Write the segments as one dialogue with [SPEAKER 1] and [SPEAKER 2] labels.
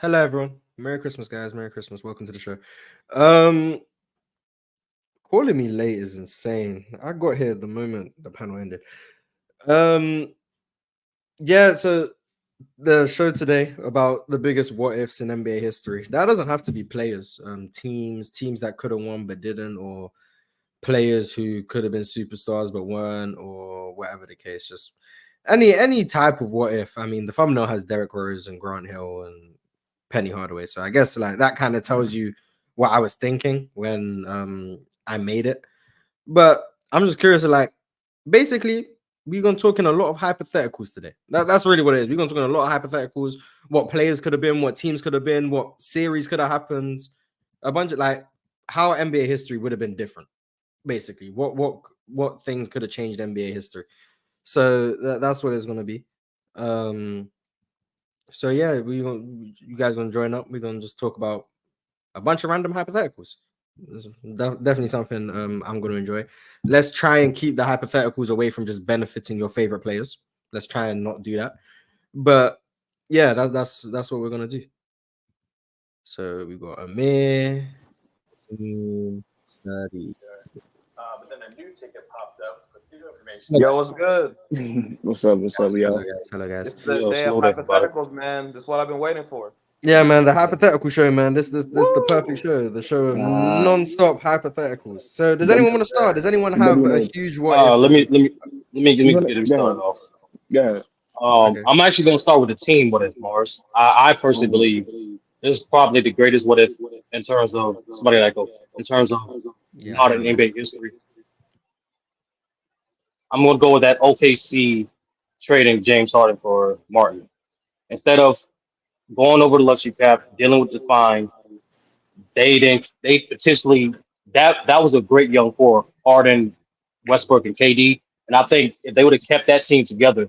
[SPEAKER 1] Hello, everyone. Merry Christmas, guys. Merry Christmas. Welcome to the show. Um, Calling me late is insane. I got here the moment the panel ended. Um, yeah. So the show today about the biggest what ifs in NBA history. That doesn't have to be players. Teams that could have won but didn't, or players who could have been superstars but weren't, or whatever the case. Just any type of what if. I mean, the thumbnail has Derek Rose and Grant Hill and Penny Hardaway. So I guess like that kind of tells you what I was thinking when I made it. But I'm just curious, like basically we're gonna talk in a lot of hypotheticals today. That's really what it is. We're gonna talk in a lot of hypotheticals, what players could have been, what teams could have been, what series could have happened, a bunch of like how NBA history would have been different. Basically, what things could have changed NBA history. So that's what it's gonna be. Um, so yeah, you guys gonna join up. We're gonna just talk about a bunch of random hypotheticals. It's definitely something I'm gonna enjoy. Let's try and keep the hypotheticals away from just benefiting your favorite players. Let's try and not do that. But yeah, that's what we're gonna do. So we got Amir, team study.
[SPEAKER 2] But then a new ticket popped up with new information.
[SPEAKER 3] Yo, what's good?
[SPEAKER 4] What's up? What's up,
[SPEAKER 1] Hello
[SPEAKER 4] y'all?
[SPEAKER 1] guys. Hello guys.
[SPEAKER 3] It's the
[SPEAKER 4] Yo,
[SPEAKER 3] day of
[SPEAKER 4] slow down, bro.
[SPEAKER 3] hypotheticals, man. This is what I've been waiting for.
[SPEAKER 1] Yeah, man, the hypothetical show, man. This is the perfect show. The show of
[SPEAKER 4] Uh,
[SPEAKER 1] non-stop hypotheticals. So, does
[SPEAKER 4] let me,
[SPEAKER 1] anyone want to start? Does anyone
[SPEAKER 4] let
[SPEAKER 1] have
[SPEAKER 4] me
[SPEAKER 1] a
[SPEAKER 4] know.
[SPEAKER 1] huge what if?
[SPEAKER 4] You wanna,
[SPEAKER 5] Get him
[SPEAKER 4] go
[SPEAKER 5] started
[SPEAKER 4] ahead.
[SPEAKER 5] off.
[SPEAKER 4] Go ahead.
[SPEAKER 1] Okay.
[SPEAKER 5] I'm actually going to start with the team what if, Mars. I personally believe this is probably the greatest what if in terms of somebody like in terms of
[SPEAKER 1] Yeah, I
[SPEAKER 5] modern
[SPEAKER 1] agree.
[SPEAKER 5] NBA history. I'm going to go with that OKC trading James Harden for Martin. Instead of going over the luxury cap, dealing with the fine, they potentially that was a great young core, Harden, Westbrook, and KD. And I think if they would have kept that team together,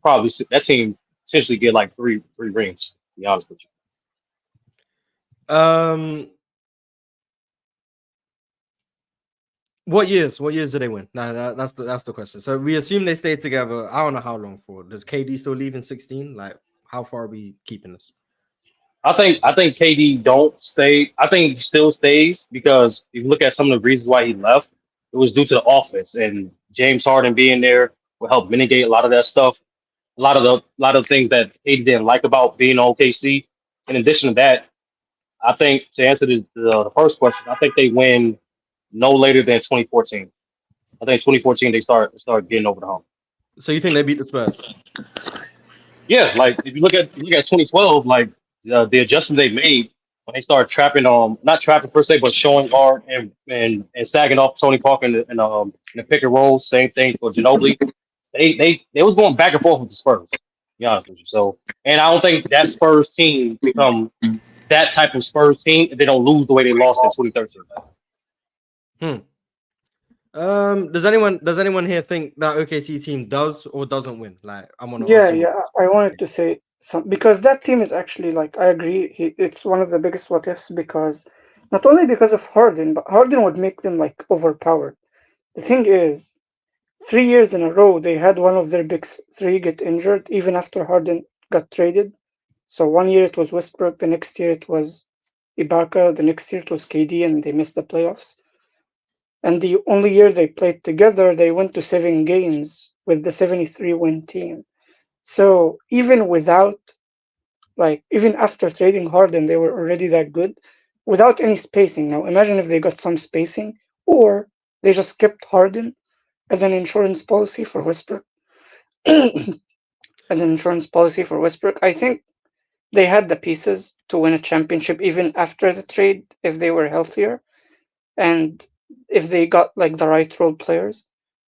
[SPEAKER 5] probably that team potentially get like three rings. To be honest with
[SPEAKER 1] Um, what years? What years did they win? Nah, that's the question. So we assume they stayed together. I don't know how long for. Does KD still leave in 16? Like, how far are we keeping this?
[SPEAKER 5] you, I think KD don't stay. I think he still stays because if you look at some of the reasons why he left, it was due to the offense and James Harden being there will help mitigate a lot of that stuff. A lot of things that KD didn't like about being on OKC. In addition to that, I think to answer the first question, I think they win no later than 2014. I think 2014 they start getting over the hump.
[SPEAKER 1] So you think they beat the Spurs?
[SPEAKER 5] Yeah, like if you look at 2012, like the adjustment they made when they started trapping not trapping per se, but showing guard and sagging off Tony Parker in the pick and roll. Same thing for Ginobili. They was going back and forth with the Spurs. To be honest with you. So and I don't think that Spurs team become that type of Spurs team if they don't lose the way they lost in 2013.
[SPEAKER 1] Hmm. Does anyone here think that OKC team does or doesn't win? Like, I want to
[SPEAKER 6] Yeah,
[SPEAKER 1] ask you.
[SPEAKER 6] yeah. I wanted to say some because that team is actually like I agree. It's one of the biggest what ifs because not only because of Harden, but Harden would make them like overpowered. The thing is, 3 years in a row they had one of their three get injured, even after Harden got traded. So one year it was Westbrook, the next year it was Ibaka, the next year it was KD, and they missed the playoffs. And the only year they played together, they went to 7 games with the 73 win team. So even without, like, even after trading Harden, they were already that good without any spacing. Now, imagine if they got some spacing or they just kept Harden as an insurance policy for Westbrook. As an insurance policy for Westbrook, I think they had the pieces to win a championship even after the trade if they were healthier and if they got like the right role players.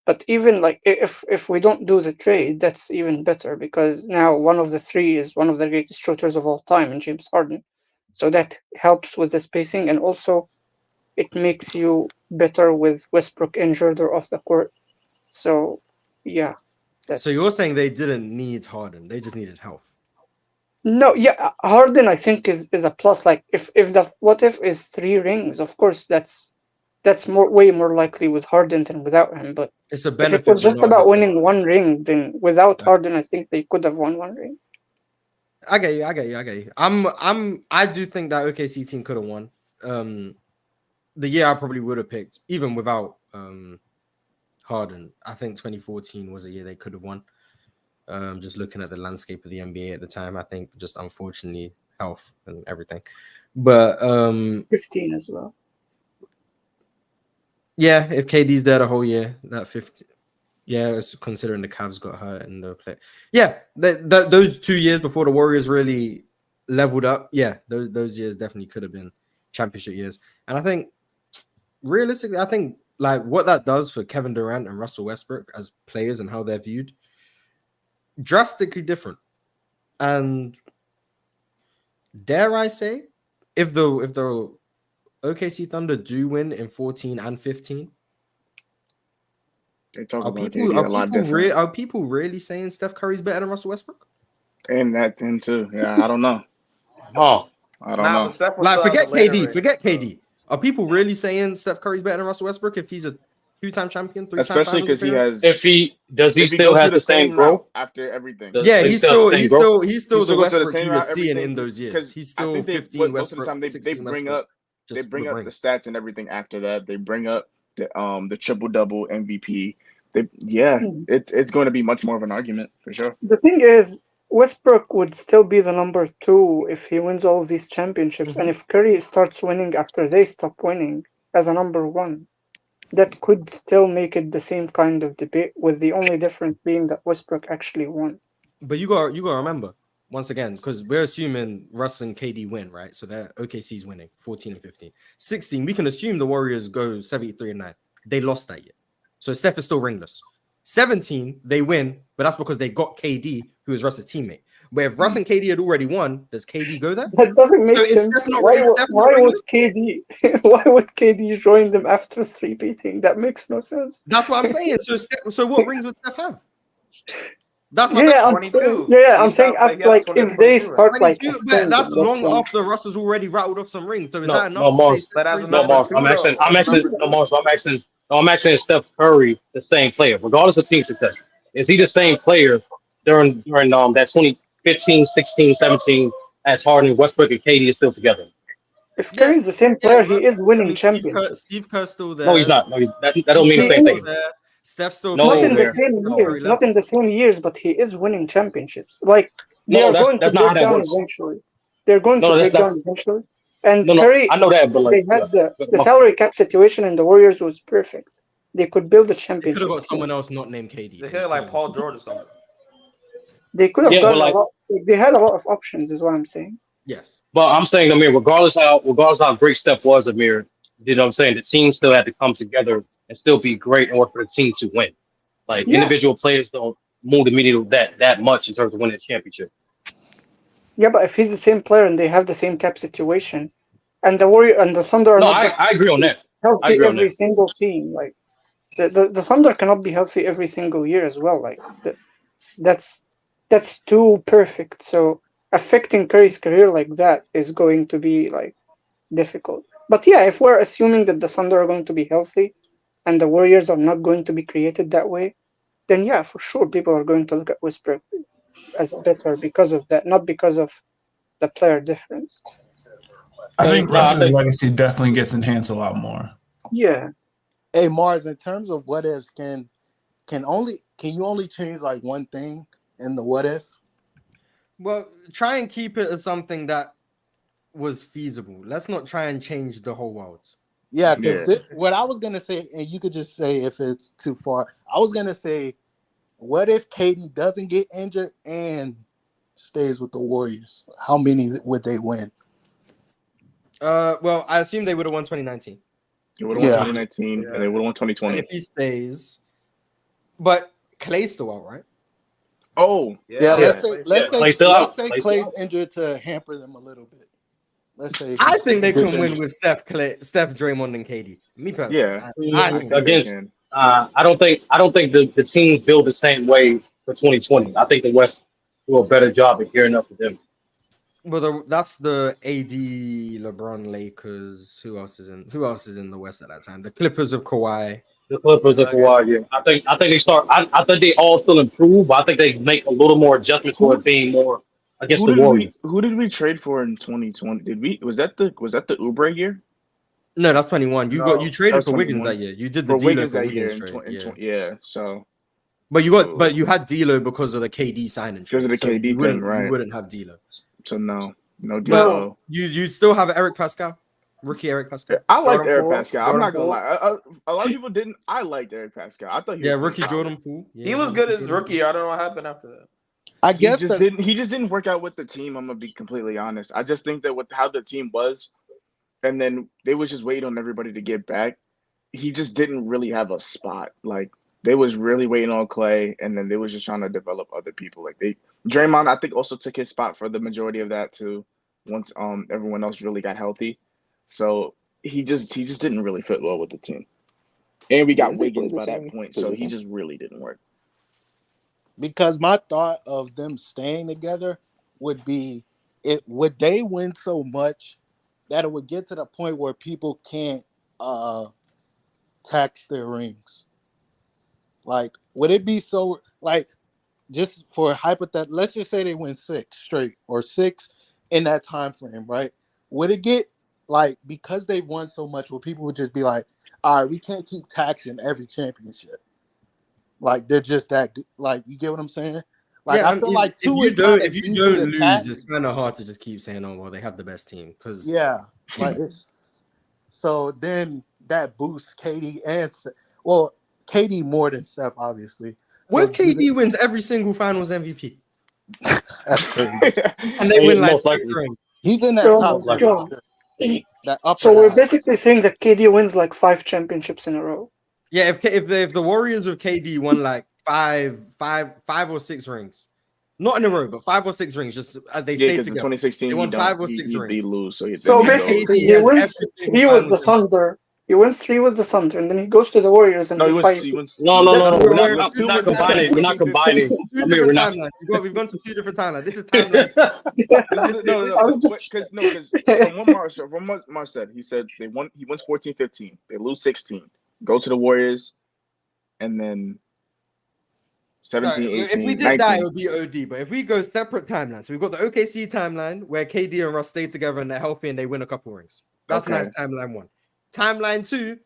[SPEAKER 6] But even like if we don't do the trade, that's even better because now one of the three is one of the greatest shooters of all time in James Harden. So that helps with the spacing and also it makes you better with Westbrook injured or off the court. So yeah,
[SPEAKER 1] So
[SPEAKER 6] that's
[SPEAKER 1] you're saying they didn't need Harden; they just needed health.
[SPEAKER 6] no, yeah, Harden I think is a plus. Like if the what if is 3 rings, of course that's more way more likely with Harden than without him. But
[SPEAKER 1] It's a
[SPEAKER 6] if it
[SPEAKER 1] benefit,
[SPEAKER 6] was
[SPEAKER 1] but
[SPEAKER 6] just
[SPEAKER 1] not a
[SPEAKER 6] about winning
[SPEAKER 1] necessity.
[SPEAKER 6] one ring, then without
[SPEAKER 1] Okay.
[SPEAKER 6] Harden, I think they could have won one ring.
[SPEAKER 1] I get you. I do think that OKC team could have won. The year I probably would have picked, even without Harden. I think 2014 was a year they could have won. Just looking at the landscape of the NBA at the time, I think just unfortunately health and everything. But
[SPEAKER 6] 15 as well.
[SPEAKER 1] yeah, if KD's there the whole year, that 15. Yeah, considering the Cavs got hurt in the play. Yeah, those 2 years before the Warriors really leveled up. Yeah, those years definitely could have been championship years. And I think realistically, I think like what that does for Kevin Durant and Russell Westbrook as players and how they're viewed, drastically different. And dare I say, if the OKC Thunder do win in 14 and 15,
[SPEAKER 4] They talk
[SPEAKER 1] are
[SPEAKER 4] about
[SPEAKER 1] people
[SPEAKER 4] KD a lot different.
[SPEAKER 1] are people really saying Steph Curry's better than Russell Westbrook?
[SPEAKER 4] And that then too. Yeah, I don't know.
[SPEAKER 5] Oh,
[SPEAKER 4] I don't know.
[SPEAKER 3] Steph was
[SPEAKER 1] Like
[SPEAKER 3] still
[SPEAKER 1] forget
[SPEAKER 3] out the later
[SPEAKER 1] KD,
[SPEAKER 3] range.
[SPEAKER 1] forget KD. Are people really saying Steph Curry's better than Russell Westbrook if he's a 2-time champion, 3-time
[SPEAKER 4] Especially
[SPEAKER 1] finals
[SPEAKER 4] because he
[SPEAKER 1] appearance?
[SPEAKER 4] has.
[SPEAKER 5] if he
[SPEAKER 4] if
[SPEAKER 5] still
[SPEAKER 4] goes
[SPEAKER 5] have
[SPEAKER 4] through
[SPEAKER 5] the same
[SPEAKER 4] route
[SPEAKER 5] growth.
[SPEAKER 4] after everything.
[SPEAKER 5] Does
[SPEAKER 1] Yeah,
[SPEAKER 5] he
[SPEAKER 1] he's
[SPEAKER 5] still have the
[SPEAKER 1] still
[SPEAKER 5] same growth?
[SPEAKER 1] he's still
[SPEAKER 4] He
[SPEAKER 1] the
[SPEAKER 4] still goes to the
[SPEAKER 1] Westbrook
[SPEAKER 4] same
[SPEAKER 1] you
[SPEAKER 4] route
[SPEAKER 1] were seeing
[SPEAKER 4] everything,
[SPEAKER 1] in those years.
[SPEAKER 4] because
[SPEAKER 1] He's
[SPEAKER 4] I
[SPEAKER 1] still
[SPEAKER 4] think
[SPEAKER 1] 15
[SPEAKER 4] most of the
[SPEAKER 1] Westbrook,
[SPEAKER 4] time they
[SPEAKER 1] 16
[SPEAKER 4] bring
[SPEAKER 1] Westbrook.
[SPEAKER 4] up they
[SPEAKER 1] Just
[SPEAKER 4] bring
[SPEAKER 1] with
[SPEAKER 4] up the
[SPEAKER 1] rings.
[SPEAKER 4] stats and everything after that. They bring up the triple double MVP. It's going to be much more of an argument for sure.
[SPEAKER 6] The thing is, Westbrook would still be the number 2 if he wins all of these championships, and if Curry starts winning after they stop winning as a number 1, that could still make it the same kind of debate, with the only difference being that Westbrook actually won.
[SPEAKER 1] But you got to remember once again, because we're assuming Russ and KD win, right? So that OKC's winning 14 and 15. 16, we can assume the Warriors go 73 and 9. They lost that year. So Steph is still ringless. 17, they win, but that's because they got KD, who is Russ's teammate. But if Russ and KD had already won, does KD go there?
[SPEAKER 6] That doesn't make
[SPEAKER 1] So is
[SPEAKER 6] sense.
[SPEAKER 1] Steph not
[SPEAKER 6] Why
[SPEAKER 1] ringless?
[SPEAKER 6] would KD why would KD join them after 3-peating? That makes no sense.
[SPEAKER 1] That's what I'm saying. So what rings would Steph have? That's my
[SPEAKER 6] Yeah,
[SPEAKER 1] best
[SPEAKER 6] I'm
[SPEAKER 1] question.
[SPEAKER 6] saying, I'm saying after, like, if they start like
[SPEAKER 1] 22, but that's
[SPEAKER 6] ascending,
[SPEAKER 1] long
[SPEAKER 6] when-
[SPEAKER 1] after Russ has already rattled off some rings. So is
[SPEAKER 5] No,
[SPEAKER 1] that
[SPEAKER 5] no,
[SPEAKER 1] enough to
[SPEAKER 5] Mars.
[SPEAKER 1] say
[SPEAKER 3] But
[SPEAKER 1] Steph
[SPEAKER 3] as
[SPEAKER 1] Curry's
[SPEAKER 3] a
[SPEAKER 5] No,
[SPEAKER 1] better?
[SPEAKER 5] Mars.
[SPEAKER 3] number two,
[SPEAKER 5] I'm asking Steph Curry the same player, regardless of team success. Is he the same player during that 2015, 16, 17 as Harden, Westbrook, and KD is still together?
[SPEAKER 6] if Curry's the same player, he is winning championships.
[SPEAKER 1] Steve Kerr's still there.
[SPEAKER 5] No, he's not. No, that don't mean the
[SPEAKER 6] He
[SPEAKER 5] same
[SPEAKER 6] is.
[SPEAKER 5] thing.
[SPEAKER 1] Steph's still
[SPEAKER 5] No,
[SPEAKER 6] Not in the
[SPEAKER 5] there.
[SPEAKER 6] same
[SPEAKER 1] No.
[SPEAKER 6] years, not in the same years, but he is winning championships. Like, they
[SPEAKER 5] No,
[SPEAKER 6] are going to
[SPEAKER 5] that's not how
[SPEAKER 6] break
[SPEAKER 5] that
[SPEAKER 6] down
[SPEAKER 5] works.
[SPEAKER 6] eventually. They're going
[SPEAKER 5] No,
[SPEAKER 6] to
[SPEAKER 5] that's
[SPEAKER 6] break
[SPEAKER 5] not.
[SPEAKER 6] down eventually. And
[SPEAKER 5] No,
[SPEAKER 6] Curry,
[SPEAKER 5] I know that, but
[SPEAKER 6] they
[SPEAKER 5] like,
[SPEAKER 6] had the
[SPEAKER 5] but
[SPEAKER 6] salary cap situation in the Warriors was perfect. They could build a
[SPEAKER 1] They could
[SPEAKER 6] championship
[SPEAKER 1] have got
[SPEAKER 6] team.
[SPEAKER 1] someone else not named KD.
[SPEAKER 3] They hit like Paul George or something.
[SPEAKER 6] They could have
[SPEAKER 5] Yeah, but
[SPEAKER 6] gotten
[SPEAKER 5] like-
[SPEAKER 6] a lot. They had a lot of options, is what I'm saying.
[SPEAKER 1] Yes.
[SPEAKER 5] But I'm saying, Amir, regardless how great Steph was, Amir, you know what I'm saying? The team still had to come together and still be great in order for the team to win. Like,
[SPEAKER 6] Yeah.
[SPEAKER 5] individual players don't move the needle that much in terms of winning a championship.
[SPEAKER 6] Yeah, but if he's the same player and they have the same cap situation, and the Warrior and the Thunder are
[SPEAKER 5] No,
[SPEAKER 6] not just
[SPEAKER 5] I agree on that. I
[SPEAKER 6] healthy
[SPEAKER 5] agree on
[SPEAKER 6] every
[SPEAKER 5] that.
[SPEAKER 6] single team, like the Thunder cannot be healthy every single year as well. Like that's too perfect. So affecting Curry's career like that is going to be like difficult. But yeah, if we're assuming that the Thunder are going to be healthy and the Warriors are not going to be created that way, then yeah, for sure people are going to look at Westbrook as better because of that, not because of the player difference.
[SPEAKER 7] I think
[SPEAKER 5] No, I
[SPEAKER 7] Russ's
[SPEAKER 5] think-
[SPEAKER 7] legacy definitely gets enhanced a lot more.
[SPEAKER 6] Yeah.
[SPEAKER 8] Hey Mars, in terms of what ifs, can you only change like one thing in the what if?
[SPEAKER 1] Well, try and keep it as something that was feasible. Let's not try and change the whole world.
[SPEAKER 8] Yeah, because
[SPEAKER 4] Yeah.
[SPEAKER 8] what I was gonna say, and you could just say if it's too far. I was gonna say, what if KD doesn't get injured and stays with the Warriors? How many would they win?
[SPEAKER 1] Well, I assume they would have won 2019.
[SPEAKER 4] They would have won
[SPEAKER 8] Yeah.
[SPEAKER 4] 2019 and they would have won
[SPEAKER 1] And
[SPEAKER 4] 2020.
[SPEAKER 1] if he stays, but Clay's still out, right?
[SPEAKER 4] Oh,
[SPEAKER 8] Yeah, let's say
[SPEAKER 5] Clay's still out.
[SPEAKER 8] Clay's
[SPEAKER 5] Clay's still
[SPEAKER 8] Clay's injured to hamper them a little bit. Let's say
[SPEAKER 1] I think they can
[SPEAKER 8] gets
[SPEAKER 1] win
[SPEAKER 8] injured.
[SPEAKER 1] with Steph, Draymond, and KD. Me personally,
[SPEAKER 4] yeah.
[SPEAKER 1] I
[SPEAKER 4] I
[SPEAKER 1] think
[SPEAKER 4] think they
[SPEAKER 5] Against-
[SPEAKER 4] can.
[SPEAKER 5] I don't think the teams build the same way for 2020. I think the West do a better job of gearing up for them.
[SPEAKER 1] Well, that's the AD, LeBron, Lakers. Who else is in the West at that time? The Clippers of Kawhi.
[SPEAKER 5] The Clippers of Kawhi, yeah. I think they start. I think they all still improve, but I think they make a little more adjustment toward being more against
[SPEAKER 4] Who
[SPEAKER 5] the
[SPEAKER 4] did we
[SPEAKER 5] Warriors.
[SPEAKER 4] who did we trade for in 2020? Did we was that the Oubre year?
[SPEAKER 1] No, that's 21. You
[SPEAKER 2] No,
[SPEAKER 1] you
[SPEAKER 4] That
[SPEAKER 1] traded
[SPEAKER 4] was
[SPEAKER 1] for Wiggins
[SPEAKER 4] 21.
[SPEAKER 1] that year. You did the
[SPEAKER 4] For
[SPEAKER 1] D'Lo
[SPEAKER 4] Wiggins
[SPEAKER 1] for
[SPEAKER 4] that year
[SPEAKER 1] Wiggins
[SPEAKER 4] in
[SPEAKER 1] trade.
[SPEAKER 4] 20,
[SPEAKER 1] Yeah.
[SPEAKER 4] yeah. So
[SPEAKER 1] But you had D'Lo because of the KD signing
[SPEAKER 4] because
[SPEAKER 1] trade.
[SPEAKER 4] of the
[SPEAKER 1] So
[SPEAKER 4] KD
[SPEAKER 1] you
[SPEAKER 4] thing,
[SPEAKER 1] you
[SPEAKER 4] right?
[SPEAKER 1] wouldn't have D'Lo.
[SPEAKER 4] So no
[SPEAKER 1] But
[SPEAKER 4] D'Lo.
[SPEAKER 1] you still have Eric Pascal, rookie Eric Pascal.
[SPEAKER 4] I liked
[SPEAKER 2] Jordan
[SPEAKER 4] Eric
[SPEAKER 2] Poole,
[SPEAKER 4] Pascal. I'm not gonna
[SPEAKER 2] Poole.
[SPEAKER 4] lie. A lot of people didn't. I liked Eric Pascal. I thought he
[SPEAKER 1] Yeah,
[SPEAKER 4] was pretty
[SPEAKER 1] rookie
[SPEAKER 4] solid.
[SPEAKER 1] Jordan Poole. Yeah,
[SPEAKER 3] He was good
[SPEAKER 1] rookie
[SPEAKER 3] as
[SPEAKER 1] Jordan
[SPEAKER 3] rookie. I don't know what happened after that.
[SPEAKER 8] I
[SPEAKER 4] He
[SPEAKER 8] guess
[SPEAKER 4] just
[SPEAKER 8] that
[SPEAKER 4] didn't. He just didn't work out with the team. I'm gonna be completely honest. I just think that with how the team was, and then they was just waiting on everybody to get back. He just didn't really have a spot. Like they was really waiting on Clay, and then they was just trying to develop other people. Like Draymond, I think also took his spot for the majority of that too. Once everyone else really got healthy, so he just didn't really fit well with the team. And we Yeah, got they play Wiggins the by that same point, so he position. just really didn't work.
[SPEAKER 8] because my thought of them staying together would be would they win so much that it would get to the point where people can't tax their rings. Like, would it be so like just for hypothetical? Let's just say they win 6 straight or 6 in that time frame, right? Would it get like because they've won so much, where people would just be like, "All right, we can't keep taxing every championship." Like they're just that good. Like you get what I'm saying? Like
[SPEAKER 1] Yeah,
[SPEAKER 8] I feel like
[SPEAKER 1] if
[SPEAKER 8] 2
[SPEAKER 1] you
[SPEAKER 8] is kind of
[SPEAKER 1] if you
[SPEAKER 8] easy
[SPEAKER 1] don't
[SPEAKER 8] to
[SPEAKER 1] lose,
[SPEAKER 8] tax.
[SPEAKER 1] it's kind of hard to just keep saying, "Oh well, they have the best team." Because
[SPEAKER 8] Yeah, like it's so then that boosts KD and well, KD more than Steph, obviously.
[SPEAKER 1] what
[SPEAKER 8] So
[SPEAKER 1] if KD wins every single Finals MVP
[SPEAKER 8] that's crazy.
[SPEAKER 1] and they
[SPEAKER 5] Yeah,
[SPEAKER 1] win like
[SPEAKER 5] most
[SPEAKER 1] 6
[SPEAKER 5] likely.
[SPEAKER 1] rings?
[SPEAKER 8] He's in that
[SPEAKER 6] Oh
[SPEAKER 8] top
[SPEAKER 6] my
[SPEAKER 5] Like,
[SPEAKER 8] tier.
[SPEAKER 6] god.
[SPEAKER 8] That upper
[SPEAKER 6] So we're
[SPEAKER 8] half.
[SPEAKER 6] basically saying that KD wins like 5 championships in a row.
[SPEAKER 1] Yeah, if the Warriors with KD won like five or 6 rings, not in a row, but 5 or 6 rings, just they
[SPEAKER 4] Yeah,
[SPEAKER 1] stayed
[SPEAKER 4] because in
[SPEAKER 1] together.
[SPEAKER 4] 2016
[SPEAKER 1] They
[SPEAKER 4] he
[SPEAKER 1] won
[SPEAKER 4] don't
[SPEAKER 1] 5 or 6
[SPEAKER 4] he
[SPEAKER 1] rings.
[SPEAKER 4] lose, so then
[SPEAKER 6] So
[SPEAKER 4] he go.
[SPEAKER 6] basically,
[SPEAKER 1] KD
[SPEAKER 6] he
[SPEAKER 1] has
[SPEAKER 6] wins
[SPEAKER 1] every
[SPEAKER 6] 3
[SPEAKER 1] single
[SPEAKER 6] with the
[SPEAKER 1] Finals MVP.
[SPEAKER 6] Thunder. He wins 3 with the Thunder, and then he goes to the Warriors and
[SPEAKER 4] No,
[SPEAKER 6] they
[SPEAKER 4] he
[SPEAKER 6] fight.
[SPEAKER 4] wins.
[SPEAKER 5] no.
[SPEAKER 1] That's
[SPEAKER 5] We're
[SPEAKER 1] we're
[SPEAKER 5] not,
[SPEAKER 1] in
[SPEAKER 5] we're not,
[SPEAKER 1] two
[SPEAKER 5] we're not
[SPEAKER 1] different timelines.
[SPEAKER 5] combining. We're not combining.
[SPEAKER 1] 2
[SPEAKER 5] I mean,
[SPEAKER 1] different
[SPEAKER 5] we're not.
[SPEAKER 1] timelines. We've gone to 2 different timelines. This is timeline.
[SPEAKER 4] This is no.
[SPEAKER 6] I'm just
[SPEAKER 4] Because from what Mar said, he said he wins 14-15. They lose 16. Go to the Warriors, and then
[SPEAKER 1] No,
[SPEAKER 4] 17,
[SPEAKER 1] if we
[SPEAKER 4] 18,
[SPEAKER 1] did that, it
[SPEAKER 4] 19.
[SPEAKER 1] would be OD. But if we go separate timelines, so we've got the OKC timeline where KD and Russ stay together and they're healthy and they win a couple rings. That's
[SPEAKER 4] Okay.
[SPEAKER 1] nice. Timeline 1. Timeline 2,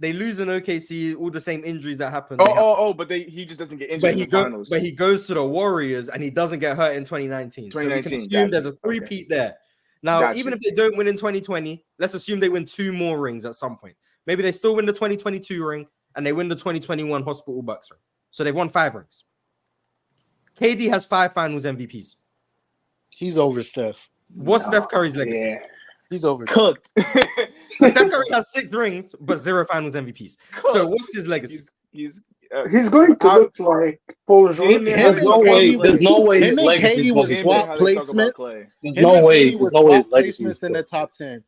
[SPEAKER 1] they lose in OKC, all the same injuries that happen.
[SPEAKER 4] But he just doesn't get injured in the finals.
[SPEAKER 1] But he goes to the Warriors and he doesn't get hurt in 2019. So we can
[SPEAKER 4] 2019,
[SPEAKER 1] assume there's
[SPEAKER 4] gotcha.
[SPEAKER 1] a three-peat there. Now,
[SPEAKER 4] Got
[SPEAKER 1] even
[SPEAKER 4] you.
[SPEAKER 1] if they don't win in 2020, let's assume they win 2 more rings at some point. Maybe they still win the 2022 ring and they win the 2021 Hospital Bucks ring. So they've won 5 rings. KD has 5 Finals MVPs.
[SPEAKER 8] He's over Steph.
[SPEAKER 1] What's Steph Curry's legacy?
[SPEAKER 4] Yeah,
[SPEAKER 8] He's over
[SPEAKER 4] cooked.
[SPEAKER 1] Steph Curry has 6 rings, but 0 Finals MVPs. So what's his legacy?
[SPEAKER 4] He's
[SPEAKER 6] going to look like Paul George.
[SPEAKER 4] Damn near
[SPEAKER 8] Him
[SPEAKER 4] how
[SPEAKER 8] and
[SPEAKER 4] they
[SPEAKER 8] KD
[SPEAKER 4] talk about
[SPEAKER 5] There's no way
[SPEAKER 8] him
[SPEAKER 5] his
[SPEAKER 8] and
[SPEAKER 5] legacy is
[SPEAKER 8] KD
[SPEAKER 5] gonna
[SPEAKER 8] was
[SPEAKER 5] be
[SPEAKER 4] Damn near
[SPEAKER 8] swap
[SPEAKER 4] how they talk about
[SPEAKER 8] placements.
[SPEAKER 4] Clay.
[SPEAKER 5] There's
[SPEAKER 8] Him
[SPEAKER 5] no
[SPEAKER 8] and
[SPEAKER 5] way.
[SPEAKER 8] KD
[SPEAKER 5] There's
[SPEAKER 8] was
[SPEAKER 5] no way
[SPEAKER 8] swap
[SPEAKER 5] his legacy is
[SPEAKER 8] placements in the
[SPEAKER 5] good.
[SPEAKER 8] top 10.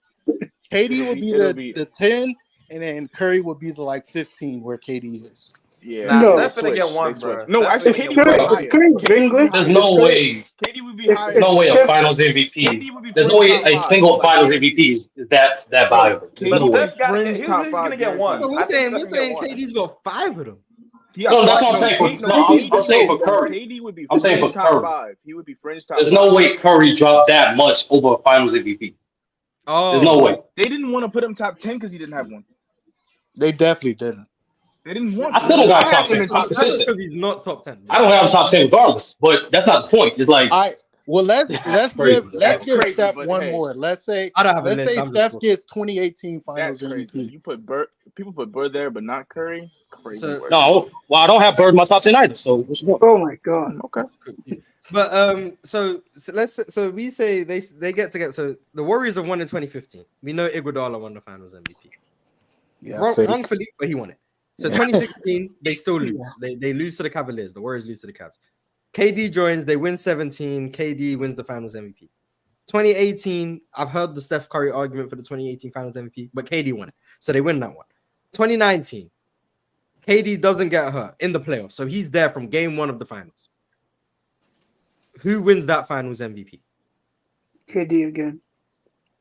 [SPEAKER 8] KD would be
[SPEAKER 4] It'll be
[SPEAKER 8] the 10, and then Curry would be the like 15, where KD is.
[SPEAKER 4] Yeah,
[SPEAKER 3] Nah,
[SPEAKER 6] No.
[SPEAKER 4] they
[SPEAKER 3] Steph finna get
[SPEAKER 4] switch.
[SPEAKER 3] one,
[SPEAKER 4] They
[SPEAKER 3] bro.
[SPEAKER 4] switch. No,
[SPEAKER 3] Steph
[SPEAKER 4] actually,
[SPEAKER 3] finna
[SPEAKER 6] If
[SPEAKER 3] get
[SPEAKER 4] KD would
[SPEAKER 6] Curry,
[SPEAKER 4] be
[SPEAKER 3] one.
[SPEAKER 6] if
[SPEAKER 4] higher.
[SPEAKER 6] Curry's ringless,
[SPEAKER 5] There's
[SPEAKER 6] if
[SPEAKER 5] no
[SPEAKER 6] Curry,
[SPEAKER 5] way.
[SPEAKER 4] KD would be
[SPEAKER 6] if,
[SPEAKER 4] higher.
[SPEAKER 6] if
[SPEAKER 5] No way a
[SPEAKER 6] Steph,
[SPEAKER 5] Finals MVP.
[SPEAKER 4] KD would be
[SPEAKER 5] There's no
[SPEAKER 4] fringe
[SPEAKER 5] way
[SPEAKER 4] top
[SPEAKER 5] a
[SPEAKER 4] 5,
[SPEAKER 5] single
[SPEAKER 4] like
[SPEAKER 5] Finals
[SPEAKER 4] guaranteed.
[SPEAKER 5] MVP is that
[SPEAKER 4] Bro,
[SPEAKER 5] valuable. There's
[SPEAKER 3] But
[SPEAKER 5] no
[SPEAKER 4] KD
[SPEAKER 5] way.
[SPEAKER 3] Steph got
[SPEAKER 4] fringe top
[SPEAKER 3] he's
[SPEAKER 4] 5
[SPEAKER 3] gonna get one.
[SPEAKER 1] So
[SPEAKER 4] guaranteed.
[SPEAKER 1] we're
[SPEAKER 3] I think
[SPEAKER 1] saying
[SPEAKER 3] Steph can get one.
[SPEAKER 1] KD's got 5 of them.
[SPEAKER 4] He got
[SPEAKER 5] No, that's
[SPEAKER 4] 5.
[SPEAKER 5] what I'm
[SPEAKER 4] No,
[SPEAKER 5] saying for.
[SPEAKER 4] K, no,
[SPEAKER 5] No, I'm saying for
[SPEAKER 4] no,
[SPEAKER 5] Curry.
[SPEAKER 4] KD would be
[SPEAKER 5] I'm saying
[SPEAKER 4] fringe
[SPEAKER 5] for
[SPEAKER 4] top
[SPEAKER 5] Curry.
[SPEAKER 4] 5. He would be fringe top
[SPEAKER 5] There's
[SPEAKER 4] 5.
[SPEAKER 5] no way Curry dropped that much over a Finals MVP. There's no way.
[SPEAKER 4] They didn't want to put him top 10 because he didn't have one.
[SPEAKER 8] They definitely didn't.
[SPEAKER 4] They didn't want
[SPEAKER 5] I
[SPEAKER 4] to.
[SPEAKER 5] still don't got
[SPEAKER 4] I
[SPEAKER 5] top
[SPEAKER 4] had him
[SPEAKER 5] 10.
[SPEAKER 4] in top
[SPEAKER 5] Top
[SPEAKER 1] That's
[SPEAKER 4] 10.
[SPEAKER 1] just
[SPEAKER 5] 10.
[SPEAKER 1] because he's not top 10.
[SPEAKER 5] I don't have top 10 regardless, but that's not the point. It's like
[SPEAKER 8] All right. Well, let's
[SPEAKER 5] crazy.
[SPEAKER 8] give
[SPEAKER 4] That's
[SPEAKER 8] Steph
[SPEAKER 4] crazy, but
[SPEAKER 8] one
[SPEAKER 4] hey.
[SPEAKER 8] more. Let's say
[SPEAKER 1] I don't have a list. I'm just
[SPEAKER 8] Steph
[SPEAKER 1] talking.
[SPEAKER 8] gets 2018 Finals
[SPEAKER 4] That's crazy.
[SPEAKER 8] MVP.
[SPEAKER 4] You put Bird, people put Bird there, but not Curry. Crazy
[SPEAKER 1] So-
[SPEAKER 4] work.
[SPEAKER 5] no. Well, I don't have Bird in my top 10 either. So what's the point?
[SPEAKER 6] oh my god.
[SPEAKER 4] Okay.
[SPEAKER 1] But so we say they get together. So the Warriors have won in 2015. We know Iguodala won the Finals MVP.
[SPEAKER 8] Yeah, fake.
[SPEAKER 1] Wrongfully, but he won it. So 2016, they still lose. They lose to the Cavaliers. The Warriors lose to the Cavs. KD joins. They win 17. KD wins the Finals MVP. 2018, I've heard the Steph Curry argument for the 2018 Finals MVP, but KD won it. So they win that one. 2019, KD doesn't get hurt in the playoffs. So he's there from game 1 of the Finals. Who wins that Finals MVP?
[SPEAKER 6] KD again.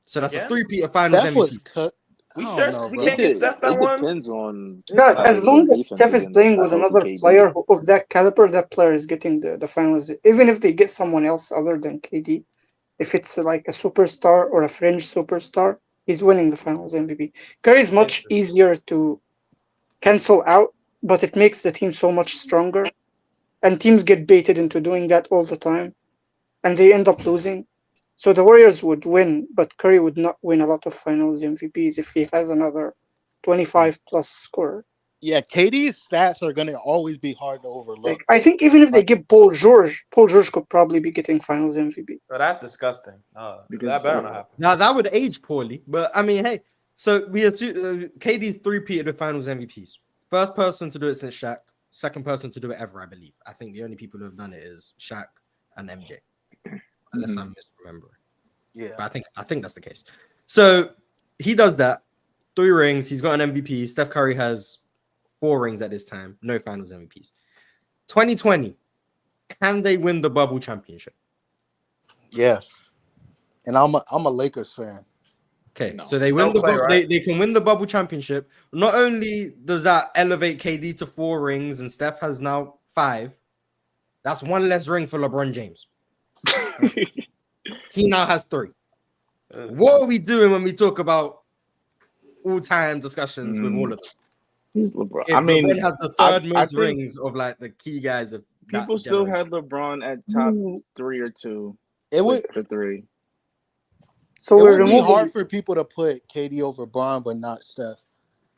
[SPEAKER 1] So that's
[SPEAKER 3] Yeah.
[SPEAKER 1] a 3-peat of Finals
[SPEAKER 8] Steph
[SPEAKER 1] MVP.
[SPEAKER 8] was cut.
[SPEAKER 3] We
[SPEAKER 8] I
[SPEAKER 3] sure
[SPEAKER 8] don't know,
[SPEAKER 3] we
[SPEAKER 8] bro.
[SPEAKER 3] can't get Steph that
[SPEAKER 4] It
[SPEAKER 3] one?
[SPEAKER 4] depends on
[SPEAKER 6] Guys,
[SPEAKER 8] It's
[SPEAKER 4] how
[SPEAKER 6] as
[SPEAKER 4] they
[SPEAKER 6] long
[SPEAKER 4] play
[SPEAKER 6] as
[SPEAKER 4] defense
[SPEAKER 6] Steph is
[SPEAKER 4] against
[SPEAKER 6] playing
[SPEAKER 4] a
[SPEAKER 6] with
[SPEAKER 4] healthy
[SPEAKER 6] another
[SPEAKER 4] KD.
[SPEAKER 6] player of that caliber, that player is getting the finals. Even if they get someone else other than KD, if it's like a superstar or a fringe superstar, he's winning the finals MVP. Curry is much easier to cancel out, but it makes the team so much stronger. And teams get baited into doing that all the time, and they end up losing. So the Warriors would win, but Curry would not win a lot of finals MVPs if he has another 25 plus scorer.
[SPEAKER 8] Yeah, KD's stats are gonna always be hard to overlook.
[SPEAKER 6] Like, I think even if they
[SPEAKER 8] Like,
[SPEAKER 6] give Paul George could probably be getting finals MVP.
[SPEAKER 3] Bro, that's disgusting.
[SPEAKER 4] Because
[SPEAKER 3] That better not happen.
[SPEAKER 1] Now that would age poorly, but I mean, hey. So we have KD's three-peated with Finals MVPs. First person to do it since Shaq. Second person to do it ever, I believe. I think the only people who have done it is Shaq and MJ, unless I'm misremembering.
[SPEAKER 8] yeah,
[SPEAKER 1] But I think that's the case. So he does that. 3 rings. He's got an MVP. Steph Curry has 4 rings at this time. No Finals MVPs. 2020. Can they win the bubble championship?
[SPEAKER 8] yes. And I'm a Lakers fan.
[SPEAKER 1] Okay,
[SPEAKER 4] No.
[SPEAKER 1] so they win
[SPEAKER 3] They'll play, right?
[SPEAKER 1] they can win the bubble championship. Not only does that elevate KD to 4 rings and Steph has now 5, that's 1 less ring for LeBron James. He now has 3. What are we doing when we talk about all-time discussions with all of them?
[SPEAKER 4] He's LeBron.
[SPEAKER 1] If
[SPEAKER 4] I mean,
[SPEAKER 1] LeBron has the
[SPEAKER 4] I
[SPEAKER 1] third most
[SPEAKER 4] think
[SPEAKER 1] rings of like the key guys of that
[SPEAKER 4] people still
[SPEAKER 1] generation.
[SPEAKER 4] had LeBron at top
[SPEAKER 6] Mm.
[SPEAKER 4] 3 or 2.
[SPEAKER 8] It would
[SPEAKER 4] The 3.
[SPEAKER 6] So
[SPEAKER 8] it
[SPEAKER 6] we're
[SPEAKER 8] would be
[SPEAKER 6] removing.
[SPEAKER 8] hard for people to put KD over Bron, but not Steph.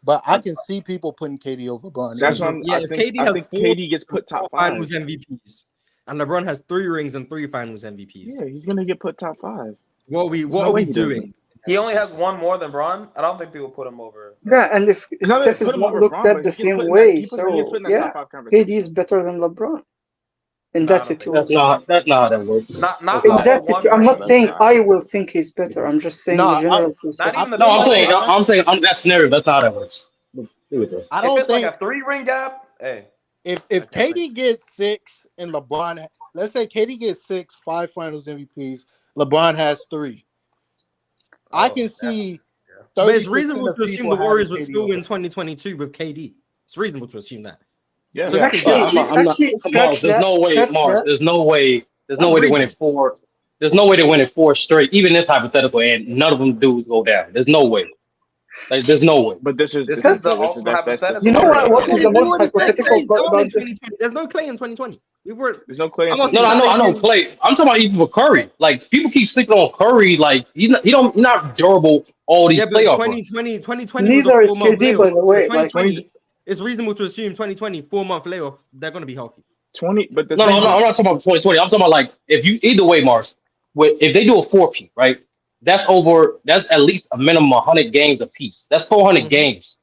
[SPEAKER 8] But I can see people putting KD over Bron.
[SPEAKER 4] That's
[SPEAKER 1] So,
[SPEAKER 4] what I'm,
[SPEAKER 1] yeah,
[SPEAKER 4] I
[SPEAKER 1] if
[SPEAKER 4] think.
[SPEAKER 1] KD
[SPEAKER 4] I
[SPEAKER 1] has
[SPEAKER 4] think
[SPEAKER 1] 4
[SPEAKER 4] KD gets put top 5.
[SPEAKER 1] Finals MVPs, and LeBron has 3 rings and 3 Finals MVPs.
[SPEAKER 4] Yeah, he's gonna get put top 5.
[SPEAKER 1] What
[SPEAKER 4] no
[SPEAKER 1] are
[SPEAKER 4] way
[SPEAKER 1] we
[SPEAKER 4] he
[SPEAKER 1] doing?
[SPEAKER 4] doesn't.
[SPEAKER 3] He only has 1 more than Bron. I don't think people put him over.
[SPEAKER 6] Yeah, and if
[SPEAKER 4] It's not
[SPEAKER 6] Steph
[SPEAKER 4] that
[SPEAKER 6] is
[SPEAKER 4] put him
[SPEAKER 6] not
[SPEAKER 4] over
[SPEAKER 6] looked
[SPEAKER 4] Bron,
[SPEAKER 6] at
[SPEAKER 4] but
[SPEAKER 6] the
[SPEAKER 4] he gets
[SPEAKER 6] same
[SPEAKER 4] put in
[SPEAKER 6] way,
[SPEAKER 4] that. He gets put in that
[SPEAKER 6] yeah,
[SPEAKER 4] top 5 conversation.
[SPEAKER 6] KD is better than LeBron in
[SPEAKER 3] No, I
[SPEAKER 6] that
[SPEAKER 3] don't think
[SPEAKER 6] situation.
[SPEAKER 5] That's not how that works.
[SPEAKER 3] Not
[SPEAKER 5] That's
[SPEAKER 6] In
[SPEAKER 5] not.
[SPEAKER 6] that situation, I'm not
[SPEAKER 4] That's
[SPEAKER 6] saying
[SPEAKER 4] not.
[SPEAKER 6] I will think he's better. I'm just saying
[SPEAKER 8] No,
[SPEAKER 6] the general concept.
[SPEAKER 3] Not even the
[SPEAKER 5] No, I'm
[SPEAKER 3] 3
[SPEAKER 5] saying
[SPEAKER 3] ring.
[SPEAKER 5] I'm saying under that scenario. That's not how that works. Here we go.
[SPEAKER 8] I
[SPEAKER 3] If
[SPEAKER 8] don't
[SPEAKER 3] it's like
[SPEAKER 8] think
[SPEAKER 3] a 3-ring gap, hey.
[SPEAKER 8] if
[SPEAKER 3] I can't
[SPEAKER 8] KD gets 6 and LeBron, let's say KD gets 6, 5 Finals MVPs, LeBron has 3. I can see
[SPEAKER 1] But
[SPEAKER 8] 30%
[SPEAKER 1] it's reasonable
[SPEAKER 8] of
[SPEAKER 1] to assume
[SPEAKER 8] people
[SPEAKER 1] the Warriors
[SPEAKER 8] having
[SPEAKER 1] would
[SPEAKER 8] KD
[SPEAKER 1] still
[SPEAKER 8] over.
[SPEAKER 1] win 2022 with KD. It's reasonable to assume that.
[SPEAKER 4] Yeah.
[SPEAKER 1] So
[SPEAKER 8] Yeah.
[SPEAKER 1] they can
[SPEAKER 6] Actually,
[SPEAKER 1] get
[SPEAKER 6] actually, scratch
[SPEAKER 5] Mars, there's
[SPEAKER 6] that.
[SPEAKER 5] no way,
[SPEAKER 6] Scratch
[SPEAKER 5] Mars.
[SPEAKER 6] that.
[SPEAKER 5] There's no way
[SPEAKER 1] That's
[SPEAKER 5] they win it
[SPEAKER 1] reasonable.
[SPEAKER 5] 4. There's no way they win it 4 straight. Even this hypothetical, and none of them dudes go down. There's no way. Like, there's no way.
[SPEAKER 4] But this is
[SPEAKER 3] This
[SPEAKER 4] this
[SPEAKER 3] is
[SPEAKER 4] is
[SPEAKER 3] the
[SPEAKER 4] this is
[SPEAKER 3] ultimate
[SPEAKER 4] that's the
[SPEAKER 3] hypothetical.
[SPEAKER 6] You know
[SPEAKER 4] scenario.
[SPEAKER 6] what was the
[SPEAKER 1] We
[SPEAKER 6] most
[SPEAKER 1] already said
[SPEAKER 6] hypothetical
[SPEAKER 1] Clay's
[SPEAKER 6] part
[SPEAKER 1] down
[SPEAKER 6] about
[SPEAKER 1] in
[SPEAKER 6] this?
[SPEAKER 1] 2020. There's no Clay in 2020.
[SPEAKER 4] There's no Clay.
[SPEAKER 1] I'm not
[SPEAKER 5] No,
[SPEAKER 1] saying
[SPEAKER 5] I know Clay. I'm talking about even with Curry. Like, people keep sleeping on Curry. Like, he's not durable all these
[SPEAKER 1] Yeah, but
[SPEAKER 5] playoff runs.
[SPEAKER 1] 2020 was a
[SPEAKER 6] Neither is
[SPEAKER 1] 4-month
[SPEAKER 6] KD,
[SPEAKER 1] layoff.
[SPEAKER 6] by the
[SPEAKER 1] So
[SPEAKER 6] way. Like,
[SPEAKER 1] 2020, it's reasonable to assume 2020 4-month layoff. They're going to be healthy.
[SPEAKER 4] 20. But the
[SPEAKER 5] No,
[SPEAKER 4] thing
[SPEAKER 5] I'm not talking about 2020. I'm talking about, like, if you either way, Mars. If they do a 4P, right? That's at least a minimum 100 games apiece. That's 400 games.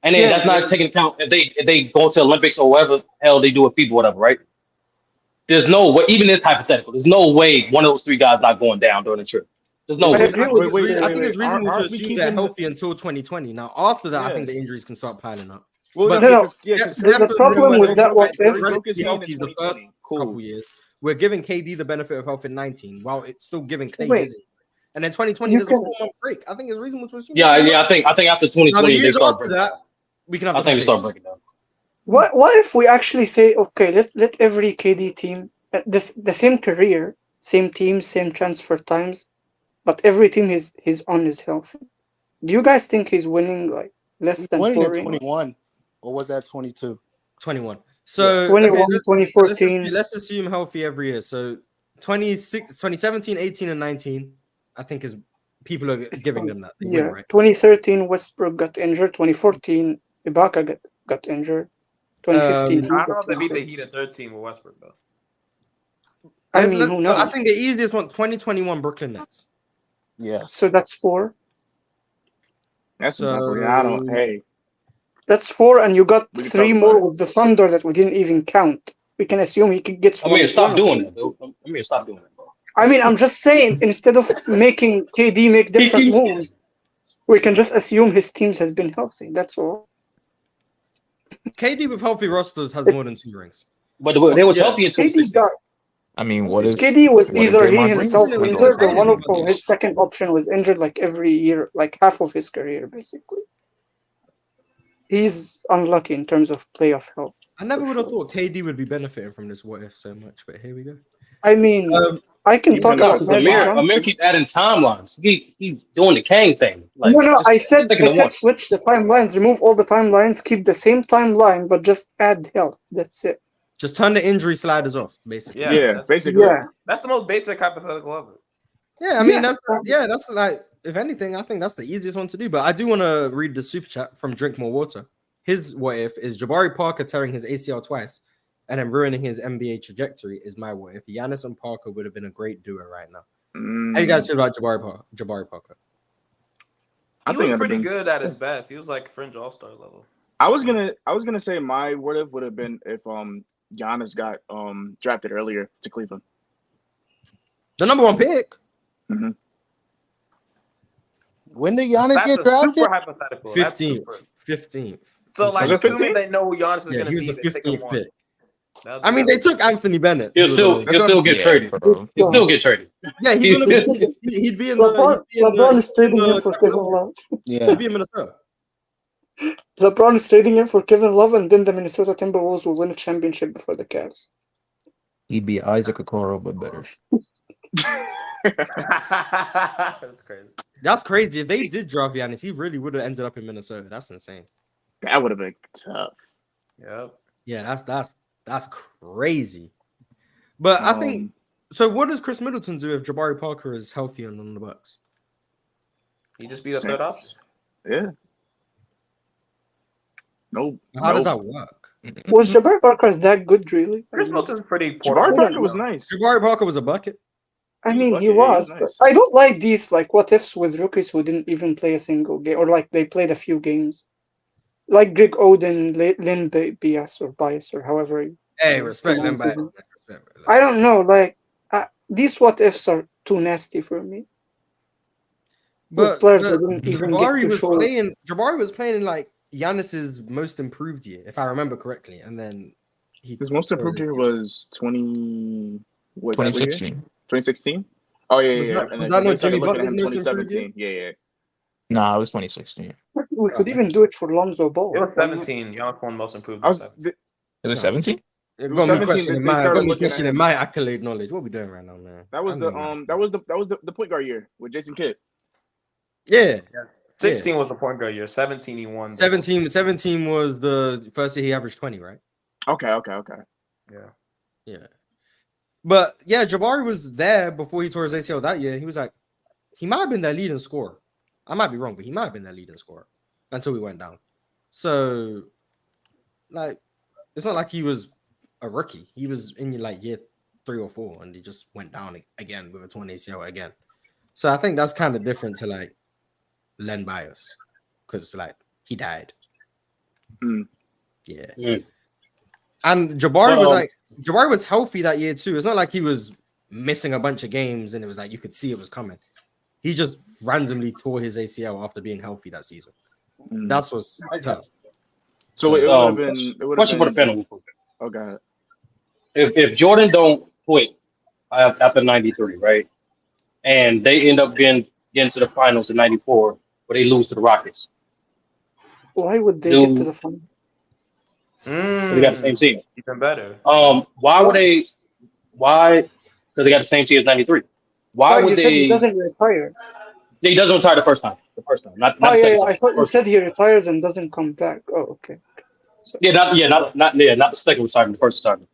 [SPEAKER 5] And then
[SPEAKER 6] yeah,
[SPEAKER 5] that's not taking account if they go to Olympics or whatever hell they do with FIBA, whatever, right? There's no way, even this hypothetical, there's no way one of those 3 guys not going down during the trip. There's no
[SPEAKER 6] I
[SPEAKER 5] way.
[SPEAKER 6] agree with
[SPEAKER 1] I think it's reasonable to
[SPEAKER 4] Aren't we
[SPEAKER 1] assume they're
[SPEAKER 4] keeping?
[SPEAKER 1] healthy until 2020. Now, after that, I
[SPEAKER 4] Yeah.
[SPEAKER 1] think the injuries can start piling up.
[SPEAKER 4] Well,
[SPEAKER 1] But-
[SPEAKER 6] No, no.
[SPEAKER 4] because, yeah, because
[SPEAKER 1] Steph
[SPEAKER 6] The
[SPEAKER 1] and
[SPEAKER 6] problem
[SPEAKER 1] Rio
[SPEAKER 6] with
[SPEAKER 1] were
[SPEAKER 6] that, what if?
[SPEAKER 1] relatively
[SPEAKER 4] Focus
[SPEAKER 1] healthy
[SPEAKER 4] in
[SPEAKER 1] the first
[SPEAKER 4] 2020. Cool.
[SPEAKER 1] couple years. We're giving KD the benefit of health in 19, while it's still giving Clay
[SPEAKER 6] Wait.
[SPEAKER 1] his. And then 2020,
[SPEAKER 6] You
[SPEAKER 1] there's
[SPEAKER 6] can-
[SPEAKER 1] a 4-month break. I think it's reasonable to assume.
[SPEAKER 5] Yeah,
[SPEAKER 1] they'll be
[SPEAKER 5] I
[SPEAKER 1] healthy.
[SPEAKER 5] think after
[SPEAKER 1] Now, the
[SPEAKER 5] 2020 they
[SPEAKER 1] years
[SPEAKER 5] start
[SPEAKER 1] after
[SPEAKER 5] breaking.
[SPEAKER 1] that, we can have
[SPEAKER 5] I
[SPEAKER 1] the
[SPEAKER 5] think we
[SPEAKER 1] conversation.
[SPEAKER 5] start breaking down.
[SPEAKER 6] What if we actually say, okay, let every KD team the same career, same teams, same transfer times, but every team he's on is healthy. Do you guys think he's winning like less
[SPEAKER 8] He
[SPEAKER 6] than
[SPEAKER 8] won
[SPEAKER 6] 4
[SPEAKER 8] in
[SPEAKER 6] rings?
[SPEAKER 8] 21, or was that 22?
[SPEAKER 1] 21. So
[SPEAKER 6] 21,
[SPEAKER 1] okay,
[SPEAKER 6] 2014.
[SPEAKER 1] let's assume healthy every year. So 2017, 18, and 19, I think is people are giving them that. They win,
[SPEAKER 6] Yeah,
[SPEAKER 1] right?
[SPEAKER 6] 2013 Westbrook got injured. 2014 Ibaka got injured. 2015
[SPEAKER 3] I don't know
[SPEAKER 6] got
[SPEAKER 3] if they beat the
[SPEAKER 6] injured.
[SPEAKER 3] Heat at 13 with Westbrook though.
[SPEAKER 6] I mean, who knows?
[SPEAKER 1] I think the easiest one, 2021 Brooklyn Nets.
[SPEAKER 8] Yes.
[SPEAKER 6] So that's 4.
[SPEAKER 4] That's
[SPEAKER 1] So-
[SPEAKER 4] nothing. I don't. Hey,
[SPEAKER 6] That's 4, and you got
[SPEAKER 4] We can
[SPEAKER 6] 3
[SPEAKER 4] talk
[SPEAKER 6] more
[SPEAKER 4] about it.
[SPEAKER 6] with the Thunder that we didn't even count. We can assume he could get.
[SPEAKER 5] I mean, stop doing that, dude. Stop doing that, bro.
[SPEAKER 6] I mean, I'm just saying, instead of making KD make different
[SPEAKER 5] keeps-
[SPEAKER 6] moves, we can just assume his teams has been healthy. That's all.
[SPEAKER 1] KD with healthy rosters has more than 2 rings.
[SPEAKER 5] But they was
[SPEAKER 4] Yeah.
[SPEAKER 5] healthy in
[SPEAKER 6] KD
[SPEAKER 5] 2016.
[SPEAKER 6] got
[SPEAKER 9] I mean, what if
[SPEAKER 6] KD was
[SPEAKER 9] what if
[SPEAKER 6] either he
[SPEAKER 9] Draymond Green
[SPEAKER 6] himself
[SPEAKER 1] Wasn't
[SPEAKER 9] was
[SPEAKER 1] really
[SPEAKER 9] on the
[SPEAKER 6] injured or
[SPEAKER 9] side?
[SPEAKER 6] one of
[SPEAKER 1] saying
[SPEAKER 6] his second option was injured like every year, like half of his career basically. He's unlucky in terms of playoff health.
[SPEAKER 1] I never
[SPEAKER 6] for
[SPEAKER 1] would have
[SPEAKER 6] sure.
[SPEAKER 1] thought KD would be benefiting from this what if so much, but here we go.
[SPEAKER 6] I mean, I can
[SPEAKER 4] He's
[SPEAKER 6] talk
[SPEAKER 4] in a
[SPEAKER 6] about
[SPEAKER 5] Because
[SPEAKER 6] Magic
[SPEAKER 5] Amir
[SPEAKER 6] Johnson.
[SPEAKER 5] keeps adding timelines. He's doing the Kang thing. Like,
[SPEAKER 6] No,
[SPEAKER 5] just
[SPEAKER 6] I said
[SPEAKER 5] sticking to one.
[SPEAKER 6] switch the timelines, remove all the timelines, keep the same timeline, but just add health. That's it.
[SPEAKER 1] Just turn the injury sliders off, basically.
[SPEAKER 3] Yeah,
[SPEAKER 4] Yeah,
[SPEAKER 3] that's,
[SPEAKER 4] basically.
[SPEAKER 6] Yeah.
[SPEAKER 3] that's the most basic hypothetical ever.
[SPEAKER 1] Yeah, I mean
[SPEAKER 6] Yeah.
[SPEAKER 1] that's like, if anything, I think that's the easiest one to do. But I do want to read the super chat from Drink More Water. His what if is Jabari Parker tearing his ACL twice and then ruining his NBA trajectory is my what if. Giannis and Parker would have been a great duo right now. How you guys feel about Jabari Parker?
[SPEAKER 3] He was pretty good at his best. He was like fringe all-star level.
[SPEAKER 4] I was gonna say my what if would have been if Giannis got drafted earlier to Cleveland.
[SPEAKER 1] The number one pick.
[SPEAKER 4] Mm-hmm.
[SPEAKER 8] When did Giannis
[SPEAKER 3] That's
[SPEAKER 8] get
[SPEAKER 3] a
[SPEAKER 8] drafted?
[SPEAKER 3] super hypothetical.
[SPEAKER 1] 15th.
[SPEAKER 3] So, like,
[SPEAKER 4] Was it
[SPEAKER 3] assuming
[SPEAKER 4] 15th?
[SPEAKER 3] they know who Giannis is
[SPEAKER 1] Yeah,
[SPEAKER 3] going
[SPEAKER 1] he
[SPEAKER 3] to
[SPEAKER 1] was
[SPEAKER 3] be,
[SPEAKER 1] the
[SPEAKER 3] they take him
[SPEAKER 1] 15th
[SPEAKER 3] on.
[SPEAKER 1] pick.
[SPEAKER 3] That'd
[SPEAKER 1] I
[SPEAKER 3] be
[SPEAKER 1] mean, they took Anthony Bennett.
[SPEAKER 5] He'll still get traded.
[SPEAKER 9] bro.
[SPEAKER 5] He'll still get traded.
[SPEAKER 1] Yeah, he's gonna be. He'd be in the.
[SPEAKER 6] LeBron is trading him for Kevin Love.
[SPEAKER 8] Yeah.
[SPEAKER 1] He'd be in Minnesota.
[SPEAKER 6] LeBron is trading him for Kevin Love, and then the Minnesota Timberwolves will win a championship before the Cavs.
[SPEAKER 9] He'd be Isaac Okoro, but better.
[SPEAKER 3] That's crazy.
[SPEAKER 1] That's crazy. If they did draft Giannis, he really would have ended up in Minnesota. That's insane.
[SPEAKER 4] That would have been tough.
[SPEAKER 3] Yep.
[SPEAKER 1] Yeah, that's crazy. But I think so. What does Chris Middleton do if Jabari Parker is healthy and on the Bucks?
[SPEAKER 3] He just be the third option.
[SPEAKER 4] Yeah. No.
[SPEAKER 1] How does that work?
[SPEAKER 6] Was Jabari Parker that good, really?
[SPEAKER 3] Chris Middleton's pretty
[SPEAKER 4] Jabari
[SPEAKER 3] portable.
[SPEAKER 4] Parker was nice.
[SPEAKER 1] Jabari Parker was a bucket.
[SPEAKER 6] I mean, he
[SPEAKER 4] He was
[SPEAKER 6] was,
[SPEAKER 4] nice.
[SPEAKER 6] but I don't like these like what ifs with rookies who didn't even play a single game, or like they played a few games, like Greg Oden, Lynn Bias or Bias or however.
[SPEAKER 1] Hey, respect them
[SPEAKER 6] pronounce
[SPEAKER 1] by.
[SPEAKER 6] it. I don't know, like these what ifs are too nasty for me.
[SPEAKER 1] But
[SPEAKER 6] players that didn't even get
[SPEAKER 1] Jabari
[SPEAKER 6] to
[SPEAKER 1] was
[SPEAKER 6] show.
[SPEAKER 1] playing. Jabari was playing in like Giannis's most improved year, if I remember correctly, and then
[SPEAKER 4] His most improved year was
[SPEAKER 9] 2016.
[SPEAKER 4] 2016. Oh yeah,
[SPEAKER 1] Was
[SPEAKER 4] yeah.
[SPEAKER 1] that-
[SPEAKER 4] And
[SPEAKER 1] was
[SPEAKER 4] then
[SPEAKER 1] that not
[SPEAKER 4] they started
[SPEAKER 1] Jimmy
[SPEAKER 4] looking at
[SPEAKER 1] Butler's
[SPEAKER 4] him
[SPEAKER 1] most improved
[SPEAKER 4] 2017. Yeah.
[SPEAKER 9] Nah, it was 2016.
[SPEAKER 6] We could even do it for Lonzo Ball.
[SPEAKER 3] It was 17. Giannis won most improved.
[SPEAKER 4] I was,
[SPEAKER 3] 17.
[SPEAKER 9] It was 17.
[SPEAKER 4] was
[SPEAKER 1] got me
[SPEAKER 4] 17
[SPEAKER 1] questioning
[SPEAKER 4] they
[SPEAKER 1] my
[SPEAKER 4] started
[SPEAKER 1] got me
[SPEAKER 4] looking at
[SPEAKER 1] questioning
[SPEAKER 4] him.
[SPEAKER 1] my accolade knowledge. What we doing right now, man?
[SPEAKER 4] that was
[SPEAKER 1] I
[SPEAKER 4] the
[SPEAKER 1] know
[SPEAKER 4] that was the point guard year with Jason Kidd.
[SPEAKER 1] Yeah.
[SPEAKER 3] 16 was the point guard year. 17 he won.
[SPEAKER 1] 17 was the first year he averaged 20, right?
[SPEAKER 4] Okay.
[SPEAKER 3] Yeah.
[SPEAKER 1] But yeah, Jabari was there before he tore his ACL that year. He was like, he might have been their leading scorer. I might be wrong, but he might have been their leading scorer until we went down. So, like, it's not like he was a rookie. He was in like year 3 or 4, and he just went down again with a torn ACL again. So I think that's kind of different to like Len Bias, because like he died. Yeah. And Jabari was healthy that year too. It's not like he was missing a bunch of games and it was like you could see it was coming. He just randomly tore his ACL after being healthy that season. That's what's tough.
[SPEAKER 4] So it would have been. It would have
[SPEAKER 5] question for the
[SPEAKER 4] been.
[SPEAKER 5] panel.
[SPEAKER 4] Oh god.
[SPEAKER 5] If Jordan don't quit after 93, right, and they end up getting to the finals in 94, but they lose to the Rockets,
[SPEAKER 6] Why would they get to the final?
[SPEAKER 5] they got the same team.
[SPEAKER 3] Even better.
[SPEAKER 5] Why would they? Why? Because they got the same team as 93. Why
[SPEAKER 6] You
[SPEAKER 5] would
[SPEAKER 6] said he
[SPEAKER 5] they?
[SPEAKER 6] doesn't retire.
[SPEAKER 5] He doesn't retire the first time. Not
[SPEAKER 6] Oh
[SPEAKER 5] the
[SPEAKER 6] yeah,
[SPEAKER 5] second time.
[SPEAKER 6] I thought you said he retires and doesn't come back. Oh okay. So,
[SPEAKER 5] Not the second retirement, the first retirement.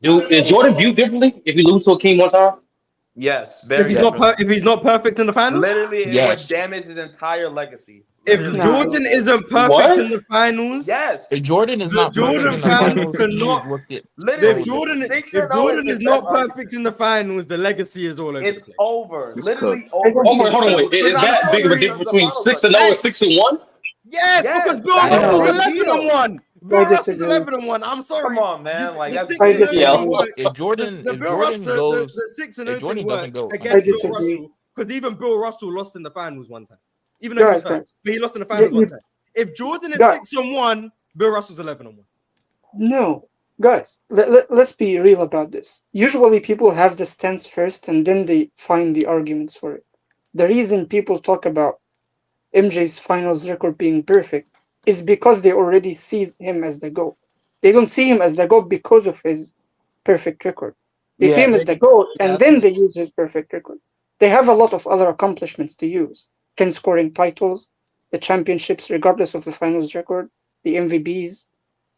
[SPEAKER 5] Dude, is Jordan viewed differently if we lose to a king one time?
[SPEAKER 3] Yes.
[SPEAKER 1] If
[SPEAKER 3] Very
[SPEAKER 1] he's
[SPEAKER 3] different.
[SPEAKER 1] if he's not perfect in the finals,
[SPEAKER 3] Literally, it
[SPEAKER 9] Yes.
[SPEAKER 3] would damage his entire legacy.
[SPEAKER 1] if
[SPEAKER 3] Literally.
[SPEAKER 1] Jordan isn't perfect
[SPEAKER 5] What?
[SPEAKER 1] in the finals,
[SPEAKER 3] Yes.
[SPEAKER 9] If Jordan is
[SPEAKER 1] The
[SPEAKER 9] not perfect
[SPEAKER 1] Jordan
[SPEAKER 9] in the
[SPEAKER 1] fans
[SPEAKER 9] finals,
[SPEAKER 1] cannot-
[SPEAKER 9] he's worked it.
[SPEAKER 3] Literally.
[SPEAKER 1] if Jordan
[SPEAKER 3] 6-0
[SPEAKER 1] is
[SPEAKER 3] the
[SPEAKER 1] not
[SPEAKER 3] best argument.
[SPEAKER 1] perfect in the finals, the legacy is all over the
[SPEAKER 3] It's
[SPEAKER 1] place.
[SPEAKER 3] over.
[SPEAKER 4] It's
[SPEAKER 3] Literally
[SPEAKER 4] cooked.
[SPEAKER 3] over.
[SPEAKER 5] Hold on, wait. Is
[SPEAKER 1] I'm
[SPEAKER 5] that big of a
[SPEAKER 1] sorry,
[SPEAKER 5] difference between 6-0 and 6-1?
[SPEAKER 1] Yes,
[SPEAKER 3] Yes,
[SPEAKER 1] because Bill
[SPEAKER 3] that's
[SPEAKER 1] Russell's
[SPEAKER 6] a
[SPEAKER 3] big
[SPEAKER 1] 11-1. Bill Russell's
[SPEAKER 6] disagree.
[SPEAKER 1] 11-1. I'm sorry.
[SPEAKER 3] Come on, man. Like,
[SPEAKER 1] The
[SPEAKER 3] that's
[SPEAKER 1] 6
[SPEAKER 6] I
[SPEAKER 1] and 0
[SPEAKER 6] disagree.
[SPEAKER 1] thing works.
[SPEAKER 9] If Jordan
[SPEAKER 1] The
[SPEAKER 9] if Jordan goes,
[SPEAKER 1] the 6 and
[SPEAKER 9] if
[SPEAKER 1] 0
[SPEAKER 9] Jordan
[SPEAKER 1] thing
[SPEAKER 9] doesn't
[SPEAKER 1] works
[SPEAKER 9] go,
[SPEAKER 1] against Bill
[SPEAKER 6] disagree.
[SPEAKER 1] Russell, because even Bill Russell lost in the finals one time, even though he was hurt,
[SPEAKER 6] guys,
[SPEAKER 1] but he lost in the finals
[SPEAKER 6] you-
[SPEAKER 1] one time. If Jordan is
[SPEAKER 6] guys.
[SPEAKER 1] 6-1, Bill Russell's 11-1.
[SPEAKER 6] no, Guys, let's be real about this. Usually people have the stance first and then they find the arguments for it. The reason people talk about MJ's finals record being perfect is because they already see him as the GOAT. They don't see him as the GOAT because of his perfect record. They see
[SPEAKER 8] Yeah,
[SPEAKER 6] him as the GOAT and
[SPEAKER 8] that's
[SPEAKER 6] then they use his perfect record. They have a lot of other accomplishments to use. 10 scoring titles, the championships regardless of the finals record, the MVBs,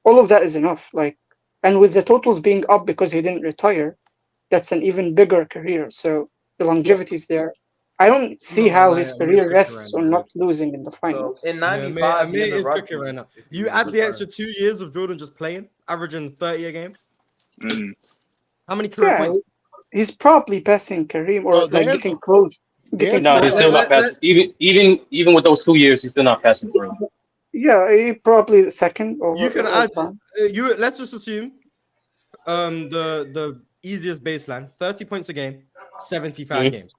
[SPEAKER 6] all of that is enough. And with the totals being up because he didn't retire, that's an even bigger career. So the
[SPEAKER 8] yeah.
[SPEAKER 6] longevity is there. I don't
[SPEAKER 1] I'm
[SPEAKER 6] see
[SPEAKER 1] not gonna
[SPEAKER 6] how
[SPEAKER 1] lie,
[SPEAKER 6] his
[SPEAKER 1] Amir's
[SPEAKER 6] career
[SPEAKER 1] cooking right
[SPEAKER 6] rests
[SPEAKER 1] now,
[SPEAKER 6] on
[SPEAKER 1] dude.
[SPEAKER 6] not losing in the
[SPEAKER 3] So
[SPEAKER 6] finals.
[SPEAKER 3] in
[SPEAKER 1] Yeah,
[SPEAKER 3] '95, he
[SPEAKER 1] Amir
[SPEAKER 3] ended
[SPEAKER 1] is cooking
[SPEAKER 3] rugby.
[SPEAKER 1] right now.
[SPEAKER 3] If he
[SPEAKER 1] You
[SPEAKER 3] was
[SPEAKER 1] add the
[SPEAKER 3] retired.
[SPEAKER 1] extra 2 years of Jordan just playing, averaging 30 a game.
[SPEAKER 4] Mm.
[SPEAKER 1] How many career
[SPEAKER 6] Yeah,
[SPEAKER 1] points?
[SPEAKER 6] he's probably passing Kareem or
[SPEAKER 8] Bro,
[SPEAKER 6] like getting close.
[SPEAKER 8] there's
[SPEAKER 5] No, he's
[SPEAKER 8] like
[SPEAKER 5] still not passing. Even with those 2 years, he's still not passing for him.
[SPEAKER 6] Yeah, he probably second
[SPEAKER 1] You
[SPEAKER 6] over
[SPEAKER 1] can
[SPEAKER 6] all
[SPEAKER 1] add
[SPEAKER 6] time.
[SPEAKER 1] you. Let's just assume the easiest baseline 30 points a game, 75
[SPEAKER 5] Mhm.
[SPEAKER 1] games,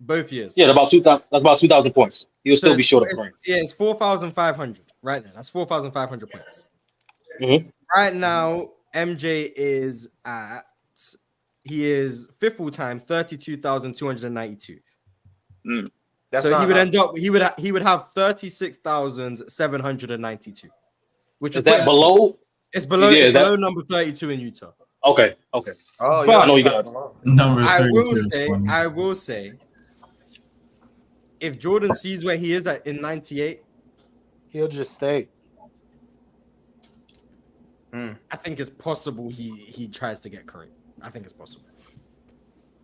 [SPEAKER 1] both years.
[SPEAKER 5] Yeah, about 2,000. That's about 2,000 points. He'll
[SPEAKER 1] So
[SPEAKER 5] still be short of Kareem.
[SPEAKER 1] it's 4,500 right there. That's 4,500 points.
[SPEAKER 5] Mhm.
[SPEAKER 1] Right now, MJ is at he is fifth all time, 32,292.
[SPEAKER 4] Mm.
[SPEAKER 3] That's
[SPEAKER 1] So
[SPEAKER 3] not
[SPEAKER 1] he would
[SPEAKER 3] enough.
[SPEAKER 1] end up he would have 36,792, which
[SPEAKER 5] Is
[SPEAKER 1] would put
[SPEAKER 5] that
[SPEAKER 1] him
[SPEAKER 5] below?
[SPEAKER 1] it's below
[SPEAKER 5] Yeah,
[SPEAKER 1] it's
[SPEAKER 5] is that
[SPEAKER 1] below number 32 in Utah.
[SPEAKER 5] okay?
[SPEAKER 3] Oh,
[SPEAKER 1] But
[SPEAKER 5] I know you got.
[SPEAKER 7] Number
[SPEAKER 1] I
[SPEAKER 7] 32
[SPEAKER 1] will
[SPEAKER 7] is
[SPEAKER 1] say,
[SPEAKER 7] funny.
[SPEAKER 1] if Jordan sees where he is at in 98,
[SPEAKER 8] he'll just stay.
[SPEAKER 1] I think it's possible he tries to get Kareem. I think it's possible.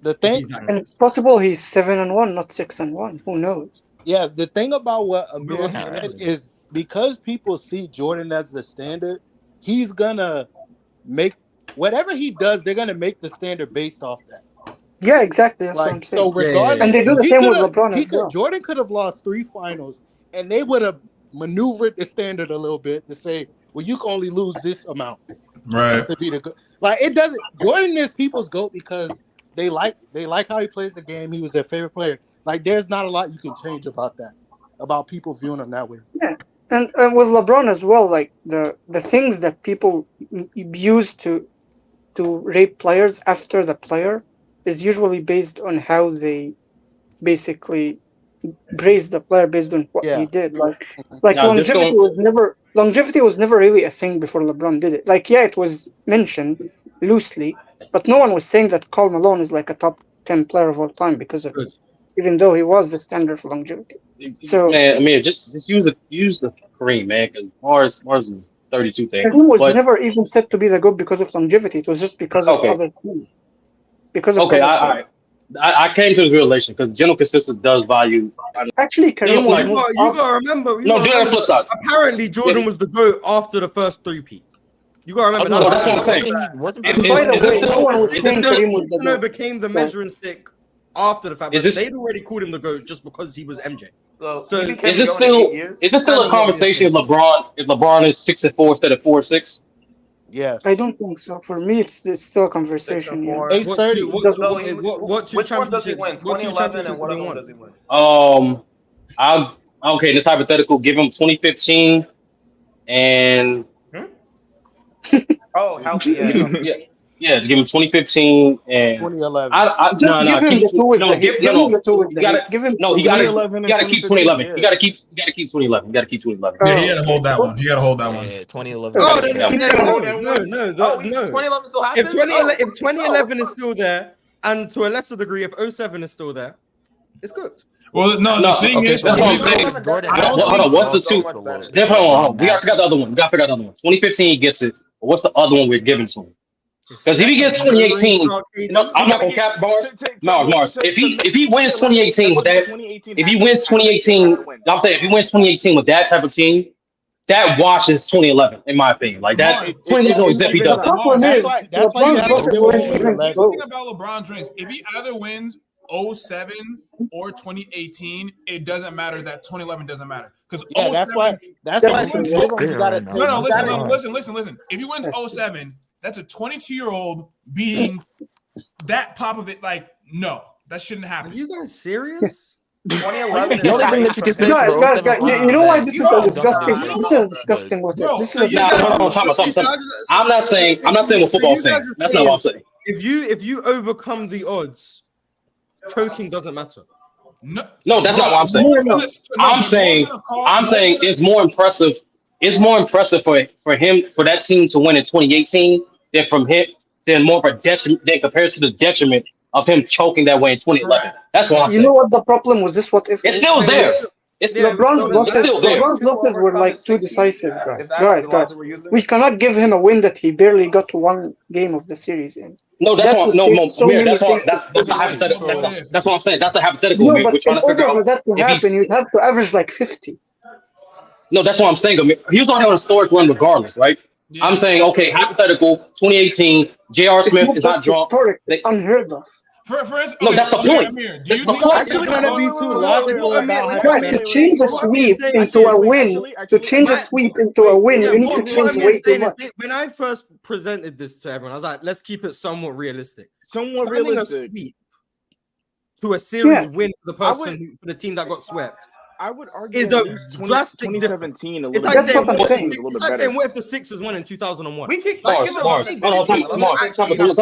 [SPEAKER 8] The
[SPEAKER 1] If
[SPEAKER 8] thing,
[SPEAKER 1] he's that
[SPEAKER 6] And it's possible he's 7-1, not 6-1. Who knows?
[SPEAKER 8] yeah, the thing about what
[SPEAKER 1] Who
[SPEAKER 8] Amir
[SPEAKER 1] else is
[SPEAKER 8] said
[SPEAKER 1] gonna
[SPEAKER 8] is because people see Jordan as the standard, he's gonna make whatever he does, they're gonna make the standard based off that.
[SPEAKER 6] Yeah, exactly. That's what I'm
[SPEAKER 8] Like
[SPEAKER 6] saying.
[SPEAKER 8] so, regardless,
[SPEAKER 6] And they do the same with LeBron as well.
[SPEAKER 8] Jordan could have lost 3 finals, and they would have maneuvered the standard a little bit to say, well, you can only lose this amount
[SPEAKER 7] Right.
[SPEAKER 8] to be the good. Like it doesn't. Jordan is people's GOAT because they like how he plays the game. He was their favorite player. Like there's not a lot you can change about that, about people viewing him that way.
[SPEAKER 6] Yeah, and with LeBron as well, like the things that people use to rate players after the player is usually based on how they basically praise the player based on what he
[SPEAKER 8] Yeah.
[SPEAKER 6] did. Like
[SPEAKER 5] Now, just
[SPEAKER 6] longevity
[SPEAKER 5] going.
[SPEAKER 6] was never really a thing before LeBron did it. Like yeah, it was mentioned loosely, but no one was saying that Karl Malone is like a top 10 player of all time because of it,
[SPEAKER 1] good?
[SPEAKER 6] even though he was the standard for longevity. So
[SPEAKER 5] Man, I mean, just use the Kareem, man, because Mars is 32 thing.
[SPEAKER 6] Kareem was
[SPEAKER 5] But
[SPEAKER 6] never even said to be the GOAT because of longevity. It was just because of
[SPEAKER 5] okay,
[SPEAKER 6] other things. Because of
[SPEAKER 5] okay,
[SPEAKER 6] other things.
[SPEAKER 5] I came to this realization because general consensus does value.
[SPEAKER 6] Actually, Kareem was
[SPEAKER 5] Like,
[SPEAKER 6] moved
[SPEAKER 1] You
[SPEAKER 6] up.
[SPEAKER 1] gotta remember.
[SPEAKER 5] no, do that flip side.
[SPEAKER 1] Apparently, Jordan was the GOAT after the first three-peat. You gotta remember
[SPEAKER 5] No, that's what I'm saying.
[SPEAKER 9] Wasn't
[SPEAKER 5] Is-
[SPEAKER 6] And by the
[SPEAKER 5] is
[SPEAKER 6] way,
[SPEAKER 5] this
[SPEAKER 6] no one was
[SPEAKER 5] still-
[SPEAKER 6] saying Kareem was the GOAT.
[SPEAKER 1] became the
[SPEAKER 6] So-
[SPEAKER 1] measuring stick after the fact,
[SPEAKER 5] Is
[SPEAKER 1] but
[SPEAKER 5] this-
[SPEAKER 1] they'd already called him the GOAT just because he was MJ.
[SPEAKER 3] So he
[SPEAKER 1] Is
[SPEAKER 3] became
[SPEAKER 5] Is this
[SPEAKER 3] the GOAT in 8
[SPEAKER 5] still
[SPEAKER 3] years.
[SPEAKER 5] is this still a conversation if LeBron is 6-4 instead of 4-6?
[SPEAKER 8] Yes.
[SPEAKER 6] I don't think so. For me, it's still a
[SPEAKER 3] 6
[SPEAKER 6] conversation.
[SPEAKER 3] and
[SPEAKER 6] Yeah.
[SPEAKER 3] 4.
[SPEAKER 8] Ace 30.
[SPEAKER 3] So
[SPEAKER 1] what two
[SPEAKER 3] which one does he
[SPEAKER 1] championships?
[SPEAKER 3] win?
[SPEAKER 1] What two
[SPEAKER 3] 2011 and
[SPEAKER 1] championships
[SPEAKER 3] what
[SPEAKER 1] did they
[SPEAKER 3] other one
[SPEAKER 1] won?
[SPEAKER 3] does he win?
[SPEAKER 5] Okay, this hypothetical. Give him 2015 and
[SPEAKER 3] Oh, healthy. Yeah.
[SPEAKER 5] yeah, give him 2015 and
[SPEAKER 8] 2011.
[SPEAKER 6] Just give him the two with the Heat. Give him the two with
[SPEAKER 5] You
[SPEAKER 6] the
[SPEAKER 5] gotta
[SPEAKER 6] Heat. Give him
[SPEAKER 5] no,
[SPEAKER 6] two.
[SPEAKER 5] you gotta
[SPEAKER 4] 2011 and
[SPEAKER 5] keep 2011. You gotta keep 2011. You gotta keep 2011.
[SPEAKER 7] Yeah, he had to hold that one. He got to hold that one.
[SPEAKER 9] Yeah, 2011.
[SPEAKER 1] Oh,
[SPEAKER 6] Okay.
[SPEAKER 1] no,
[SPEAKER 6] Keep
[SPEAKER 1] no,
[SPEAKER 6] going.
[SPEAKER 1] no,
[SPEAKER 6] Hold
[SPEAKER 1] no,
[SPEAKER 3] Oh,
[SPEAKER 1] no.
[SPEAKER 3] 2011 still happens.
[SPEAKER 1] If 2011 is still there, and to a lesser degree, if 07 is still there, it's good.
[SPEAKER 7] Well, no, the thing
[SPEAKER 9] Okay,
[SPEAKER 7] is,
[SPEAKER 9] so
[SPEAKER 5] that's what I'm
[SPEAKER 7] maybe-
[SPEAKER 5] saying.
[SPEAKER 9] Jordan.
[SPEAKER 5] Hold on, what's the
[SPEAKER 3] so
[SPEAKER 5] two?
[SPEAKER 3] much better.
[SPEAKER 5] Hold on. We gotta forget the other one. 2015 he gets it. But what's the other one we're giving to him? Because if he gets 2018, I'm not gonna cap bars. Mars. If he wins 2018 with that, if he wins 2018, I'm saying if he wins 2018 with that type of team, that washes 2011 in my opinion. Like that,
[SPEAKER 7] Mars,
[SPEAKER 5] 2011 is if he does
[SPEAKER 6] The
[SPEAKER 5] that.
[SPEAKER 6] problem is,
[SPEAKER 8] That's why you
[SPEAKER 6] LeBron
[SPEAKER 8] have
[SPEAKER 6] doesn't
[SPEAKER 8] to
[SPEAKER 6] win
[SPEAKER 8] win
[SPEAKER 6] even
[SPEAKER 8] the
[SPEAKER 6] close.
[SPEAKER 7] thing about LeBron James, if he either wins 07 or 2018, it doesn't matter that 2011 doesn't matter. Because
[SPEAKER 8] Yeah, that's why
[SPEAKER 6] That's
[SPEAKER 8] if you
[SPEAKER 6] true,
[SPEAKER 8] give him,
[SPEAKER 9] yeah.
[SPEAKER 8] you gotta
[SPEAKER 9] No,
[SPEAKER 8] take.
[SPEAKER 7] no,
[SPEAKER 8] you gotta-
[SPEAKER 7] listen. If he wins
[SPEAKER 6] That's true.
[SPEAKER 7] 07, that's a 22-year-old being that pop of it. Like, no, that shouldn't
[SPEAKER 1] Are
[SPEAKER 7] happen.
[SPEAKER 1] you guys serious?
[SPEAKER 3] 2011
[SPEAKER 9] The only thing that you can say
[SPEAKER 6] Guys,
[SPEAKER 9] for
[SPEAKER 6] guys,
[SPEAKER 9] 07
[SPEAKER 6] guys,
[SPEAKER 9] Finals
[SPEAKER 6] you know
[SPEAKER 9] is
[SPEAKER 6] why
[SPEAKER 9] that
[SPEAKER 6] this is
[SPEAKER 9] Slam
[SPEAKER 6] a
[SPEAKER 9] dunked
[SPEAKER 6] disgusting?
[SPEAKER 9] on
[SPEAKER 7] You know
[SPEAKER 6] This
[SPEAKER 7] what?
[SPEAKER 6] is a disgusting what if.
[SPEAKER 7] Bro,
[SPEAKER 6] This is
[SPEAKER 7] so
[SPEAKER 6] a
[SPEAKER 7] you
[SPEAKER 5] Nah,
[SPEAKER 7] guys
[SPEAKER 5] hold on,
[SPEAKER 7] is-
[SPEAKER 5] time. I'm saying.
[SPEAKER 1] So
[SPEAKER 5] I'm not saying what football's
[SPEAKER 1] you guys
[SPEAKER 5] saying.
[SPEAKER 1] are
[SPEAKER 5] That's not what I'm saying.
[SPEAKER 1] If you overcome the odds, choking doesn't matter.
[SPEAKER 5] No, that's not what I'm saying. I'm saying it's more impressive. It's more impressive for that team to win in 2018 than more of a detriment than compared to the detriment of him choking that way in 2011. That's what I'm
[SPEAKER 6] You know
[SPEAKER 5] saying.
[SPEAKER 6] what the problem with this what if
[SPEAKER 5] It's
[SPEAKER 6] is?
[SPEAKER 5] still there. It's
[SPEAKER 1] Yeah,
[SPEAKER 6] LeBron's
[SPEAKER 1] so
[SPEAKER 5] it's still there.
[SPEAKER 6] losses were like too decisive,
[SPEAKER 3] If
[SPEAKER 6] guys.
[SPEAKER 3] that's
[SPEAKER 6] Guys,
[SPEAKER 3] the
[SPEAKER 6] guys.
[SPEAKER 3] logic we're using.
[SPEAKER 6] We cannot give him a win that he barely got one game of the series in.
[SPEAKER 5] No, that's
[SPEAKER 6] That
[SPEAKER 5] what
[SPEAKER 6] would
[SPEAKER 5] no,
[SPEAKER 6] take so
[SPEAKER 5] Amir,
[SPEAKER 6] many
[SPEAKER 5] that's what
[SPEAKER 6] things
[SPEAKER 5] that's
[SPEAKER 6] to
[SPEAKER 5] the hypothetical.
[SPEAKER 7] But
[SPEAKER 5] That's what I'm saying. That's the hypothetical.
[SPEAKER 6] No,
[SPEAKER 5] Amir. We're
[SPEAKER 6] but
[SPEAKER 5] trying
[SPEAKER 6] in
[SPEAKER 5] to figure
[SPEAKER 6] order for
[SPEAKER 5] out
[SPEAKER 6] that to
[SPEAKER 5] if
[SPEAKER 6] happen,
[SPEAKER 5] he's
[SPEAKER 6] you'd have to average like 50.
[SPEAKER 5] no. That's what I'm saying. Amir. He was on a historic run regardless, right?
[SPEAKER 7] Yeah.
[SPEAKER 5] I'm saying okay, hypothetical. 2018, J.R.
[SPEAKER 6] It's
[SPEAKER 5] Smith
[SPEAKER 6] not
[SPEAKER 5] is
[SPEAKER 6] just
[SPEAKER 5] not drunk.
[SPEAKER 6] historic, it's unhead of.
[SPEAKER 7] For instance,
[SPEAKER 5] No, that's the point.
[SPEAKER 7] Amir, do you
[SPEAKER 5] That's the
[SPEAKER 7] think
[SPEAKER 5] point.
[SPEAKER 8] I think you're gonna be too logical about
[SPEAKER 6] Guys, to
[SPEAKER 8] hypotheticals.
[SPEAKER 6] change a sweep into a win, to change a sweep into a win, you need to
[SPEAKER 1] what
[SPEAKER 6] change
[SPEAKER 1] Amir's
[SPEAKER 6] way too
[SPEAKER 1] saying is,
[SPEAKER 6] much.
[SPEAKER 1] when I first presented this to everyone, I was like, let's keep it somewhat realistic.
[SPEAKER 4] Somewhat
[SPEAKER 1] Turning
[SPEAKER 4] realistic.
[SPEAKER 1] a sweep to a series
[SPEAKER 6] Yeah.
[SPEAKER 1] win for the person for the team that got swept.
[SPEAKER 4] I would argue
[SPEAKER 1] Is
[SPEAKER 4] at
[SPEAKER 1] a
[SPEAKER 4] least 20,
[SPEAKER 1] drastic
[SPEAKER 4] 2017 a
[SPEAKER 1] It's
[SPEAKER 4] little
[SPEAKER 1] like
[SPEAKER 6] That's
[SPEAKER 1] saying
[SPEAKER 6] what I'm
[SPEAKER 1] what
[SPEAKER 6] saying.
[SPEAKER 1] the, it's like saying what if the Sixers won in 2001?
[SPEAKER 3] We keep
[SPEAKER 1] Like,
[SPEAKER 3] give it
[SPEAKER 5] Mars.
[SPEAKER 3] 11
[SPEAKER 5] Hold on,
[SPEAKER 3] 15.
[SPEAKER 5] time.
[SPEAKER 3] 11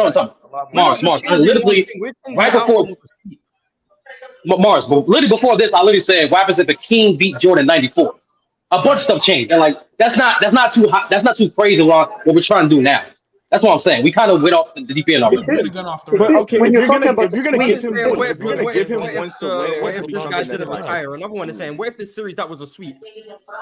[SPEAKER 1] We're not
[SPEAKER 5] Mars.
[SPEAKER 1] just
[SPEAKER 5] I
[SPEAKER 1] changing one
[SPEAKER 5] literally
[SPEAKER 1] thing, we're changing
[SPEAKER 5] right
[SPEAKER 1] the
[SPEAKER 5] before
[SPEAKER 1] outcome of the sweep.
[SPEAKER 5] Mars, but literally before this, I literally said, "What happens if the King beat Jordan '94?" A bunch of stuff changed, and like that's not too hot. That's not too crazy. What we're trying to do now. That's what I'm saying. We kind of went off the deep end already.
[SPEAKER 6] It is.
[SPEAKER 4] But
[SPEAKER 6] It is.
[SPEAKER 4] okay,
[SPEAKER 6] When
[SPEAKER 4] if
[SPEAKER 6] you're
[SPEAKER 4] you're
[SPEAKER 6] talking
[SPEAKER 4] gonna
[SPEAKER 6] about
[SPEAKER 4] if you're gonna
[SPEAKER 1] One
[SPEAKER 4] give
[SPEAKER 1] is
[SPEAKER 4] him
[SPEAKER 1] saying,
[SPEAKER 4] one,
[SPEAKER 1] what
[SPEAKER 4] if
[SPEAKER 1] if,
[SPEAKER 4] you're gonna
[SPEAKER 1] what
[SPEAKER 4] give
[SPEAKER 1] if,
[SPEAKER 4] him
[SPEAKER 1] what if,
[SPEAKER 4] wins to win, it
[SPEAKER 1] what
[SPEAKER 4] has to
[SPEAKER 1] if
[SPEAKER 4] be
[SPEAKER 1] this guy
[SPEAKER 4] something
[SPEAKER 1] didn't
[SPEAKER 4] that's like
[SPEAKER 1] retire? Another one is saying, what if this series that was a sweep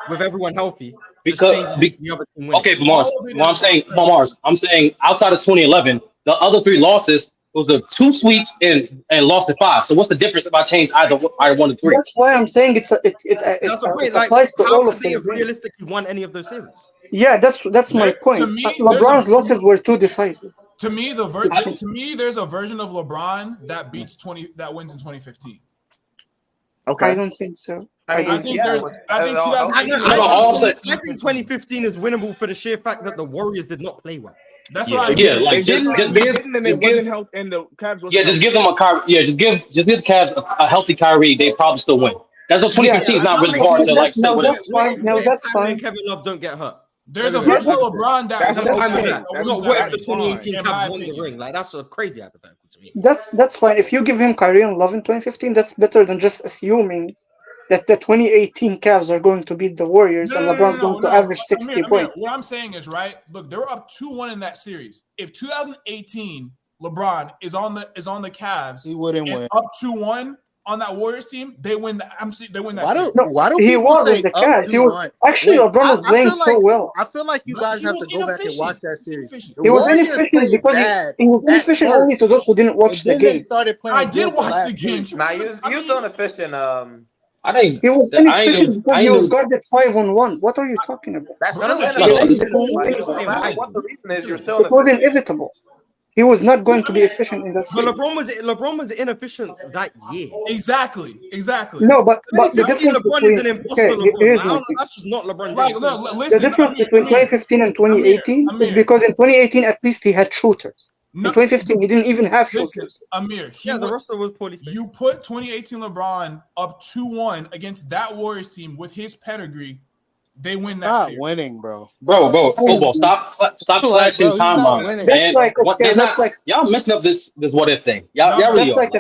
[SPEAKER 1] with everyone healthy just
[SPEAKER 5] Because
[SPEAKER 1] changes the other team winning?
[SPEAKER 5] okay, but Mars, what I'm saying, Mars, I'm saying outside of 2011, the other three losses was the two sweeps and lost to 5. So what's the difference if I change either 1 to 3?
[SPEAKER 6] That's why I'm saying it
[SPEAKER 1] That's the point.
[SPEAKER 6] it
[SPEAKER 1] Like,
[SPEAKER 6] applies to
[SPEAKER 1] how
[SPEAKER 6] all
[SPEAKER 1] could
[SPEAKER 6] of
[SPEAKER 1] they
[SPEAKER 6] the
[SPEAKER 1] have
[SPEAKER 6] games.
[SPEAKER 1] realistically won any of those series?
[SPEAKER 6] Yeah, that's my
[SPEAKER 7] To
[SPEAKER 6] point.
[SPEAKER 7] me,
[SPEAKER 6] LeBron's losses were too decisive.
[SPEAKER 7] To me, there's a version of LeBron that wins in 2015.
[SPEAKER 4] okay.
[SPEAKER 6] I don't think so.
[SPEAKER 3] I
[SPEAKER 7] I
[SPEAKER 3] mean,
[SPEAKER 7] think
[SPEAKER 3] yeah,
[SPEAKER 7] there's. I think
[SPEAKER 3] all healthy.
[SPEAKER 7] 2018.
[SPEAKER 1] I think 2015 is winnable for the sheer fact that the Warriors did not play well.
[SPEAKER 7] That's
[SPEAKER 5] Yeah,
[SPEAKER 7] what I mean.
[SPEAKER 5] yeah, like
[SPEAKER 4] They
[SPEAKER 5] just
[SPEAKER 4] didn't,
[SPEAKER 5] give
[SPEAKER 4] they didn't, and they
[SPEAKER 5] just give
[SPEAKER 4] wasn't health, and the Cavs wasn't
[SPEAKER 5] yeah, just
[SPEAKER 4] healthy.
[SPEAKER 5] give them a car. Yeah, just give the Cavs a healthy Kyrie. They probably still win. That's what 2015 is not
[SPEAKER 1] that
[SPEAKER 5] really
[SPEAKER 1] makes
[SPEAKER 5] hard
[SPEAKER 1] sense.
[SPEAKER 5] to like say
[SPEAKER 6] No,
[SPEAKER 5] what it
[SPEAKER 6] that's
[SPEAKER 5] is.
[SPEAKER 6] fine. No,
[SPEAKER 1] What if
[SPEAKER 6] that's
[SPEAKER 1] Kyrie
[SPEAKER 6] fine.
[SPEAKER 1] and Kevin Love don't get hurt?
[SPEAKER 7] There's a
[SPEAKER 1] Anyway,
[SPEAKER 7] version of LeBron that
[SPEAKER 4] That's
[SPEAKER 1] I'm
[SPEAKER 7] wins
[SPEAKER 1] fine with
[SPEAKER 4] okay.
[SPEAKER 1] that.
[SPEAKER 7] that
[SPEAKER 1] No,
[SPEAKER 7] wins
[SPEAKER 1] what
[SPEAKER 7] that
[SPEAKER 1] if the
[SPEAKER 4] that's
[SPEAKER 7] series,
[SPEAKER 1] 2018
[SPEAKER 7] in my
[SPEAKER 1] Cavs won the
[SPEAKER 7] opinion.
[SPEAKER 1] ring? Like, that's a crazy hypothetical to me.
[SPEAKER 6] That's fine. If you give him Kyrie and Love in 2015, that's better than just assuming that the 2018 Cavs are going to beat the Warriors and LeBron's going to average 60
[SPEAKER 7] Amir,
[SPEAKER 6] points.
[SPEAKER 7] what I'm saying is right. Look, they were up 2-1 in that series. If 2018 LeBron is on the Cavs,
[SPEAKER 8] He wouldn't
[SPEAKER 7] and
[SPEAKER 8] win.
[SPEAKER 7] up 2-1 on that Warriors team, they win. They win that
[SPEAKER 8] Why
[SPEAKER 7] series.
[SPEAKER 8] do why do
[SPEAKER 6] He
[SPEAKER 8] people
[SPEAKER 6] was
[SPEAKER 8] say
[SPEAKER 6] in the
[SPEAKER 8] up
[SPEAKER 6] Cavs. He was
[SPEAKER 8] 2-1?
[SPEAKER 6] actually
[SPEAKER 8] Wait,
[SPEAKER 6] LeBron was playing
[SPEAKER 8] feel
[SPEAKER 6] so well.
[SPEAKER 8] I feel like you guys
[SPEAKER 7] He
[SPEAKER 8] have
[SPEAKER 7] was
[SPEAKER 8] to go back and watch that series.
[SPEAKER 7] inefficient.
[SPEAKER 8] The
[SPEAKER 6] He was
[SPEAKER 8] Warriors
[SPEAKER 6] inefficient
[SPEAKER 8] played
[SPEAKER 6] because
[SPEAKER 8] bad
[SPEAKER 6] he was
[SPEAKER 8] at
[SPEAKER 6] inefficient only
[SPEAKER 8] first,
[SPEAKER 6] to those who didn't watch
[SPEAKER 8] and
[SPEAKER 6] the
[SPEAKER 8] then they
[SPEAKER 6] game.
[SPEAKER 8] started playing
[SPEAKER 7] I
[SPEAKER 8] good
[SPEAKER 7] did
[SPEAKER 8] the
[SPEAKER 7] watch the
[SPEAKER 8] last
[SPEAKER 7] game.
[SPEAKER 8] series.
[SPEAKER 3] Nah, he was still inefficient.
[SPEAKER 5] I think
[SPEAKER 6] He was
[SPEAKER 5] I
[SPEAKER 6] inefficient because he was
[SPEAKER 5] ain't
[SPEAKER 6] guarded 5-on-1. What are you talking about?
[SPEAKER 3] That's
[SPEAKER 1] That doesn't
[SPEAKER 3] still
[SPEAKER 1] change
[SPEAKER 3] inefficient.
[SPEAKER 5] anything.
[SPEAKER 3] Like,
[SPEAKER 1] Just
[SPEAKER 3] no
[SPEAKER 1] saying
[SPEAKER 3] matter
[SPEAKER 1] why.
[SPEAKER 3] what the reason is, you're still
[SPEAKER 6] It was
[SPEAKER 3] inefficient.
[SPEAKER 6] inevitable. He was not going to be efficient in that
[SPEAKER 1] But
[SPEAKER 6] series.
[SPEAKER 1] LeBron was inefficient that year.
[SPEAKER 7] Exactly.
[SPEAKER 6] No, but the
[SPEAKER 1] 2015
[SPEAKER 6] difference
[SPEAKER 1] LeBron
[SPEAKER 6] between
[SPEAKER 1] is an imposter
[SPEAKER 6] okay,
[SPEAKER 1] LeBron.
[SPEAKER 6] here's
[SPEAKER 1] Like,
[SPEAKER 6] my thing.
[SPEAKER 1] that's just not LeBron
[SPEAKER 7] Like,
[SPEAKER 1] James.
[SPEAKER 7] look,
[SPEAKER 6] The
[SPEAKER 7] listen,
[SPEAKER 6] difference between 2015 and 2018 is
[SPEAKER 7] Amir.
[SPEAKER 6] because in 2018 at least he had shooters. In
[SPEAKER 7] No,
[SPEAKER 6] 2015 he didn't even have
[SPEAKER 7] listen,
[SPEAKER 6] shooters.
[SPEAKER 7] Amir.
[SPEAKER 1] Yeah, the roster was poorly spaced.
[SPEAKER 7] You put 2018 LeBron up 2-1 against that Warriors team with his pedigree, they win that
[SPEAKER 8] Not
[SPEAKER 7] series.
[SPEAKER 8] winning, bro.
[SPEAKER 5] bro, football. Stop
[SPEAKER 8] Like,
[SPEAKER 5] flashing
[SPEAKER 8] bro, he's not
[SPEAKER 5] timelines,
[SPEAKER 8] winning.
[SPEAKER 6] That's
[SPEAKER 5] man.
[SPEAKER 6] like
[SPEAKER 5] What,
[SPEAKER 6] okay,
[SPEAKER 5] that's
[SPEAKER 6] that's
[SPEAKER 5] not,
[SPEAKER 6] like
[SPEAKER 5] y'all messing up this what if thing. Y'all
[SPEAKER 7] No,
[SPEAKER 5] really
[SPEAKER 6] that's
[SPEAKER 5] are.
[SPEAKER 6] like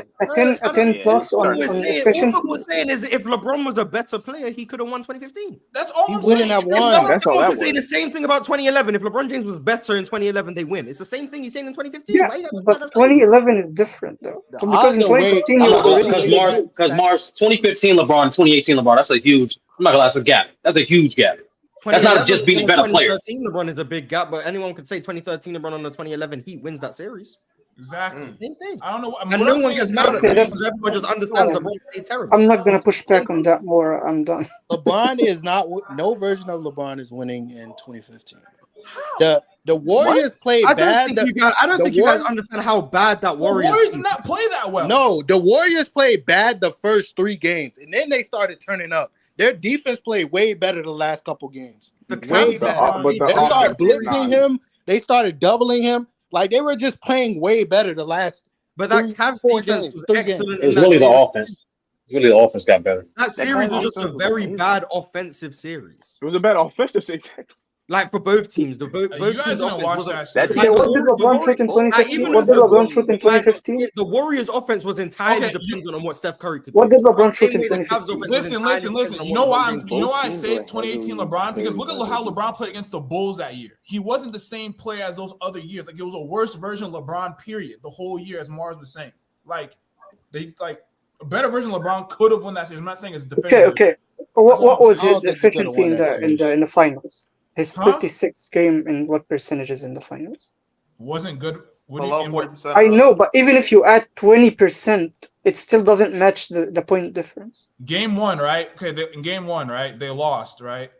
[SPEAKER 6] a 10 plus on efficiency.
[SPEAKER 1] All we're saying is if LeBron was a better player, he could have won 2015.
[SPEAKER 7] That's all
[SPEAKER 8] He
[SPEAKER 7] I'm
[SPEAKER 8] wouldn't
[SPEAKER 7] saying.
[SPEAKER 8] have won.
[SPEAKER 4] That's all
[SPEAKER 1] Someone
[SPEAKER 4] that
[SPEAKER 1] could say
[SPEAKER 4] was.
[SPEAKER 1] the same thing about 2011. If LeBron James was better in 2011, they win. It's the same thing he's saying in 2015.
[SPEAKER 6] Yeah,
[SPEAKER 1] Why you gotta-
[SPEAKER 6] but
[SPEAKER 1] that's crazy.
[SPEAKER 6] 2011 is different though.
[SPEAKER 8] The
[SPEAKER 6] Because in
[SPEAKER 8] odds are way
[SPEAKER 6] 2015 he was already
[SPEAKER 5] Because Mars 2015 LeBron, 2018 LeBron. That's a huge. I'm not gonna lie, that's a gap. That's a huge gap. That's not just being a better player.
[SPEAKER 1] 2013 LeBron is a big gap, but anyone could say 2013 LeBron on the 2011 Heat wins that series.
[SPEAKER 7] Exactly.
[SPEAKER 1] Same thing.
[SPEAKER 7] I don't know.
[SPEAKER 1] And no one gets mad at
[SPEAKER 6] Okay,
[SPEAKER 1] it
[SPEAKER 6] that's-
[SPEAKER 1] because everyone just understands LeBron played terrible.
[SPEAKER 6] I'm not gonna push back on that more. I'm done.
[SPEAKER 8] LeBron is not. No version of LeBron is winning in 2015. The Warriors played
[SPEAKER 1] I don't
[SPEAKER 8] bad.
[SPEAKER 1] think you guys. I don't
[SPEAKER 8] the
[SPEAKER 1] think you guys
[SPEAKER 8] Warriors-
[SPEAKER 1] understand how bad that
[SPEAKER 7] The
[SPEAKER 1] Warriors.
[SPEAKER 7] Warriors
[SPEAKER 1] team
[SPEAKER 7] did not play that well.
[SPEAKER 8] No, the Warriors played bad the first 3 games, and then they started turning up. Their defense played way better the last couple games.
[SPEAKER 1] The
[SPEAKER 8] Way
[SPEAKER 1] Cavs-
[SPEAKER 8] better.
[SPEAKER 4] But the
[SPEAKER 8] They started
[SPEAKER 1] series-
[SPEAKER 8] blitzing him. They started doubling him. Like they were just playing way better the last.
[SPEAKER 1] But that
[SPEAKER 8] 3,
[SPEAKER 1] Cavs
[SPEAKER 8] 4
[SPEAKER 1] defense
[SPEAKER 8] games,
[SPEAKER 1] was
[SPEAKER 8] 3
[SPEAKER 1] excellent.
[SPEAKER 5] It was
[SPEAKER 1] in that
[SPEAKER 5] really the
[SPEAKER 1] series.
[SPEAKER 5] offense. Really, the offense got better.
[SPEAKER 1] That series was just a
[SPEAKER 4] offense was
[SPEAKER 1] very
[SPEAKER 4] amazing.
[SPEAKER 1] bad offensive series.
[SPEAKER 4] It was a bad offensive series.
[SPEAKER 1] Like for both teams, both
[SPEAKER 7] You guys
[SPEAKER 1] teams'
[SPEAKER 7] didn't
[SPEAKER 1] offense
[SPEAKER 7] watch
[SPEAKER 1] wasn't.
[SPEAKER 7] that series.
[SPEAKER 6] Okay,
[SPEAKER 1] Like,
[SPEAKER 6] what did LeBron shoot in 2015? What did LeBron shoot in 2015?
[SPEAKER 1] The Warriors' offense was entirely
[SPEAKER 7] Okay,
[SPEAKER 1] dependent on what Steph Curry could
[SPEAKER 6] What
[SPEAKER 1] do.
[SPEAKER 6] did LeBron shoot
[SPEAKER 1] Same
[SPEAKER 6] in
[SPEAKER 1] way the Cavs'
[SPEAKER 6] 2015?
[SPEAKER 1] offense was
[SPEAKER 7] Listen.
[SPEAKER 1] entirely dependent on
[SPEAKER 7] You
[SPEAKER 1] what
[SPEAKER 7] know why?
[SPEAKER 1] LeBron
[SPEAKER 7] You know why I
[SPEAKER 10] Both
[SPEAKER 7] say
[SPEAKER 10] teams were
[SPEAKER 7] 2018
[SPEAKER 10] heavily
[SPEAKER 7] LeBron? Because
[SPEAKER 10] favored
[SPEAKER 7] look
[SPEAKER 10] by
[SPEAKER 7] at
[SPEAKER 10] the
[SPEAKER 7] how
[SPEAKER 10] defense.
[SPEAKER 7] LeBron played against the Bulls that year. He wasn't the same player as those other years. Like it was a worse version of LeBron. Period. The whole year, as Mars was saying, like a better version of LeBron could have won that series. I'm not saying it's definitive.
[SPEAKER 6] Okay.
[SPEAKER 7] That's
[SPEAKER 6] What
[SPEAKER 7] I'm
[SPEAKER 6] was
[SPEAKER 7] saying.
[SPEAKER 8] I
[SPEAKER 6] his
[SPEAKER 8] don't think he could've
[SPEAKER 6] efficiency
[SPEAKER 8] won
[SPEAKER 6] in
[SPEAKER 8] that series.
[SPEAKER 6] the finals? His
[SPEAKER 7] Huh?
[SPEAKER 6] 56 game and what percentages in the finals?
[SPEAKER 7] Wasn't good. What do
[SPEAKER 3] Below
[SPEAKER 7] you
[SPEAKER 3] 40%.
[SPEAKER 6] I know, but even if you add 20%, it still doesn't match the point difference.
[SPEAKER 7] Game one, right? Okay, in game one, right? They lost, right?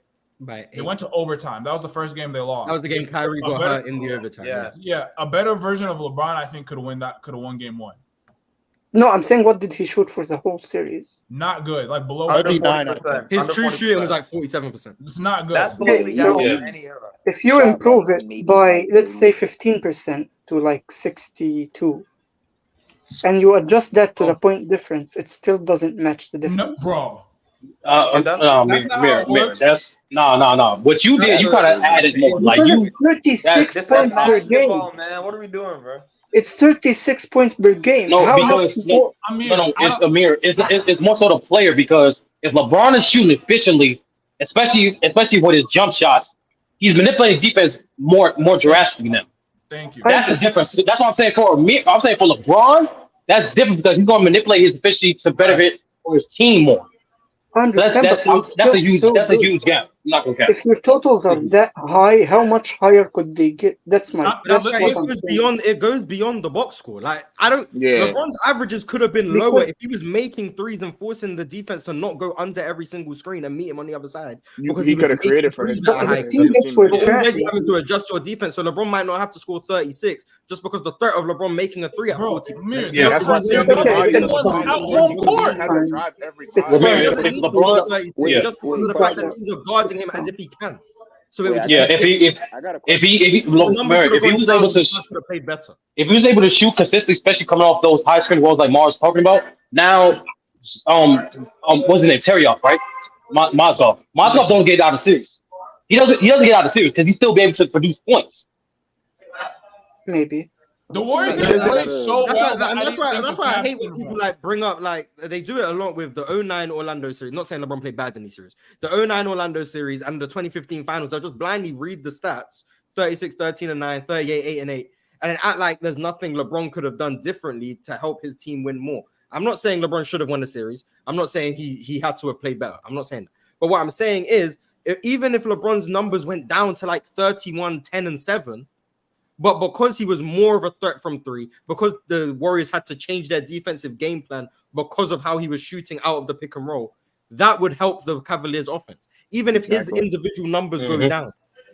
[SPEAKER 1] By
[SPEAKER 7] They went to overtime. That was the first game they lost.
[SPEAKER 1] That was the game Kyrie
[SPEAKER 7] A
[SPEAKER 1] got
[SPEAKER 7] better-
[SPEAKER 1] hurt in the overtime.
[SPEAKER 3] Yeah.
[SPEAKER 7] Yeah, a better version of LeBron, I think, could have won game one.
[SPEAKER 6] No, I'm saying what did he shoot for the whole series?
[SPEAKER 7] Not good. Like below.
[SPEAKER 3] Under
[SPEAKER 8] 39,
[SPEAKER 3] 40%.
[SPEAKER 1] His
[SPEAKER 3] Under
[SPEAKER 1] true shooting
[SPEAKER 3] 40%.
[SPEAKER 1] was like 47%.
[SPEAKER 7] It's not good.
[SPEAKER 3] That's below
[SPEAKER 6] Okay,
[SPEAKER 3] the
[SPEAKER 6] so-
[SPEAKER 3] average in any era.
[SPEAKER 6] If you
[SPEAKER 10] Shot
[SPEAKER 6] improve
[SPEAKER 10] like
[SPEAKER 6] it
[SPEAKER 10] maybe
[SPEAKER 6] by,
[SPEAKER 10] like
[SPEAKER 6] let's say,
[SPEAKER 10] 30.
[SPEAKER 6] 15% to like 62, and you adjust that to the point difference, it still doesn't match the
[SPEAKER 7] no,
[SPEAKER 6] difference.
[SPEAKER 7] bro.
[SPEAKER 3] Yeah, that's
[SPEAKER 7] not how it works.
[SPEAKER 5] That's no. What you did, you kind of added more. Like
[SPEAKER 6] Because
[SPEAKER 5] you,
[SPEAKER 6] it's 36
[SPEAKER 3] This is
[SPEAKER 6] points per game.
[SPEAKER 3] basketball, man. What are we doing, bro?
[SPEAKER 6] It's 36 points per game.
[SPEAKER 5] No,
[SPEAKER 6] How
[SPEAKER 5] because
[SPEAKER 6] much more?
[SPEAKER 5] it's Amir. It's more so the player because if LeBron is shooting efficiently, especially with his jump shots, he's manipulating defense more drastically now.
[SPEAKER 7] Thank you.
[SPEAKER 5] That's the difference. That's what I'm saying for me. I'm saying for LeBron, that's different because he's going to manipulate his efficiency to benefit for his team more.
[SPEAKER 6] I
[SPEAKER 5] So
[SPEAKER 6] understand, but it's
[SPEAKER 5] that's a
[SPEAKER 6] still so good.
[SPEAKER 5] huge gap. I'm not gonna count.
[SPEAKER 6] If your totals are that high, how much higher could they get? That's
[SPEAKER 7] Now,
[SPEAKER 6] that's
[SPEAKER 1] That's
[SPEAKER 7] let-
[SPEAKER 1] why
[SPEAKER 6] what
[SPEAKER 1] it
[SPEAKER 6] I'm
[SPEAKER 1] goes
[SPEAKER 6] saying.
[SPEAKER 1] beyond. It goes beyond the box score. Like
[SPEAKER 4] Yeah.
[SPEAKER 1] LeBron's averages could have been lower
[SPEAKER 6] Because-
[SPEAKER 1] if he was making threes and forcing the defense to not go under every single screen and meet him on the other side. Because
[SPEAKER 4] He
[SPEAKER 1] was
[SPEAKER 4] could have
[SPEAKER 1] making
[SPEAKER 4] created for
[SPEAKER 1] threes
[SPEAKER 4] himself.
[SPEAKER 1] at a high
[SPEAKER 6] His
[SPEAKER 1] clip.
[SPEAKER 6] teammates were
[SPEAKER 1] You're
[SPEAKER 6] trash.
[SPEAKER 1] already having to adjust your defense, so LeBron might not have to score 36 just because the threat of LeBron making a three at
[SPEAKER 7] Bro,
[SPEAKER 1] 40.
[SPEAKER 7] Amir,
[SPEAKER 5] Yeah.
[SPEAKER 4] That's why
[SPEAKER 7] they're
[SPEAKER 4] Stephen
[SPEAKER 6] okay,
[SPEAKER 4] Curry
[SPEAKER 6] it's
[SPEAKER 4] was
[SPEAKER 6] fine.
[SPEAKER 7] out home court.
[SPEAKER 4] had to drive every
[SPEAKER 6] It's
[SPEAKER 4] time.
[SPEAKER 6] fine.
[SPEAKER 1] He
[SPEAKER 5] If
[SPEAKER 1] doesn't need to
[SPEAKER 5] LeBron-
[SPEAKER 1] score 36
[SPEAKER 10] Wait,
[SPEAKER 1] just because
[SPEAKER 10] wait,
[SPEAKER 1] of the fact that
[SPEAKER 6] but-
[SPEAKER 1] teams are guarding him as if he can. So it
[SPEAKER 10] Wait,
[SPEAKER 1] would
[SPEAKER 10] I
[SPEAKER 1] just
[SPEAKER 5] Yeah,
[SPEAKER 10] got-
[SPEAKER 5] if
[SPEAKER 10] I got a
[SPEAKER 5] if
[SPEAKER 10] question.
[SPEAKER 5] he
[SPEAKER 1] the numbers
[SPEAKER 5] Mary,
[SPEAKER 1] could have
[SPEAKER 5] if he
[SPEAKER 1] gone
[SPEAKER 5] was
[SPEAKER 1] down,
[SPEAKER 5] able
[SPEAKER 1] the
[SPEAKER 5] to
[SPEAKER 1] Suns could have played better.
[SPEAKER 5] if he was able to shoot consistently, especially coming off those high screen walls like Mars talking about, now what's his name? Teriyok, right? Mozgov. Mozgov don't get out of the series. He doesn't get out of the series because he still be able to produce points.
[SPEAKER 6] Maybe.
[SPEAKER 7] The Warriors
[SPEAKER 4] Yeah,
[SPEAKER 7] didn't
[SPEAKER 4] yeah,
[SPEAKER 7] play
[SPEAKER 4] yeah.
[SPEAKER 7] so
[SPEAKER 1] That's
[SPEAKER 7] well.
[SPEAKER 1] why, and that's why,
[SPEAKER 7] that's
[SPEAKER 1] I hate when people like bring up like they do it a lot with the 09 Orlando series. Not saying LeBron played bad in these series. The 09 Orlando series and the 2015 finals, they'll just blindly read the stats: 36, 13 and 9, 38, 8 and 8, and then act like there's nothing LeBron could have done differently to help his team win more. I'm not saying LeBron should have won the series. I'm not saying he had to have played better. I'm not saying that. But what I'm saying is, even if LeBron's numbers went down to like 31, 10 and 7, but because he was more of a threat from three, because the Warriors had to change their defensive game plan because of how he was shooting out of the pick and roll, that would help the Cavaliers offense. Even if his individual numbers go down,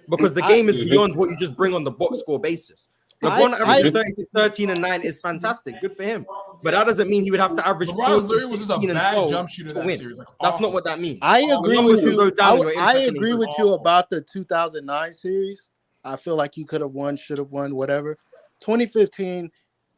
[SPEAKER 1] because the game is beyond what you just bring on the box score basis. LeBron averaging 36, 13 and 9 is fantastic. Good for him. But that doesn't mean he would have to average
[SPEAKER 7] LeBron
[SPEAKER 1] 40,
[SPEAKER 7] literally was just a
[SPEAKER 1] 16 and
[SPEAKER 7] bad
[SPEAKER 1] 12
[SPEAKER 7] jump shooter
[SPEAKER 1] to
[SPEAKER 7] that
[SPEAKER 1] win.
[SPEAKER 7] series. Like,
[SPEAKER 1] That's
[SPEAKER 7] awful.
[SPEAKER 1] not what that means.
[SPEAKER 8] I agree
[SPEAKER 1] numbers
[SPEAKER 8] with
[SPEAKER 1] will
[SPEAKER 8] you.
[SPEAKER 1] go down and your
[SPEAKER 8] I
[SPEAKER 1] impact can
[SPEAKER 8] agree with
[SPEAKER 1] increase.
[SPEAKER 8] you about the 2009 series. I feel like you could have won, should have won, whatever. 2015,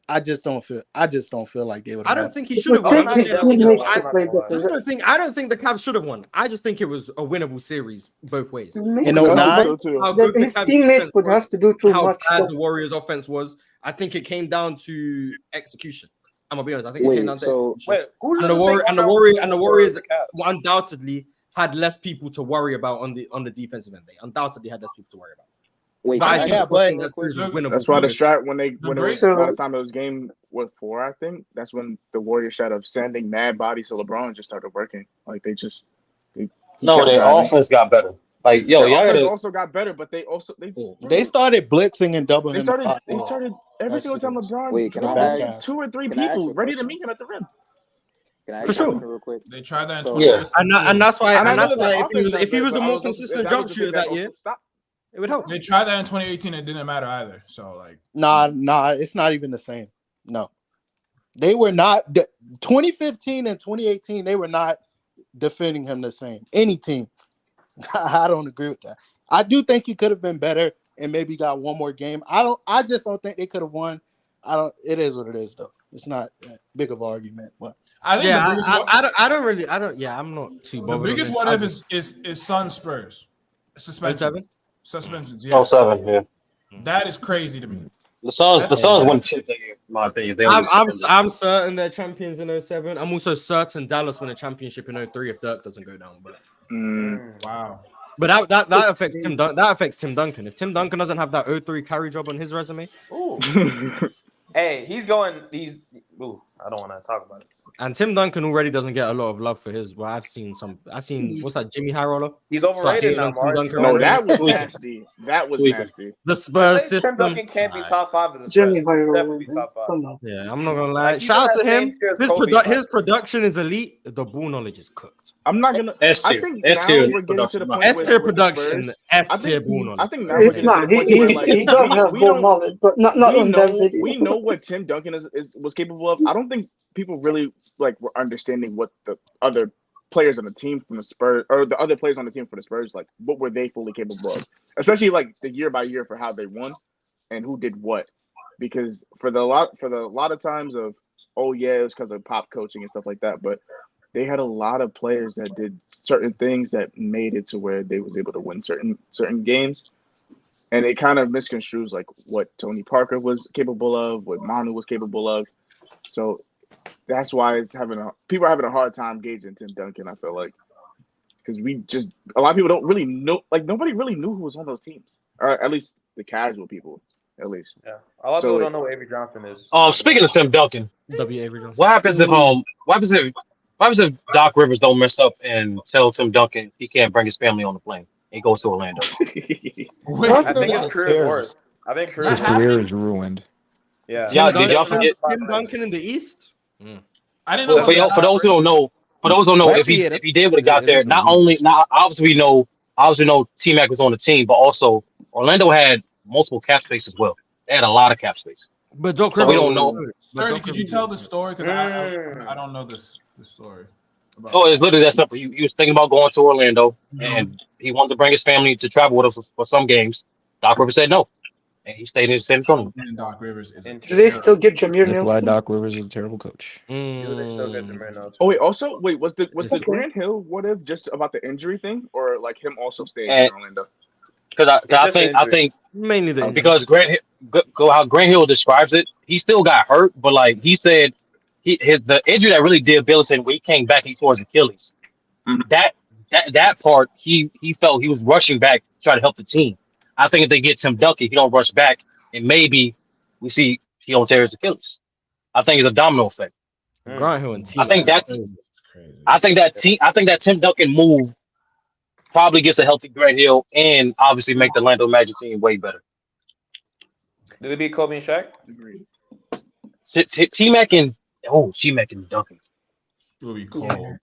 [SPEAKER 8] I just don't feel like they would.
[SPEAKER 1] I don't think he should have
[SPEAKER 6] I
[SPEAKER 1] won.
[SPEAKER 6] think his teammates could play better.
[SPEAKER 1] I don't think the Cavs should have won. I just think it was a winnable series both ways.
[SPEAKER 6] Maybe,
[SPEAKER 8] In
[SPEAKER 6] but
[SPEAKER 8] 09?
[SPEAKER 1] How good the
[SPEAKER 6] his
[SPEAKER 1] Cavs
[SPEAKER 6] teammates
[SPEAKER 1] defense
[SPEAKER 6] would
[SPEAKER 1] was,
[SPEAKER 6] have to do too
[SPEAKER 1] how
[SPEAKER 6] much.
[SPEAKER 1] bad the
[SPEAKER 6] That's-
[SPEAKER 1] Warriors offense was. I think it came down to execution. I'm gonna be honest. I think it
[SPEAKER 10] Wait,
[SPEAKER 1] came down to
[SPEAKER 10] so-
[SPEAKER 1] execution.
[SPEAKER 3] Wait, who
[SPEAKER 1] And
[SPEAKER 3] does
[SPEAKER 1] the
[SPEAKER 3] the
[SPEAKER 1] Warriors and the Warriors
[SPEAKER 3] the Cavs?
[SPEAKER 1] undoubtedly had less people to worry about on the defensive end. They undoubtedly had less people to worry about.
[SPEAKER 10] Wait,
[SPEAKER 1] But I
[SPEAKER 10] can
[SPEAKER 1] just
[SPEAKER 10] I
[SPEAKER 1] don't
[SPEAKER 10] ask
[SPEAKER 1] think
[SPEAKER 10] real
[SPEAKER 1] that
[SPEAKER 10] quick?
[SPEAKER 1] series was winnable.
[SPEAKER 4] That's why the
[SPEAKER 1] for
[SPEAKER 4] shot when it
[SPEAKER 7] great-
[SPEAKER 4] was by the time it was game 4, I think that's when the Warriors shot of sending mad bodies to LeBron just started working. Like they just
[SPEAKER 5] No, their offense got better. Like
[SPEAKER 4] Their
[SPEAKER 5] y'all
[SPEAKER 4] offense
[SPEAKER 5] gotta.
[SPEAKER 4] also got better, but they
[SPEAKER 8] They started blitzing and doubling.
[SPEAKER 4] they started every
[SPEAKER 8] That's
[SPEAKER 4] single time
[SPEAKER 8] ridiculous.
[SPEAKER 4] LeBron
[SPEAKER 10] Wait, can I
[SPEAKER 4] dribbled
[SPEAKER 8] ask-
[SPEAKER 4] 2 or 3
[SPEAKER 10] can I ask
[SPEAKER 4] people
[SPEAKER 10] you a
[SPEAKER 4] ready to
[SPEAKER 10] question?
[SPEAKER 4] meet him at the rim.
[SPEAKER 10] Can I
[SPEAKER 1] For
[SPEAKER 10] ask
[SPEAKER 1] sure.
[SPEAKER 10] something real quick?
[SPEAKER 7] They tried that in
[SPEAKER 10] So-
[SPEAKER 7] 2018.
[SPEAKER 1] And that's why
[SPEAKER 4] And I
[SPEAKER 1] and
[SPEAKER 4] know
[SPEAKER 1] that's
[SPEAKER 4] that their
[SPEAKER 1] why
[SPEAKER 4] offense got
[SPEAKER 1] if he was
[SPEAKER 4] better,
[SPEAKER 1] a
[SPEAKER 4] but I
[SPEAKER 1] more
[SPEAKER 4] was also-
[SPEAKER 1] consistent
[SPEAKER 4] that
[SPEAKER 1] jump
[SPEAKER 4] was the
[SPEAKER 1] shooter
[SPEAKER 4] thing
[SPEAKER 1] that year,
[SPEAKER 4] also stopped.
[SPEAKER 1] it would help.
[SPEAKER 7] They tried that in 2018. It didn't matter either. So like,
[SPEAKER 8] Nah, it's not even the same. No, they were not. 2015 and 2018, they were not defending him the same. Any team, I don't agree with that. I do think he could have been better and maybe got one more game. I just don't think they could have won. It is what it is, though. It's not that big of an argument. But
[SPEAKER 7] I think
[SPEAKER 1] Yeah,
[SPEAKER 7] the biggest
[SPEAKER 1] I'm not too
[SPEAKER 7] the
[SPEAKER 1] bothered.
[SPEAKER 7] biggest
[SPEAKER 1] on
[SPEAKER 7] what
[SPEAKER 1] this.
[SPEAKER 7] if is Sun Spurs suspension
[SPEAKER 1] 07?
[SPEAKER 7] suspensions.
[SPEAKER 5] Oh,
[SPEAKER 7] Yes,
[SPEAKER 5] 7, yeah.
[SPEAKER 7] that is crazy to me.
[SPEAKER 5] The
[SPEAKER 7] That's
[SPEAKER 5] Suns won 10 that year, in my opinion. They only suspended.
[SPEAKER 1] I'm certain they're champions in 07. I'm also certain Dallas win a championship in 03 if Dirk doesn't go down. But
[SPEAKER 7] Wow.
[SPEAKER 1] But that affects that affects Tim Duncan. If Tim Duncan doesn't have that 03 carry job on his resume,
[SPEAKER 3] Ooh. Hey, he's going. Ooh, I don't want to talk about it.
[SPEAKER 1] and Tim Duncan already doesn't get a lot of love for his. Well, I've seen what's that, Jimmy High Roller?
[SPEAKER 3] He's overrated now,
[SPEAKER 1] Tim
[SPEAKER 3] Mars.
[SPEAKER 1] Duncan
[SPEAKER 4] No,
[SPEAKER 1] already.
[SPEAKER 4] that was nasty. That was
[SPEAKER 5] Tweaking.
[SPEAKER 4] nasty.
[SPEAKER 1] The
[SPEAKER 3] At
[SPEAKER 1] Spurs
[SPEAKER 3] least Tim
[SPEAKER 1] system.
[SPEAKER 3] Duncan can't be top 5 as a
[SPEAKER 6] Jimmy
[SPEAKER 3] Spurs.
[SPEAKER 6] Hyrule.
[SPEAKER 3] Definitely be top 5.
[SPEAKER 6] Come on.
[SPEAKER 1] Yeah, I'm not gonna lie.
[SPEAKER 3] Like, he's
[SPEAKER 1] Shout out
[SPEAKER 3] on
[SPEAKER 1] to
[SPEAKER 3] that same
[SPEAKER 1] him.
[SPEAKER 3] tier as Kobe,
[SPEAKER 1] His production is elite. The ball knowledge is cooked.
[SPEAKER 4] I'm not gonna.
[SPEAKER 5] S
[SPEAKER 4] I
[SPEAKER 5] tier.
[SPEAKER 4] think
[SPEAKER 5] S
[SPEAKER 4] now
[SPEAKER 5] tier
[SPEAKER 4] we're getting to the point
[SPEAKER 1] S tier
[SPEAKER 4] with the
[SPEAKER 1] production,
[SPEAKER 4] Spurs.
[SPEAKER 1] F tier ball
[SPEAKER 4] I
[SPEAKER 1] knowledge.
[SPEAKER 4] think now we're getting to the point where like
[SPEAKER 6] He does have
[SPEAKER 4] we
[SPEAKER 6] ball
[SPEAKER 4] don't
[SPEAKER 6] knowledge, but not
[SPEAKER 4] we
[SPEAKER 6] on that
[SPEAKER 4] know
[SPEAKER 6] video.
[SPEAKER 4] we know what Tim Duncan was capable of. I don't think people really like were understanding what the other players on the team from the Spurs or the other players on the team for the Spurs, like what were they fully capable of, especially like the year by year for how they won and who did what. Because for the lot of times of it was because of pop coaching and stuff like that, but they had a lot of players that did certain things that made it to where they was able to win certain games. And it kind of misconstrues like what Tony Parker was capable of, what Manu was capable of. So that's why people are having a hard time gauging Tim Duncan, I feel like. Because a lot of people don't really know, like nobody really knew who was on those teams. Or at least the casual people, at least.
[SPEAKER 3] Yeah, a lot of people don't know what Avery Johnson is.
[SPEAKER 5] Speaking of Tim Duncan,
[SPEAKER 1] W. Avery Johnson.
[SPEAKER 5] what happens if Doc Rivers don't mess up and tell Tim Duncan he can't bring his family on the plane? He goes to Orlando.
[SPEAKER 3] I think his career is worse. I think
[SPEAKER 9] His career is ruined.
[SPEAKER 3] Yeah.
[SPEAKER 5] Did y'all forget
[SPEAKER 1] Tim Duncan in the East?
[SPEAKER 7] I didn't know.
[SPEAKER 5] For those who don't know, if he did would have got there, obviously we know T-Mac was on the team, but also Orlando had multiple cap space as well. They had a lot of cap space.
[SPEAKER 1] But Doc
[SPEAKER 5] So we don't know.
[SPEAKER 7] Sturdy, could you tell the story? Because I don't know this story.
[SPEAKER 5] It's literally that simple. He was thinking about going to Orlando, and he wanted to bring his family to travel with us for some games. Doc Rivers said no, and he stayed in San Antonio.
[SPEAKER 7] And Doc Rivers is.
[SPEAKER 6] Do they still get Jameer
[SPEAKER 9] That's why
[SPEAKER 6] Nelson?
[SPEAKER 9] Doc Rivers is a terrible coach.
[SPEAKER 4] Oh wait, also was the Grant Hill what if just about the injury thing or like him also staying in Orlando?
[SPEAKER 5] Because I think
[SPEAKER 1] mainly the
[SPEAKER 5] because how Grant Hill describes it, he still got hurt, but like he said, the injury that really debilitated when he came back, he tore his Achilles. That part he felt he was rushing back to try to help the team. I think if they get Tim Duncan, he don't rush back, and maybe we see he don't tear his Achilles. I think it's a domino effect.
[SPEAKER 1] Grant Hill and T.
[SPEAKER 5] I think that Tim Duncan move probably gets a healthy Grant Hill and obviously make the Orlando Magic team way better.
[SPEAKER 3] Did it beat Kobe and Shaq?
[SPEAKER 4] Agreed.
[SPEAKER 5] T-Mac and Duncan.
[SPEAKER 7] It would be cold.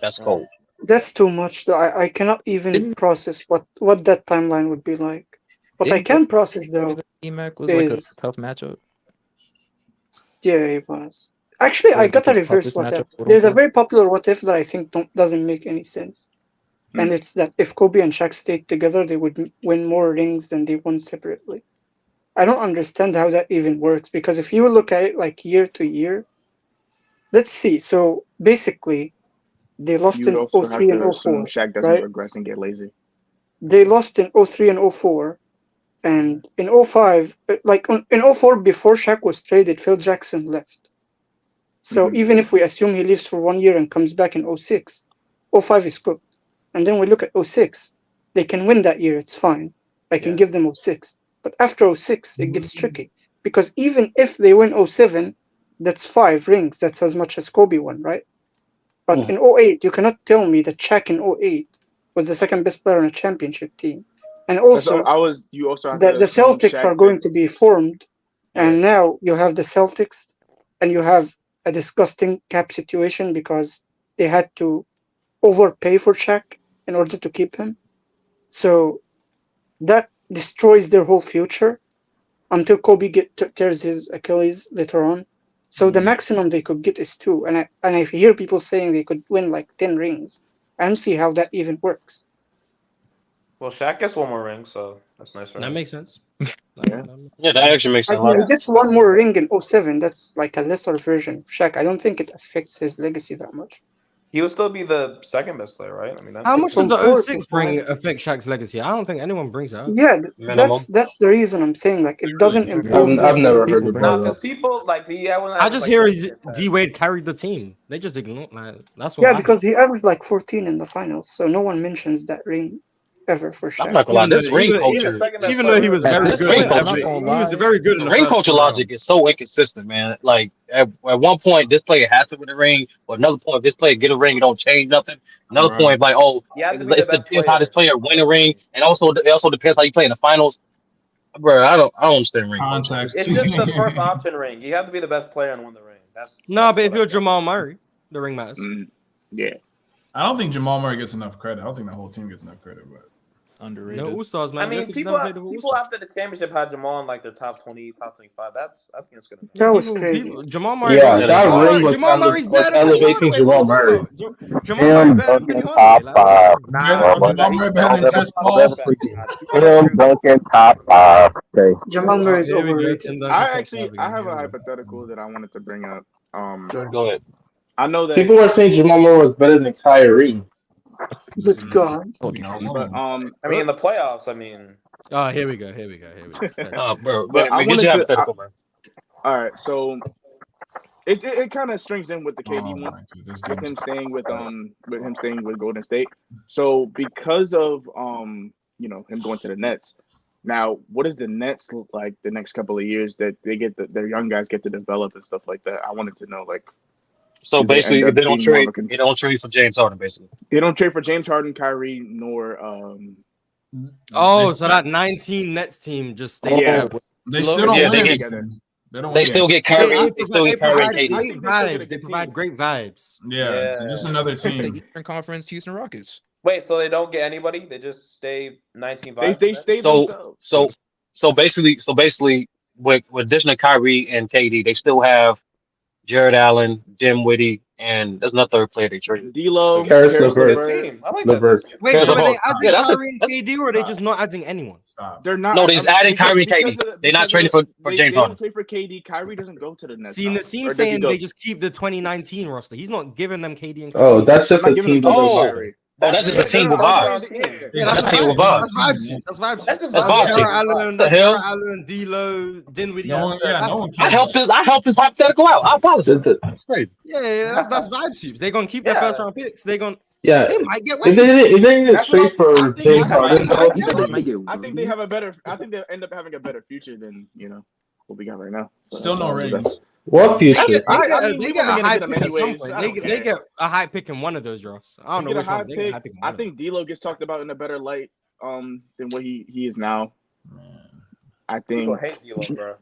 [SPEAKER 5] That's cold.
[SPEAKER 6] That's too much. Though. I cannot even process what that timeline would be like. What I can process though
[SPEAKER 9] T-Mac was like a tough matchup.
[SPEAKER 6] Yeah, it was. Actually, I got a reverse what if. There's a very popular what if that I think doesn't make any sense. And it's that if Kobe and Shaq stayed together, they would win more rings than they won separately. I don't understand how that even works because if you look at it like year to year, let's see. So basically, they lost in 03 and 04.
[SPEAKER 4] Shaq doesn't regress and get lazy.
[SPEAKER 6] They lost in 03 and 04. And in 05, in 04, before Shaq was traded, Phil Jackson left. So even if we assume he leaves for 1 year and comes back in 06, 05 is cooked. And then we look at 06. They can win that year. It's fine. I can give them 06. But after 06, it gets tricky. Because even if they win 07, that's 5 rings. That's as much as Kobe won, right? But in 08, you cannot tell me that Shaq in 08 was the second best player on a championship team. And also, the Celtics are going to be formed. And now you have the Celtics and you have a disgusting cap situation because they had to overpay for Shaq in order to keep him. So that destroys their whole future until Kobe tears his Achilles later on. So the maximum they could get is 2. And I hear people saying they could win like 10 rings. I don't see how that even works.
[SPEAKER 3] Well, Shaq gets 1 more ring, so that's nice for him.
[SPEAKER 1] That makes sense.
[SPEAKER 5] Yeah, that actually makes sense.
[SPEAKER 6] He gets one more ring in 07. That's like a lesser version of Shaq. I don't think it affects his legacy that much.
[SPEAKER 3] He would still be the second best player, right? I mean,
[SPEAKER 1] How much does
[SPEAKER 6] From
[SPEAKER 1] the
[SPEAKER 6] 4 to
[SPEAKER 1] 06
[SPEAKER 6] 5.
[SPEAKER 1] bring affect Shaq's legacy? I don't think anyone brings that up.
[SPEAKER 6] Yeah,
[SPEAKER 5] Minimum.
[SPEAKER 6] that's the reason I'm saying like it doesn't improve.
[SPEAKER 10] I've never heard
[SPEAKER 9] People
[SPEAKER 10] of
[SPEAKER 9] bring
[SPEAKER 3] Nah,
[SPEAKER 10] that.
[SPEAKER 3] because people like the
[SPEAKER 1] I just hear he's D Wade carried the team. They just ignore that's what.
[SPEAKER 6] Yeah, because he averaged like 14 in the finals, so no one mentions that ring ever for Shaq.
[SPEAKER 5] I'm not gonna lie. This ring culture,
[SPEAKER 1] even though he was
[SPEAKER 9] At
[SPEAKER 1] very
[SPEAKER 9] this
[SPEAKER 1] good,
[SPEAKER 9] point,
[SPEAKER 1] at
[SPEAKER 9] I'm not
[SPEAKER 1] every-
[SPEAKER 9] gonna
[SPEAKER 1] he
[SPEAKER 9] lie.
[SPEAKER 1] was very good in the
[SPEAKER 5] ring
[SPEAKER 1] first
[SPEAKER 5] culture
[SPEAKER 1] round.
[SPEAKER 5] logic is so inconsistent, man. Like at one point, this player has to win a ring, but another point, if this player get a ring, it don't change nothing. Another
[SPEAKER 7] Right.
[SPEAKER 5] point, like
[SPEAKER 3] You have to be the
[SPEAKER 5] it
[SPEAKER 3] best
[SPEAKER 5] depends how this
[SPEAKER 3] player.
[SPEAKER 5] player win a ring, and also it also depends how you play in the finals. Bro, I don't understand ring culture.
[SPEAKER 7] Context.
[SPEAKER 3] It's just the first option ring. You have to be the best player and win the ring. That's
[SPEAKER 1] But if
[SPEAKER 3] what
[SPEAKER 1] you're
[SPEAKER 3] I think.
[SPEAKER 1] Jamal Murray, the ring matters.
[SPEAKER 4] Yeah.
[SPEAKER 7] I don't think Jamal Murray gets enough credit. I don't think the whole team gets enough credit, but
[SPEAKER 9] Underrated.
[SPEAKER 1] No All Stars, man.
[SPEAKER 3] I mean,
[SPEAKER 1] Jokic
[SPEAKER 3] people
[SPEAKER 1] never played the
[SPEAKER 3] people
[SPEAKER 1] All-Star.
[SPEAKER 3] after the championship had Jamal in like their top 20, top 25. I think it's gonna.
[SPEAKER 6] That was crazy.
[SPEAKER 1] Jamal Murray.
[SPEAKER 10] Yeah, that ring was
[SPEAKER 1] Jamal Murray's better than
[SPEAKER 10] elevating
[SPEAKER 1] Penny
[SPEAKER 10] Jamal
[SPEAKER 1] Hardaway.
[SPEAKER 10] Murray.
[SPEAKER 1] Jamal Murray better than Penny Hardaway.
[SPEAKER 11] top
[SPEAKER 1] Like,
[SPEAKER 11] five.
[SPEAKER 7] Jamal Murray better than Chris Paul.
[SPEAKER 11] Tim Duncan top five. Okay.
[SPEAKER 6] Jamal Murray is
[SPEAKER 1] here we go,
[SPEAKER 6] overrated.
[SPEAKER 1] Tim Duncan, top five
[SPEAKER 4] I
[SPEAKER 1] again.
[SPEAKER 4] have
[SPEAKER 1] Here
[SPEAKER 4] a
[SPEAKER 1] we go.
[SPEAKER 4] hypothetical that I wanted to bring up.
[SPEAKER 5] Go ahead.
[SPEAKER 4] I know that
[SPEAKER 10] People were saying Jamal Murray was better than Kyrie.
[SPEAKER 6] Good God.
[SPEAKER 7] No,
[SPEAKER 4] but
[SPEAKER 3] I mean, in the playoffs. I mean,
[SPEAKER 1] Oh, here we go.
[SPEAKER 5] Bro,
[SPEAKER 4] But I
[SPEAKER 5] get
[SPEAKER 4] wanted
[SPEAKER 5] your
[SPEAKER 4] to-
[SPEAKER 5] hypothetical, man.
[SPEAKER 4] all right, so it kind of strings in with the KD
[SPEAKER 7] Oh
[SPEAKER 4] one.
[SPEAKER 7] my goodness.
[SPEAKER 4] With him staying with Golden State. So because of him going to the Nets, now what does the Nets look like the next couple of years that they get their young guys get to develop and stuff like that? I wanted to know, like,
[SPEAKER 5] So
[SPEAKER 4] do they
[SPEAKER 5] basically,
[SPEAKER 4] end
[SPEAKER 5] if
[SPEAKER 4] up
[SPEAKER 5] they don't
[SPEAKER 4] being more
[SPEAKER 5] trade,
[SPEAKER 4] of a
[SPEAKER 5] they don't trade for James Harden. Basically,
[SPEAKER 4] they don't trade for James Harden, Kyrie, nor
[SPEAKER 1] Oh, so that 19 Nets team just stays
[SPEAKER 4] Yeah.
[SPEAKER 1] there.
[SPEAKER 7] They still don't
[SPEAKER 5] Yeah,
[SPEAKER 7] win
[SPEAKER 5] they
[SPEAKER 7] anything. They don't
[SPEAKER 5] they
[SPEAKER 7] win
[SPEAKER 5] still
[SPEAKER 7] anything.
[SPEAKER 5] get Kyrie.
[SPEAKER 1] They
[SPEAKER 5] They still get Kyrie and
[SPEAKER 1] provide
[SPEAKER 5] KD.
[SPEAKER 1] great vibes. They provide great vibes.
[SPEAKER 7] Yeah,
[SPEAKER 3] Yeah.
[SPEAKER 7] so just another
[SPEAKER 9] The
[SPEAKER 7] team.
[SPEAKER 9] Eastern Conference Houston Rockets.
[SPEAKER 3] wait, so they don't get anybody? They just stay 19
[SPEAKER 4] they
[SPEAKER 3] vibes.
[SPEAKER 4] stay
[SPEAKER 5] So
[SPEAKER 4] themselves.
[SPEAKER 5] so basically, with addition of Kyrie and KD, they still have Jared Allen, Dinwiddie, and there's another third player they traded.
[SPEAKER 4] D'Lo,
[SPEAKER 10] Karis
[SPEAKER 3] That's a
[SPEAKER 10] LeVert.
[SPEAKER 3] good team. I like
[SPEAKER 10] LeVert.
[SPEAKER 3] that team.
[SPEAKER 1] Wait,
[SPEAKER 5] There's
[SPEAKER 1] so
[SPEAKER 5] a
[SPEAKER 1] are they
[SPEAKER 5] whole-
[SPEAKER 1] adding
[SPEAKER 5] yeah, that's a-
[SPEAKER 1] Kyrie and KD, or are they just not adding anyone?
[SPEAKER 7] Stop.
[SPEAKER 4] They're not.
[SPEAKER 5] No, they're just adding Kyrie and
[SPEAKER 4] because
[SPEAKER 5] KD.
[SPEAKER 4] of
[SPEAKER 5] They're not
[SPEAKER 4] because
[SPEAKER 5] trading
[SPEAKER 4] of
[SPEAKER 5] for
[SPEAKER 4] they-
[SPEAKER 5] James
[SPEAKER 4] they
[SPEAKER 5] Harden.
[SPEAKER 4] don't trade for KD. Kyrie doesn't go to the Nets.
[SPEAKER 1] See,
[SPEAKER 4] now.
[SPEAKER 1] Nassim
[SPEAKER 4] Or does
[SPEAKER 1] saying
[SPEAKER 4] he go?
[SPEAKER 1] they just keep the 2019 roster. He's not giving them KD and
[SPEAKER 10] Oh,
[SPEAKER 1] Kyrie.
[SPEAKER 10] that's just
[SPEAKER 4] I'm
[SPEAKER 10] a
[SPEAKER 4] not giving
[SPEAKER 10] team
[SPEAKER 4] them
[SPEAKER 10] that
[SPEAKER 5] Oh.
[SPEAKER 10] does
[SPEAKER 4] Kyrie.
[SPEAKER 5] Oh, that's just a team with vibes.
[SPEAKER 1] Yeah,
[SPEAKER 5] That's
[SPEAKER 1] that's
[SPEAKER 5] a team with vibes.
[SPEAKER 1] That's vibes. That's vibes.
[SPEAKER 3] That's just
[SPEAKER 5] That's
[SPEAKER 3] vibes.
[SPEAKER 5] vibes.
[SPEAKER 1] Jared Allen.
[SPEAKER 5] The
[SPEAKER 1] That's
[SPEAKER 5] hell?
[SPEAKER 1] Jared Allen, D'Lo, Dinwiddie.
[SPEAKER 7] No one, yeah, no one
[SPEAKER 5] I
[SPEAKER 7] cares.
[SPEAKER 5] helped this hypothetical out. I apologize. That's great.
[SPEAKER 1] Yeah, that's vibe soups. They're gonna keep their
[SPEAKER 3] Yeah.
[SPEAKER 1] first round picks. They
[SPEAKER 10] Yeah.
[SPEAKER 1] they might get
[SPEAKER 10] If
[SPEAKER 1] wet.
[SPEAKER 10] they didn't
[SPEAKER 4] That's
[SPEAKER 10] trade
[SPEAKER 4] what
[SPEAKER 10] for
[SPEAKER 4] I think-
[SPEAKER 10] James Harden, though,
[SPEAKER 4] I think they have a better. I think they end up having a better future than what we got right now.
[SPEAKER 7] Still no rings.
[SPEAKER 10] what
[SPEAKER 1] They
[SPEAKER 10] future?
[SPEAKER 1] get,
[SPEAKER 4] I mean,
[SPEAKER 1] they
[SPEAKER 4] we
[SPEAKER 1] get
[SPEAKER 4] wasn't
[SPEAKER 1] a high
[SPEAKER 4] gonna get
[SPEAKER 1] pick
[SPEAKER 4] them
[SPEAKER 1] at some
[SPEAKER 4] anyways.
[SPEAKER 1] point.
[SPEAKER 4] I don't
[SPEAKER 1] They
[SPEAKER 4] care.
[SPEAKER 1] get a high pick in one of those drafts. I don't know
[SPEAKER 4] Get a
[SPEAKER 1] which
[SPEAKER 4] high
[SPEAKER 1] one. They get a
[SPEAKER 4] pick.
[SPEAKER 1] high pick in
[SPEAKER 4] I
[SPEAKER 1] one of them.
[SPEAKER 4] think D'Lo gets talked about in a better light than what he is now. I
[SPEAKER 3] People
[SPEAKER 4] think
[SPEAKER 3] hate D'Lo, bro.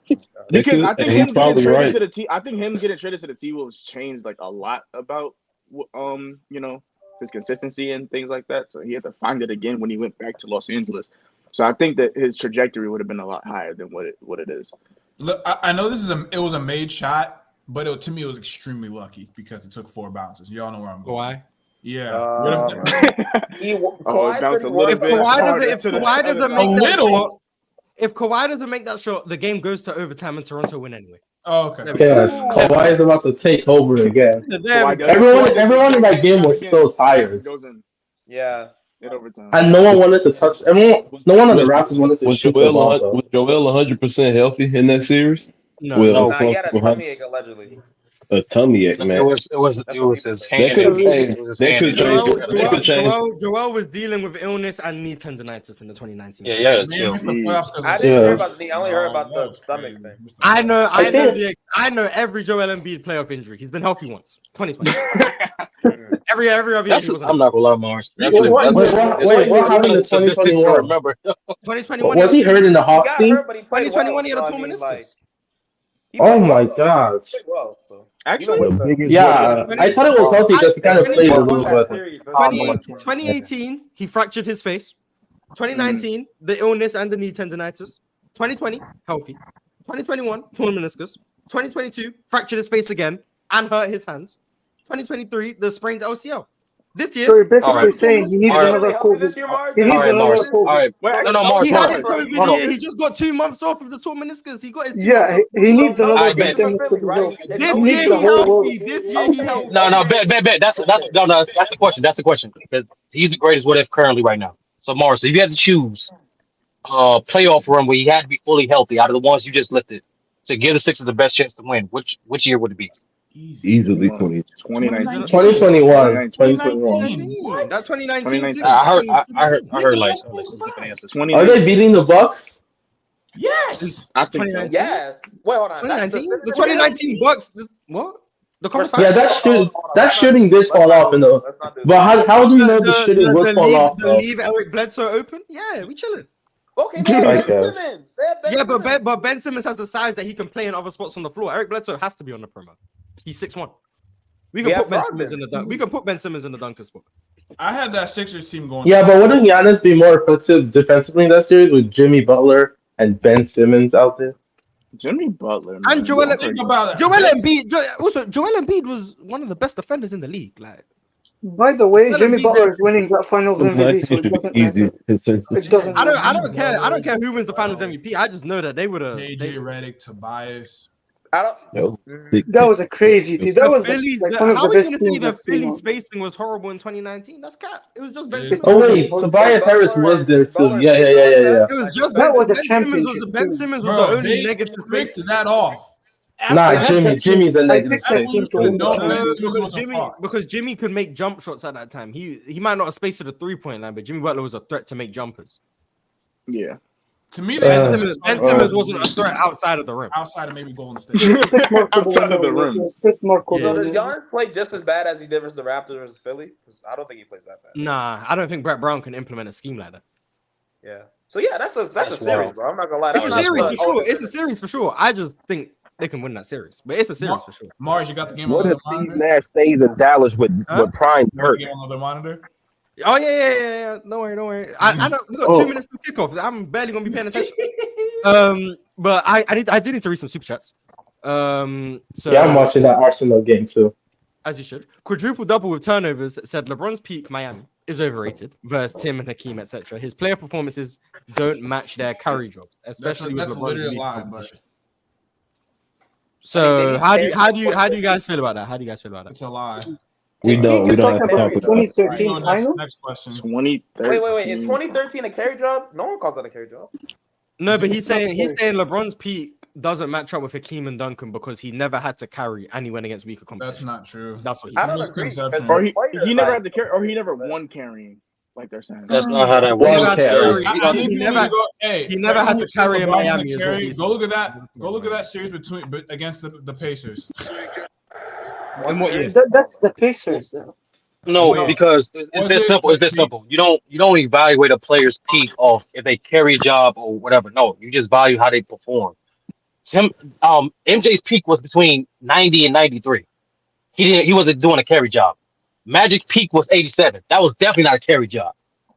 [SPEAKER 4] because I think
[SPEAKER 10] he's
[SPEAKER 4] him getting
[SPEAKER 10] probably
[SPEAKER 4] traded
[SPEAKER 10] right.
[SPEAKER 4] to the T. I think him getting traded to the T Wolves changed like a lot about his consistency and things like that. So he had to find it again when he went back to Los Angeles. So I think that his trajectory would have been a lot higher than what it is.
[SPEAKER 7] Look, I know it was a made shot, but to me it was extremely lucky because it took 4 bounces. Y'all know where I'm going.
[SPEAKER 1] Kawhi.
[SPEAKER 7] Yeah. What if the-
[SPEAKER 4] it bounced a little
[SPEAKER 1] If
[SPEAKER 4] bit
[SPEAKER 1] Kawhi
[SPEAKER 4] harder
[SPEAKER 1] doesn't,
[SPEAKER 4] to the
[SPEAKER 1] Kawhi
[SPEAKER 4] other
[SPEAKER 1] doesn't
[SPEAKER 4] side.
[SPEAKER 1] make that
[SPEAKER 7] little.
[SPEAKER 1] shot, if Kawhi doesn't make that shot, the game goes to overtime and Toronto win anyway.
[SPEAKER 7] Oh, okay.
[SPEAKER 10] Yes, Kawhi is about to take over again.
[SPEAKER 1] There we
[SPEAKER 4] Kawhi
[SPEAKER 1] go.
[SPEAKER 4] does-
[SPEAKER 10] Everyone in that game was so tired,
[SPEAKER 4] Goes in
[SPEAKER 3] Yeah.
[SPEAKER 4] overtime.
[SPEAKER 10] and no one wanted to touch. No one on the Raptors wanted to
[SPEAKER 11] Was
[SPEAKER 10] shoot the ball. Though.
[SPEAKER 11] Joel 100% healthy in that series?
[SPEAKER 1] No,
[SPEAKER 11] Well,
[SPEAKER 3] Nah, he had a tummy ache allegedly.
[SPEAKER 11] a tummy ache,
[SPEAKER 5] It
[SPEAKER 11] man.
[SPEAKER 5] was his hand.
[SPEAKER 11] That could
[SPEAKER 5] It was his
[SPEAKER 11] that
[SPEAKER 5] hand
[SPEAKER 11] could
[SPEAKER 5] injury.
[SPEAKER 11] change.
[SPEAKER 1] Joel was dealing with illness and knee tendonitis in the 2019.
[SPEAKER 5] Yeah,
[SPEAKER 7] Man,
[SPEAKER 5] chill.
[SPEAKER 7] missed the playoffs 'cause of
[SPEAKER 3] I didn't
[SPEAKER 10] Yeah.
[SPEAKER 3] hear about the knee. I only heard about the
[SPEAKER 7] That's
[SPEAKER 3] stomach
[SPEAKER 7] crazy.
[SPEAKER 3] thing.
[SPEAKER 1] I
[SPEAKER 10] think-
[SPEAKER 1] know every Joel Embiid playoff injury. He's been healthy once. 2020. every other
[SPEAKER 5] That's,
[SPEAKER 1] injury was
[SPEAKER 5] I'm not gonna lie, Mars. That's
[SPEAKER 10] Wait, what happened in 2021?
[SPEAKER 5] Remember?
[SPEAKER 1] 2021.
[SPEAKER 10] Was he hurt in the
[SPEAKER 3] He
[SPEAKER 10] Hawks
[SPEAKER 3] got
[SPEAKER 10] team?
[SPEAKER 3] hurt, but he played
[SPEAKER 1] 2021 he
[SPEAKER 3] well.
[SPEAKER 1] had a
[SPEAKER 3] So, I
[SPEAKER 1] torn
[SPEAKER 3] mean,
[SPEAKER 1] meniscus.
[SPEAKER 3] like, he
[SPEAKER 10] Oh
[SPEAKER 3] played
[SPEAKER 10] my
[SPEAKER 3] well, though.
[SPEAKER 10] god!
[SPEAKER 3] He played well, so.
[SPEAKER 4] Actually,
[SPEAKER 3] You know what,
[SPEAKER 10] Yeah, I thought it was healthy because he kind of played a little bit.
[SPEAKER 1] 2018, he fractured his face. 2019, the illness and the knee tendonitis. 2020, healthy. 2021, torn meniscus. 2022, fractured his face again and hurt his hands. 2023, the sprained LCL. This year.
[SPEAKER 6] So you're basically
[SPEAKER 5] Alright.
[SPEAKER 6] saying he needs
[SPEAKER 5] Alright.
[SPEAKER 6] another
[SPEAKER 3] Healthy this
[SPEAKER 6] COVID.
[SPEAKER 3] year, Mars?
[SPEAKER 6] He needs
[SPEAKER 5] Alright,
[SPEAKER 6] another
[SPEAKER 5] Mars.
[SPEAKER 6] COVID.
[SPEAKER 5] Alright. No, Mars.
[SPEAKER 1] He had
[SPEAKER 5] Mars.
[SPEAKER 1] his COVID
[SPEAKER 5] Hold on.
[SPEAKER 1] year. He just got 2 months off of the torn meniscus. He got his 2 months
[SPEAKER 6] Yeah,
[SPEAKER 1] off.
[SPEAKER 6] he needs
[SPEAKER 3] So,
[SPEAKER 6] another
[SPEAKER 5] I bet.
[SPEAKER 6] system to
[SPEAKER 3] Philly,
[SPEAKER 6] be
[SPEAKER 3] right?
[SPEAKER 6] healthy.
[SPEAKER 3] It's
[SPEAKER 1] This
[SPEAKER 6] He
[SPEAKER 3] okay.
[SPEAKER 6] needs
[SPEAKER 1] year
[SPEAKER 6] the
[SPEAKER 1] he
[SPEAKER 6] whole
[SPEAKER 1] healthy.
[SPEAKER 6] world.
[SPEAKER 1] This year he healthy.
[SPEAKER 5] No, bet. That's the question. That's the question. Because he's the greatest what if currently right now. So Mars, if you had to choose playoff run where he had to be fully healthy out of the ones you just listed to give the Sixers the best chance to win, which year would it be?
[SPEAKER 7] Easy.
[SPEAKER 11] Easily 20.
[SPEAKER 10] 2021.
[SPEAKER 7] 2019. What?
[SPEAKER 1] That 2019
[SPEAKER 4] 2019.
[SPEAKER 5] I heard like
[SPEAKER 7] Nigga,
[SPEAKER 5] some different answers.
[SPEAKER 4] 2019.
[SPEAKER 10] Are they beating the Bucks?
[SPEAKER 7] Yes.
[SPEAKER 4] I think so.
[SPEAKER 1] 2019.
[SPEAKER 3] Yes. Wait, hold on.
[SPEAKER 1] 2019. The 2019 Bucks. What? The conference
[SPEAKER 10] Yeah, that shooting did fall off in the. But how do you know the shooting would fall off? Though?
[SPEAKER 1] leave Eric Bledsoe open. Yeah, we chilling.
[SPEAKER 3] Okay, they have
[SPEAKER 10] I
[SPEAKER 3] Ben
[SPEAKER 10] guess.
[SPEAKER 3] Simmons. They have Ben
[SPEAKER 1] Yeah,
[SPEAKER 3] Simmons.
[SPEAKER 1] but Ben Simmons has the size that he can play in other spots on the floor. Eric Bledsoe has to be on the perimeter. He's 6'1". We can
[SPEAKER 3] Yeah,
[SPEAKER 1] put Ben
[SPEAKER 3] Brogdon.
[SPEAKER 1] Simmons in the dunk. We can put Ben Simmons in the dunker spot.
[SPEAKER 7] I had that Sixers team going.
[SPEAKER 10] Yeah, but wouldn't Giannis be more effective defensively in that series with Jimmy Butler and Ben Simmons out there?
[SPEAKER 4] Jimmy Butler, man.
[SPEAKER 1] And Joel,
[SPEAKER 7] Think about it.
[SPEAKER 1] Joel Embiid. Joel Embiid was one of the best defenders in the league. Like,
[SPEAKER 6] By the way,
[SPEAKER 1] Let him
[SPEAKER 6] Jimmy
[SPEAKER 1] be
[SPEAKER 6] Butler
[SPEAKER 1] there.
[SPEAKER 6] is winning that Finals MVP, so it doesn't matter. It doesn't
[SPEAKER 1] I
[SPEAKER 6] matter.
[SPEAKER 1] don't care. I don't care who wins the Finals MVP. I just know that they would have.
[SPEAKER 7] JJ Redick, Tobias.
[SPEAKER 3] I don't.
[SPEAKER 6] That was a crazy team. That was
[SPEAKER 1] Phillies.
[SPEAKER 6] like one of
[SPEAKER 1] How
[SPEAKER 6] the
[SPEAKER 1] are you
[SPEAKER 6] best
[SPEAKER 1] gonna say
[SPEAKER 6] teams
[SPEAKER 1] the
[SPEAKER 6] I've seen.
[SPEAKER 1] Phillies spacing was horrible in 2019? That's cat. It was just Ben
[SPEAKER 7] Yeah.
[SPEAKER 1] Simmons.
[SPEAKER 10] Oh wait, Tobias Harris was there too.
[SPEAKER 3] Butler
[SPEAKER 10] Yeah.
[SPEAKER 1] It was just
[SPEAKER 6] That was a
[SPEAKER 1] Ben Simmons.
[SPEAKER 6] championship
[SPEAKER 1] Ben
[SPEAKER 6] team.
[SPEAKER 1] Simmons was
[SPEAKER 7] Bro,
[SPEAKER 1] the only
[SPEAKER 7] they
[SPEAKER 1] negative
[SPEAKER 7] ripped
[SPEAKER 1] spacing.
[SPEAKER 7] that off.
[SPEAKER 10] Nah, Jimmy's a
[SPEAKER 6] I
[SPEAKER 10] negative
[SPEAKER 6] picked that
[SPEAKER 10] space.
[SPEAKER 6] team to win.
[SPEAKER 7] No,
[SPEAKER 6] the
[SPEAKER 7] Ben
[SPEAKER 6] finals.
[SPEAKER 7] Simmons was
[SPEAKER 1] Because Jimmy could make jump shots at that time. He might not have spaced to the 3-point line, but Jimmy Butler was a threat to make jumpers.
[SPEAKER 4] Yeah.
[SPEAKER 7] To me,
[SPEAKER 1] Ben
[SPEAKER 7] they
[SPEAKER 1] Simmons wasn't a threat outside of the rim.
[SPEAKER 7] outside of maybe Golden State.
[SPEAKER 6] He spit more
[SPEAKER 4] Outside of the rim.
[SPEAKER 6] He spit more
[SPEAKER 3] So
[SPEAKER 6] than
[SPEAKER 3] does Giannis play just as bad as he did versus the Raptors versus Philly? Because I don't think he plays that bad.
[SPEAKER 1] Nah, I don't think Brett Brown can implement a scheme like that.
[SPEAKER 3] Yeah. So yeah, that's a series,
[SPEAKER 5] wild.
[SPEAKER 3] bro. I'm not gonna lie.
[SPEAKER 1] It's a
[SPEAKER 3] That was
[SPEAKER 1] series
[SPEAKER 3] not-
[SPEAKER 1] for sure. It's a series for sure. I just think they can win that series, but it's a series for sure.
[SPEAKER 7] Mars, you got the game
[SPEAKER 11] What
[SPEAKER 7] on
[SPEAKER 11] if
[SPEAKER 7] the
[SPEAKER 11] Steve
[SPEAKER 7] monitor?
[SPEAKER 11] Nash stays in Dallas with prime
[SPEAKER 7] You got the
[SPEAKER 11] hurt?
[SPEAKER 7] game on the monitor?
[SPEAKER 1] Oh yeah. Don't worry. I know we got 2 minutes to kick off. I'm barely gonna be paying attention. But I do need to read some super chats. So
[SPEAKER 10] Yeah, I'm watching that Arsenal game too.
[SPEAKER 1] as you should. Quadruple double with turnovers said LeBron's peak Miami is overrated versus Tim and Hakeem, etc. His player performances don't match their carry jobs, especially
[SPEAKER 7] That's
[SPEAKER 1] with LeBron's
[SPEAKER 7] literally a
[SPEAKER 1] elite
[SPEAKER 7] lie,
[SPEAKER 1] competition.
[SPEAKER 7] but
[SPEAKER 1] So how do you guys feel about that? How do you guys feel about that?
[SPEAKER 7] it's a lie.
[SPEAKER 10] We don't
[SPEAKER 6] You're
[SPEAKER 10] have
[SPEAKER 6] talking
[SPEAKER 10] to
[SPEAKER 6] about
[SPEAKER 10] talk
[SPEAKER 6] the
[SPEAKER 10] about that.
[SPEAKER 6] 2013
[SPEAKER 7] Next,
[SPEAKER 6] finals?
[SPEAKER 7] next question.
[SPEAKER 4] 2013.
[SPEAKER 3] Wait. Is 2013 a carry job? No one calls that a carry job.
[SPEAKER 1] No, but he's saying LeBron's peak doesn't match up with Hakeem and Duncan because he never had to carry and he went against weaker
[SPEAKER 7] That's
[SPEAKER 1] competition.
[SPEAKER 7] not true.
[SPEAKER 1] That's what he
[SPEAKER 3] I
[SPEAKER 1] said.
[SPEAKER 3] don't
[SPEAKER 7] It's a
[SPEAKER 3] agree.
[SPEAKER 7] misconception.
[SPEAKER 4] Or he never had to carry, or he never won carrying, like they're saying.
[SPEAKER 5] That's not how that
[SPEAKER 1] He never
[SPEAKER 5] works.
[SPEAKER 1] had to carry.
[SPEAKER 7] I think
[SPEAKER 1] He
[SPEAKER 7] you
[SPEAKER 1] never-
[SPEAKER 7] need to go. Hey,
[SPEAKER 1] he never
[SPEAKER 7] for
[SPEAKER 1] had
[SPEAKER 7] everyone
[SPEAKER 1] to
[SPEAKER 7] who says
[SPEAKER 1] carry in
[SPEAKER 7] LeBron
[SPEAKER 1] Miami
[SPEAKER 7] doesn't
[SPEAKER 1] is what
[SPEAKER 7] carry,
[SPEAKER 1] he
[SPEAKER 7] Go look at that.
[SPEAKER 1] said.
[SPEAKER 7] Go look at that series against the Pacers.
[SPEAKER 1] In what year?
[SPEAKER 6] That's the Pacers, though.
[SPEAKER 5] No,
[SPEAKER 7] Wait,
[SPEAKER 5] because
[SPEAKER 7] was
[SPEAKER 5] it's this
[SPEAKER 7] it-
[SPEAKER 5] simple. It's this simple. You don't evaluate a player's peak off if they carry a job or whatever. No, you just value how they perform. MJ's peak was between 90 and 93. He wasn't doing a carry job. Magic's peak was 87. That was definitely not a carry job.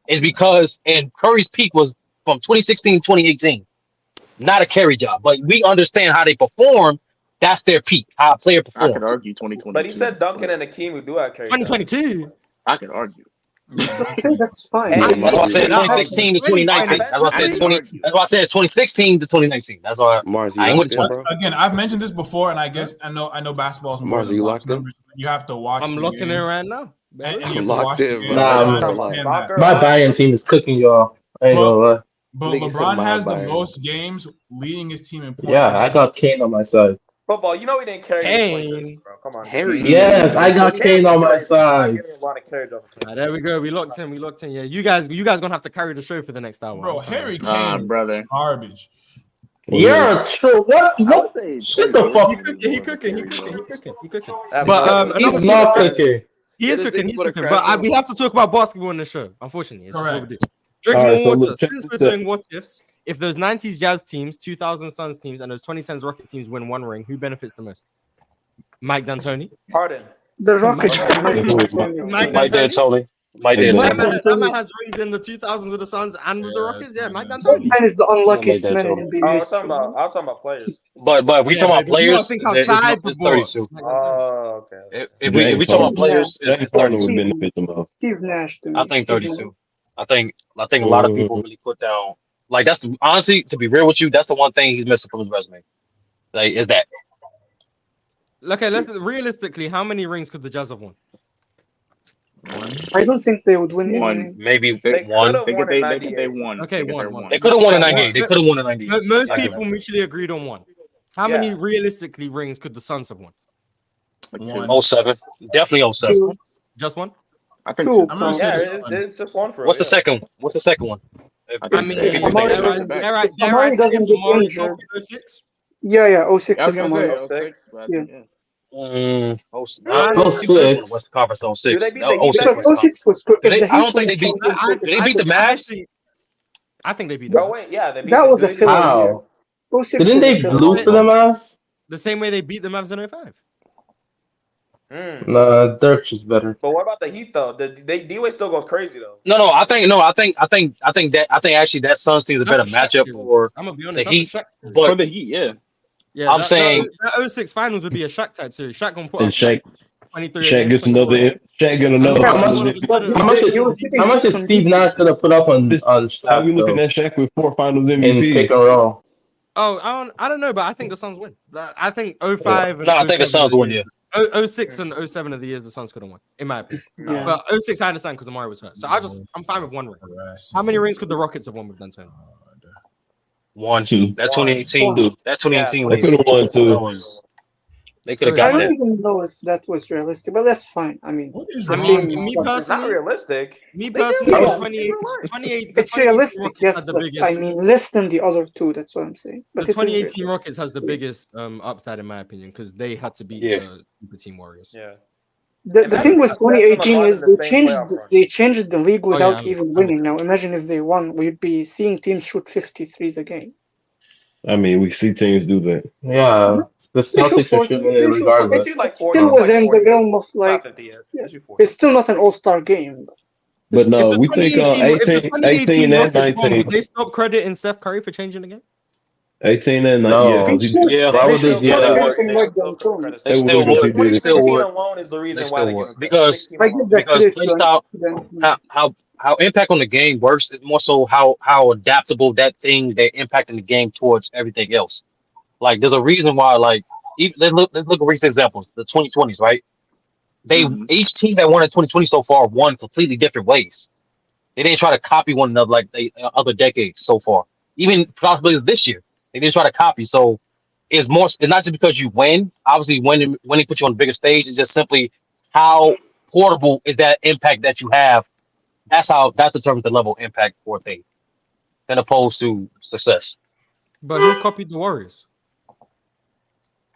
[SPEAKER 5] It's because and Curry's peak was from 2016 to 2018. Not a carry job, but we understand how they perform. That's their peak. How a player
[SPEAKER 4] I
[SPEAKER 5] performs.
[SPEAKER 4] could argue 2022.
[SPEAKER 3] But he said Duncan and Hakeem would do that carry.
[SPEAKER 1] 2022.
[SPEAKER 4] I could argue.
[SPEAKER 6] Okay, that's fine.
[SPEAKER 3] Hey,
[SPEAKER 5] That's why I said 2016 to 2019. That's why I said 2016 to 2019 That's why
[SPEAKER 12] Mars, you
[SPEAKER 5] I ain't with
[SPEAKER 12] locked in,
[SPEAKER 5] 20.
[SPEAKER 12] bro?
[SPEAKER 7] Again, I've mentioned this before, and I guess I know basketball's more
[SPEAKER 12] Mars,
[SPEAKER 7] than
[SPEAKER 12] are you
[SPEAKER 7] box
[SPEAKER 12] locked in?
[SPEAKER 7] numbers. You have to watch.
[SPEAKER 1] I'm
[SPEAKER 7] the
[SPEAKER 1] looking in
[SPEAKER 7] games.
[SPEAKER 1] right now.
[SPEAKER 7] And you
[SPEAKER 12] I'm
[SPEAKER 7] have to
[SPEAKER 12] locked
[SPEAKER 7] watch the
[SPEAKER 12] in,
[SPEAKER 7] games.
[SPEAKER 12] bro.
[SPEAKER 10] Nah,
[SPEAKER 7] I
[SPEAKER 10] man.
[SPEAKER 7] understand that.
[SPEAKER 10] My Bayern team is cooking y'all. I ain't gonna lie.
[SPEAKER 7] But
[SPEAKER 12] Nigga said
[SPEAKER 7] LeBron
[SPEAKER 12] my
[SPEAKER 7] has the
[SPEAKER 12] Bayern.
[SPEAKER 7] most games leading his team in points.
[SPEAKER 10] Yeah, I got Kane on my side.
[SPEAKER 3] Football, you know he didn't carry.
[SPEAKER 1] Kane.
[SPEAKER 3] Bro. Come on.
[SPEAKER 12] Harry.
[SPEAKER 10] Yes, I got Kane on my side.
[SPEAKER 3] A lot of carry jobs.
[SPEAKER 1] There we go. We locked in. Yeah, you guys gonna have to carry the show for the next hour.
[SPEAKER 7] Bro,
[SPEAKER 1] I'm sorry.
[SPEAKER 7] Harry Kane is
[SPEAKER 4] brother.
[SPEAKER 7] garbage.
[SPEAKER 10] Yeah, true. What? Shut the fuck.
[SPEAKER 1] He cooking.
[SPEAKER 12] But,
[SPEAKER 1] But
[SPEAKER 10] He's
[SPEAKER 1] another
[SPEAKER 10] not
[SPEAKER 1] super-
[SPEAKER 10] cooking.
[SPEAKER 1] He is
[SPEAKER 12] This
[SPEAKER 1] cooking.
[SPEAKER 12] nigga
[SPEAKER 1] He's
[SPEAKER 12] put a
[SPEAKER 1] cooking.
[SPEAKER 12] crash
[SPEAKER 1] But
[SPEAKER 12] on.
[SPEAKER 1] we have to talk about basketball on the show. Unfortunately, it's just what we do. Drink
[SPEAKER 10] All right,
[SPEAKER 1] more
[SPEAKER 10] so
[SPEAKER 1] water.
[SPEAKER 10] look,
[SPEAKER 1] Since we're doing what ifs, if those 90s Jazz teams, 2000 Suns teams, and those 2010s Rockets teams win one ring, who benefits the most? Mike D'Antoni.
[SPEAKER 3] Harden.
[SPEAKER 6] The Rockets.
[SPEAKER 1] Mike
[SPEAKER 5] Mike
[SPEAKER 1] D'Antoni.
[SPEAKER 5] D'Antoni. Mike
[SPEAKER 10] Like
[SPEAKER 5] D'Antoni.
[SPEAKER 1] That man has rings in the 2000s with the Suns and with the Rockets. Yeah, Mike
[SPEAKER 6] That
[SPEAKER 1] D'Antoni.
[SPEAKER 6] man is the unluckiest
[SPEAKER 5] Mike
[SPEAKER 6] man in
[SPEAKER 5] D'Antoni.
[SPEAKER 6] NBA
[SPEAKER 3] I'm
[SPEAKER 6] history.
[SPEAKER 3] talking about players.
[SPEAKER 5] But we
[SPEAKER 1] Yeah,
[SPEAKER 5] talking about
[SPEAKER 1] but you gotta
[SPEAKER 5] players.
[SPEAKER 1] think
[SPEAKER 5] It's
[SPEAKER 1] outside the
[SPEAKER 5] 32.
[SPEAKER 1] box. Mike D'Antoni.
[SPEAKER 3] Oh, okay.
[SPEAKER 5] If
[SPEAKER 10] James
[SPEAKER 5] we talking about
[SPEAKER 10] Harden.
[SPEAKER 5] players,
[SPEAKER 6] Nash.
[SPEAKER 5] it's
[SPEAKER 10] James Harden
[SPEAKER 5] 32.
[SPEAKER 10] would
[SPEAKER 6] Steve,
[SPEAKER 10] benefit the most.
[SPEAKER 6] Steve Nash to
[SPEAKER 5] I
[SPEAKER 6] me.
[SPEAKER 5] think
[SPEAKER 6] Steve Nash.
[SPEAKER 5] 32. I think a lot of people really put down. Like that's honestly, to be real with you, that's the one thing he's missing from his resume. Like is that
[SPEAKER 1] Okay, let's realistically, how many rings could the Jazz have won?
[SPEAKER 6] I don't think they would win any
[SPEAKER 4] One.
[SPEAKER 6] ring.
[SPEAKER 5] maybe
[SPEAKER 3] They
[SPEAKER 5] one.
[SPEAKER 3] could have won in
[SPEAKER 4] They think they
[SPEAKER 3] 98.
[SPEAKER 4] won.
[SPEAKER 1] Okay,
[SPEAKER 4] They think
[SPEAKER 1] one.
[SPEAKER 5] They could have won in 98.
[SPEAKER 1] One.
[SPEAKER 5] They could have won in 98.
[SPEAKER 1] Most
[SPEAKER 5] I give
[SPEAKER 1] people
[SPEAKER 5] it.
[SPEAKER 1] mutually agreed on one. How many
[SPEAKER 3] Yeah.
[SPEAKER 1] realistically rings could the Suns have won?
[SPEAKER 4] Like
[SPEAKER 7] One.
[SPEAKER 5] 07. Definitely 07.
[SPEAKER 6] Two.
[SPEAKER 1] Just one?
[SPEAKER 4] I think
[SPEAKER 6] Two.
[SPEAKER 4] two.
[SPEAKER 7] I'm gonna
[SPEAKER 3] Yeah,
[SPEAKER 7] say just one.
[SPEAKER 3] it's just one for
[SPEAKER 5] What's the
[SPEAKER 3] real.
[SPEAKER 5] second one? What's the second one? If-
[SPEAKER 4] I
[SPEAKER 1] I
[SPEAKER 4] think
[SPEAKER 1] mean,
[SPEAKER 4] so. If you
[SPEAKER 6] Amari
[SPEAKER 4] think
[SPEAKER 6] doesn't
[SPEAKER 4] back-to-back.
[SPEAKER 1] dare I
[SPEAKER 6] Amari
[SPEAKER 1] say
[SPEAKER 6] doesn't
[SPEAKER 1] if
[SPEAKER 6] get
[SPEAKER 1] Amari's
[SPEAKER 6] injured.
[SPEAKER 1] healthy in 06?
[SPEAKER 6] Yeah, 06
[SPEAKER 4] I was
[SPEAKER 6] is
[SPEAKER 4] gonna
[SPEAKER 6] Amari.
[SPEAKER 4] say 06, but I think, yeah.
[SPEAKER 5] Not
[SPEAKER 10] 06.
[SPEAKER 5] West Conference
[SPEAKER 3] Do
[SPEAKER 5] 06.
[SPEAKER 3] they beat
[SPEAKER 5] No,
[SPEAKER 3] the Heat
[SPEAKER 5] 06
[SPEAKER 6] Because
[SPEAKER 3] that
[SPEAKER 5] West
[SPEAKER 3] year?
[SPEAKER 6] 06 was good.
[SPEAKER 5] Did
[SPEAKER 6] If
[SPEAKER 5] they,
[SPEAKER 6] the
[SPEAKER 5] I
[SPEAKER 6] Heat
[SPEAKER 5] don't think
[SPEAKER 6] win
[SPEAKER 5] they
[SPEAKER 6] the
[SPEAKER 5] beat.
[SPEAKER 6] championship,
[SPEAKER 5] Did they beat the Mavs?
[SPEAKER 1] I think they beat the
[SPEAKER 3] Oh
[SPEAKER 1] Mavs.
[SPEAKER 3] wait, yeah, they beat.
[SPEAKER 6] that was
[SPEAKER 3] did
[SPEAKER 6] a
[SPEAKER 3] they beat
[SPEAKER 6] filler
[SPEAKER 3] the-
[SPEAKER 6] year.
[SPEAKER 10] How?
[SPEAKER 6] 06
[SPEAKER 10] Didn't
[SPEAKER 6] was a
[SPEAKER 10] they
[SPEAKER 6] filler
[SPEAKER 10] lose
[SPEAKER 6] year.
[SPEAKER 10] to the Mavs?
[SPEAKER 1] The same way they beat the Mavs in 05.
[SPEAKER 10] Nah, Dirk's is better.
[SPEAKER 3] But what about the Heat though? D-Wade still goes crazy though.
[SPEAKER 5] No. I think actually that Suns team is a better
[SPEAKER 1] That's a Shaq
[SPEAKER 5] matchup
[SPEAKER 1] series.
[SPEAKER 5] for
[SPEAKER 1] I'm gonna be
[SPEAKER 5] the
[SPEAKER 1] honest. That's a
[SPEAKER 5] Heat.
[SPEAKER 1] Shaq series.
[SPEAKER 5] But
[SPEAKER 4] For the Heat, yeah.
[SPEAKER 1] Yeah,
[SPEAKER 5] I'm saying
[SPEAKER 1] that 06 finals would be a Shaq type series. Shaq gonna put
[SPEAKER 10] And
[SPEAKER 1] up
[SPEAKER 10] Shaq,
[SPEAKER 1] like 23 a
[SPEAKER 10] Shaq
[SPEAKER 1] game,
[SPEAKER 10] gets
[SPEAKER 1] 24 a game.
[SPEAKER 10] Shaq get
[SPEAKER 1] And
[SPEAKER 10] another
[SPEAKER 6] Yeah,
[SPEAKER 1] LeBron
[SPEAKER 10] finals
[SPEAKER 1] all of a
[SPEAKER 10] MVP.
[SPEAKER 6] because
[SPEAKER 1] sudden,
[SPEAKER 6] he
[SPEAKER 10] How much
[SPEAKER 6] was
[SPEAKER 10] is
[SPEAKER 6] sitting
[SPEAKER 10] how much
[SPEAKER 6] ducks
[SPEAKER 10] is
[SPEAKER 6] on
[SPEAKER 10] Steve
[SPEAKER 6] defense.
[SPEAKER 10] Nash gonna put up on
[SPEAKER 8] How
[SPEAKER 10] Shaq
[SPEAKER 8] we looking
[SPEAKER 10] though
[SPEAKER 8] at Shaq with 4 Finals
[SPEAKER 10] in
[SPEAKER 8] MVP?
[SPEAKER 10] pick and roll?
[SPEAKER 1] oh, I don't know, but I think the Suns win. I think 05 and
[SPEAKER 5] no, I think the
[SPEAKER 1] 07
[SPEAKER 5] Suns
[SPEAKER 1] are
[SPEAKER 5] won.
[SPEAKER 1] the
[SPEAKER 5] Yeah.
[SPEAKER 1] years. 06 and 07 are the years the Suns could have won, in my opinion.
[SPEAKER 6] Yeah.
[SPEAKER 1] But 06 I understand because Amari was hurt. So I'm fine with one ring. How many rings could the Rockets have won with D'Antoni?
[SPEAKER 5] One.
[SPEAKER 10] Two.
[SPEAKER 5] That 2018.
[SPEAKER 10] Two.
[SPEAKER 5] That 2018
[SPEAKER 10] They could have won
[SPEAKER 5] that
[SPEAKER 10] two.
[SPEAKER 5] was. They could
[SPEAKER 1] So
[SPEAKER 5] have
[SPEAKER 6] I
[SPEAKER 5] got
[SPEAKER 6] don't
[SPEAKER 5] that.
[SPEAKER 6] even know if that was realistic, but that's fine. I mean,
[SPEAKER 7] What is
[SPEAKER 6] the
[SPEAKER 1] I
[SPEAKER 7] wrong?
[SPEAKER 1] mean, me
[SPEAKER 3] Not
[SPEAKER 1] personally,
[SPEAKER 3] realistic.
[SPEAKER 1] me
[SPEAKER 3] They did
[SPEAKER 1] personally,
[SPEAKER 3] win
[SPEAKER 1] the
[SPEAKER 3] in
[SPEAKER 1] 28,
[SPEAKER 3] real life.
[SPEAKER 1] 28, the
[SPEAKER 6] it's
[SPEAKER 1] 2018
[SPEAKER 6] realistic,
[SPEAKER 1] Rockets
[SPEAKER 6] yes,
[SPEAKER 1] had the
[SPEAKER 6] but
[SPEAKER 1] biggest.
[SPEAKER 6] I mean, less than the other two. That's what I'm saying.
[SPEAKER 1] The
[SPEAKER 6] But it is
[SPEAKER 1] 2018
[SPEAKER 6] realistic.
[SPEAKER 1] Rockets has the biggest upside in my opinion because they had to beat
[SPEAKER 5] Yeah.
[SPEAKER 1] the Super Team Warriors.
[SPEAKER 3] Yeah.
[SPEAKER 6] The
[SPEAKER 3] Imagine
[SPEAKER 6] thing with
[SPEAKER 3] Steph and
[SPEAKER 6] 2018
[SPEAKER 3] LeBron
[SPEAKER 6] is
[SPEAKER 3] in the same playoff run.
[SPEAKER 6] they changed the league
[SPEAKER 1] Oh, yeah,
[SPEAKER 6] without
[SPEAKER 1] I'm-
[SPEAKER 6] even
[SPEAKER 1] I'm
[SPEAKER 6] winning.
[SPEAKER 1] with
[SPEAKER 6] Now imagine if they won, we'd be seeing teams shoot 53s a game.
[SPEAKER 8] I mean, we see teams do that.
[SPEAKER 10] Yeah, the
[SPEAKER 6] They shoot
[SPEAKER 10] Celtics are
[SPEAKER 6] 40.
[SPEAKER 10] shooting it
[SPEAKER 6] They shoot 40.
[SPEAKER 10] regardless.
[SPEAKER 3] They shoot like
[SPEAKER 6] It's
[SPEAKER 3] 40.
[SPEAKER 6] still
[SPEAKER 3] It's like
[SPEAKER 6] within the
[SPEAKER 3] 40.
[SPEAKER 6] realm of
[SPEAKER 3] Not
[SPEAKER 6] like,
[SPEAKER 3] 50 yet.
[SPEAKER 6] yeah,
[SPEAKER 3] They shoot 40.
[SPEAKER 6] it's still not an all-star game.
[SPEAKER 8] But
[SPEAKER 1] If
[SPEAKER 8] no,
[SPEAKER 1] the
[SPEAKER 8] we think
[SPEAKER 1] 2018
[SPEAKER 8] 18 and
[SPEAKER 1] Rockets won,
[SPEAKER 8] 19.
[SPEAKER 1] would they stop crediting Steph Curry for changing the game?
[SPEAKER 8] 18 and 19.
[SPEAKER 10] No.
[SPEAKER 8] Yeah,
[SPEAKER 6] They
[SPEAKER 8] 'cause he
[SPEAKER 6] should.
[SPEAKER 5] Yeah,
[SPEAKER 10] Why
[SPEAKER 6] They
[SPEAKER 10] would they?
[SPEAKER 6] should
[SPEAKER 5] yeah,
[SPEAKER 6] stop
[SPEAKER 5] they
[SPEAKER 10] Yeah,
[SPEAKER 5] would.
[SPEAKER 6] crediting
[SPEAKER 5] They,
[SPEAKER 6] Mike D'Antoni.
[SPEAKER 5] they still
[SPEAKER 8] would
[SPEAKER 5] would.
[SPEAKER 8] if he did
[SPEAKER 5] They
[SPEAKER 8] it.
[SPEAKER 5] still
[SPEAKER 3] 2016
[SPEAKER 5] would.
[SPEAKER 3] alone is the
[SPEAKER 5] They
[SPEAKER 3] reason
[SPEAKER 5] still
[SPEAKER 3] why they
[SPEAKER 5] would
[SPEAKER 3] give him credit.
[SPEAKER 5] because
[SPEAKER 3] 16
[SPEAKER 6] I give
[SPEAKER 3] alone.
[SPEAKER 6] that
[SPEAKER 5] because
[SPEAKER 6] credit
[SPEAKER 5] play
[SPEAKER 6] to
[SPEAKER 5] style
[SPEAKER 6] D'Antoni.
[SPEAKER 5] how impact on the game works is more so how adaptable that thing that impacting the game towards everything else. Like there's a reason why like even, let's look at recent examples, the 2020s, right? They
[SPEAKER 4] Mhm.
[SPEAKER 5] each team that won in 2020 so far won completely different ways. They didn't try to copy one another like they other decades so far. Even possibly this year, they didn't try to copy. So it's more. It's not just because you win. Obviously, winning puts you on the bigger stage. It's just simply how portable is that impact that you have. That determines the level of impact for a thing, than opposed to success.
[SPEAKER 1] But who copied the Warriors?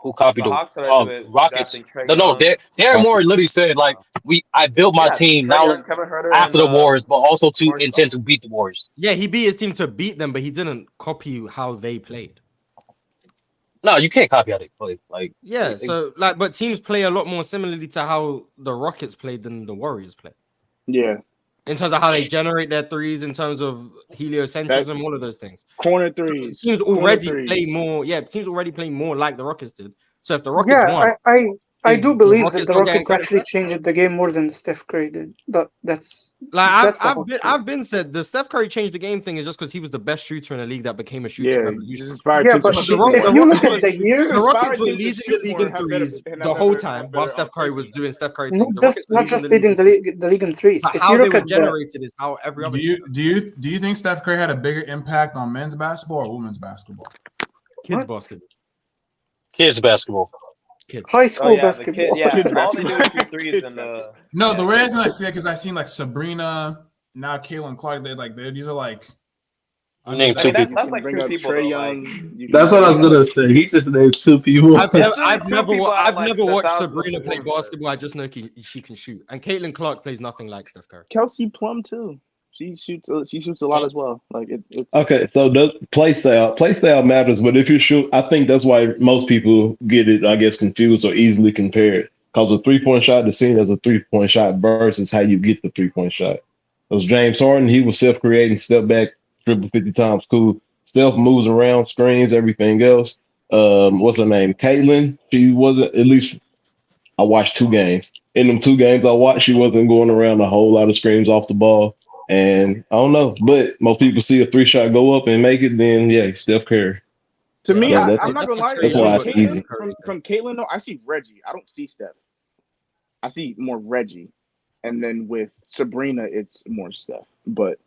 [SPEAKER 5] Who copied
[SPEAKER 3] The
[SPEAKER 5] the
[SPEAKER 3] Hawks had to do it
[SPEAKER 5] Rockets?
[SPEAKER 3] drafting Trae
[SPEAKER 5] No,
[SPEAKER 3] Young.
[SPEAKER 5] Darren Morey literally said like I built my
[SPEAKER 3] Yeah,
[SPEAKER 5] team
[SPEAKER 3] Trae
[SPEAKER 5] not
[SPEAKER 3] Young,
[SPEAKER 5] only
[SPEAKER 3] Kevin Huerter,
[SPEAKER 5] after
[SPEAKER 3] and
[SPEAKER 5] the Warriors, but also to
[SPEAKER 3] Morris
[SPEAKER 5] intend to beat the Warriors.
[SPEAKER 1] Yeah, he beat his team to beat them, but he didn't copy how they played.
[SPEAKER 5] No, you can't copy how they play. Like
[SPEAKER 1] Yeah, so like, but teams play a lot more similarly to how the Rockets played than the Warriors play.
[SPEAKER 4] Yeah.
[SPEAKER 1] In terms of how they generate their threes, in terms of heliocentrism, all of those things.
[SPEAKER 4] Corner threes.
[SPEAKER 1] Teams
[SPEAKER 4] Corner
[SPEAKER 1] already
[SPEAKER 4] threes.
[SPEAKER 1] play more. Yeah, teams already play more like the Rockets did. So if the Rockets won,
[SPEAKER 6] Yeah, I
[SPEAKER 1] is
[SPEAKER 6] do
[SPEAKER 1] the
[SPEAKER 6] believe
[SPEAKER 1] Rockets
[SPEAKER 6] that the
[SPEAKER 1] not getting
[SPEAKER 6] Rockets
[SPEAKER 1] credit for
[SPEAKER 6] actually changed the game more than Steph Curry did. But that's
[SPEAKER 1] like
[SPEAKER 6] a whole
[SPEAKER 1] I've been said the Steph Curry changed the game thing is just because he was the best shooter in the league that became a shooting
[SPEAKER 4] Yeah,
[SPEAKER 1] revolution.
[SPEAKER 4] just inspired
[SPEAKER 6] yeah,
[SPEAKER 4] teams
[SPEAKER 6] but
[SPEAKER 4] to
[SPEAKER 1] the
[SPEAKER 4] shoot
[SPEAKER 1] Rockets-
[SPEAKER 6] if
[SPEAKER 4] more.
[SPEAKER 6] you look
[SPEAKER 1] Rockets
[SPEAKER 6] at the years,
[SPEAKER 1] The
[SPEAKER 4] inspired
[SPEAKER 1] Rockets were
[SPEAKER 4] teams to
[SPEAKER 1] leading the
[SPEAKER 4] shoot
[SPEAKER 1] league
[SPEAKER 4] more
[SPEAKER 1] in
[SPEAKER 4] and have better-
[SPEAKER 1] threes
[SPEAKER 4] and
[SPEAKER 1] the
[SPEAKER 4] have
[SPEAKER 1] whole
[SPEAKER 4] better-
[SPEAKER 1] time
[SPEAKER 4] have
[SPEAKER 1] while
[SPEAKER 4] better
[SPEAKER 1] Steph Curry was
[SPEAKER 4] offensive.
[SPEAKER 1] doing Steph Curry
[SPEAKER 6] not
[SPEAKER 1] things. The
[SPEAKER 6] just
[SPEAKER 1] Rockets were
[SPEAKER 6] not just
[SPEAKER 1] leading
[SPEAKER 6] leading the league in threes.
[SPEAKER 1] but
[SPEAKER 6] If
[SPEAKER 1] how
[SPEAKER 6] you
[SPEAKER 1] they
[SPEAKER 6] look
[SPEAKER 1] were
[SPEAKER 6] at
[SPEAKER 1] generated is how every other team
[SPEAKER 7] Do you think Steph Curry had a bigger impact on men's basketball or women's basketball?
[SPEAKER 1] kids
[SPEAKER 6] What?
[SPEAKER 1] basketball.
[SPEAKER 5] kids basketball.
[SPEAKER 1] Kids.
[SPEAKER 6] high
[SPEAKER 3] Oh
[SPEAKER 6] school
[SPEAKER 3] yeah, the
[SPEAKER 6] basketball,
[SPEAKER 3] kid. Yeah,
[SPEAKER 4] Kids
[SPEAKER 3] all they do is
[SPEAKER 4] basketball.
[SPEAKER 3] shoot threes
[SPEAKER 4] Kids
[SPEAKER 3] and the.
[SPEAKER 7] No,
[SPEAKER 3] yeah,
[SPEAKER 7] the reason I say it because I seen like Sabrina, now Caitlin Clark. These are like.
[SPEAKER 5] You named
[SPEAKER 3] I
[SPEAKER 5] two
[SPEAKER 3] mean,
[SPEAKER 5] people.
[SPEAKER 3] that's like
[SPEAKER 4] Bring
[SPEAKER 3] two
[SPEAKER 4] up
[SPEAKER 3] people
[SPEAKER 4] Trae
[SPEAKER 3] though.
[SPEAKER 4] Young.
[SPEAKER 3] Like,
[SPEAKER 4] You
[SPEAKER 10] That's
[SPEAKER 4] can-
[SPEAKER 10] what I was gonna say. He just named two people.
[SPEAKER 1] I've never
[SPEAKER 3] people I like
[SPEAKER 1] watched
[SPEAKER 3] the
[SPEAKER 1] Sabrina play
[SPEAKER 3] 1,000
[SPEAKER 1] basketball. I just know she can shoot. And Caitlin Clark plays nothing like Steph Curry.
[SPEAKER 4] Kelsey Plum too. She shoots a lot as well. Like it's
[SPEAKER 8] Okay, so does play style matters, but if you shoot, I think that's why most people get it, I guess, confused or easily compared.
[SPEAKER 12] Because a 3-point shot is seen as a 3-point shot versus how you get the 3-point shot. Because James Harden, he was self-creating, step back, dribble 50 times, cool. Steph moves around, screens, everything else. What's her name? Caitlin. She wasn't, at least I watched 2 games. In them 2 games I watched, she wasn't going around a whole lot of screens off the ball. And I don't know, but most people see a 3-shot go up and make it, then yeah, Steph Curry.
[SPEAKER 4] To me,
[SPEAKER 12] That-
[SPEAKER 4] I'm not gonna lie.
[SPEAKER 12] that's why it's easy.
[SPEAKER 4] From Caitlin, though, I see Reggie. I don't see Steph. I see more Reggie, and then with Sabrina, it's more Steph. But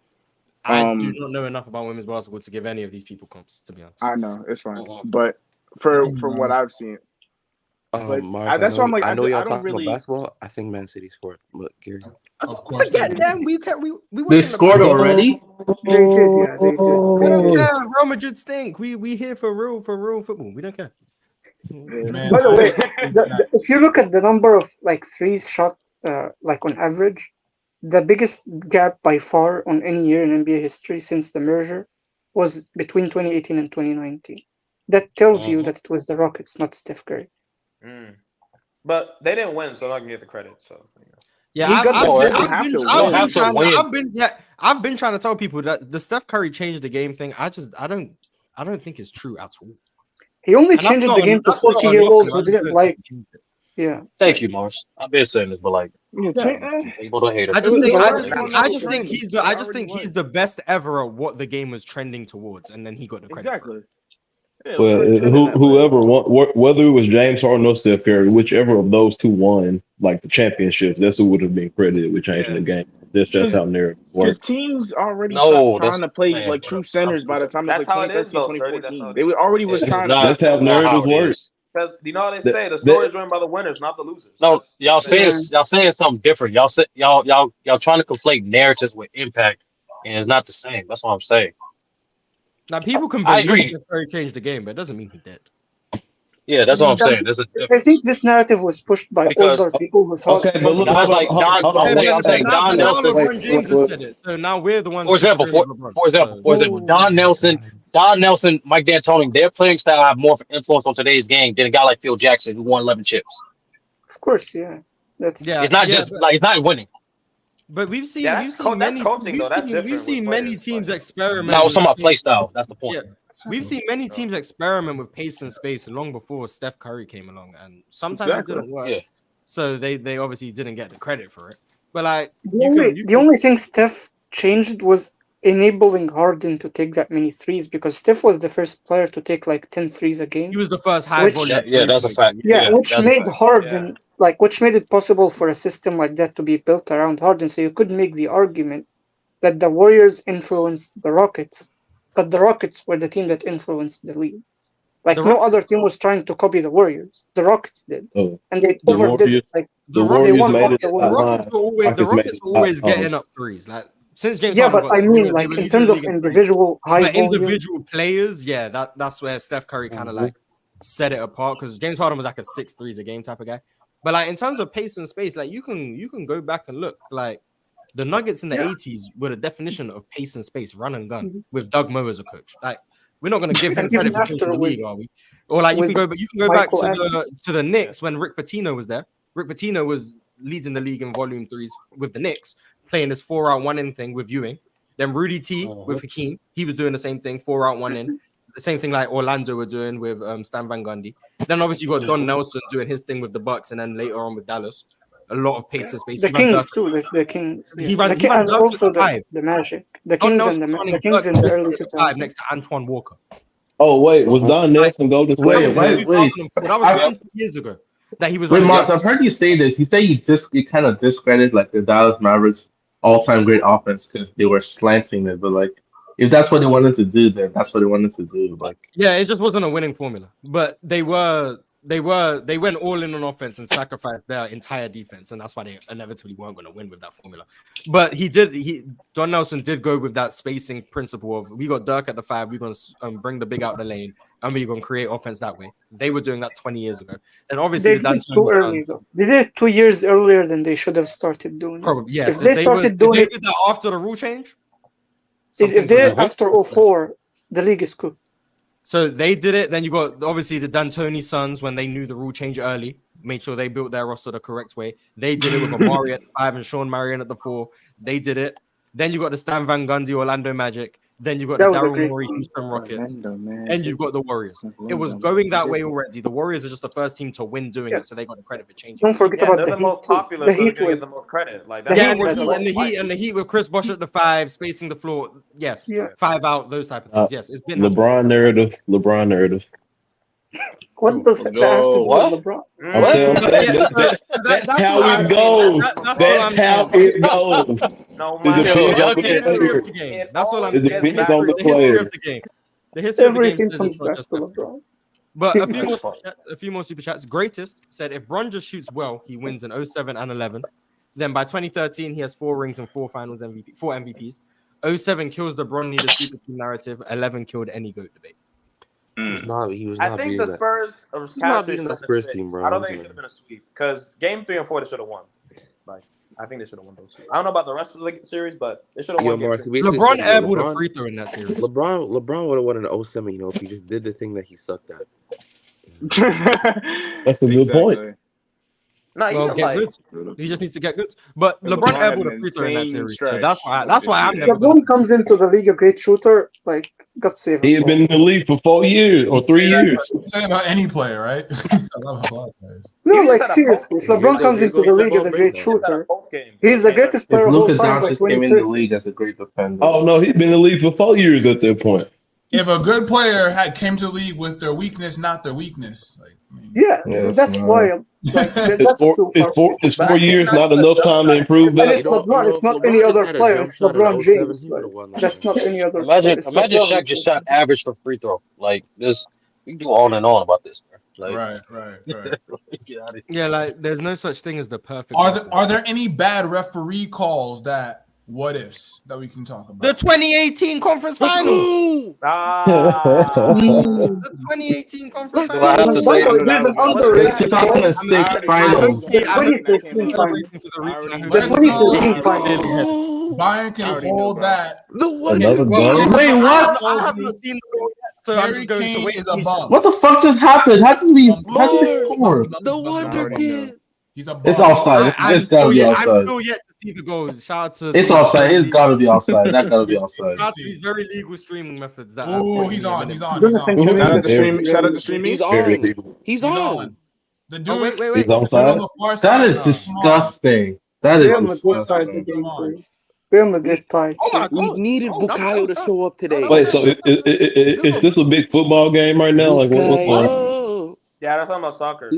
[SPEAKER 1] I do not know enough about women's basketball to give any of these people comps, to be honest.
[SPEAKER 4] I know it's fine, but from what I've seen, but
[SPEAKER 13] Mars,
[SPEAKER 4] that's why I'm like,
[SPEAKER 13] I know y'all
[SPEAKER 4] don't
[SPEAKER 13] talking
[SPEAKER 4] really.
[SPEAKER 13] about basketball. I think Man City scored. Look, Gary.
[SPEAKER 1] Of course, damn, we
[SPEAKER 5] They scored already.
[SPEAKER 6] They did, yeah, they did.
[SPEAKER 1] We don't care. Real Madrid stink. We here for real football. We don't care.
[SPEAKER 7] Man,
[SPEAKER 6] By the way, if you look at the number of like threes shot, like on average, the biggest gap by far on any year in NBA history since the merger was between 2018 and 2019. That tells you that it was the Rockets, not Steph Curry.
[SPEAKER 3] But they didn't win, so I can get the credit. So
[SPEAKER 1] Yeah, I've been trying to tell people that the Steph Curry changed the game thing. I don't think it's true at all.
[SPEAKER 6] He only changed the game to 40-year-olds who didn't like. Yeah.
[SPEAKER 5] Thank you, Mars. I've been saying this, but like, people don't hate us.
[SPEAKER 1] I just think he's the best ever at what the game was trending towards, and then he got the credit.
[SPEAKER 4] Exactly.
[SPEAKER 12] Well, whoever won, whether it was James Harden or Steph Curry, whichever of those two won, like the championships, that's who would have been credited with changing the game. That's just how narrative works.
[SPEAKER 4] Teams already stopped trying to play like true centers by the time they played 2013, 2014. They already was trying to.
[SPEAKER 12] That's how narratives work.
[SPEAKER 3] Because you know how they say the story is written by the winners, not the losers.
[SPEAKER 5] No, y'all saying something different. Y'all trying to conflate narratives with impact, and it's not the same. That's what I'm saying.
[SPEAKER 1] Now people can
[SPEAKER 5] I
[SPEAKER 1] believe
[SPEAKER 5] agree.
[SPEAKER 1] Steph Curry changed the game, but it doesn't mean he did.
[SPEAKER 5] Yeah, that's what I'm saying.
[SPEAKER 6] I think this narrative was pushed by older people who thought.
[SPEAKER 12] Okay, but look,
[SPEAKER 5] I'm saying Don Nelson.
[SPEAKER 1] LeBron James has said it, so now we're the ones.
[SPEAKER 5] For example, Don Nelson, Mike D'Antoni, their playing style have more influence on today's game than a guy like Phil Jackson who won 11 chips.
[SPEAKER 6] Of course, yeah. It's
[SPEAKER 5] not just like it's not winning.
[SPEAKER 1] But we've seen many teams experiment.
[SPEAKER 5] No, I was talking about play style. That's the point.
[SPEAKER 1] Yeah. We've seen many teams experiment with pace and space long before Steph Curry came along, and sometimes it didn't work. Yeah. So they obviously didn't get the credit for it. But like
[SPEAKER 6] the only thing Steph changed was enabling Harden to take that many threes, because Steph was the first player to take like 10 threes a game.
[SPEAKER 1] He was the first high volume.
[SPEAKER 5] Yeah, that's a fact.
[SPEAKER 6] Yeah, which made Harden which made it possible for a system like that to be built around Harden. So you could make the argument that the Warriors influenced the Rockets, but the Rockets were the team that influenced the league. Like no other team was trying to copy the Warriors. The Rockets did, and they overdid it. Like
[SPEAKER 1] the Rockets were always getting up threes. Like since James.
[SPEAKER 6] Yeah, but I mean, like in terms of individual
[SPEAKER 1] individual players, yeah, that's where Steph Curry kind of like set it apart, because James Harden was like a 6 threes a game type of guy. But like in terms of pace and space, like you can go back and look. Like the Nuggets in the 80s were the definition of pace and space, run and gun, with Doug Moe as a coach. Like we're not going to give him credit for coaching the league, are we? Or like you can go back to the Knicks when Rick Pitino was there. Rick Pitino was leading the league in volume threes with the Knicks, playing this 4-out-1-in thing with Ewing. Then Rudy T with Hakeem, he was doing the same thing, 4-out-1-in. The same thing like Orlando were doing with Stan Van Gundy. Then obviously you got Don Nelson doing his thing with the Bucks, and then later on with Dallas, a lot of pace and space.
[SPEAKER 6] The Kings too. The Kings.
[SPEAKER 1] He ran also
[SPEAKER 6] the Magic. The Kings and the Kings in the early 2000s
[SPEAKER 1] next to Antoine Walker.
[SPEAKER 12] Oh wait, was Don Nelson Golden State?
[SPEAKER 1] Wait. That was 20 years ago. That he was.
[SPEAKER 10] Wait, Mars, I've heard you say this. You say you kind of discredit like the Dallas Mavericks all-time great offense because they were slanting it, but like, if that's what they wanted to do, then that's what they wanted to do. Like,
[SPEAKER 1] yeah, it just wasn't a winning formula. But they went all in on offense and sacrificed their entire defense, and that's why they inevitably weren't going to win with that formula. But Don Nelson did go with that spacing principle of, we got Dirk at the 5, we're going to bring the big out the lane, and we're going to create offense that way. They were doing that 20 years ago, and obviously
[SPEAKER 6] they did it too early. Though. They did it 2 years earlier than they should have started doing.
[SPEAKER 1] Probably, yes.
[SPEAKER 6] If they did
[SPEAKER 1] that after the rule change.
[SPEAKER 6] If they after 04, the league is cooked.
[SPEAKER 1] So they did it. Then you got obviously the D'Antoni Suns when they knew the rule change early. made sure they built their roster the correct way. They did it with Amari at 5 and Sean Marion at the 4. They did it. Then you got the Stan Van Gundy Orlando Magic. Then you got the Daryl Morey Houston Rockets. And you've got the Warriors. It was going that way already. The Warriors are just the first team to win doing it, so they got the credit for changing.
[SPEAKER 6] Don't forget about
[SPEAKER 3] they're the most popular, so they're gonna get the most credit. Like
[SPEAKER 1] Yeah, and the Heat with Chris Bosh at the 5, spacing the floor. Yes, 5 out, those type of things. Yes, it's been
[SPEAKER 12] LeBron narrative.
[SPEAKER 6] What does that have to do with LeBron?
[SPEAKER 12] That's how it goes. That's how it goes.
[SPEAKER 3] No,
[SPEAKER 1] the history of the game. That's all I'm saying. The history of the game. The history of the game says it's not just LeBron. But a few more super chats. Greatest said if Bron just shoots well, he wins in 07 and 11. Then by 2013, he has 4 rings and 4 finals MVP, 4 MVPs. 07 kills the Bron needed super team narrative. 11 killed any GOAT debate.
[SPEAKER 13] He was
[SPEAKER 3] I
[SPEAKER 13] not
[SPEAKER 3] think
[SPEAKER 13] beating
[SPEAKER 3] the
[SPEAKER 13] that.
[SPEAKER 3] Spurs
[SPEAKER 13] He's not beating that Spurs team, bro.
[SPEAKER 3] I don't think it should have been a sweep because game 3 and 4 they should have won. Like I think they should have won those. I don't know about the rest of the series, but they should have won.
[SPEAKER 1] LeBron airballed a free throw in that series.
[SPEAKER 13] LeBron would have won in 07, if he just did the thing that he sucked at.
[SPEAKER 12] That's a good point.
[SPEAKER 3] No,
[SPEAKER 1] he just needs to get good. But LeBron airballed a free throw in that series. So that's why I'm never.
[SPEAKER 6] LeBron comes into the league a great shooter. Like, God save us.
[SPEAKER 12] He had been in the league for 4 years or 3 years.
[SPEAKER 7] Say about any player, right? I love a lot of players.
[SPEAKER 6] No, like seriously, if LeBron comes into the league as a great shooter, he's the greatest player of all time by 2030.
[SPEAKER 10] Came in the league as a great defender.
[SPEAKER 12] Oh no, he's been in the league for 4 years at that point.
[SPEAKER 7] If a good player came to the league with their weakness, not their weakness, like
[SPEAKER 6] that's why.
[SPEAKER 12] It's 4 years, not enough time to improve that.
[SPEAKER 6] And it's LeBron. It's not any other player. It's LeBron James. That's not any other.
[SPEAKER 5] Imagine Shaq just shot average for free throw. Like this, we can do on and on about this, bro. Like,
[SPEAKER 7] right.
[SPEAKER 5] Get out of here.
[SPEAKER 1] Yeah, like there's no such thing as the perfect.
[SPEAKER 7] Are there any bad referee calls that what ifs that we can talk about?
[SPEAKER 1] The 2018 conference final. The 2018 conference final.
[SPEAKER 5] I have to say,
[SPEAKER 10] 2006 finals.
[SPEAKER 6] The 2013 final.
[SPEAKER 7] Bayern can hold that.
[SPEAKER 10] Wait, what?
[SPEAKER 1] I haven't seen the goal yet, so I'm just going to wait.
[SPEAKER 10] What the fuck just happened? How did we score?
[SPEAKER 13] The Wonder Kid.
[SPEAKER 7] He's a
[SPEAKER 10] It's offside. It's gotta be offside.
[SPEAKER 1] I'm still yet to see the goal. Shout out to.
[SPEAKER 10] It's offside. It's gotta be offside. That gotta be offside.
[SPEAKER 1] Shout out to these very legal streaming methods. That
[SPEAKER 7] he's on.
[SPEAKER 4] Shout out to streaming.
[SPEAKER 13] He's on.
[SPEAKER 7] The dude.
[SPEAKER 1] Wait.
[SPEAKER 12] He's offside.
[SPEAKER 10] That is disgusting. That is disgusting.
[SPEAKER 6] Real Madrid tied.
[SPEAKER 1] Oh my God.
[SPEAKER 13] We needed Bukayo to show up today.
[SPEAKER 12] Wait, so is this a big football game right now? Like what's going on?
[SPEAKER 3] Yeah, that's talking about soccer.
[SPEAKER 12] I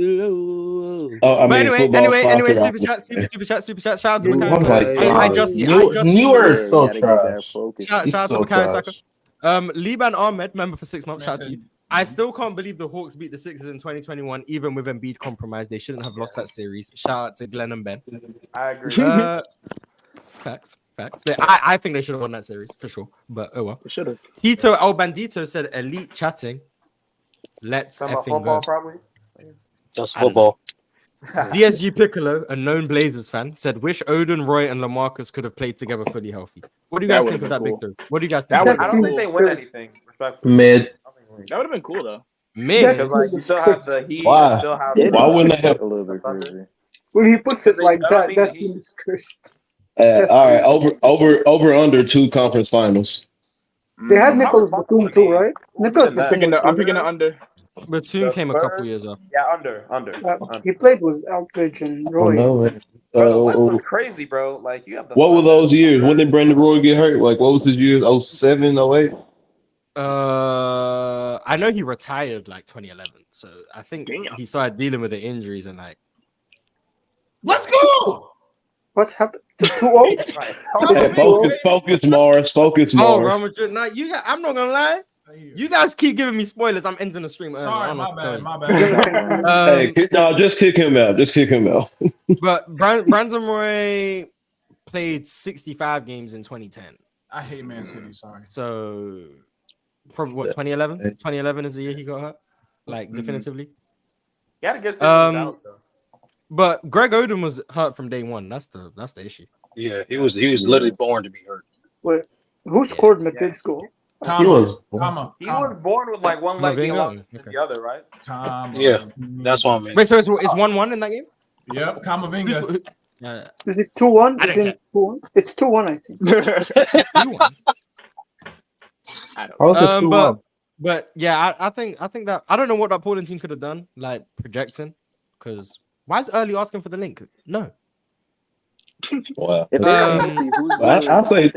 [SPEAKER 12] mean,
[SPEAKER 1] anyway, super chat. Shout out to Bukayo.
[SPEAKER 10] You are so trash.
[SPEAKER 1] Shout out to Bukayo Saka. Liban Ahmed, member for 6 months. Shout out to you. I still can't believe the Hawks beat the Sixers in 2021, even with Embiid compromised. They shouldn't have lost that series. Shout out to Glenn and Ben.
[SPEAKER 3] I agree.
[SPEAKER 1] Facts. I think they should have won that series for sure. But oh well.
[SPEAKER 4] They should have.
[SPEAKER 1] Tito El Bandito said elite chatting. Let's effing go.
[SPEAKER 3] Probably.
[SPEAKER 5] Just football.
[SPEAKER 1] DSG Piccolo, a known Blazers fan, said, "Wish Odin, Roy, and LaMarcus could have played together fully healthy." What do you guys think of that victory? What do you guys think?
[SPEAKER 3] I don't think they win anything.
[SPEAKER 10] Mid.
[SPEAKER 4] That would have been cool though.
[SPEAKER 1] Mid.
[SPEAKER 3] Because like you still have the Heat.
[SPEAKER 12] Why?
[SPEAKER 3] Still have
[SPEAKER 12] Why wouldn't they have?
[SPEAKER 11] A little bit crazy.
[SPEAKER 6] When he puts it like that, that team is cursed.
[SPEAKER 12] All right, over under 2 conference finals.
[SPEAKER 6] They had Nicholas Batum too, right? Nicholas Batum.
[SPEAKER 4] I'm picking the under.
[SPEAKER 1] Batum came a couple years after.
[SPEAKER 3] Yeah, under.
[SPEAKER 6] He played with Aldridge and Roy.
[SPEAKER 3] Bro, the West was crazy, bro. Like you have the.
[SPEAKER 12] What were those years? When did Brandon Roy get hurt? Like what was his years? 07, 08?
[SPEAKER 1] I know he retired like 2011, so I think he started dealing with the injuries and like.
[SPEAKER 7] Let's go.
[SPEAKER 6] What happened to 2-0?
[SPEAKER 12] Focus, Morris. Focus, Morris.
[SPEAKER 1] Oh, Real Madrid. Nah, I'm not gonna lie. You guys keep giving me spoilers. I'm ending the stream early.
[SPEAKER 7] Sorry, my bad.
[SPEAKER 12] Just kick him out.
[SPEAKER 1] But Brandon Roy played 65 games in 2010.
[SPEAKER 7] I hate Man City. Sorry.
[SPEAKER 1] So, from what 2011? 2011 is the year he got hurt, like definitively.
[SPEAKER 3] He had to get out though.
[SPEAKER 1] But Greg Oden was hurt from day one. That's the issue.
[SPEAKER 5] Yeah, he was literally born to be hurt.
[SPEAKER 6] Wait, who scored Madrid's goal?
[SPEAKER 5] He was.
[SPEAKER 7] Comma.
[SPEAKER 3] He was born with like one
[SPEAKER 1] Am I
[SPEAKER 3] leg being
[SPEAKER 1] being
[SPEAKER 3] longer
[SPEAKER 1] wrong?
[SPEAKER 3] than
[SPEAKER 1] Okay.
[SPEAKER 3] the other, right?
[SPEAKER 7] Comma.
[SPEAKER 5] Yeah, that's what I mean.
[SPEAKER 1] Wait, so it's 1-1 in that game?
[SPEAKER 7] Yep, Comma
[SPEAKER 1] Who's,
[SPEAKER 7] Vinga.
[SPEAKER 6] Is it 2-1?
[SPEAKER 1] I
[SPEAKER 6] Is
[SPEAKER 1] don't
[SPEAKER 6] it 2-1? It's 2-1, I think.
[SPEAKER 1] 2-1.
[SPEAKER 4] I don't
[SPEAKER 10] I was a 2-1.
[SPEAKER 1] But yeah, I think that I don't know what that Portland team could have done, like projecting, because why is early asking for the link? No.
[SPEAKER 12] Wow.
[SPEAKER 4] If they are healthy, who's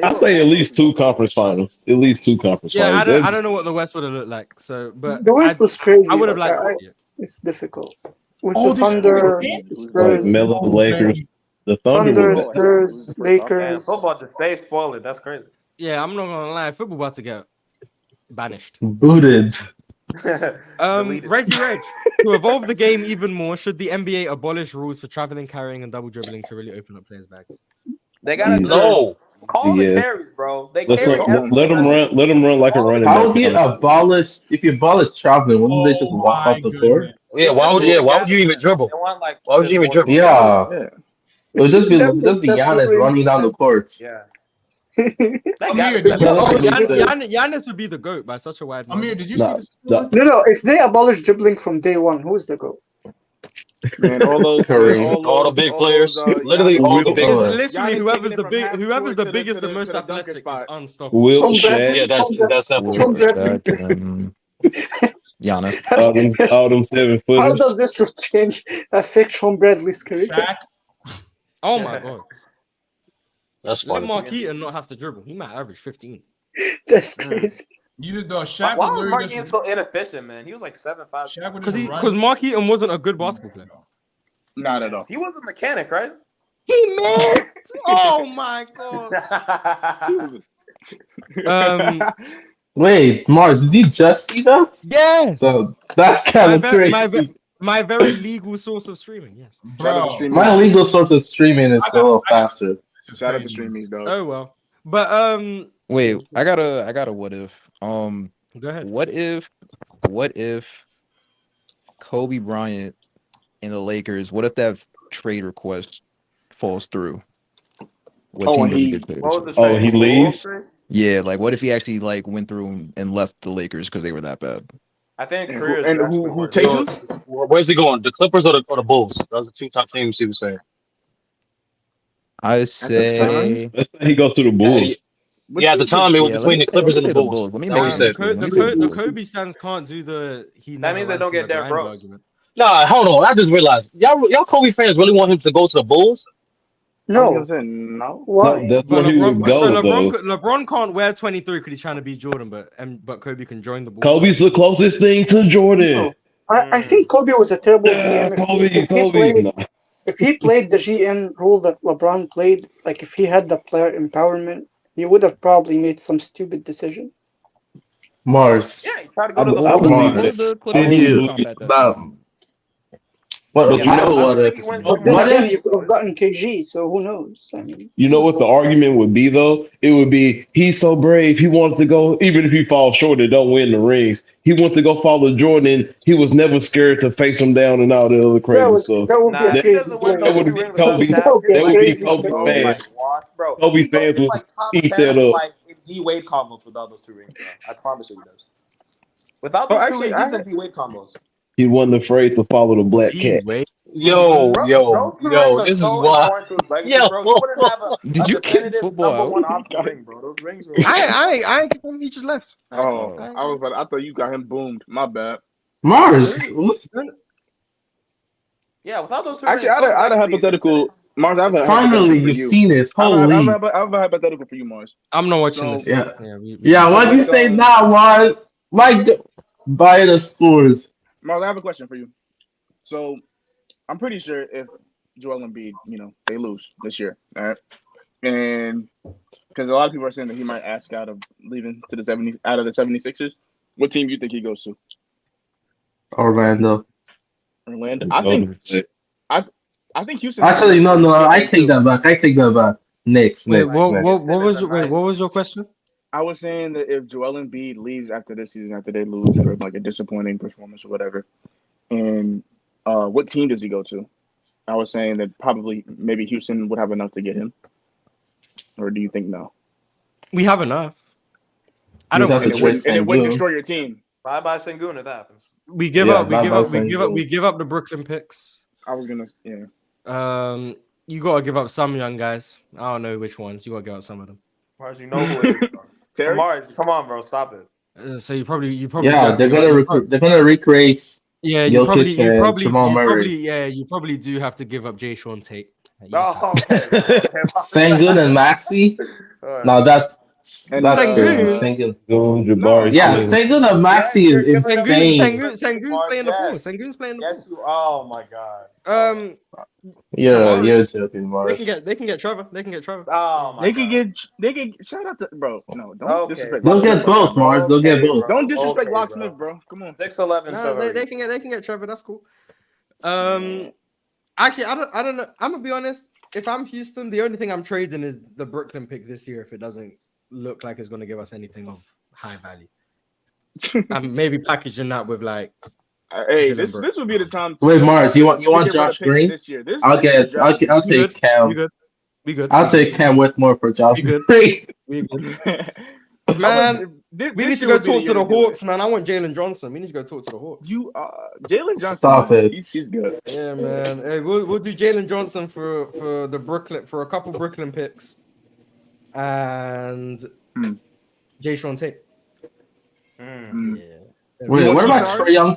[SPEAKER 12] I say at least 2 conference finals. At least 2 conference
[SPEAKER 1] Yeah,
[SPEAKER 12] finals.
[SPEAKER 1] I don't know what the West would have looked like. So, but
[SPEAKER 6] The West was crazy.
[SPEAKER 1] I would have
[SPEAKER 6] like,
[SPEAKER 1] liked to see it.
[SPEAKER 6] It's difficult. With
[SPEAKER 7] Oh,
[SPEAKER 6] the
[SPEAKER 7] they split
[SPEAKER 6] Thunder,
[SPEAKER 7] again?
[SPEAKER 6] the
[SPEAKER 12] Like
[SPEAKER 6] Spurs,
[SPEAKER 12] Melo,
[SPEAKER 7] No
[SPEAKER 12] Lakers,
[SPEAKER 7] way.
[SPEAKER 12] the Thunder
[SPEAKER 6] Thunder,
[SPEAKER 12] was
[SPEAKER 6] Spurs,
[SPEAKER 3] Damn,
[SPEAKER 6] Lakers.
[SPEAKER 3] football just stays spoiled. That's crazy.
[SPEAKER 1] Yeah, I'm not gonna lie, football about to get banished.
[SPEAKER 10] Booted.
[SPEAKER 3] Deleted.
[SPEAKER 1] Reggie Reg, to evolve the game even more, should the NBA abolish rules for traveling, carrying, and double dribbling to really open up players' bags?
[SPEAKER 3] They gotta
[SPEAKER 5] No.
[SPEAKER 3] call the
[SPEAKER 12] Yes.
[SPEAKER 3] carries, bro. They
[SPEAKER 12] Let's
[SPEAKER 3] carry
[SPEAKER 12] let them run. Let them run like a running
[SPEAKER 10] How
[SPEAKER 12] back.
[SPEAKER 10] do you abolish? If you abolish traveling, wouldn't they just
[SPEAKER 7] Oh
[SPEAKER 10] walk
[SPEAKER 7] my
[SPEAKER 10] off the court?
[SPEAKER 7] goodness.
[SPEAKER 5] Yeah,
[SPEAKER 3] It's
[SPEAKER 5] why
[SPEAKER 3] just
[SPEAKER 5] would
[SPEAKER 3] moving
[SPEAKER 5] why would you even
[SPEAKER 3] gathering.
[SPEAKER 5] dribble?
[SPEAKER 3] They want like
[SPEAKER 5] Why would you even
[SPEAKER 3] more-
[SPEAKER 5] dribble?
[SPEAKER 10] Yeah,
[SPEAKER 4] Yeah.
[SPEAKER 10] it would just be
[SPEAKER 6] That makes
[SPEAKER 10] Giannis
[SPEAKER 6] absolutely
[SPEAKER 10] running down the
[SPEAKER 6] sense.
[SPEAKER 10] court.
[SPEAKER 3] Yeah.
[SPEAKER 7] Amir,
[SPEAKER 3] That
[SPEAKER 7] did you
[SPEAKER 1] Oh,
[SPEAKER 3] gathering-
[SPEAKER 1] Giannis would be the GOAT by such a wide margin.
[SPEAKER 7] Amir, did you
[SPEAKER 12] Nah,
[SPEAKER 7] see this
[SPEAKER 12] nah.
[SPEAKER 7] one?
[SPEAKER 6] No, if they abolish dribbling from day one, who's the GOAT?
[SPEAKER 4] Man, all those,
[SPEAKER 10] Kareem.
[SPEAKER 5] All the big players. Literally
[SPEAKER 4] Giannis-
[SPEAKER 5] all the big
[SPEAKER 1] It's
[SPEAKER 10] Oh,
[SPEAKER 5] players.
[SPEAKER 1] literally
[SPEAKER 4] Giannis
[SPEAKER 1] whoever's
[SPEAKER 4] taking
[SPEAKER 1] the
[SPEAKER 4] it from
[SPEAKER 1] big,
[SPEAKER 4] half
[SPEAKER 1] whoever's
[SPEAKER 4] court
[SPEAKER 1] the
[SPEAKER 4] to
[SPEAKER 1] biggest, the
[SPEAKER 4] to
[SPEAKER 1] most
[SPEAKER 4] the dunking
[SPEAKER 1] athletic is
[SPEAKER 4] spot.
[SPEAKER 1] unstoppable.
[SPEAKER 12] Will
[SPEAKER 6] Sean Bradley.
[SPEAKER 5] Yeah, that's
[SPEAKER 6] Sean
[SPEAKER 9] Will,
[SPEAKER 6] Bradley.
[SPEAKER 9] Shaq, Giannis.
[SPEAKER 12] all them 7
[SPEAKER 6] How
[SPEAKER 12] footers.
[SPEAKER 6] does this change affect Sean Bradley's career?
[SPEAKER 7] Shaq.
[SPEAKER 1] Oh my god.
[SPEAKER 5] That's
[SPEAKER 1] Let
[SPEAKER 5] funny.
[SPEAKER 1] Mark Eaton not have to dribble. He might average 15.
[SPEAKER 6] That's crazy.
[SPEAKER 7] You just Shaq
[SPEAKER 3] Why
[SPEAKER 7] would
[SPEAKER 3] was
[SPEAKER 7] literally
[SPEAKER 3] Mark
[SPEAKER 7] just
[SPEAKER 3] Eaton so inefficient, man? He was like 7'5".
[SPEAKER 7] Shaq would
[SPEAKER 1] Because
[SPEAKER 7] just run.
[SPEAKER 1] because Mark Eaton wasn't a good basketball player.
[SPEAKER 4] Not at all.
[SPEAKER 3] He was a mechanic, right?
[SPEAKER 1] He missed. Oh my god.
[SPEAKER 10] wait, Mars, did you just see that?
[SPEAKER 1] Yes.
[SPEAKER 10] So that's kind of crazy.
[SPEAKER 1] My very legal source of streaming. Yes.
[SPEAKER 7] Bro.
[SPEAKER 10] My legal source of streaming is a little faster.
[SPEAKER 4] Shout out to streaming, dog.
[SPEAKER 1] Oh well. But
[SPEAKER 9] Wait, I got a what if.
[SPEAKER 1] go ahead.
[SPEAKER 9] What if Kobe Bryant and the Lakers, what if that trade request falls through? What
[SPEAKER 4] Oh,
[SPEAKER 9] team
[SPEAKER 4] and
[SPEAKER 9] does he
[SPEAKER 4] he-
[SPEAKER 9] get traded
[SPEAKER 3] What
[SPEAKER 9] to?
[SPEAKER 3] was the
[SPEAKER 12] Oh,
[SPEAKER 3] trade?
[SPEAKER 12] he leaves?
[SPEAKER 9] Yeah, like what if he actually like went through and left the Lakers because they were that bad?
[SPEAKER 3] I think
[SPEAKER 4] And
[SPEAKER 3] Trier is
[SPEAKER 4] who
[SPEAKER 3] drastically
[SPEAKER 4] who
[SPEAKER 3] worse.
[SPEAKER 4] takes
[SPEAKER 5] So,
[SPEAKER 4] him?
[SPEAKER 5] where's he going? The Clippers or the Bulls? Those are the two top teams he was saying.
[SPEAKER 9] I say
[SPEAKER 12] Let's say he goes to the Bulls.
[SPEAKER 5] Yeah, at the time it was
[SPEAKER 9] yeah,
[SPEAKER 5] between the Clippers and the
[SPEAKER 9] say the
[SPEAKER 5] Bulls.
[SPEAKER 9] Let me
[SPEAKER 5] That's what he
[SPEAKER 9] make
[SPEAKER 5] said.
[SPEAKER 9] it easy. Let me say the
[SPEAKER 1] The
[SPEAKER 9] Bulls.
[SPEAKER 1] Kobe stands can't do the he.
[SPEAKER 3] That means they don't get Derrick Rose.
[SPEAKER 1] argument.
[SPEAKER 5] Nah, hold on. I just realized y'all Kobe fans really want him to go to the Bulls.
[SPEAKER 6] No.
[SPEAKER 4] No.
[SPEAKER 6] Why?
[SPEAKER 12] That's
[SPEAKER 1] But
[SPEAKER 12] where he would go, though.
[SPEAKER 1] LeBron can't wear 23 because he's trying to be Jordan, but Kobe can join the Bulls.
[SPEAKER 12] Kobe's the closest thing to Jordan.
[SPEAKER 6] No. I think Kobe was a terrible GM. If he played the GM role that LeBron played, like if he had the player empowerment, he would have probably made some stupid decisions.
[SPEAKER 10] Mars.
[SPEAKER 3] Yeah, he tried to go to the
[SPEAKER 9] What
[SPEAKER 3] Bulls.
[SPEAKER 9] was the
[SPEAKER 12] Did
[SPEAKER 9] Clippers
[SPEAKER 12] you-
[SPEAKER 9] combat that?
[SPEAKER 10] But you
[SPEAKER 3] Yeah,
[SPEAKER 10] know
[SPEAKER 3] I
[SPEAKER 10] what?
[SPEAKER 3] think he went-
[SPEAKER 6] But then
[SPEAKER 10] What
[SPEAKER 6] again,
[SPEAKER 10] if?
[SPEAKER 6] you could have gotten KG, so who knows? I mean,
[SPEAKER 12] You know what the argument would be, though? It would be, he's so brave. He wants to go, even if he falls short and don't win the rings, he wants to go follow Jordan. He was never scared to face him down and all the other crazy stuff.
[SPEAKER 6] that would be a
[SPEAKER 3] He
[SPEAKER 6] crazy
[SPEAKER 3] doesn't win
[SPEAKER 6] play.
[SPEAKER 3] those
[SPEAKER 12] would
[SPEAKER 3] two
[SPEAKER 12] be
[SPEAKER 3] rings without
[SPEAKER 12] Kobe.
[SPEAKER 3] Shaq.
[SPEAKER 6] That would be
[SPEAKER 3] His
[SPEAKER 6] Kobe
[SPEAKER 3] legacy
[SPEAKER 12] fans.
[SPEAKER 3] is, like, washed, bro.
[SPEAKER 12] Kobe
[SPEAKER 3] He goes
[SPEAKER 12] fans
[SPEAKER 3] to,
[SPEAKER 12] would
[SPEAKER 3] like top
[SPEAKER 12] eat
[SPEAKER 3] 10
[SPEAKER 12] that
[SPEAKER 3] to,
[SPEAKER 12] up.
[SPEAKER 3] like D Wade combos without those two rings, bro. I promise you he does. Without
[SPEAKER 4] Oh,
[SPEAKER 3] those
[SPEAKER 4] actually,
[SPEAKER 3] two rings, he's in D Wade combos.
[SPEAKER 12] He wasn't afraid to follow the black cat.
[SPEAKER 5] Yo,
[SPEAKER 3] Bro,
[SPEAKER 5] yo,
[SPEAKER 3] those two
[SPEAKER 5] yo,
[SPEAKER 3] rings are
[SPEAKER 5] this is
[SPEAKER 3] so
[SPEAKER 5] wild.
[SPEAKER 3] important to his legacy,
[SPEAKER 5] Yo.
[SPEAKER 3] bro. He wouldn't have a
[SPEAKER 9] Did you kick
[SPEAKER 3] definitive
[SPEAKER 9] football
[SPEAKER 3] #1
[SPEAKER 9] out?
[SPEAKER 3] option ring, bro. Those rings were.
[SPEAKER 1] I he just left.
[SPEAKER 4] Oh, I thought you got him boomed. My bad.
[SPEAKER 10] Mars.
[SPEAKER 3] Yeah, without those two
[SPEAKER 4] Actually,
[SPEAKER 3] rings,
[SPEAKER 4] I had a hypothetical. Mars, I have a
[SPEAKER 10] Finally,
[SPEAKER 4] hypothetical for
[SPEAKER 10] you've
[SPEAKER 4] you.
[SPEAKER 10] seen it.
[SPEAKER 4] I
[SPEAKER 10] Holy.
[SPEAKER 4] have a hypothetical for you, Mars.
[SPEAKER 1] I'm not watching
[SPEAKER 4] So-
[SPEAKER 1] this.
[SPEAKER 10] Yeah.
[SPEAKER 1] we-
[SPEAKER 10] Yeah, what'd you say now, Mars? Mike, buy the scores.
[SPEAKER 4] Mars, I have a question for you. So, I'm pretty sure if Joel Embiid, they lose this year, all right, and because a lot of people are saying that he might ask out of leaving to the 76ers, what team do you think he goes to?
[SPEAKER 10] Orlando.
[SPEAKER 4] Orlando. I think Houston.
[SPEAKER 10] Actually, no. I take that back. Next.
[SPEAKER 1] What was your question?
[SPEAKER 4] I was saying that if Joel Embiid leaves after this season, after they lose for like a disappointing performance or whatever, and what team does he go to? I was saying that probably maybe Houston would have enough to get him, or do you think no?
[SPEAKER 1] We have enough. I don't
[SPEAKER 5] Because
[SPEAKER 1] want
[SPEAKER 5] it's
[SPEAKER 1] Jalen.
[SPEAKER 5] with
[SPEAKER 4] and it wouldn't
[SPEAKER 5] Sengun.
[SPEAKER 4] destroy your team.
[SPEAKER 3] Bye bye Sengun if that happens.
[SPEAKER 1] We give
[SPEAKER 5] Yeah,
[SPEAKER 1] up. We
[SPEAKER 5] bye
[SPEAKER 1] give
[SPEAKER 5] bye
[SPEAKER 1] up. We give up.
[SPEAKER 5] Sengun.
[SPEAKER 1] We give up the Brooklyn picks.
[SPEAKER 4] I was gonna, yeah.
[SPEAKER 1] You gotta give up some young guys. I don't know which ones. You gotta give up some of them.
[SPEAKER 3] Mars, you know who it is. Bro.
[SPEAKER 4] Terry?
[SPEAKER 3] Mars, come on, bro, stop it.
[SPEAKER 1] So you probably do
[SPEAKER 5] Yeah,
[SPEAKER 1] have
[SPEAKER 5] they're
[SPEAKER 1] to.
[SPEAKER 5] gonna recruit. They're gonna recreate
[SPEAKER 1] Yeah,
[SPEAKER 5] Jokic and Jamal Murray.
[SPEAKER 1] you probably do have to give up Jay Sean Tate.
[SPEAKER 3] Oh, okay.
[SPEAKER 5] Sengun and Maxi.
[SPEAKER 3] Alright.
[SPEAKER 5] Now that's
[SPEAKER 4] And,
[SPEAKER 1] Sengun?
[SPEAKER 5] Sengun.
[SPEAKER 12] Goon, Jabari
[SPEAKER 5] Yeah,
[SPEAKER 12] Smith.
[SPEAKER 5] Sengun and Maxi
[SPEAKER 3] you're
[SPEAKER 5] is
[SPEAKER 3] giving up
[SPEAKER 5] insane.
[SPEAKER 1] Sengun's playing the four.
[SPEAKER 3] Yes.
[SPEAKER 1] Sengun's playing the
[SPEAKER 3] Yes,
[SPEAKER 1] four.
[SPEAKER 3] you. Oh my god.
[SPEAKER 5] Yeah,
[SPEAKER 1] on.
[SPEAKER 5] you're joking,
[SPEAKER 1] They
[SPEAKER 5] Mars.
[SPEAKER 1] can get Trevor. They can get Trevor.
[SPEAKER 3] Oh my
[SPEAKER 4] They
[SPEAKER 3] god.
[SPEAKER 4] could shout out to bro. No, don't
[SPEAKER 3] Okay.
[SPEAKER 4] disrespect.
[SPEAKER 5] They'll get
[SPEAKER 4] Locksmith.
[SPEAKER 5] both, Mars. They'll get
[SPEAKER 3] Okay,
[SPEAKER 5] both.
[SPEAKER 3] bro.
[SPEAKER 4] Don't disrespect
[SPEAKER 3] Okay,
[SPEAKER 4] Locksmith, bro. Come on.
[SPEAKER 3] 6'11",
[SPEAKER 1] No, they can get Trevor. That's cool. Actually, I don't know. I'm gonna be honest. If I'm Houston, the only thing I'm trading is the Brooklyn pick this year. If it doesn't look like it's gonna give us anything of high value, I'm maybe packaging that with like.
[SPEAKER 4] Hey,
[SPEAKER 1] Dylan
[SPEAKER 4] this
[SPEAKER 1] Brooks.
[SPEAKER 4] would be the time. To
[SPEAKER 5] Wait, Mars, you want
[SPEAKER 4] to get rid of
[SPEAKER 5] Josh
[SPEAKER 4] picks
[SPEAKER 5] Green?
[SPEAKER 4] this year. This
[SPEAKER 5] I'll
[SPEAKER 4] this
[SPEAKER 5] take
[SPEAKER 1] We good.
[SPEAKER 5] Cam.
[SPEAKER 1] We good. We good.
[SPEAKER 5] I'll take Cam Whitmore for Josh
[SPEAKER 1] We good.
[SPEAKER 5] Green.
[SPEAKER 1] We good.
[SPEAKER 4] draft.
[SPEAKER 1] Man,
[SPEAKER 4] This
[SPEAKER 1] we
[SPEAKER 4] year
[SPEAKER 1] need to go
[SPEAKER 4] would be the
[SPEAKER 1] talk to
[SPEAKER 4] year
[SPEAKER 1] the
[SPEAKER 4] do it.
[SPEAKER 1] Hawks, man. I want Jalen Johnson. We need to go talk to the Hawks.
[SPEAKER 4] Jalen Johnson.
[SPEAKER 5] Stop it.
[SPEAKER 4] He's good.
[SPEAKER 1] Yeah, man. Hey, we'll do Jalen Johnson for the Brooklyn for a couple Brooklyn picks, and Jay Sean Tate. Yeah.
[SPEAKER 5] Wait,
[SPEAKER 4] want
[SPEAKER 5] what about
[SPEAKER 4] Keith
[SPEAKER 5] Trae Young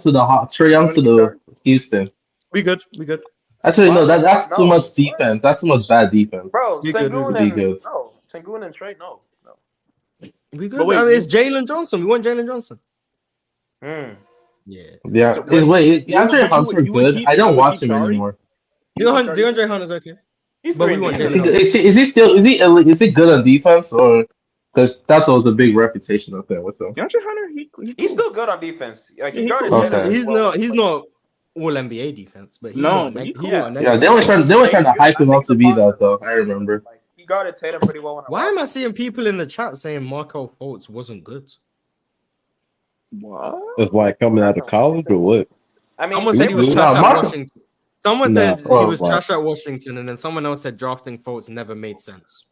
[SPEAKER 5] to the Houston?
[SPEAKER 1] We good. We good.
[SPEAKER 5] Actually, no, that's
[SPEAKER 3] No.
[SPEAKER 5] too much defense. That's too much bad defense.
[SPEAKER 3] Bro,
[SPEAKER 1] We good,
[SPEAKER 3] Sengun
[SPEAKER 5] we
[SPEAKER 3] and
[SPEAKER 5] good.
[SPEAKER 3] no, Sengun and Trey, no.
[SPEAKER 1] We good.
[SPEAKER 4] But wait,
[SPEAKER 1] I mean, it's Jalen Johnson. We want Jalen Johnson.
[SPEAKER 5] Yeah.
[SPEAKER 4] So,
[SPEAKER 5] Is
[SPEAKER 4] you would-
[SPEAKER 5] DeAndre Hunter
[SPEAKER 4] you would
[SPEAKER 5] good?
[SPEAKER 4] keep-
[SPEAKER 5] I
[SPEAKER 4] you
[SPEAKER 5] don't
[SPEAKER 4] would
[SPEAKER 5] watch
[SPEAKER 4] keep
[SPEAKER 5] him
[SPEAKER 4] Tari?
[SPEAKER 5] anymore.
[SPEAKER 1] DeAndre Hunter's okay.
[SPEAKER 3] He's
[SPEAKER 1] But we
[SPEAKER 3] three
[SPEAKER 1] want
[SPEAKER 3] and
[SPEAKER 1] Jalen
[SPEAKER 3] D.
[SPEAKER 1] Johnson.
[SPEAKER 5] Is he good on defense or because that's always a big reputation up there with him.
[SPEAKER 4] DeAndre Hunter,
[SPEAKER 3] He's still good on defense. Like he
[SPEAKER 4] Yeah,
[SPEAKER 3] guarded.
[SPEAKER 4] cool.
[SPEAKER 3] Jalen
[SPEAKER 1] He's
[SPEAKER 3] well.
[SPEAKER 1] not. He's not all NBA defense, but he's
[SPEAKER 4] No,
[SPEAKER 1] not.
[SPEAKER 4] but he
[SPEAKER 1] He's
[SPEAKER 4] cool.
[SPEAKER 1] not
[SPEAKER 5] Yeah,
[SPEAKER 1] negative.
[SPEAKER 5] they were trying to
[SPEAKER 3] He's good.
[SPEAKER 5] hype him
[SPEAKER 3] I
[SPEAKER 5] up
[SPEAKER 3] think
[SPEAKER 5] to be
[SPEAKER 3] the
[SPEAKER 5] that though.
[SPEAKER 3] Boston-
[SPEAKER 5] I remember.
[SPEAKER 3] Like, he guarded Tatum pretty well. When I
[SPEAKER 1] Why am I
[SPEAKER 3] watched him.
[SPEAKER 1] seeing people in the chat saying Markel Fultz wasn't good?
[SPEAKER 4] What?
[SPEAKER 12] That's like coming out of college or what?
[SPEAKER 3] I mean,
[SPEAKER 1] Someone
[SPEAKER 12] he
[SPEAKER 1] said he was
[SPEAKER 12] was
[SPEAKER 1] trash
[SPEAKER 5] good.
[SPEAKER 1] at
[SPEAKER 5] Markel-
[SPEAKER 1] Washington. Someone
[SPEAKER 12] Nah,
[SPEAKER 1] said he
[SPEAKER 12] oh,
[SPEAKER 1] was
[SPEAKER 12] wow.
[SPEAKER 1] trash at Washington, and then someone else said drafting Fultz never made sense.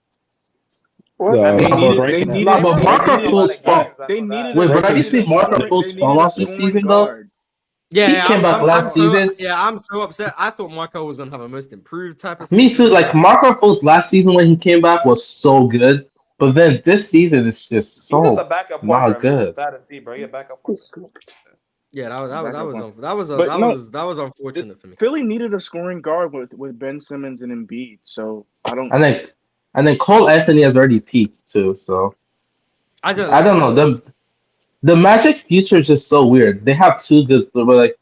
[SPEAKER 6] What?
[SPEAKER 12] No,
[SPEAKER 3] I mean,
[SPEAKER 4] They
[SPEAKER 12] I'm
[SPEAKER 4] needed.
[SPEAKER 12] breaking
[SPEAKER 4] They
[SPEAKER 12] that.
[SPEAKER 4] needed.
[SPEAKER 5] Nah, but
[SPEAKER 4] they
[SPEAKER 5] Marco
[SPEAKER 4] needed-
[SPEAKER 5] Fultz
[SPEAKER 4] They needed.
[SPEAKER 5] Wait,
[SPEAKER 4] a-
[SPEAKER 5] but have
[SPEAKER 4] they
[SPEAKER 5] you
[SPEAKER 4] needed
[SPEAKER 5] seen
[SPEAKER 4] a
[SPEAKER 5] Marco
[SPEAKER 4] scoring-
[SPEAKER 5] Fultz
[SPEAKER 4] they needed
[SPEAKER 5] fall
[SPEAKER 4] a
[SPEAKER 5] off this
[SPEAKER 4] scoring
[SPEAKER 5] season, though?
[SPEAKER 4] guard.
[SPEAKER 1] Yeah,
[SPEAKER 5] He came back last season.
[SPEAKER 1] I'm so upset. I thought Markel was gonna have a most improved type of
[SPEAKER 5] Me
[SPEAKER 1] season.
[SPEAKER 5] too. Like Marco Fultz last season when he came back was so good, but then this season is just
[SPEAKER 3] He was a
[SPEAKER 5] so
[SPEAKER 3] backup point
[SPEAKER 5] not
[SPEAKER 3] guard.
[SPEAKER 5] good.
[SPEAKER 3] Bad at D, bro. He a backup point guard.
[SPEAKER 1] Yeah, that
[SPEAKER 4] Backup
[SPEAKER 1] was
[SPEAKER 4] one.
[SPEAKER 1] that
[SPEAKER 4] But no,
[SPEAKER 1] was unfortunate for me.
[SPEAKER 4] Philly needed a scoring guard with Ben Simmons and Embiid, so I don't.
[SPEAKER 5] And then Cole Anthony has already peaked too. So
[SPEAKER 1] I don't
[SPEAKER 5] know. The Magic future is just so weird. They have two good, but like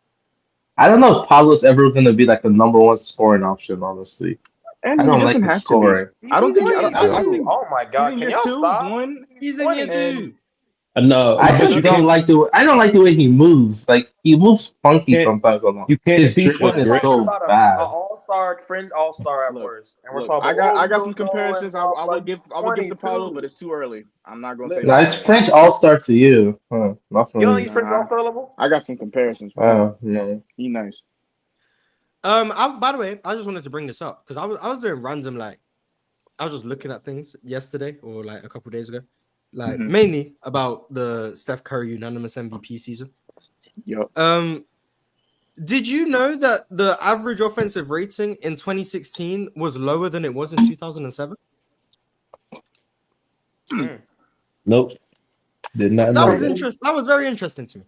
[SPEAKER 5] I don't know if Pablo's ever gonna be like the number one scoring option. Honestly,
[SPEAKER 4] And
[SPEAKER 5] I
[SPEAKER 4] he
[SPEAKER 5] don't like
[SPEAKER 4] doesn't
[SPEAKER 5] the
[SPEAKER 4] have to
[SPEAKER 5] scoring.
[SPEAKER 4] be. I don't
[SPEAKER 1] He's in
[SPEAKER 4] think.
[SPEAKER 1] year two.
[SPEAKER 3] Oh my god!
[SPEAKER 4] He's in
[SPEAKER 3] Can
[SPEAKER 4] year
[SPEAKER 3] y'all
[SPEAKER 4] two,
[SPEAKER 3] stop?
[SPEAKER 4] one.
[SPEAKER 1] He's in year
[SPEAKER 3] 20.
[SPEAKER 1] two.
[SPEAKER 12] No,
[SPEAKER 5] I
[SPEAKER 12] but
[SPEAKER 5] just
[SPEAKER 12] you
[SPEAKER 5] don't
[SPEAKER 12] can't,
[SPEAKER 5] like the way he moves. Like he moves funky
[SPEAKER 12] can't-
[SPEAKER 5] sometimes. On
[SPEAKER 12] you can't
[SPEAKER 5] his
[SPEAKER 12] see
[SPEAKER 5] dribbling
[SPEAKER 12] what's
[SPEAKER 5] is
[SPEAKER 12] great.
[SPEAKER 5] so
[SPEAKER 3] About
[SPEAKER 5] bad.
[SPEAKER 3] An all-star, fringe all-star at
[SPEAKER 4] Look,
[SPEAKER 3] worst, and we're
[SPEAKER 4] Look,
[SPEAKER 3] talking.
[SPEAKER 4] I got some comparisons. I would give to Paulo, but it's too early. I'm not gonna say
[SPEAKER 5] No, it's
[SPEAKER 4] that.
[SPEAKER 5] French All Star to you. Huh, not for
[SPEAKER 3] You don't
[SPEAKER 5] me.
[SPEAKER 3] use fringe all-star level.
[SPEAKER 4] I got some comparisons.
[SPEAKER 5] Oh no.
[SPEAKER 4] He nice.
[SPEAKER 1] By the way, I just wanted to bring this up because I was doing random I was just looking at things yesterday or like a couple days ago, like mainly about the Steph Curry unanimous MVP season.
[SPEAKER 4] Yep.
[SPEAKER 1] Did you know that the average offensive rating in 2016 was lower than it was in 2007?
[SPEAKER 12] Nope. Did not
[SPEAKER 1] That
[SPEAKER 12] know.
[SPEAKER 1] was interesting. That was very interesting to me.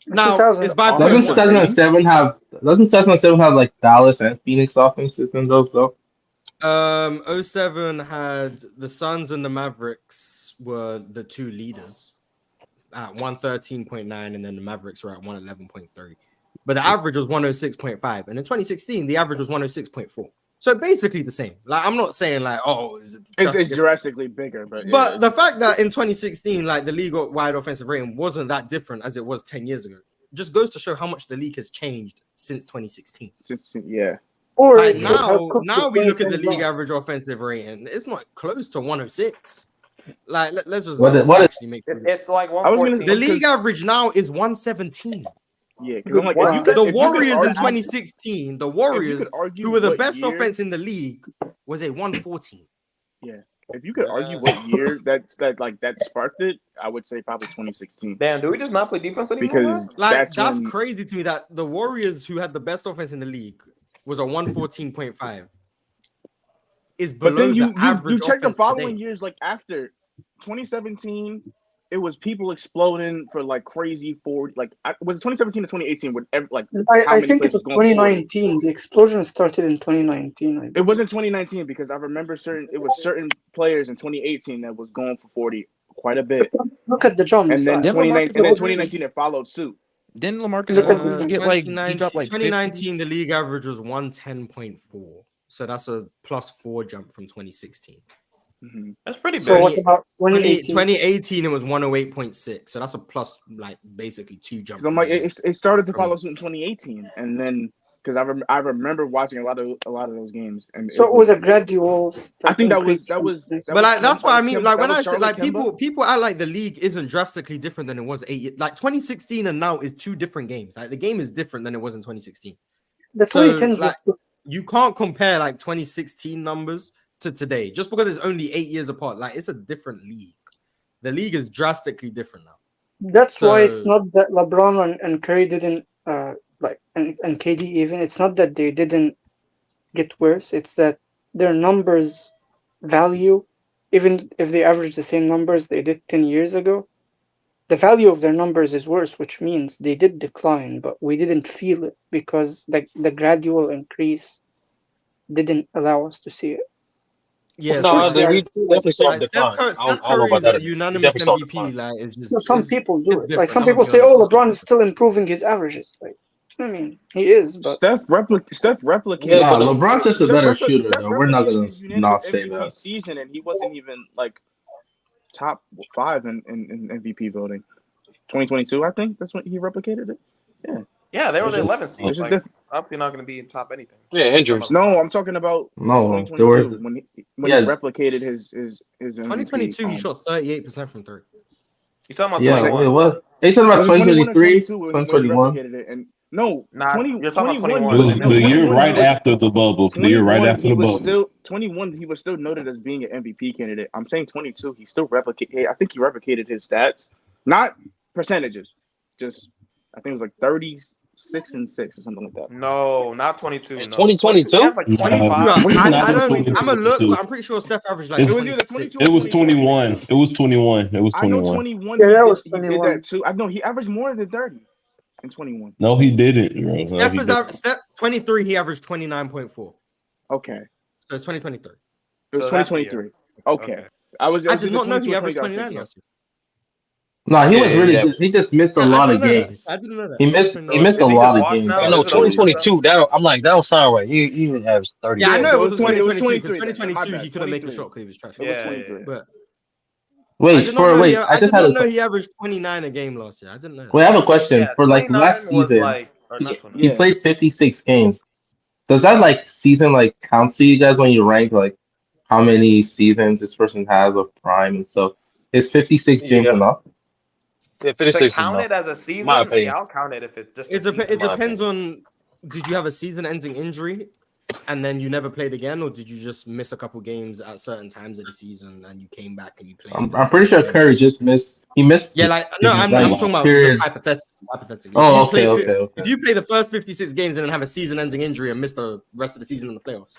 [SPEAKER 1] Now it's by
[SPEAKER 5] Doesn't
[SPEAKER 1] 0.1.
[SPEAKER 5] 2007 have like Dallas and Phoenix offenses in those though?
[SPEAKER 1] 07 had the Suns and the Mavericks were the two leaders at 113.9, and then the Mavericks were at 111.3. But the average was 106.5, and in 2016 the average was 106.4. So basically the same. Like I'm not saying like
[SPEAKER 4] it's drastically bigger, but
[SPEAKER 1] but the fact that in 2016 like the league-wide offensive rating wasn't that different as it was 10 years ago just goes to show how much the league has changed since 2016.
[SPEAKER 4] Yeah.
[SPEAKER 6] Or
[SPEAKER 1] Like
[SPEAKER 6] it shows how
[SPEAKER 1] now we look at the
[SPEAKER 6] things
[SPEAKER 1] league
[SPEAKER 6] are.
[SPEAKER 1] average offensive rating. It's not close to 106. Like let's just
[SPEAKER 5] What is-
[SPEAKER 1] actually make sure.
[SPEAKER 3] It's like
[SPEAKER 4] I was gonna
[SPEAKER 3] 114.
[SPEAKER 1] The league average now is 117.
[SPEAKER 4] Yeah, because I'm like,
[SPEAKER 3] Wow.
[SPEAKER 4] if you could-
[SPEAKER 1] The
[SPEAKER 4] if you could
[SPEAKER 1] Warriors in
[SPEAKER 4] argue-
[SPEAKER 1] 2016, the
[SPEAKER 4] if you
[SPEAKER 1] Warriors
[SPEAKER 4] could argue
[SPEAKER 1] who were the
[SPEAKER 4] what
[SPEAKER 1] best
[SPEAKER 4] year-
[SPEAKER 1] offense in the league was a 114.
[SPEAKER 4] Yeah, If you could argue what year that sparked it, I would say probably 2016.
[SPEAKER 3] Damn, do we just not play defense anymore?
[SPEAKER 4] Because
[SPEAKER 1] Like
[SPEAKER 4] that's when
[SPEAKER 1] crazy to me that the Warriors, who had the best offense in the league, was a 114.5. Is below
[SPEAKER 4] but then
[SPEAKER 1] the
[SPEAKER 4] you
[SPEAKER 1] average
[SPEAKER 4] check the
[SPEAKER 1] offense
[SPEAKER 4] following
[SPEAKER 1] today.
[SPEAKER 4] years, like after 2017, it was people exploding for like crazy 40. Like was it 2017 to 2018? With
[SPEAKER 6] I think it was 2019. The explosion started in 2019.
[SPEAKER 4] It wasn't 2019 because I remember certain players in 2018 that was going for 40 quite a bit.
[SPEAKER 6] Look at the jumps.
[SPEAKER 4] And then
[SPEAKER 9] Didn't LaMarcus
[SPEAKER 4] 2019 it followed suit.
[SPEAKER 9] Didn't LaMarcus
[SPEAKER 6] Look at
[SPEAKER 9] get like he dropped like
[SPEAKER 1] 2019, the league average was 110.4. So that's a +4 jump from 2016.
[SPEAKER 4] Mm-hmm.
[SPEAKER 3] That's pretty big.
[SPEAKER 6] So what about
[SPEAKER 1] 2018? It was 108.6. So that's a plus, like basically 2 jump.
[SPEAKER 4] I'm like, it started to follow suit in 2018, and then because I remember watching a lot of those games, and
[SPEAKER 6] so it was a gradual.
[SPEAKER 4] I think that was.
[SPEAKER 1] But like that's what I mean. Like when I said like
[SPEAKER 4] Kemba.
[SPEAKER 1] people act like the league isn't drastically different than it was 8 years. Like 2016 and now is 2 different games. Like the game is different than it was in 2016.
[SPEAKER 6] The 2010s
[SPEAKER 1] like, you can't compare like 2016 numbers to today just because it's only 8 years apart. Like it's a different league. The league is drastically different now.
[SPEAKER 6] That's why it's not that LeBron and Curry didn't and KD even. It's not that they didn't get worse. It's that their numbers value, even if they average the same numbers they did 10 years ago, the value of their numbers is worse, which means they did decline, but we didn't feel it because the gradual increase didn't allow us to see it.
[SPEAKER 1] Yeah,
[SPEAKER 5] no, we definitely saw
[SPEAKER 1] like
[SPEAKER 5] the decline.
[SPEAKER 1] Steph Curry is a unanimous MVP. Like, it's just
[SPEAKER 6] some people do it. Like some people say, "Oh, LeBron is still improving his averages." Like, I mean, he is, but
[SPEAKER 4] Steph replicated.
[SPEAKER 10] Yeah, LeBron's just a better shooter, though. We're not gonna not say that.
[SPEAKER 4] Season, and he wasn't even like top 5 in MVP voting. 2022, I think that's when he replicated it. Yeah.
[SPEAKER 3] Yeah, they were the 11th seed.
[SPEAKER 4] It's
[SPEAKER 3] Like, obviously not going to be in top anything.
[SPEAKER 5] Yeah, injuries.
[SPEAKER 4] No, I'm talking about 2022 when he replicated his
[SPEAKER 1] 2022. He shot 38% from 3.
[SPEAKER 3] You talking about
[SPEAKER 10] 21? It was. Are you talking about 2023? 2021?
[SPEAKER 4] And no,
[SPEAKER 3] you're talking about 21.
[SPEAKER 12] It was the year right after the bubble. The year right after the bubble.
[SPEAKER 4] 21, he was still noted as being an MVP candidate. I'm saying 22, he still replicated. I think he replicated his stats, not percentages. Just I think it was like 36 and 6 or something like that.
[SPEAKER 3] No, not 22.
[SPEAKER 5] In 2022?
[SPEAKER 3] Like 25.
[SPEAKER 1] I'm a look. I'm pretty sure Steph averaged like
[SPEAKER 12] it was 21. It was 21. It was 21.
[SPEAKER 4] I know 21.
[SPEAKER 6] Yeah, that was
[SPEAKER 4] he
[SPEAKER 6] 21.
[SPEAKER 4] did that too. I know he averaged more than 30 in 21.
[SPEAKER 12] No, he didn't. Bro.
[SPEAKER 1] Steph 23. He averaged 29.4.
[SPEAKER 4] Okay.
[SPEAKER 1] So it's 2023.
[SPEAKER 4] It was 2023. Okay.
[SPEAKER 1] I did not know he averaged 29 last year.
[SPEAKER 10] No, he was really good. He just missed a lot of games.
[SPEAKER 1] I didn't know that.
[SPEAKER 10] He missed a lot of games.
[SPEAKER 5] I know 2022. I'm like, that don't sound right. He even has 30.
[SPEAKER 1] Yeah, I know it was
[SPEAKER 4] 2022.
[SPEAKER 1] 2022, he couldn't make a shot because he was trash. But
[SPEAKER 10] wait,
[SPEAKER 1] I did not know he averaged 29 a game last year. I didn't know.
[SPEAKER 10] Wait, I have a question. For like last season, he played 56 games. Does that like season like count to you guys when you rank like how many seasons this person has of prime and stuff? Is 56 games enough?
[SPEAKER 5] Yeah, 56
[SPEAKER 3] to count it as a season, I'll count it if it's just.
[SPEAKER 1] It depends on. Did you have a season-ending injury, and then you never played again, or did you just miss a couple games at certain times of the season and you came back and you played?
[SPEAKER 10] I'm pretty sure Curry just missed. He missed.
[SPEAKER 1] Yeah, like no, I'm talking about just hypothetically.
[SPEAKER 10] Oh, okay.
[SPEAKER 1] If you play the first 56 games and then have a season-ending injury and miss the rest of the season in the playoffs,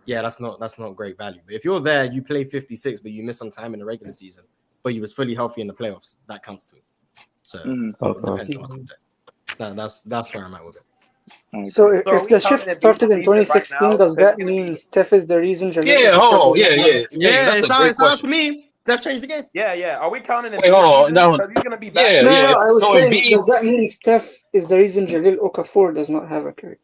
[SPEAKER 1] yeah, that's not great value. But if you're there, you play 56, but you miss some time in the regular season, but you was fully healthy in the playoffs, that counts too. So it depends on the context. That's where I'm at with it.
[SPEAKER 6] So if the shift started in 2016, does that mean Steph is the reason?
[SPEAKER 5] Yeah, hold on. Yeah.
[SPEAKER 1] It's not to me. Steph changed the game.
[SPEAKER 3] Yeah. Are we counting it?
[SPEAKER 5] Wait, hold on. No.
[SPEAKER 3] He's gonna be back.
[SPEAKER 6] No, I was saying, does that mean Steph is the reason Jalil Okafor does not have a career?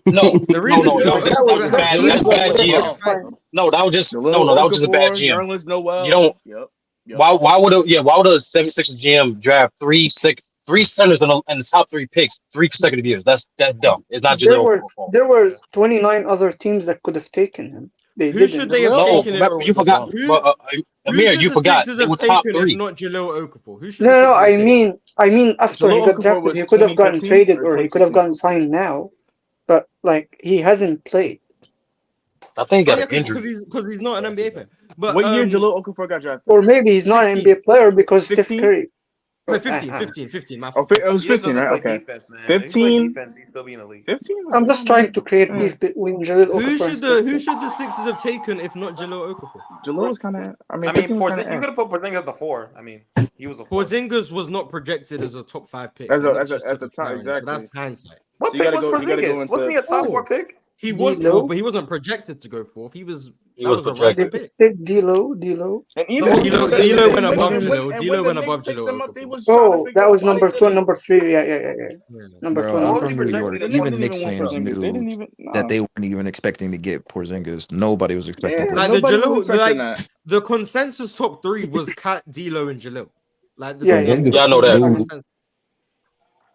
[SPEAKER 5] No,
[SPEAKER 1] the reason
[SPEAKER 5] that's bad GM. No, that was just a bad GM. You don't. Why would a 76ers GM draft three centers in the top 3 picks 3 consecutive years? That's dumb. It's not just
[SPEAKER 6] there were 29 other teams that could have taken him.
[SPEAKER 1] Who should they have taken?
[SPEAKER 5] You forgot. Amir, you forgot. It was top 3.
[SPEAKER 1] Not Jalil Okafor. Who should?
[SPEAKER 6] No, I mean after he got drafted, he could have gotten traded or he could have gotten signed now, but like he hasn't played.
[SPEAKER 5] I think he
[SPEAKER 1] Oh
[SPEAKER 5] got
[SPEAKER 1] yeah,
[SPEAKER 5] an injury.
[SPEAKER 1] because he's not an NBA player. But
[SPEAKER 4] What year Jahlil Okafor got drafted?
[SPEAKER 6] Or maybe he's not an
[SPEAKER 1] 16.
[SPEAKER 6] NBA player because Steph
[SPEAKER 4] 16?
[SPEAKER 6] Curry.
[SPEAKER 1] No, 15. My
[SPEAKER 4] Oh,
[SPEAKER 1] fault.
[SPEAKER 4] it was
[SPEAKER 3] He just
[SPEAKER 4] 15,
[SPEAKER 3] doesn't
[SPEAKER 4] right?
[SPEAKER 3] play
[SPEAKER 4] Okay.
[SPEAKER 3] defense, man. If he play
[SPEAKER 4] 15.
[SPEAKER 3] defense, he'd still be in the league.
[SPEAKER 4] 15.
[SPEAKER 6] I'm just trying to create
[SPEAKER 4] Yeah.
[SPEAKER 6] beef between Jahlil Okafor
[SPEAKER 1] Who
[SPEAKER 6] and
[SPEAKER 1] should
[SPEAKER 6] Steph
[SPEAKER 1] the Sixers have taken if not Jahlil Okafor?
[SPEAKER 4] Jahlil was kind of. I mean,
[SPEAKER 3] I mean,
[SPEAKER 4] 15 was kind
[SPEAKER 3] you
[SPEAKER 4] of.
[SPEAKER 3] could have put Porzingis at the 4. I mean, he was a 4.
[SPEAKER 1] Porzingis was not projected as a top 5 pick.
[SPEAKER 4] As
[SPEAKER 1] The
[SPEAKER 4] a
[SPEAKER 1] Knicks just
[SPEAKER 4] at
[SPEAKER 1] took
[SPEAKER 4] the
[SPEAKER 1] a
[SPEAKER 4] top,
[SPEAKER 1] flyer on him, so
[SPEAKER 4] exactly.
[SPEAKER 1] that's hindsight.
[SPEAKER 3] What
[SPEAKER 4] So you
[SPEAKER 3] pick
[SPEAKER 4] gotta
[SPEAKER 3] was
[SPEAKER 4] go. You gotta go
[SPEAKER 3] Porzingis? Wasn't he
[SPEAKER 4] into.
[SPEAKER 3] a top 4 pick?
[SPEAKER 1] He was
[SPEAKER 6] D'Lo.
[SPEAKER 1] fourth, but he wasn't projected to go fourth. That was a
[SPEAKER 5] projected.
[SPEAKER 1] right pick.
[SPEAKER 6] Pick D'Lo.
[SPEAKER 4] And
[SPEAKER 3] So
[SPEAKER 4] even
[SPEAKER 3] what
[SPEAKER 1] D'Lo
[SPEAKER 3] was
[SPEAKER 1] D'Lo
[SPEAKER 3] the-
[SPEAKER 1] went above
[SPEAKER 4] and when-
[SPEAKER 1] Jahlil.
[SPEAKER 4] and
[SPEAKER 1] D'Lo
[SPEAKER 4] when
[SPEAKER 1] went
[SPEAKER 4] the
[SPEAKER 1] above
[SPEAKER 4] Knicks picked
[SPEAKER 1] Jahlil
[SPEAKER 4] them up, they
[SPEAKER 1] Okafor.
[SPEAKER 4] was trying to
[SPEAKER 6] Oh,
[SPEAKER 4] figure
[SPEAKER 6] that
[SPEAKER 4] out
[SPEAKER 6] was
[SPEAKER 4] why they
[SPEAKER 6] number 2
[SPEAKER 4] did
[SPEAKER 6] and
[SPEAKER 4] it.
[SPEAKER 6] number 3. Yeah.
[SPEAKER 1] Yeah.
[SPEAKER 6] Number
[SPEAKER 9] Bro,
[SPEAKER 6] 2 and
[SPEAKER 3] What
[SPEAKER 9] I'm
[SPEAKER 3] was
[SPEAKER 6] number
[SPEAKER 3] he
[SPEAKER 9] from New
[SPEAKER 6] 3.
[SPEAKER 9] York.
[SPEAKER 3] projected
[SPEAKER 4] The
[SPEAKER 3] at?
[SPEAKER 4] Knicks
[SPEAKER 9] Even
[SPEAKER 4] didn't
[SPEAKER 9] Knicks
[SPEAKER 4] even want
[SPEAKER 9] fans
[SPEAKER 4] Porzingis. They
[SPEAKER 9] knew
[SPEAKER 4] didn't even.
[SPEAKER 9] that they weren't even expecting to get Porzingis. Nobody was expecting
[SPEAKER 4] Yeah,
[SPEAKER 1] Like
[SPEAKER 9] Porzingis.
[SPEAKER 1] the
[SPEAKER 4] nobody was
[SPEAKER 1] Jahlil,
[SPEAKER 4] expecting
[SPEAKER 1] like
[SPEAKER 4] that.
[SPEAKER 1] the consensus top 3 was Kat, D'Lo, and Jahlil. Like the
[SPEAKER 6] Yeah,
[SPEAKER 1] Sixers
[SPEAKER 12] Porzingis,
[SPEAKER 1] took
[SPEAKER 5] Yeah, I know that.
[SPEAKER 1] the
[SPEAKER 12] dude.
[SPEAKER 1] consensus.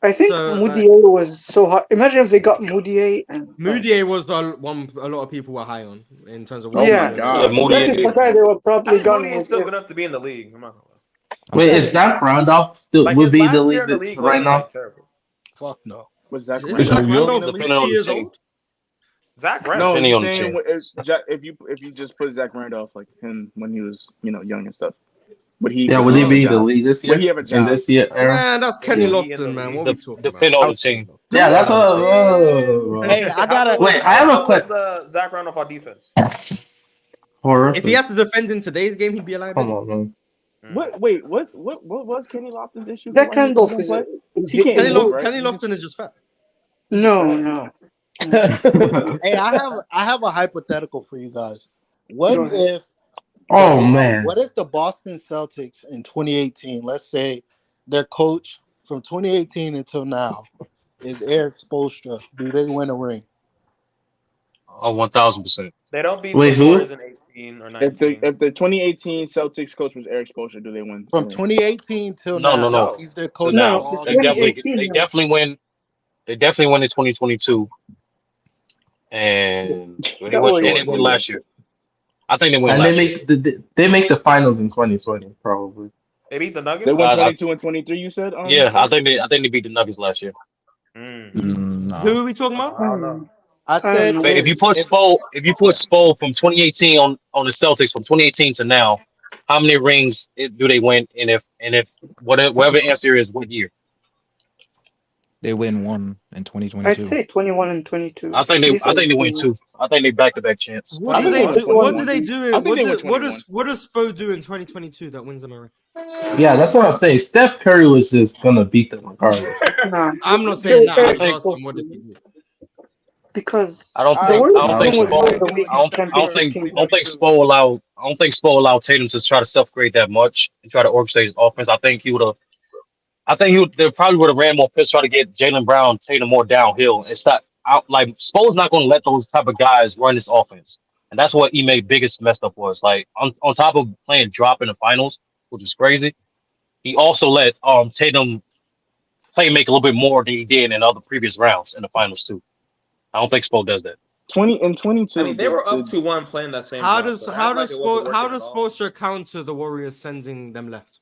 [SPEAKER 6] I think
[SPEAKER 1] So like
[SPEAKER 6] Moutier was so hot. Imagine if they got Moutier and
[SPEAKER 1] Moutier was the one a lot of people were high on in terms of what
[SPEAKER 4] Oh
[SPEAKER 1] he was
[SPEAKER 4] my
[SPEAKER 6] yeah,
[SPEAKER 1] doing.
[SPEAKER 5] Yeah,
[SPEAKER 4] God.
[SPEAKER 5] Moody.
[SPEAKER 6] that is the guy they would
[SPEAKER 3] I
[SPEAKER 6] probably
[SPEAKER 3] think
[SPEAKER 6] gone
[SPEAKER 3] Moody is
[SPEAKER 6] with
[SPEAKER 3] still
[SPEAKER 6] if
[SPEAKER 3] good enough to be in the league. I'm not gonna lie.
[SPEAKER 9] I'm
[SPEAKER 10] Wait,
[SPEAKER 9] saying,
[SPEAKER 10] is Zach Randolph still
[SPEAKER 3] Like
[SPEAKER 10] would
[SPEAKER 3] his
[SPEAKER 10] be the
[SPEAKER 3] last year in the
[SPEAKER 10] lead
[SPEAKER 3] league
[SPEAKER 10] right
[SPEAKER 3] wasn't
[SPEAKER 10] now?
[SPEAKER 3] like terrible.
[SPEAKER 9] fuck no.
[SPEAKER 4] Was Zach
[SPEAKER 1] Isn't
[SPEAKER 12] It's
[SPEAKER 1] Zach
[SPEAKER 12] New
[SPEAKER 4] Randolph
[SPEAKER 12] York.
[SPEAKER 4] in the
[SPEAKER 1] Randolph
[SPEAKER 4] league?
[SPEAKER 5] Depending
[SPEAKER 1] 60
[SPEAKER 5] on the
[SPEAKER 1] years
[SPEAKER 5] team.
[SPEAKER 1] old?
[SPEAKER 3] Zach
[SPEAKER 4] No,
[SPEAKER 3] Randolph.
[SPEAKER 5] Depending
[SPEAKER 4] he's
[SPEAKER 5] on the
[SPEAKER 4] saying
[SPEAKER 5] team.
[SPEAKER 4] if you just put Zach Randolph like him when he was young and stuff. Would he
[SPEAKER 10] Yeah,
[SPEAKER 4] would
[SPEAKER 10] would
[SPEAKER 4] he
[SPEAKER 10] he
[SPEAKER 4] have a
[SPEAKER 10] be the
[SPEAKER 4] job?
[SPEAKER 10] lead this
[SPEAKER 4] Would
[SPEAKER 10] year?
[SPEAKER 4] he have a
[SPEAKER 10] In
[SPEAKER 4] job?
[SPEAKER 10] this year era?
[SPEAKER 1] Man, that's
[SPEAKER 3] Would
[SPEAKER 1] Kenny
[SPEAKER 3] he be in the
[SPEAKER 1] Lofton, man.
[SPEAKER 3] league?
[SPEAKER 1] What are we talking about?
[SPEAKER 5] Depending on the
[SPEAKER 9] I'll say
[SPEAKER 5] team.
[SPEAKER 9] no.
[SPEAKER 10] Yeah, that's what.
[SPEAKER 5] Depending on the team.
[SPEAKER 10] Bro.
[SPEAKER 9] Hey, I gotta.
[SPEAKER 10] Wait, I
[SPEAKER 3] How
[SPEAKER 10] have a
[SPEAKER 3] good was
[SPEAKER 10] question.
[SPEAKER 3] Zach Randolph on defense?
[SPEAKER 1] If he
[SPEAKER 10] Horrific.
[SPEAKER 1] had to defend in today's game, he'd be a
[SPEAKER 10] Come
[SPEAKER 1] liability.
[SPEAKER 10] on, man.
[SPEAKER 4] What was Kenny Lofton's issue for
[SPEAKER 6] Zach
[SPEAKER 4] why he
[SPEAKER 6] Randolph
[SPEAKER 4] didn't
[SPEAKER 6] is
[SPEAKER 4] play?
[SPEAKER 6] is
[SPEAKER 4] He can't
[SPEAKER 1] Kenny,
[SPEAKER 4] move,
[SPEAKER 6] is
[SPEAKER 4] right?
[SPEAKER 1] Kenny Lofton is just fat.
[SPEAKER 6] no.
[SPEAKER 9] Hey, I have a hypothetical for you guys. What
[SPEAKER 6] Go ahead.
[SPEAKER 9] if
[SPEAKER 10] Oh man.
[SPEAKER 9] what if the Boston Celtics in 2018, let's say their coach from 2018 until now is Eric Spoelstra, do they win a ring?
[SPEAKER 5] Oh, 1000%.
[SPEAKER 3] They don't beat
[SPEAKER 10] Wait,
[SPEAKER 3] the
[SPEAKER 10] who?
[SPEAKER 3] Warriors in 18 or 19.
[SPEAKER 4] If the 2018 Celtics coach was Eric Spoelstra, do they win?
[SPEAKER 9] From 2018 till
[SPEAKER 5] No,
[SPEAKER 9] now,
[SPEAKER 3] No.
[SPEAKER 9] he's their
[SPEAKER 5] So
[SPEAKER 9] coach
[SPEAKER 5] now
[SPEAKER 9] all
[SPEAKER 5] they
[SPEAKER 9] year.
[SPEAKER 5] definitely
[SPEAKER 6] 2018.
[SPEAKER 5] win. They definitely win in 2022, and they
[SPEAKER 6] That
[SPEAKER 5] won
[SPEAKER 6] was
[SPEAKER 5] last year. I think they win
[SPEAKER 10] And
[SPEAKER 5] last year.
[SPEAKER 10] they make the finals in 2020 probably.
[SPEAKER 3] They beat the
[SPEAKER 4] They
[SPEAKER 3] Nuggets?
[SPEAKER 4] won
[SPEAKER 5] I-
[SPEAKER 4] 22 and 23. You said?
[SPEAKER 5] Yeah, I think they beat the Nuggets last year.
[SPEAKER 9] Nah.
[SPEAKER 1] Who are we talking about?
[SPEAKER 3] I don't know.
[SPEAKER 9] I
[SPEAKER 6] I don't
[SPEAKER 9] said
[SPEAKER 6] know.
[SPEAKER 5] But if you put Spo from 2018 on the Celtics from 2018 to now, how many rings do they win? And if whatever answer is, what year?
[SPEAKER 9] they win one in
[SPEAKER 6] I'd
[SPEAKER 9] 2022.
[SPEAKER 6] say 21 and 22.
[SPEAKER 5] I think
[SPEAKER 6] These are
[SPEAKER 5] they win
[SPEAKER 6] the-
[SPEAKER 5] two. I think they back-to-back chance.
[SPEAKER 1] What
[SPEAKER 4] I
[SPEAKER 1] do
[SPEAKER 4] think
[SPEAKER 1] they
[SPEAKER 4] they
[SPEAKER 1] do?
[SPEAKER 4] won
[SPEAKER 1] What do
[SPEAKER 4] 21.
[SPEAKER 1] they do?
[SPEAKER 4] I think they won
[SPEAKER 1] What does Spo do in 2022 that wins them a ring?
[SPEAKER 10] Yeah, that's what I'm saying. Steph Curry was just gonna beat them regardless.
[SPEAKER 6] Nah,
[SPEAKER 1] I'm not saying that. I'm
[SPEAKER 6] Curry's
[SPEAKER 1] just
[SPEAKER 6] supposed
[SPEAKER 1] asking what does
[SPEAKER 6] to,
[SPEAKER 1] he do?
[SPEAKER 6] because
[SPEAKER 5] I don't
[SPEAKER 6] the
[SPEAKER 5] think
[SPEAKER 6] Warriors
[SPEAKER 10] think
[SPEAKER 6] team was
[SPEAKER 10] so.
[SPEAKER 6] one of the
[SPEAKER 5] I
[SPEAKER 6] weakest
[SPEAKER 5] don't
[SPEAKER 6] championship teams.
[SPEAKER 5] think Spo allowed Tatum to try to self-create that much and try to orchestrate his offense. I think they probably would have ran more piss, try to get Jaylen Brown, Tatum more downhill and stop out. Like Spo's not going to let those type of guys run this offense, and that's what Ime biggest messed up was. Like on top of playing drop in the finals, which was crazy, he also let Tatum make a little bit more than he did in other previous rounds in the finals too. I don't think Spo does that.
[SPEAKER 4] 20 and 22.
[SPEAKER 3] I mean, they were up 2-1 playing that same.
[SPEAKER 1] How
[SPEAKER 3] drop,
[SPEAKER 1] does
[SPEAKER 3] so
[SPEAKER 1] how
[SPEAKER 3] act like
[SPEAKER 1] does
[SPEAKER 3] it wasn't
[SPEAKER 1] Spo how
[SPEAKER 3] working
[SPEAKER 1] does
[SPEAKER 3] at all.
[SPEAKER 1] Spoelstra counter the Warriors sending them left?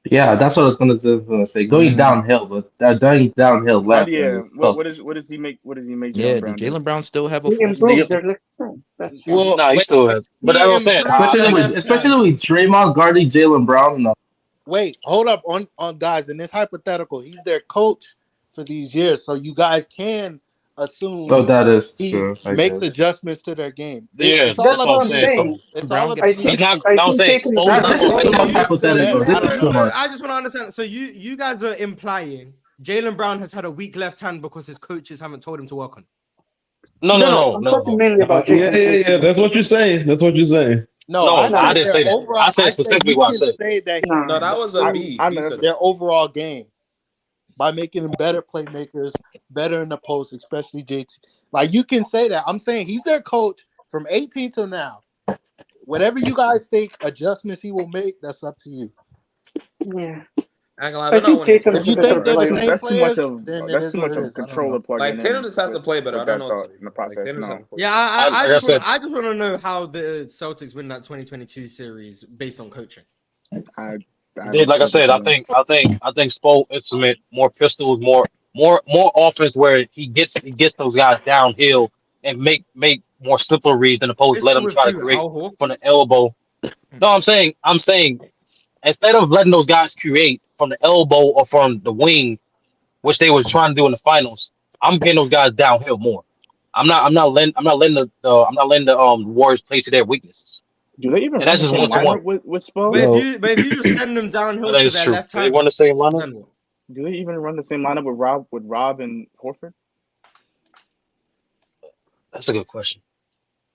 [SPEAKER 10] Yeah, that's what I was gonna say. Going downhill, but going downhill left is tough.
[SPEAKER 4] What does he make? What does he make
[SPEAKER 9] Yeah,
[SPEAKER 4] Jaylen
[SPEAKER 9] does
[SPEAKER 4] Brown do?
[SPEAKER 9] Jaylen Brown still have a
[SPEAKER 6] He
[SPEAKER 9] full
[SPEAKER 6] improves
[SPEAKER 9] season?
[SPEAKER 6] their left hand. That's
[SPEAKER 9] Well,
[SPEAKER 5] Nah, he
[SPEAKER 9] wait,
[SPEAKER 5] still has. But
[SPEAKER 1] He
[SPEAKER 5] that's what I'm saying.
[SPEAKER 1] improved their left
[SPEAKER 10] Especially
[SPEAKER 1] hand.
[SPEAKER 10] with Draymond guarding Jaylen Brown. No.
[SPEAKER 9] wait, hold up on guys. In this hypothetical, he's their coach for these years, so you guys can assume
[SPEAKER 10] Oh, that is
[SPEAKER 9] he
[SPEAKER 10] true. I
[SPEAKER 9] makes
[SPEAKER 10] guess.
[SPEAKER 9] adjustments to their game.
[SPEAKER 5] Yeah,
[SPEAKER 9] It's all
[SPEAKER 5] that's
[SPEAKER 9] up
[SPEAKER 5] what
[SPEAKER 9] to
[SPEAKER 5] I'm
[SPEAKER 9] you.
[SPEAKER 5] saying.
[SPEAKER 6] saying.
[SPEAKER 5] So
[SPEAKER 9] It's
[SPEAKER 1] Brown
[SPEAKER 9] all up
[SPEAKER 1] can
[SPEAKER 9] to
[SPEAKER 6] I
[SPEAKER 9] you.
[SPEAKER 5] he's
[SPEAKER 6] think
[SPEAKER 5] not.
[SPEAKER 6] I
[SPEAKER 5] Now I'm
[SPEAKER 6] think
[SPEAKER 5] saying
[SPEAKER 6] Tatum
[SPEAKER 5] Spo
[SPEAKER 10] That,
[SPEAKER 5] not
[SPEAKER 10] this
[SPEAKER 5] going
[SPEAKER 10] is
[SPEAKER 5] to
[SPEAKER 10] too
[SPEAKER 5] let
[SPEAKER 10] much
[SPEAKER 5] him.
[SPEAKER 10] hypothetical. This is too much.
[SPEAKER 1] I just want to understand. So you guys are implying Jaylen Brown has had a weak left hand because his coaches haven't told him to work on it.
[SPEAKER 5] No.
[SPEAKER 6] I'm talking mainly
[SPEAKER 12] Yeah,
[SPEAKER 6] about Jason Tatum.
[SPEAKER 12] That's what you're saying. That's what you're saying.
[SPEAKER 9] No,
[SPEAKER 5] No,
[SPEAKER 9] I
[SPEAKER 5] I
[SPEAKER 9] said
[SPEAKER 5] didn't
[SPEAKER 9] their
[SPEAKER 5] say that.
[SPEAKER 9] overall.
[SPEAKER 5] I said
[SPEAKER 9] I said
[SPEAKER 5] specifically
[SPEAKER 9] you
[SPEAKER 5] what I
[SPEAKER 9] can
[SPEAKER 5] said.
[SPEAKER 9] say that he
[SPEAKER 6] Nah.
[SPEAKER 3] No, that was a B.
[SPEAKER 4] I
[SPEAKER 3] B
[SPEAKER 4] missed
[SPEAKER 3] said
[SPEAKER 9] their overall game by making them better playmakers, better in the post, especially JT. Like you can say that. I'm saying he's their coach from 18 till now. Whatever you guys think adjustments he will make, that's up to you.
[SPEAKER 6] Yeah,
[SPEAKER 3] I ain't gonna lie,
[SPEAKER 6] I
[SPEAKER 3] they're not
[SPEAKER 6] think
[SPEAKER 3] winning
[SPEAKER 6] Tatum's
[SPEAKER 9] If
[SPEAKER 6] a
[SPEAKER 9] you
[SPEAKER 6] better
[SPEAKER 9] think they're the
[SPEAKER 6] player.
[SPEAKER 9] same
[SPEAKER 4] That's too much
[SPEAKER 9] players,
[SPEAKER 4] of
[SPEAKER 9] then it
[SPEAKER 4] that's
[SPEAKER 9] is
[SPEAKER 4] too
[SPEAKER 9] what
[SPEAKER 4] much
[SPEAKER 9] it
[SPEAKER 4] of
[SPEAKER 9] is. I don't
[SPEAKER 4] controller
[SPEAKER 9] know.
[SPEAKER 4] plugging
[SPEAKER 3] Like Tatum
[SPEAKER 4] in
[SPEAKER 3] just has to play better. I
[SPEAKER 4] with
[SPEAKER 3] don't
[SPEAKER 4] that
[SPEAKER 3] know what
[SPEAKER 4] thought
[SPEAKER 3] to do.
[SPEAKER 4] in the
[SPEAKER 3] Like,
[SPEAKER 4] process.
[SPEAKER 3] Tatum just has
[SPEAKER 4] No.
[SPEAKER 3] to play.
[SPEAKER 1] Yeah,
[SPEAKER 5] I
[SPEAKER 1] I just
[SPEAKER 5] said
[SPEAKER 1] want to know how the Celtics win that 2022 series based on coaching.
[SPEAKER 4] I
[SPEAKER 5] Like I said, I think Spo implement more pistols, more offense where he gets those guys downhill and make more simpler reads than opposed to let
[SPEAKER 1] Risky
[SPEAKER 5] them
[SPEAKER 1] with
[SPEAKER 5] try to
[SPEAKER 1] who?
[SPEAKER 5] create
[SPEAKER 1] Al
[SPEAKER 5] from the
[SPEAKER 1] Horford?
[SPEAKER 5] elbow. No, I'm saying instead of letting those guys create from the elbow or from the wing, which they was trying to do in the finals, I'm getting those guys downhill more. I'm not letting the Warriors play to their weaknesses.
[SPEAKER 4] Do they even
[SPEAKER 5] And
[SPEAKER 4] run
[SPEAKER 5] that's
[SPEAKER 4] the
[SPEAKER 5] just
[SPEAKER 4] same
[SPEAKER 5] 1-to-1.
[SPEAKER 4] lineup with Spo?
[SPEAKER 1] But if
[SPEAKER 12] No,
[SPEAKER 1] you just send them downhill
[SPEAKER 5] That
[SPEAKER 1] to
[SPEAKER 5] is
[SPEAKER 1] their
[SPEAKER 5] true.
[SPEAKER 1] left
[SPEAKER 5] Do they
[SPEAKER 1] hand,
[SPEAKER 5] run the same lineup?
[SPEAKER 1] then what?
[SPEAKER 4] Do they even run the same lineup with Rob and Horford?
[SPEAKER 5] That's a good question.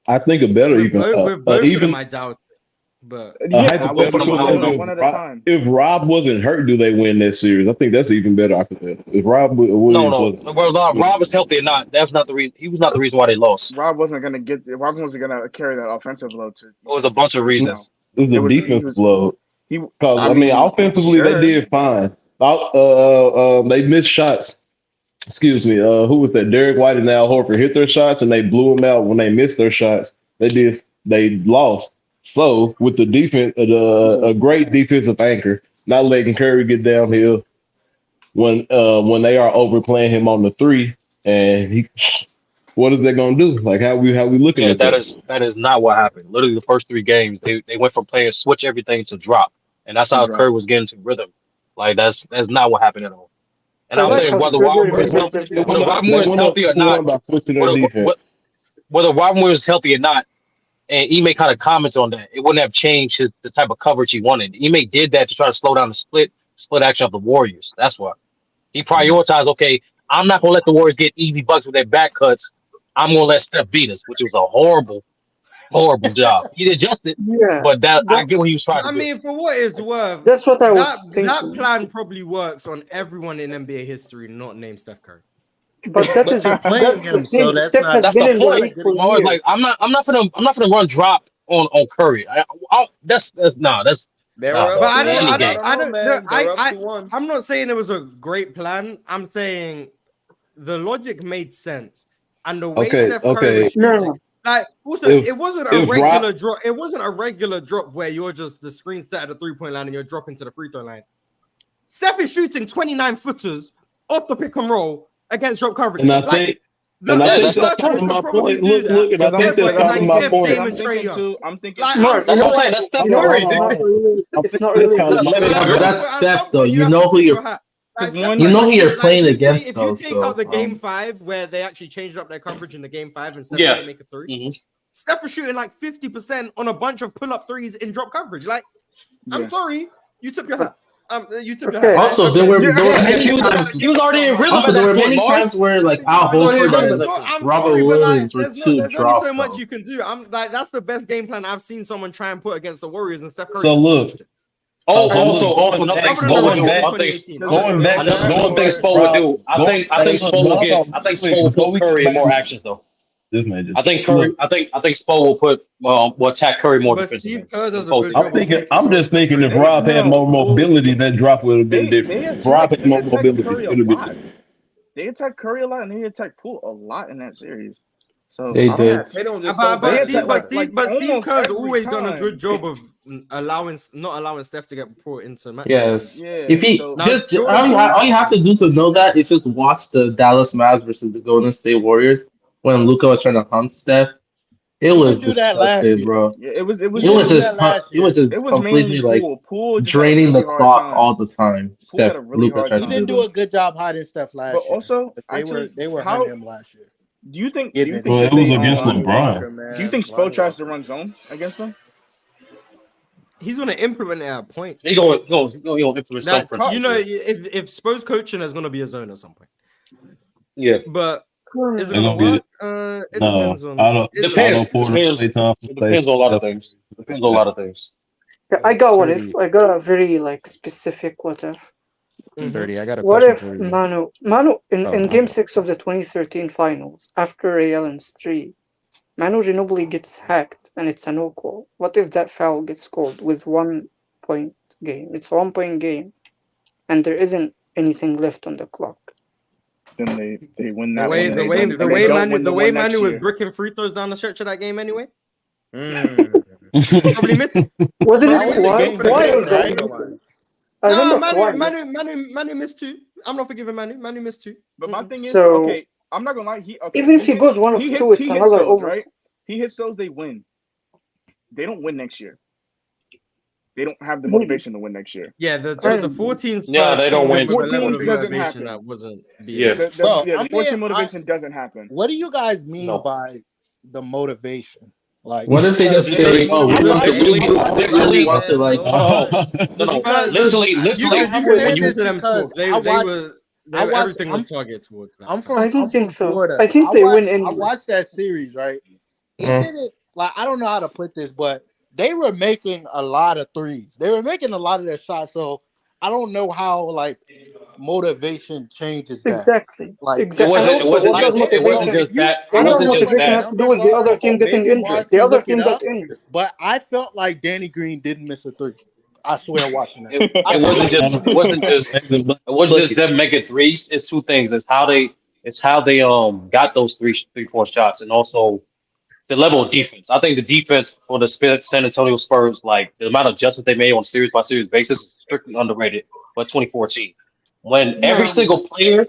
[SPEAKER 12] I think a better
[SPEAKER 1] With
[SPEAKER 12] even
[SPEAKER 1] both of them,
[SPEAKER 12] even
[SPEAKER 1] I doubt it. But
[SPEAKER 12] a
[SPEAKER 4] Yeah,
[SPEAKER 5] Both of them, I don't know.
[SPEAKER 4] one at a time.
[SPEAKER 12] if Rob wasn't hurt, do they win that series? I think that's even better. I could say if
[SPEAKER 5] No,
[SPEAKER 12] Williams
[SPEAKER 5] no. Well, Rob is healthy or not. That's not the reason. He was not the reason why they lost.
[SPEAKER 4] Rob wasn't gonna carry that offensive load to
[SPEAKER 5] It was a bunch of reasons.
[SPEAKER 12] it was a defensive load.
[SPEAKER 4] he.
[SPEAKER 12] Because
[SPEAKER 4] I
[SPEAKER 12] I mean,
[SPEAKER 4] mean,
[SPEAKER 12] offensively
[SPEAKER 4] sure.
[SPEAKER 12] they did fine. They missed shots. Excuse me. Who was that? Derek White and Al Horford hit their shots and they blew them out when they missed their shots. They lost. So with the defense, a great defensive anchor, not letting Curry get downhill when they are overplaying him on the three, and what is that gonna do? Like how we looking
[SPEAKER 5] Yeah,
[SPEAKER 12] at that?
[SPEAKER 5] that is not what happened. Literally, the first 3 games, they went from playing switch everything to drop, and that's how Curry was getting to rhythm. Like that's not what happened at all. And
[SPEAKER 6] I
[SPEAKER 5] I'm
[SPEAKER 6] like
[SPEAKER 5] saying
[SPEAKER 6] how
[SPEAKER 5] whether
[SPEAKER 6] February
[SPEAKER 5] Robin is
[SPEAKER 6] reverse
[SPEAKER 5] healthy,
[SPEAKER 6] everything.
[SPEAKER 5] whether Robin is healthy or not,
[SPEAKER 12] by switching their defense.
[SPEAKER 5] whether Robin is healthy or not, and Ime kind of comments on that, it wouldn't have changed the type of coverage he wanted. Ime did that to try to slow down the split action of the Warriors. That's why he prioritized. Okay, I'm not gonna let the Warriors get easy bucks with their back cuts. I'm gonna let Steph beat us, which was a horrible job. He adjusted,
[SPEAKER 6] Yeah,
[SPEAKER 5] but I get
[SPEAKER 6] that's
[SPEAKER 5] what he was trying to
[SPEAKER 1] I
[SPEAKER 5] do.
[SPEAKER 1] mean, for what it's worth,
[SPEAKER 6] that's what I was
[SPEAKER 1] that
[SPEAKER 6] thinking.
[SPEAKER 1] plan probably works on everyone in NBA history not named Steph Curry.
[SPEAKER 6] But that is
[SPEAKER 9] you're playing
[SPEAKER 6] that's the
[SPEAKER 9] him, so
[SPEAKER 6] thing.
[SPEAKER 9] that's
[SPEAKER 6] Steph
[SPEAKER 9] not.
[SPEAKER 6] has
[SPEAKER 5] That's
[SPEAKER 6] been
[SPEAKER 5] the
[SPEAKER 6] in the
[SPEAKER 5] point.
[SPEAKER 6] league for
[SPEAKER 5] Mars,
[SPEAKER 6] years.
[SPEAKER 5] like I'm not gonna run drop on Curry. That's nah. That's
[SPEAKER 3] They
[SPEAKER 5] nah,
[SPEAKER 3] were up
[SPEAKER 5] dog.
[SPEAKER 1] But
[SPEAKER 3] to
[SPEAKER 5] In
[SPEAKER 1] I
[SPEAKER 3] one.
[SPEAKER 5] any
[SPEAKER 1] don't,
[SPEAKER 5] game.
[SPEAKER 1] I don't,
[SPEAKER 3] man.
[SPEAKER 1] no,
[SPEAKER 3] They're up to one.
[SPEAKER 1] I'm not saying it was a great plan. I'm saying the logic made sense, and the way Steph Curry was
[SPEAKER 6] No,
[SPEAKER 1] shooting,
[SPEAKER 6] no.
[SPEAKER 1] like also
[SPEAKER 12] If-
[SPEAKER 1] it wasn't a
[SPEAKER 12] if
[SPEAKER 1] regular
[SPEAKER 12] Rob-
[SPEAKER 1] drop. It wasn't a regular drop where you're just the screen set at the 3-point line and you're dropping to the free throw line. Steph is shooting 29 footers off the pick and roll against drop coverage.
[SPEAKER 12] And I
[SPEAKER 1] Like,
[SPEAKER 12] think
[SPEAKER 1] the
[SPEAKER 12] and I
[SPEAKER 1] only
[SPEAKER 12] think that's
[SPEAKER 1] person
[SPEAKER 12] kind
[SPEAKER 1] who
[SPEAKER 12] of my
[SPEAKER 1] could probably
[SPEAKER 12] point.
[SPEAKER 1] do that,
[SPEAKER 12] Look, and I think
[SPEAKER 1] therefore,
[SPEAKER 12] that's
[SPEAKER 1] it's
[SPEAKER 12] kind
[SPEAKER 1] like
[SPEAKER 12] of my
[SPEAKER 1] Steph,
[SPEAKER 12] point.
[SPEAKER 1] Dame, and Trae Young.
[SPEAKER 4] I'm thinking.
[SPEAKER 1] Like,
[SPEAKER 6] Mark,
[SPEAKER 5] That's what I'm saying. That's Steph Curry.
[SPEAKER 6] it's not really. It's not really.
[SPEAKER 5] That's
[SPEAKER 6] good.
[SPEAKER 5] Steph Curry.
[SPEAKER 10] But that's
[SPEAKER 1] At
[SPEAKER 10] Steph,
[SPEAKER 1] some
[SPEAKER 10] though.
[SPEAKER 1] point,
[SPEAKER 10] You
[SPEAKER 1] have
[SPEAKER 10] know
[SPEAKER 1] to
[SPEAKER 10] who
[SPEAKER 1] tip
[SPEAKER 10] you're
[SPEAKER 1] your hat. Like,
[SPEAKER 4] Because
[SPEAKER 1] Steph
[SPEAKER 4] one-
[SPEAKER 10] you know
[SPEAKER 1] Curry
[SPEAKER 10] who you're
[SPEAKER 1] shit,
[SPEAKER 10] playing
[SPEAKER 1] if you
[SPEAKER 10] against,
[SPEAKER 1] take,
[SPEAKER 10] though.
[SPEAKER 1] if you take out the
[SPEAKER 10] So
[SPEAKER 1] game 5 where they actually changed up their coverage in the game 5 and Steph
[SPEAKER 5] Yeah.
[SPEAKER 1] didn't make a 3,
[SPEAKER 5] Mhm.
[SPEAKER 1] Steph was shooting like 50% on a bunch of pull-up threes in drop coverage. Like,
[SPEAKER 4] Yeah.
[SPEAKER 1] I'm sorry, you tip your hat. You tip your
[SPEAKER 6] Okay.
[SPEAKER 1] hat.
[SPEAKER 10] also there were many
[SPEAKER 5] He
[SPEAKER 10] times.
[SPEAKER 5] was already in rhythm
[SPEAKER 10] Also,
[SPEAKER 5] at
[SPEAKER 10] there
[SPEAKER 5] that
[SPEAKER 10] were
[SPEAKER 5] point,
[SPEAKER 10] many
[SPEAKER 5] Mars.
[SPEAKER 10] times where like Al
[SPEAKER 5] He was already in
[SPEAKER 10] Horford
[SPEAKER 5] rhythm
[SPEAKER 10] and
[SPEAKER 5] at that point.
[SPEAKER 1] I'm
[SPEAKER 10] Robert
[SPEAKER 1] sorry, but like,
[SPEAKER 10] Williams were
[SPEAKER 1] there's
[SPEAKER 10] too
[SPEAKER 1] only so
[SPEAKER 10] dropped.
[SPEAKER 1] much
[SPEAKER 10] Though.
[SPEAKER 1] you can do. I'm like, that's the best game plan I've seen someone try and put against the Warriors, and Steph Curry.
[SPEAKER 12] So
[SPEAKER 1] just
[SPEAKER 12] look,
[SPEAKER 1] finished it.
[SPEAKER 5] Also, another thing
[SPEAKER 1] Other than the
[SPEAKER 5] Spo would
[SPEAKER 1] Rockets
[SPEAKER 5] do.
[SPEAKER 1] in
[SPEAKER 5] I think
[SPEAKER 1] 2018.
[SPEAKER 12] going back to
[SPEAKER 5] another thing Spo would do. I think Spo will get. I think Spo will put Curry in more actions though.
[SPEAKER 12] This man just
[SPEAKER 5] I think Curry. I think Spo will will attack Curry more
[SPEAKER 1] But
[SPEAKER 5] defensively.
[SPEAKER 1] Steve Kerr does a
[SPEAKER 5] Both
[SPEAKER 1] good
[SPEAKER 5] of
[SPEAKER 1] job
[SPEAKER 5] them.
[SPEAKER 1] of making
[SPEAKER 12] I'm
[SPEAKER 1] sure
[SPEAKER 12] just
[SPEAKER 1] Steph
[SPEAKER 12] thinking
[SPEAKER 1] Curry
[SPEAKER 12] if
[SPEAKER 1] don't
[SPEAKER 12] Rob
[SPEAKER 1] get
[SPEAKER 12] had
[SPEAKER 1] it.
[SPEAKER 12] more mobility, that drop would have been different. If Rob had more mobility,
[SPEAKER 4] Curry
[SPEAKER 12] it
[SPEAKER 4] a
[SPEAKER 12] would have been
[SPEAKER 4] lot.
[SPEAKER 12] different.
[SPEAKER 4] They attacked Curry a lot, and they attacked Poole a lot in that series. So
[SPEAKER 10] They
[SPEAKER 4] I don't
[SPEAKER 10] did.
[SPEAKER 4] know.
[SPEAKER 3] They don't just
[SPEAKER 1] But,
[SPEAKER 3] go back.
[SPEAKER 4] Steve-
[SPEAKER 1] but Steve
[SPEAKER 4] almost
[SPEAKER 1] Kerr's
[SPEAKER 4] every
[SPEAKER 1] always done a
[SPEAKER 4] time.
[SPEAKER 1] good job of not allowing Steph to get brought into matchups.
[SPEAKER 10] Yes.
[SPEAKER 4] Yeah.
[SPEAKER 10] If he
[SPEAKER 4] So
[SPEAKER 1] Now,
[SPEAKER 10] just
[SPEAKER 1] Jordan
[SPEAKER 10] all you have to do to know that is just watch the Dallas Mavs versus the Golden State Warriors when Luka was trying to hunt Steph. It
[SPEAKER 9] He
[SPEAKER 10] was
[SPEAKER 9] didn't do that last
[SPEAKER 10] disgusting,
[SPEAKER 9] year.
[SPEAKER 10] bro.
[SPEAKER 4] yeah, it was
[SPEAKER 10] It was
[SPEAKER 9] didn't do
[SPEAKER 10] just
[SPEAKER 9] that last year.
[SPEAKER 4] it was
[SPEAKER 10] completely
[SPEAKER 4] mainly
[SPEAKER 10] like
[SPEAKER 4] Poole. Poole just had a
[SPEAKER 10] draining the
[SPEAKER 4] really hard
[SPEAKER 10] clock
[SPEAKER 4] time.
[SPEAKER 10] all the time.
[SPEAKER 4] Poole
[SPEAKER 10] Steph,
[SPEAKER 4] had a really
[SPEAKER 10] Luka
[SPEAKER 4] hard
[SPEAKER 10] tries
[SPEAKER 9] He
[SPEAKER 10] to
[SPEAKER 9] didn't
[SPEAKER 10] do
[SPEAKER 9] do a
[SPEAKER 10] this.
[SPEAKER 9] good job hiding stuff last
[SPEAKER 4] But
[SPEAKER 9] year.
[SPEAKER 4] also,
[SPEAKER 9] But
[SPEAKER 4] actually,
[SPEAKER 9] they were
[SPEAKER 4] how
[SPEAKER 9] hunting him last year.
[SPEAKER 4] do you think?
[SPEAKER 9] Getting it.
[SPEAKER 12] Well, it was against
[SPEAKER 3] Lonnie
[SPEAKER 12] LeBron.
[SPEAKER 3] Walker, man.
[SPEAKER 4] Do you think Spo
[SPEAKER 3] Lonnie
[SPEAKER 4] tries to
[SPEAKER 3] Walker.
[SPEAKER 4] run zone against them?
[SPEAKER 1] he's going to implement it at a point.
[SPEAKER 5] He going implement some
[SPEAKER 1] That
[SPEAKER 5] principles.
[SPEAKER 1] you know,
[SPEAKER 5] Yeah.
[SPEAKER 1] if Spo's coaching, there's going to be a zone at some point.
[SPEAKER 5] Yeah.
[SPEAKER 1] But is it
[SPEAKER 12] They're
[SPEAKER 1] going
[SPEAKER 12] gonna
[SPEAKER 1] to
[SPEAKER 12] be
[SPEAKER 1] work? It
[SPEAKER 12] no.
[SPEAKER 1] depends on.
[SPEAKER 5] Depends.
[SPEAKER 12] Porter, Klay Thompson,
[SPEAKER 5] It depends on a lot of things. Depends on a lot of things.
[SPEAKER 6] Yeah, I got what if. I got a very like specific what if.
[SPEAKER 14] Sturdy, I got a
[SPEAKER 6] What
[SPEAKER 14] question
[SPEAKER 6] if
[SPEAKER 14] for you.
[SPEAKER 6] Manu in
[SPEAKER 14] Oh,
[SPEAKER 6] Game 6 of the 2013 finals after Ray Allen's 3, Manu Ginobili gets hacked and it's a no call. What if that foul gets called with 1 point game? It's a 1 point game, and there isn't anything left on the clock.
[SPEAKER 4] Then they win
[SPEAKER 1] The
[SPEAKER 4] that
[SPEAKER 1] way
[SPEAKER 4] one.
[SPEAKER 1] the
[SPEAKER 4] and
[SPEAKER 1] way
[SPEAKER 4] they
[SPEAKER 1] the
[SPEAKER 4] don't
[SPEAKER 1] way
[SPEAKER 4] win
[SPEAKER 1] Manu
[SPEAKER 4] the
[SPEAKER 1] the way
[SPEAKER 4] one next
[SPEAKER 1] Manu was
[SPEAKER 4] year.
[SPEAKER 1] bricking free throws down the stretch of that game anyway.
[SPEAKER 3] Mm.
[SPEAKER 1] Probably missed.
[SPEAKER 6] Wasn't
[SPEAKER 14] That
[SPEAKER 6] it
[SPEAKER 14] was the
[SPEAKER 6] why?
[SPEAKER 14] game for the
[SPEAKER 6] Why
[SPEAKER 14] game,
[SPEAKER 6] was that
[SPEAKER 14] right?
[SPEAKER 6] missing? I
[SPEAKER 1] No,
[SPEAKER 6] remember Kawhi missed.
[SPEAKER 1] Manu missed 2. I'm not forgiving Manu. Manu missed 2.
[SPEAKER 4] But my thing is,
[SPEAKER 6] So-
[SPEAKER 4] okay, I'm not gonna lie. Okay.
[SPEAKER 6] Even if he goes 1 of 2, it's
[SPEAKER 4] He hits
[SPEAKER 6] another
[SPEAKER 4] those,
[SPEAKER 6] over.
[SPEAKER 4] right? He hits those, they win. They don't win next year. They don't have the
[SPEAKER 6] Maybe.
[SPEAKER 4] motivation to win next year.
[SPEAKER 1] Yeah, the
[SPEAKER 6] Currently.
[SPEAKER 1] 14 Spurs
[SPEAKER 5] Yeah, they don't
[SPEAKER 1] came
[SPEAKER 5] win.
[SPEAKER 1] in with a level
[SPEAKER 4] 14
[SPEAKER 1] of
[SPEAKER 4] doesn't
[SPEAKER 1] motivation
[SPEAKER 4] happen.
[SPEAKER 1] that wasn't being
[SPEAKER 5] Yeah.
[SPEAKER 1] matched.
[SPEAKER 9] Bro,
[SPEAKER 4] The
[SPEAKER 9] I mean,
[SPEAKER 4] 14 motivation doesn't happen.
[SPEAKER 9] what do you guys mean
[SPEAKER 5] No.
[SPEAKER 9] by the motivation? Like,
[SPEAKER 10] What if they just
[SPEAKER 4] Because
[SPEAKER 10] say, "Oh, we want to,
[SPEAKER 5] Literally,
[SPEAKER 10] we really want to like"?
[SPEAKER 5] no,
[SPEAKER 1] The
[SPEAKER 5] no,
[SPEAKER 1] Spurs,
[SPEAKER 5] literally,
[SPEAKER 1] you
[SPEAKER 5] literally.
[SPEAKER 1] can
[SPEAKER 5] When
[SPEAKER 1] listen
[SPEAKER 5] you
[SPEAKER 1] to them
[SPEAKER 9] because
[SPEAKER 1] talk. They
[SPEAKER 9] I watch-
[SPEAKER 1] were
[SPEAKER 9] I watch-
[SPEAKER 1] everything was targeted towards that.
[SPEAKER 9] I'm
[SPEAKER 6] I
[SPEAKER 9] from
[SPEAKER 6] don't think so.
[SPEAKER 9] Florida.
[SPEAKER 6] I think they win anyway.
[SPEAKER 9] I watched that series, right? It
[SPEAKER 10] Mhm.
[SPEAKER 9] didn't like I don't know how to put this, but they were making a lot of threes. They were making a lot of their shots. So I don't know how like motivation changes that.
[SPEAKER 6] Exactly.
[SPEAKER 9] Like
[SPEAKER 6] Exactly.
[SPEAKER 5] wasn't-
[SPEAKER 6] And
[SPEAKER 5] it
[SPEAKER 6] also,
[SPEAKER 5] wasn't
[SPEAKER 6] what does
[SPEAKER 5] just- it wasn't
[SPEAKER 6] motivation?
[SPEAKER 5] just that-
[SPEAKER 6] What
[SPEAKER 5] it
[SPEAKER 6] does
[SPEAKER 5] wasn't just
[SPEAKER 6] motivation
[SPEAKER 5] that.
[SPEAKER 6] have to do with the other team getting
[SPEAKER 9] maybe
[SPEAKER 6] injured?
[SPEAKER 9] Mars
[SPEAKER 6] The
[SPEAKER 9] can
[SPEAKER 6] other
[SPEAKER 9] look it
[SPEAKER 6] team got
[SPEAKER 9] up,
[SPEAKER 6] injured.
[SPEAKER 9] but I felt like Danny Green didn't miss a three. I swear, watching that.
[SPEAKER 5] It wasn't just them making threes. It's two things. It's how they got those three-point shots, and also the level of defense. I think the defense for the San Antonio Spurs, like the amount of adjustments they made on series by series basis, is strictly underrated. But 2014, when every single player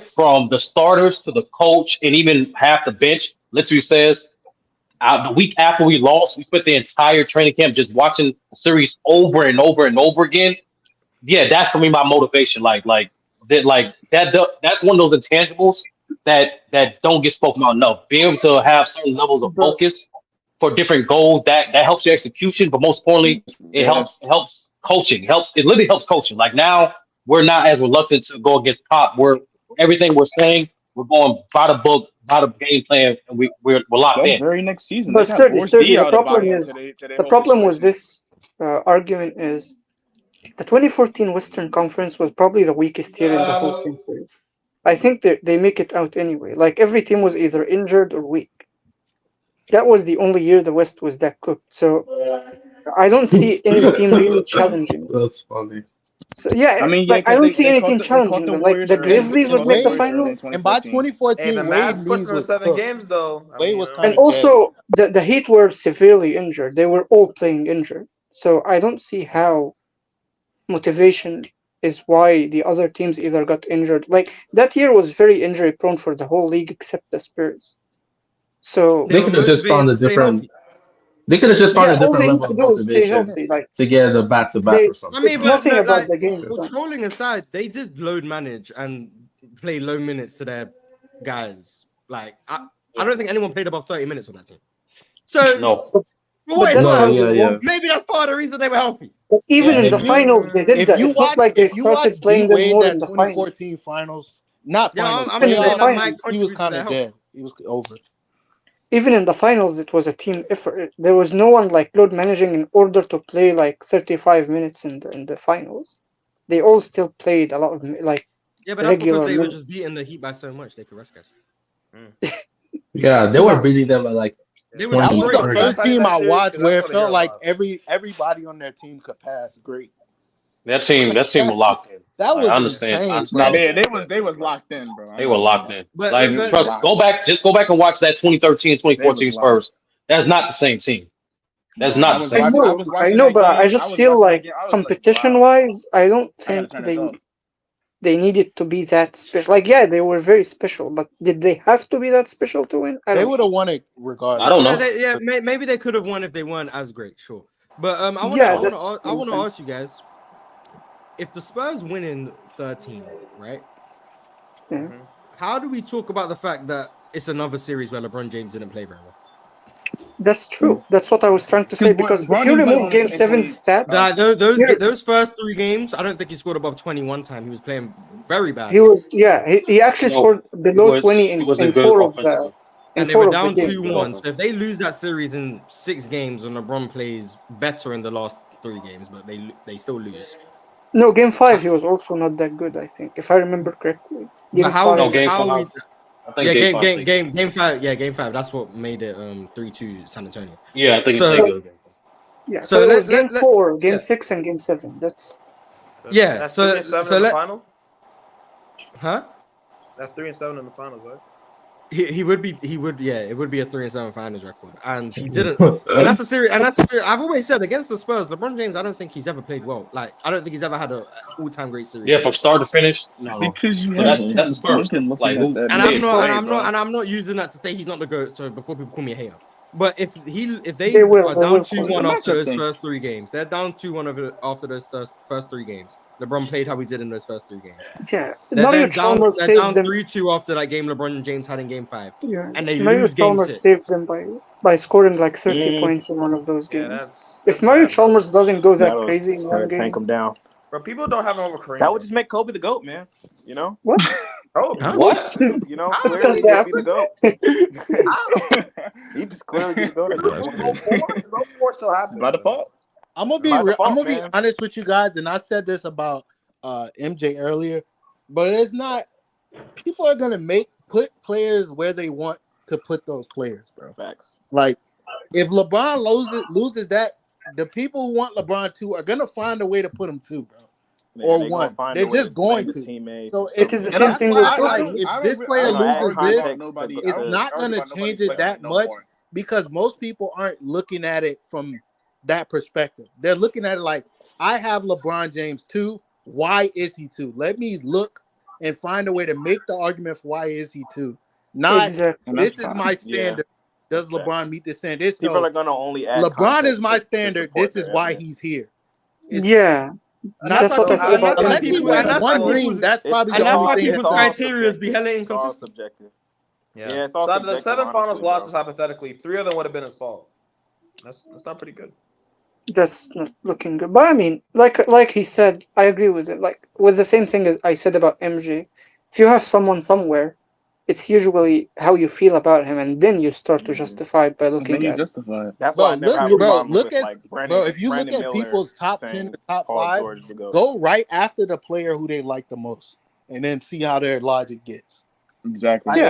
[SPEAKER 5] from the starters to the coach and even half the bench literally says, the week after we lost, we spent the entire training camp just watching the series over and over and over again. Yeah, that's for me my motivation. Like that. That's one of those intangibles that don't get spoken about enough. Being able to have certain levels of focus for different goals that helps your execution, but most importantly, it helps coaching. It literally helps coaching. Like now, we're not as reluctant to go against Pop. Everything we're saying, we're going by the book, by the game plan, and we're locked
[SPEAKER 4] That
[SPEAKER 5] in.
[SPEAKER 4] very next season,
[SPEAKER 6] But
[SPEAKER 4] they got
[SPEAKER 6] sturdy,
[SPEAKER 4] Boris
[SPEAKER 6] sturdy.
[SPEAKER 4] Diaw
[SPEAKER 6] The
[SPEAKER 4] to buy
[SPEAKER 6] problem
[SPEAKER 4] into
[SPEAKER 6] is
[SPEAKER 4] their
[SPEAKER 6] the
[SPEAKER 4] whole
[SPEAKER 6] problem with
[SPEAKER 4] situation.
[SPEAKER 6] this argument is the 2014 Western Conference was probably the weakest year in the whole century. I think they make it out anyway. Like every team was either injured or weak. That was the only year the West was that cooked. So I don't see any team really challenging.
[SPEAKER 10] That's funny.
[SPEAKER 6] So yeah,
[SPEAKER 4] I mean, yeah,
[SPEAKER 6] like I
[SPEAKER 4] because
[SPEAKER 6] don't see
[SPEAKER 4] they
[SPEAKER 6] any
[SPEAKER 4] caught
[SPEAKER 6] team
[SPEAKER 4] the
[SPEAKER 6] challenging them. Like
[SPEAKER 4] Warriors
[SPEAKER 6] the
[SPEAKER 4] early.
[SPEAKER 6] Grizzlies would make the
[SPEAKER 9] Wade,
[SPEAKER 6] finals.
[SPEAKER 9] and by 2014,
[SPEAKER 3] Hey, the
[SPEAKER 9] Wade
[SPEAKER 3] Mavs
[SPEAKER 9] knees
[SPEAKER 3] pushed them to
[SPEAKER 9] was
[SPEAKER 3] 7
[SPEAKER 9] cooked.
[SPEAKER 3] games though.
[SPEAKER 9] Wade was kind
[SPEAKER 6] And
[SPEAKER 9] of
[SPEAKER 6] also the Heat were severely injured. They were all playing injured. So I don't see how motivation is why the other teams either got injured. Like that year was very injury prone for the whole league except the Spurs. So
[SPEAKER 10] They could have just found a different. They could have just found
[SPEAKER 6] yeah,
[SPEAKER 10] a
[SPEAKER 6] all
[SPEAKER 10] different
[SPEAKER 6] they need
[SPEAKER 10] level
[SPEAKER 6] to
[SPEAKER 10] of
[SPEAKER 6] do is stay
[SPEAKER 10] motivation
[SPEAKER 6] healthy. Like
[SPEAKER 10] to get the back-to-back
[SPEAKER 6] they,
[SPEAKER 10] or something.
[SPEAKER 1] I mean,
[SPEAKER 6] it's
[SPEAKER 1] but
[SPEAKER 6] nothing about
[SPEAKER 1] like
[SPEAKER 6] the game.
[SPEAKER 1] trolling aside, they did load manage and play low minutes to their guys. Like I don't think anyone played above 30 minutes on that team. So
[SPEAKER 5] No.
[SPEAKER 6] But that's how they won.
[SPEAKER 1] Maybe that's part of the reason they were healthy.
[SPEAKER 6] But even
[SPEAKER 9] Yeah,
[SPEAKER 6] in the finals, they did
[SPEAKER 9] if
[SPEAKER 6] that.
[SPEAKER 9] you
[SPEAKER 6] It's
[SPEAKER 9] watch,
[SPEAKER 6] not like they
[SPEAKER 9] if you watch
[SPEAKER 6] started
[SPEAKER 9] D
[SPEAKER 6] playing them
[SPEAKER 9] Wade
[SPEAKER 6] more
[SPEAKER 9] that
[SPEAKER 6] in the finals.
[SPEAKER 9] 2014 finals, not
[SPEAKER 1] Yeah,
[SPEAKER 9] finals,
[SPEAKER 1] I'm
[SPEAKER 6] In the
[SPEAKER 1] saying that might
[SPEAKER 6] finals,
[SPEAKER 9] he was
[SPEAKER 1] contribute to
[SPEAKER 9] kind
[SPEAKER 1] their
[SPEAKER 9] of
[SPEAKER 1] health.
[SPEAKER 9] dead. He was over.
[SPEAKER 6] Even in the finals, it was a team effort. There was no one like load managing in order to play like 35 minutes in the finals. They all still played a lot of like
[SPEAKER 1] Yeah, but that's because
[SPEAKER 6] regular
[SPEAKER 1] they were
[SPEAKER 6] minutes.
[SPEAKER 1] just beating the Heat by so much they could rest guys.
[SPEAKER 10] Yeah, they were beating them at like
[SPEAKER 1] They were
[SPEAKER 9] That was
[SPEAKER 10] 20,
[SPEAKER 9] the
[SPEAKER 10] 30.
[SPEAKER 9] first team I watched
[SPEAKER 3] Because
[SPEAKER 9] where
[SPEAKER 3] I
[SPEAKER 9] it
[SPEAKER 3] wanna
[SPEAKER 9] felt
[SPEAKER 3] hear
[SPEAKER 9] like
[SPEAKER 3] live.
[SPEAKER 9] everybody on their team could pass great.
[SPEAKER 5] That team was locked in.
[SPEAKER 9] That
[SPEAKER 5] Like,
[SPEAKER 9] was
[SPEAKER 5] I understand.
[SPEAKER 9] insane.
[SPEAKER 5] I
[SPEAKER 4] Nah,
[SPEAKER 5] understand.
[SPEAKER 4] they was locked in, bro.
[SPEAKER 5] They were locked in.
[SPEAKER 1] But
[SPEAKER 5] Like
[SPEAKER 4] They was
[SPEAKER 5] trust,
[SPEAKER 4] locked.
[SPEAKER 5] go back and watch that 2013,
[SPEAKER 4] They was
[SPEAKER 5] 2014
[SPEAKER 4] locked.
[SPEAKER 5] Spurs. That's not the same team. That's
[SPEAKER 4] Nah,
[SPEAKER 5] not the same team.
[SPEAKER 4] I was
[SPEAKER 6] I
[SPEAKER 4] watching
[SPEAKER 6] know,
[SPEAKER 4] that
[SPEAKER 6] but I
[SPEAKER 4] game.
[SPEAKER 6] just
[SPEAKER 4] was
[SPEAKER 6] feel
[SPEAKER 4] watching that
[SPEAKER 6] like
[SPEAKER 4] game. I was like,
[SPEAKER 6] competition
[SPEAKER 4] wow,
[SPEAKER 6] wise, I don't
[SPEAKER 4] I gotta
[SPEAKER 6] think
[SPEAKER 4] turn this off.
[SPEAKER 6] they needed to be that special. Like, yeah, they were very special, but did they have to be that special to win? I
[SPEAKER 9] They
[SPEAKER 6] don't
[SPEAKER 9] would
[SPEAKER 6] know.
[SPEAKER 9] have won it
[SPEAKER 5] I
[SPEAKER 9] regardless.
[SPEAKER 5] don't know.
[SPEAKER 1] Maybe they could have won if they weren't as great. Sure, but I want
[SPEAKER 6] Yeah,
[SPEAKER 1] to
[SPEAKER 6] that's
[SPEAKER 1] ask you guys, if the Spurs win in 13, right?
[SPEAKER 6] Yeah.
[SPEAKER 1] How do we talk about the fact that it's another series where LeBron James didn't play very well?
[SPEAKER 6] That's true. That's what I was trying to say. Because if you remove Game 7's stats,
[SPEAKER 1] Those first 3 games, I don't think he scored above 21 time. He was playing very bad.
[SPEAKER 6] he actually scored below 20 in 4 of the.
[SPEAKER 1] And they were down 2-1. So if they lose that series in 6 games and LeBron plays better in the last 3 games, but they still lose.
[SPEAKER 6] No, Game 5 he was also not that good. I think, if I remember correctly.
[SPEAKER 1] Game 5.
[SPEAKER 5] Game 5.
[SPEAKER 1] Yeah, Game 5. That's what made it 3-2 San Antonio.
[SPEAKER 5] Yeah, I think
[SPEAKER 1] so.
[SPEAKER 6] Yeah, so it was Game 4, Game 6, and Game 7. That's.
[SPEAKER 1] Yeah.
[SPEAKER 3] That's
[SPEAKER 1] so
[SPEAKER 3] 3-7 in the finals.
[SPEAKER 1] Huh?
[SPEAKER 3] That's 3-7 in the finals, right?
[SPEAKER 1] He would be it would be a 3-7 finals record, and he didn't. And that's a serious. I've always said against the Spurs, LeBron James. I don't think he's ever played well. Like I don't think he's ever had a all-time great series.
[SPEAKER 5] Yeah, from start to finish. No,
[SPEAKER 4] Because you
[SPEAKER 5] but
[SPEAKER 4] have
[SPEAKER 5] that's the Spurs.
[SPEAKER 4] Duncan looking
[SPEAKER 5] Like
[SPEAKER 4] at
[SPEAKER 5] who?
[SPEAKER 4] that.
[SPEAKER 1] And
[SPEAKER 4] man's play,
[SPEAKER 1] I'm not using that to say he's not the GOAT. So before people call me a hater, but if they
[SPEAKER 6] They will.
[SPEAKER 1] are
[SPEAKER 6] They
[SPEAKER 1] down
[SPEAKER 6] will.
[SPEAKER 1] 2-1
[SPEAKER 4] It's a
[SPEAKER 1] after
[SPEAKER 4] matchup
[SPEAKER 1] those
[SPEAKER 4] thing.
[SPEAKER 1] first 3 games, they're down 2-1 after those first 3 games. LeBron played how he did in those first 3 games.
[SPEAKER 6] Yeah,
[SPEAKER 1] They're
[SPEAKER 6] Mario
[SPEAKER 1] then down.
[SPEAKER 6] Chalmers
[SPEAKER 1] They're
[SPEAKER 6] saved
[SPEAKER 1] down
[SPEAKER 6] them.
[SPEAKER 1] 3-2 after that game LeBron James had in Game 5,
[SPEAKER 6] Yeah,
[SPEAKER 1] and they
[SPEAKER 6] Mario
[SPEAKER 1] lose Game
[SPEAKER 6] Chalmers
[SPEAKER 1] 6.
[SPEAKER 6] saved them by scoring like 30
[SPEAKER 3] Mm.
[SPEAKER 6] points in one of those
[SPEAKER 3] Yeah,
[SPEAKER 6] games.
[SPEAKER 3] that's
[SPEAKER 6] If Mario
[SPEAKER 3] bad, bro.
[SPEAKER 6] Chalmers doesn't go that
[SPEAKER 14] That'll
[SPEAKER 6] crazy in one
[SPEAKER 14] tank
[SPEAKER 6] game,
[SPEAKER 14] him down.
[SPEAKER 3] Bro, people don't have him over Kareem.
[SPEAKER 14] That
[SPEAKER 3] bro.
[SPEAKER 14] would just make Kobe the GOAT, man. You know?
[SPEAKER 6] what?
[SPEAKER 3] Kobe.
[SPEAKER 1] Huh?
[SPEAKER 5] What?
[SPEAKER 14] You know,
[SPEAKER 3] How
[SPEAKER 14] clearly
[SPEAKER 6] does
[SPEAKER 14] he'd be the GOAT. He just clearly be the GOAT. at that point.
[SPEAKER 3] 04 still happens.
[SPEAKER 4] By default.
[SPEAKER 9] I'm gonna be
[SPEAKER 14] By default,
[SPEAKER 9] I'm gonna be
[SPEAKER 14] man.
[SPEAKER 9] honest with you guys, and I said this about MJ earlier, but it's not. People are gonna put players where they want to put those players, bro.
[SPEAKER 14] Facts.
[SPEAKER 9] Like if LeBron loses that, the people who want LeBron 2 are gonna find a way to put him 2, bro.
[SPEAKER 14] Man,
[SPEAKER 9] Or
[SPEAKER 14] they gonna
[SPEAKER 9] 1.
[SPEAKER 14] find
[SPEAKER 9] They're
[SPEAKER 14] a way
[SPEAKER 9] just
[SPEAKER 14] to blame
[SPEAKER 9] going
[SPEAKER 14] the
[SPEAKER 9] to.
[SPEAKER 14] teammates.
[SPEAKER 9] So
[SPEAKER 14] or
[SPEAKER 6] It is the
[SPEAKER 14] something.
[SPEAKER 9] and
[SPEAKER 6] same
[SPEAKER 9] that's
[SPEAKER 6] thing
[SPEAKER 9] why
[SPEAKER 6] with
[SPEAKER 9] I
[SPEAKER 6] Jordan.
[SPEAKER 9] like if
[SPEAKER 4] I
[SPEAKER 9] this
[SPEAKER 4] don't
[SPEAKER 9] player
[SPEAKER 14] gonna add
[SPEAKER 9] loses
[SPEAKER 14] context
[SPEAKER 9] this,
[SPEAKER 14] to
[SPEAKER 4] nobody.
[SPEAKER 9] it's
[SPEAKER 4] I don't
[SPEAKER 9] not
[SPEAKER 4] argue
[SPEAKER 9] gonna
[SPEAKER 4] about nobody
[SPEAKER 9] change it
[SPEAKER 4] playing
[SPEAKER 9] that
[SPEAKER 4] no
[SPEAKER 9] much
[SPEAKER 4] more.
[SPEAKER 9] because most people aren't looking at it from that perspective. They're looking at it like I have LeBron James 2. Why is he 2? Let me look and find a way to make the argument for why is he 2. Not
[SPEAKER 6] Exactly.
[SPEAKER 4] And that's
[SPEAKER 9] this is
[SPEAKER 4] fine.
[SPEAKER 9] my
[SPEAKER 14] Yeah,
[SPEAKER 9] standard. Does
[SPEAKER 14] facts.
[SPEAKER 9] LeBron meet the standard? It's
[SPEAKER 14] People
[SPEAKER 9] no.
[SPEAKER 14] are gonna only add
[SPEAKER 9] LeBron is
[SPEAKER 14] context
[SPEAKER 9] my
[SPEAKER 14] to
[SPEAKER 9] standard.
[SPEAKER 14] support
[SPEAKER 9] This is
[SPEAKER 14] their
[SPEAKER 9] why
[SPEAKER 14] evidence.
[SPEAKER 9] he's here. It's
[SPEAKER 6] Yeah,
[SPEAKER 9] not
[SPEAKER 6] that's what I said about
[SPEAKER 9] unless he
[SPEAKER 6] MJ.
[SPEAKER 9] wins
[SPEAKER 1] that's
[SPEAKER 9] one
[SPEAKER 1] why
[SPEAKER 9] ring.
[SPEAKER 1] people's
[SPEAKER 9] That's probably the
[SPEAKER 1] and that's
[SPEAKER 9] only
[SPEAKER 1] why
[SPEAKER 9] thing.
[SPEAKER 1] people's
[SPEAKER 14] It's all
[SPEAKER 1] criteria is be
[SPEAKER 14] subjective.
[SPEAKER 1] hella
[SPEAKER 14] It's all
[SPEAKER 1] inconsistent.
[SPEAKER 14] subjective.
[SPEAKER 3] Yeah.
[SPEAKER 14] Yeah, it's all
[SPEAKER 3] So out of the
[SPEAKER 14] subjective,
[SPEAKER 3] 7 finals
[SPEAKER 14] honestly, bro.
[SPEAKER 3] losses, hypothetically, 3 of them would have been his fault. That's not pretty good.
[SPEAKER 6] That's not looking good. But I mean, like he said, I agree with it. Like with the same thing as I said about MJ. If you have someone somewhere, it's usually how you feel about him, and then you start to justify it by
[SPEAKER 4] And then
[SPEAKER 6] looking
[SPEAKER 4] you
[SPEAKER 6] at.
[SPEAKER 4] justify it.
[SPEAKER 14] That's why I never have a problem
[SPEAKER 9] Look
[SPEAKER 14] with
[SPEAKER 9] at
[SPEAKER 14] like Brandon.
[SPEAKER 9] if you look
[SPEAKER 14] Brandon
[SPEAKER 9] at
[SPEAKER 14] Miller
[SPEAKER 9] people's top 10
[SPEAKER 14] saying
[SPEAKER 9] to top
[SPEAKER 14] Paul
[SPEAKER 9] 5,
[SPEAKER 14] George is the GOAT.
[SPEAKER 9] go right after the player who they like the most, and then see how their logic gets.
[SPEAKER 4] Exactly.
[SPEAKER 9] Like
[SPEAKER 6] Yeah.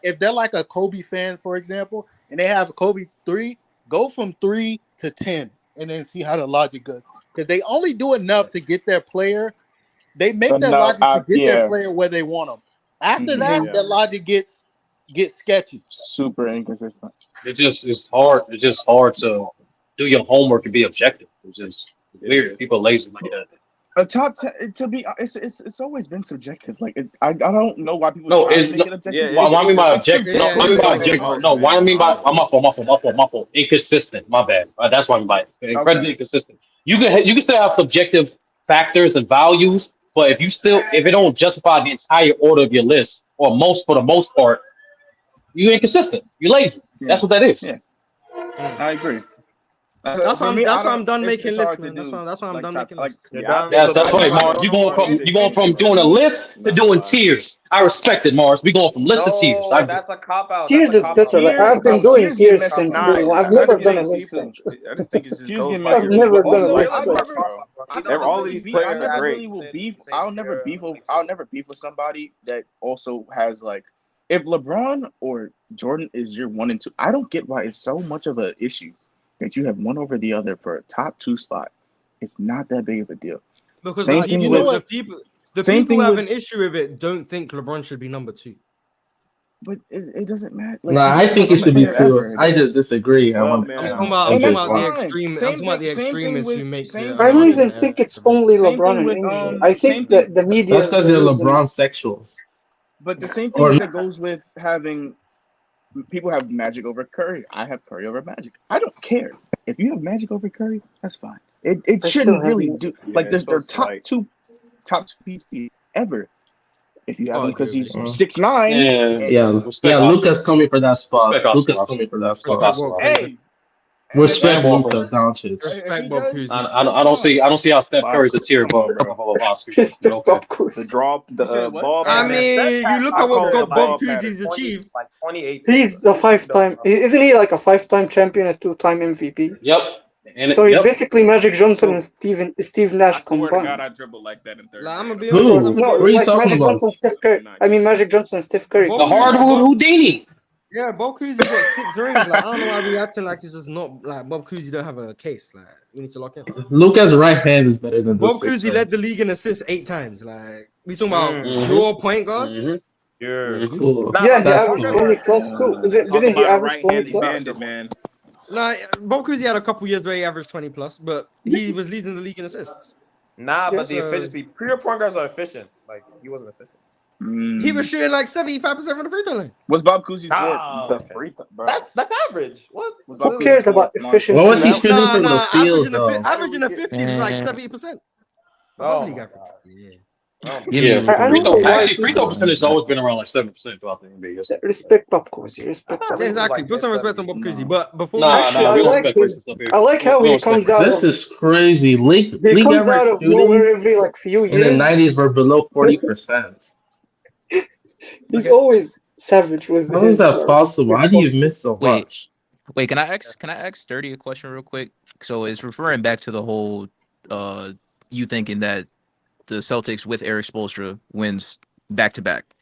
[SPEAKER 9] if they're like a Kobe fan, for example, and they have Kobe 3, go from 3 to 10, and then see how the logic goes. Because they only do enough to get their player. They make their
[SPEAKER 4] Enough,
[SPEAKER 9] logic to get their
[SPEAKER 4] yeah.
[SPEAKER 9] player where they want them. After
[SPEAKER 4] Mhm.
[SPEAKER 9] that,
[SPEAKER 14] Yeah.
[SPEAKER 9] their logic gets sketchy.
[SPEAKER 4] Super inconsistent.
[SPEAKER 5] It's hard. It's just hard to do your homework and be objective. It's just
[SPEAKER 14] It
[SPEAKER 5] weird.
[SPEAKER 14] is.
[SPEAKER 5] People are lazy like that.
[SPEAKER 4] A top 10 to be it's always been subjective. Like I don't know why people
[SPEAKER 5] No,
[SPEAKER 4] try to
[SPEAKER 5] it's
[SPEAKER 4] make it
[SPEAKER 5] no,
[SPEAKER 4] objective.
[SPEAKER 5] why I mean by
[SPEAKER 4] It's
[SPEAKER 5] objective? No, why I mean by objective?
[SPEAKER 14] most,
[SPEAKER 5] No, why I
[SPEAKER 14] man,
[SPEAKER 5] mean by
[SPEAKER 14] honestly.
[SPEAKER 5] my fault. Inconsistent. My bad. That's why I mean by incredibly
[SPEAKER 4] Okay.
[SPEAKER 5] inconsistent. You can still have subjective factors and values, but if it don't justify the entire order of your list, or for the most part, you're inconsistent. You're lazy. That's what that is.
[SPEAKER 4] Yeah, I agree.
[SPEAKER 1] That's
[SPEAKER 4] For
[SPEAKER 1] why
[SPEAKER 4] me,
[SPEAKER 1] I'm done making
[SPEAKER 4] it's
[SPEAKER 1] lists,
[SPEAKER 4] hard to
[SPEAKER 1] man.
[SPEAKER 4] do.
[SPEAKER 1] That's why I'm
[SPEAKER 4] Like
[SPEAKER 1] done
[SPEAKER 4] top,
[SPEAKER 1] making
[SPEAKER 4] like
[SPEAKER 1] lists.
[SPEAKER 14] Yeah,
[SPEAKER 5] That's right, Mars. You going from doing a list to doing tiers. I respect it, Mars. We going from list to tiers.
[SPEAKER 3] No, that's a cop out.
[SPEAKER 6] Tiers is better. Like I've been doing tiers since
[SPEAKER 14] Nah,
[SPEAKER 6] day one. I've
[SPEAKER 14] I
[SPEAKER 6] never
[SPEAKER 14] just
[SPEAKER 6] done a
[SPEAKER 14] think
[SPEAKER 6] list.
[SPEAKER 14] people. I just think it just
[SPEAKER 4] Tiers
[SPEAKER 14] goes
[SPEAKER 4] get
[SPEAKER 14] by
[SPEAKER 6] I've
[SPEAKER 4] messy.
[SPEAKER 14] your
[SPEAKER 6] never done a
[SPEAKER 4] Also,
[SPEAKER 6] list.
[SPEAKER 4] I
[SPEAKER 6] Like,
[SPEAKER 4] never
[SPEAKER 14] all of these players
[SPEAKER 4] I
[SPEAKER 14] are
[SPEAKER 4] never
[SPEAKER 14] great.
[SPEAKER 4] really will beef. I'll never beef with somebody that also has like if LeBron or Jordan is your 1 and 2. I don't get why it's so much of an issue that you have one over the other for a top 2 spot. It's not that big of a deal.
[SPEAKER 1] Because
[SPEAKER 4] Same
[SPEAKER 1] the
[SPEAKER 4] thing
[SPEAKER 1] people,
[SPEAKER 4] with-
[SPEAKER 1] the
[SPEAKER 4] same
[SPEAKER 1] people
[SPEAKER 4] thing
[SPEAKER 1] who have
[SPEAKER 4] with-
[SPEAKER 1] an issue with it don't think LeBron should be number 2.
[SPEAKER 4] But it doesn't matter.
[SPEAKER 10] Nah, I think it should be 2. I just disagree.
[SPEAKER 14] Well,
[SPEAKER 10] I'm
[SPEAKER 14] man,
[SPEAKER 1] I'm talking
[SPEAKER 10] I'm
[SPEAKER 1] about
[SPEAKER 10] just
[SPEAKER 1] the
[SPEAKER 10] fine.
[SPEAKER 1] extreme. I'm talking about the extremists who make.
[SPEAKER 4] same
[SPEAKER 6] I don't even
[SPEAKER 1] argument
[SPEAKER 6] think it's
[SPEAKER 1] every-
[SPEAKER 6] only
[SPEAKER 4] Same
[SPEAKER 6] LeBron
[SPEAKER 4] thing
[SPEAKER 6] and
[SPEAKER 4] with,
[SPEAKER 6] MJ. I
[SPEAKER 4] same
[SPEAKER 6] think that
[SPEAKER 4] thing-
[SPEAKER 6] the media
[SPEAKER 10] That's
[SPEAKER 6] is
[SPEAKER 10] because
[SPEAKER 6] the
[SPEAKER 10] they're
[SPEAKER 6] reason.
[SPEAKER 10] LeBron sexuals.
[SPEAKER 4] But the same
[SPEAKER 10] Or
[SPEAKER 4] thing
[SPEAKER 10] not.
[SPEAKER 4] that goes with having people have Magic over Curry. I have Curry over Magic. I don't care. If you have Magic over Curry, that's fine. It
[SPEAKER 6] I
[SPEAKER 4] shouldn't
[SPEAKER 6] still
[SPEAKER 4] really
[SPEAKER 6] have-
[SPEAKER 4] do
[SPEAKER 14] Yeah,
[SPEAKER 4] like
[SPEAKER 14] it's
[SPEAKER 4] their
[SPEAKER 14] so
[SPEAKER 4] top
[SPEAKER 14] slight.
[SPEAKER 4] two PCs ever. If you have
[SPEAKER 1] Oh,
[SPEAKER 4] him because he's
[SPEAKER 10] dude.
[SPEAKER 4] 6'9",
[SPEAKER 10] Yeah, Luca's coming for that spot.
[SPEAKER 5] Respect
[SPEAKER 10] Luca's
[SPEAKER 5] Oscar.
[SPEAKER 10] coming for that
[SPEAKER 1] Respect
[SPEAKER 10] spot.
[SPEAKER 1] Bob
[SPEAKER 4] Hey,
[SPEAKER 10] Respect
[SPEAKER 5] Hey,
[SPEAKER 10] Luka Doncic.
[SPEAKER 1] Respect
[SPEAKER 4] he
[SPEAKER 1] Bob
[SPEAKER 4] does-
[SPEAKER 1] Cousy.
[SPEAKER 5] I don't see how Steph Curry's a tier
[SPEAKER 14] Come on,
[SPEAKER 5] above
[SPEAKER 14] bro.
[SPEAKER 5] Oscar.
[SPEAKER 6] Respect
[SPEAKER 5] Okay.
[SPEAKER 6] Bob
[SPEAKER 14] The
[SPEAKER 6] Cousy.
[SPEAKER 14] draw,
[SPEAKER 4] You said what?
[SPEAKER 14] ball.
[SPEAKER 1] I
[SPEAKER 14] pattern.
[SPEAKER 1] mean, you look
[SPEAKER 14] I
[SPEAKER 1] at
[SPEAKER 14] call it
[SPEAKER 1] what
[SPEAKER 14] the
[SPEAKER 1] Bob
[SPEAKER 14] ball
[SPEAKER 1] Cousy's
[SPEAKER 14] pattern.
[SPEAKER 1] achieved.
[SPEAKER 3] Like 2018.
[SPEAKER 6] He's a 5-time. Isn't he like a 5-time champion, a 2-time MVP?
[SPEAKER 5] Yep. And
[SPEAKER 6] So he's
[SPEAKER 5] yep.
[SPEAKER 6] basically Magic Johnson and Steve
[SPEAKER 14] I
[SPEAKER 6] Nash
[SPEAKER 14] swear to God,
[SPEAKER 6] combined.
[SPEAKER 14] I dribbled like that in third
[SPEAKER 1] Like, I'm gonna
[SPEAKER 14] grade.
[SPEAKER 1] be honest.
[SPEAKER 10] Who?
[SPEAKER 1] I'm
[SPEAKER 6] No,
[SPEAKER 1] gonna
[SPEAKER 10] What are
[SPEAKER 1] be
[SPEAKER 10] you
[SPEAKER 6] like
[SPEAKER 10] talking
[SPEAKER 6] Magic
[SPEAKER 10] about?
[SPEAKER 6] Johnson, Steph Curry. I mean Magic Johnson, Steph Curry.
[SPEAKER 1] Bob
[SPEAKER 5] The hardwood Houdini.
[SPEAKER 1] Yeah, Bob Cousy got 6 rings. Like, I don't know why we acting like it's just not like Bob Cousy don't have a case. Like, we need to lock in.
[SPEAKER 10] Luca's right hand is better than
[SPEAKER 1] Bob
[SPEAKER 10] the
[SPEAKER 1] Cousy led the
[SPEAKER 10] Sixers.
[SPEAKER 1] league in assists 8 times. Like, we talking about
[SPEAKER 5] Mhm.
[SPEAKER 1] pure point guards.
[SPEAKER 5] Mhm.
[SPEAKER 10] Cool.
[SPEAKER 6] Yeah, and he
[SPEAKER 10] That's
[SPEAKER 6] averaged
[SPEAKER 10] cool.
[SPEAKER 6] 20 plus too.
[SPEAKER 14] Talk
[SPEAKER 6] Didn't he
[SPEAKER 14] about a
[SPEAKER 6] average 20
[SPEAKER 14] right-handed
[SPEAKER 6] plus?
[SPEAKER 14] bandit, man.
[SPEAKER 1] Nah, Bob Cousy had a couple years where he averaged 20 plus, but he was leading the league in assists.
[SPEAKER 3] Nah,
[SPEAKER 6] Yeah.
[SPEAKER 3] but the efficiency, pure point guards are efficient. Like he wasn't efficient.
[SPEAKER 1] He was shooting like 75% from the free throw line.
[SPEAKER 4] What's Bob Cousy's
[SPEAKER 3] Ah,
[SPEAKER 14] The
[SPEAKER 3] okay.
[SPEAKER 14] free throw, bro.
[SPEAKER 3] That's average. What?
[SPEAKER 4] What's Bob
[SPEAKER 6] Who
[SPEAKER 4] Cousy's
[SPEAKER 6] cares about
[SPEAKER 4] Mark?
[SPEAKER 6] efficiency?
[SPEAKER 10] What was he
[SPEAKER 6] Now?
[SPEAKER 10] shooting from the field, though?
[SPEAKER 1] Averaging a 50 is like
[SPEAKER 15] Man.
[SPEAKER 1] 70%.
[SPEAKER 3] Oh,
[SPEAKER 1] League
[SPEAKER 3] my
[SPEAKER 1] average.
[SPEAKER 3] God.
[SPEAKER 1] Yeah.
[SPEAKER 15] Give me
[SPEAKER 6] I
[SPEAKER 5] Free
[SPEAKER 6] know
[SPEAKER 5] throw,
[SPEAKER 6] why
[SPEAKER 5] actually, free throw percentage has always been around like 7% throughout the NBA.
[SPEAKER 6] respect Bob Cousy. Respect Bob
[SPEAKER 1] Yeah,
[SPEAKER 6] Cousy.
[SPEAKER 1] exactly. Put some respect on Bob Cousy. But before
[SPEAKER 6] Actually, I
[SPEAKER 5] we don't
[SPEAKER 6] like
[SPEAKER 5] respect
[SPEAKER 6] his.
[SPEAKER 5] racist up here.
[SPEAKER 6] I like how
[SPEAKER 5] We
[SPEAKER 6] he
[SPEAKER 5] don't respect
[SPEAKER 6] comes out
[SPEAKER 10] This
[SPEAKER 6] of.
[SPEAKER 10] is crazy. League
[SPEAKER 6] He comes
[SPEAKER 10] average
[SPEAKER 6] out of
[SPEAKER 10] shooting
[SPEAKER 6] nowhere every like few
[SPEAKER 10] in the
[SPEAKER 6] years.
[SPEAKER 10] 90s were below 40%.
[SPEAKER 6] He's always savage with
[SPEAKER 10] How is
[SPEAKER 6] his.
[SPEAKER 10] that possible?
[SPEAKER 6] his
[SPEAKER 10] How do you
[SPEAKER 6] quotes.
[SPEAKER 10] miss so
[SPEAKER 15] Wait,
[SPEAKER 10] much?
[SPEAKER 15] wait. Can I ask Sturdy a question real quick? So it's referring back to the whole you thinking that the Celtics with Eric Spoelstra wins back to back.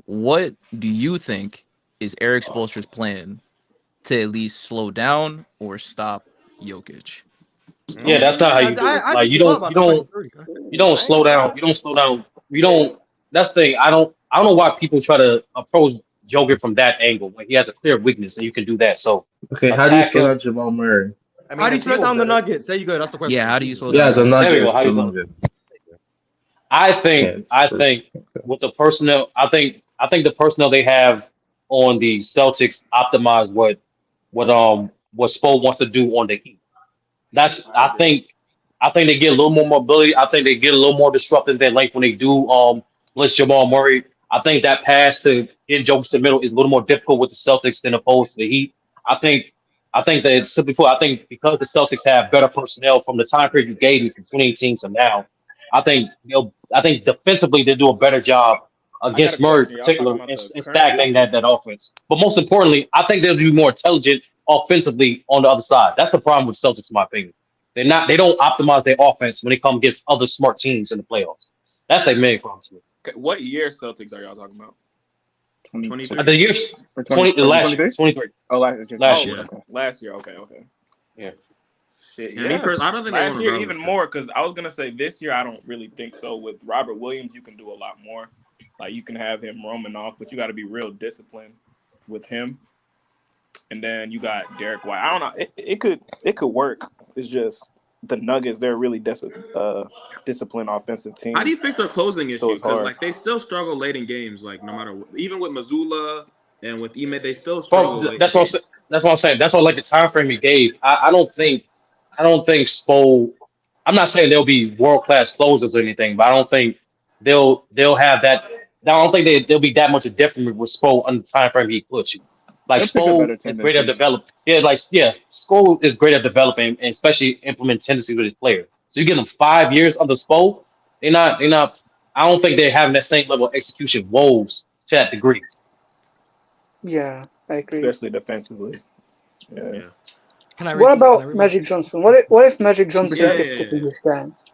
[SPEAKER 15] What do you think is Eric Spoelstra's plan to at least slow down or stop Jokic?
[SPEAKER 5] Yeah, that's not how you do it.
[SPEAKER 1] I
[SPEAKER 5] Like
[SPEAKER 1] just
[SPEAKER 5] you
[SPEAKER 1] thought
[SPEAKER 5] don't,
[SPEAKER 1] about
[SPEAKER 5] you
[SPEAKER 1] this
[SPEAKER 5] don't,
[SPEAKER 1] like
[SPEAKER 5] you don't slow down. You don't slow down. You don't. That's the thing. I don't know why people try to approach Jokic from that angle when he has a clear weakness and you can do that. So
[SPEAKER 10] Okay, how do you
[SPEAKER 5] attack
[SPEAKER 10] slow
[SPEAKER 5] him.
[SPEAKER 10] down Jamal Murray?
[SPEAKER 3] I mean,
[SPEAKER 1] How do you
[SPEAKER 3] his
[SPEAKER 1] slow
[SPEAKER 3] team was
[SPEAKER 1] down the
[SPEAKER 3] better.
[SPEAKER 1] Nuggets? There you go. That's the question.
[SPEAKER 15] Yeah, how do you slow
[SPEAKER 10] Yeah,
[SPEAKER 15] down?
[SPEAKER 10] the
[SPEAKER 5] There we go.
[SPEAKER 10] Nuggets.
[SPEAKER 5] How do you
[SPEAKER 10] The
[SPEAKER 5] slow?
[SPEAKER 10] Nuggets.
[SPEAKER 5] I think with the personnel, I think the personnel they have on the Celtics optimize what Spo wants to do on the Heat. That's I think they get a little more mobility. I think they get a little more disruptive than like when they do blitz Jamal Murray. I think that pass to get Jokic to the middle is a little more difficult with the Celtics than opposed to the Heat. I think that simply put, I think because the Celtics have better personnel from the time period you gave me from 2018 to now, I think defensively they do a better job
[SPEAKER 14] I got a
[SPEAKER 5] against Murray in
[SPEAKER 14] question. Y'all talking
[SPEAKER 5] particular
[SPEAKER 14] about
[SPEAKER 5] and,
[SPEAKER 14] the
[SPEAKER 5] and
[SPEAKER 14] current
[SPEAKER 5] stagnating
[SPEAKER 14] Celtics?
[SPEAKER 5] that offense. But most importantly, I think they'll be more intelligent offensively on the other side. That's the problem with Celtics, in my opinion. They don't optimize their offense when they come against other smart teams in the playoffs. That's their main problem to me.
[SPEAKER 14] Okay, what year Celtics are y'all talking about? 23.
[SPEAKER 5] The year 20 last year, 23.
[SPEAKER 4] Oh, last year.
[SPEAKER 5] Last
[SPEAKER 14] Oh,
[SPEAKER 5] year.
[SPEAKER 14] okay. Last year. Okay.
[SPEAKER 5] Yeah.
[SPEAKER 14] Shit.
[SPEAKER 16] Yeah,
[SPEAKER 14] Yeah.
[SPEAKER 16] me I don't think they
[SPEAKER 14] Last
[SPEAKER 16] won
[SPEAKER 14] year
[SPEAKER 16] a
[SPEAKER 14] even more because I was gonna say this year I don't really think so. With Robert Williams, you can do a lot more. Like you can have him roaming off, but you got to be real disciplined with him. And then you got Derek White. I don't know. It could work. It's just the Nuggets. They're a really disciplined offensive team.
[SPEAKER 16] How do you fix their closing
[SPEAKER 14] So
[SPEAKER 16] issue?
[SPEAKER 14] it's
[SPEAKER 16] Because
[SPEAKER 14] hard.
[SPEAKER 16] like they still struggle late in games. Like no matter what, even with Missoula and with Ime, they still struggle
[SPEAKER 5] Well,
[SPEAKER 16] late.
[SPEAKER 5] that's
[SPEAKER 16] in
[SPEAKER 5] what
[SPEAKER 16] games.
[SPEAKER 5] that's what I'm saying. That's what like the time frame he gave. I don't think Spo. I'm not saying they'll be world class closers or anything, but I don't think they'll have that. I don't think they'll be that much of different with Spo on the time frame he puts you. Like
[SPEAKER 4] They'll pick a
[SPEAKER 5] Spo
[SPEAKER 4] better
[SPEAKER 5] is
[SPEAKER 4] team
[SPEAKER 5] great
[SPEAKER 4] this
[SPEAKER 5] at
[SPEAKER 4] season.
[SPEAKER 5] develop. Spo is great at developing and especially implement tendencies with his players. So you give them 5 years under Spo, they're not. I don't think they're having that same level of execution woes to that degree.
[SPEAKER 6] Yeah, I agree.
[SPEAKER 14] Especially defensively. Yeah.
[SPEAKER 1] Can I
[SPEAKER 6] What
[SPEAKER 1] read
[SPEAKER 6] about Magic Johnson? What if Magic Johnson picked up in his bands?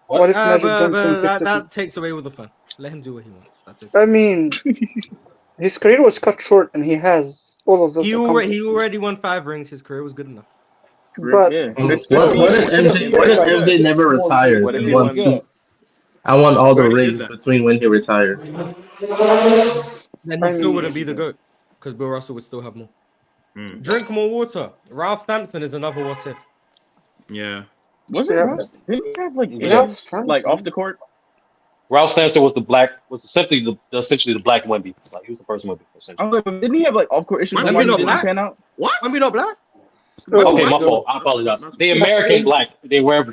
[SPEAKER 6] What if Magic Johnson picked up?
[SPEAKER 1] that takes away all the fun. Let him do what he wants. That's it.
[SPEAKER 6] I mean, his career was cut short, and he has all of those.
[SPEAKER 1] He
[SPEAKER 6] accomplishments.
[SPEAKER 1] already won 5 rings. His career was good enough.
[SPEAKER 6] But
[SPEAKER 10] What if MJ never retires
[SPEAKER 14] What if
[SPEAKER 10] and
[SPEAKER 14] he
[SPEAKER 10] won
[SPEAKER 14] won
[SPEAKER 10] 2? I won all the
[SPEAKER 16] Already did
[SPEAKER 10] rings
[SPEAKER 16] that.
[SPEAKER 10] between when he retired.
[SPEAKER 1] Then he still wouldn't be the GOAT because Bill Russell would still have more. Drink more water. Ralph Sampson is another what if.
[SPEAKER 16] Yeah.
[SPEAKER 4] Wasn't
[SPEAKER 6] Yeah.
[SPEAKER 4] Ralph? Didn't he have like
[SPEAKER 6] Ralph
[SPEAKER 4] issues,
[SPEAKER 6] Sampson.
[SPEAKER 4] like off the court?
[SPEAKER 5] Ralph Sampson was essentially the black Wemby. Like he was the first Wemby.
[SPEAKER 4] I was like, didn't he have like off court issues?
[SPEAKER 1] Wemby
[SPEAKER 4] Why
[SPEAKER 1] not
[SPEAKER 4] didn't
[SPEAKER 1] black?
[SPEAKER 4] pan out?
[SPEAKER 16] What?
[SPEAKER 1] Wemby not black?
[SPEAKER 5] Okay, my fault. I apologize. The American black, they wear. My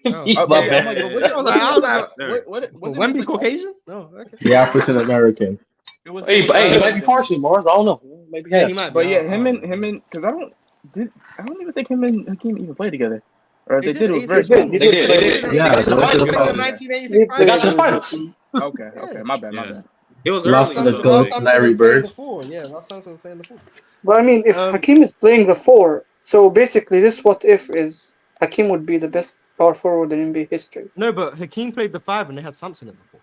[SPEAKER 4] Okay,
[SPEAKER 5] bad.
[SPEAKER 4] I'm like,
[SPEAKER 1] I was like,
[SPEAKER 4] wasn't
[SPEAKER 1] Wemby
[SPEAKER 4] he, like,
[SPEAKER 1] Caucasian? No, okay.
[SPEAKER 10] The African American.
[SPEAKER 4] It was,
[SPEAKER 5] Hey, he might be partial, Mars. I don't know. Maybe
[SPEAKER 1] Yeah,
[SPEAKER 5] half.
[SPEAKER 1] he might be.
[SPEAKER 4] But yeah,
[SPEAKER 1] I
[SPEAKER 4] him
[SPEAKER 1] don't know.
[SPEAKER 4] and because I don't even think him and Hakeem even played together. Or if
[SPEAKER 1] They
[SPEAKER 4] they did, it was
[SPEAKER 1] did.
[SPEAKER 4] very
[SPEAKER 6] They
[SPEAKER 4] small.
[SPEAKER 6] did.
[SPEAKER 5] They did.
[SPEAKER 10] Yeah,
[SPEAKER 5] They got to the
[SPEAKER 10] they
[SPEAKER 5] finals.
[SPEAKER 10] went to the
[SPEAKER 1] The
[SPEAKER 10] finals.
[SPEAKER 1] 1986
[SPEAKER 5] They got to the finals.
[SPEAKER 4] Okay, my bad.
[SPEAKER 16] Yeah. It was
[SPEAKER 10] Lost
[SPEAKER 16] early.
[SPEAKER 10] to the
[SPEAKER 16] So
[SPEAKER 10] Phillips,
[SPEAKER 16] like,
[SPEAKER 10] Larry Bird.
[SPEAKER 1] Ralph Sampson was playing the 4.
[SPEAKER 6] But I mean, if Hakeem is playing the 4, so basically this what if is Hakeem would be the best power forward in NBA history.
[SPEAKER 1] No, but Hakeem played the 5 and they had Sampson in the 4.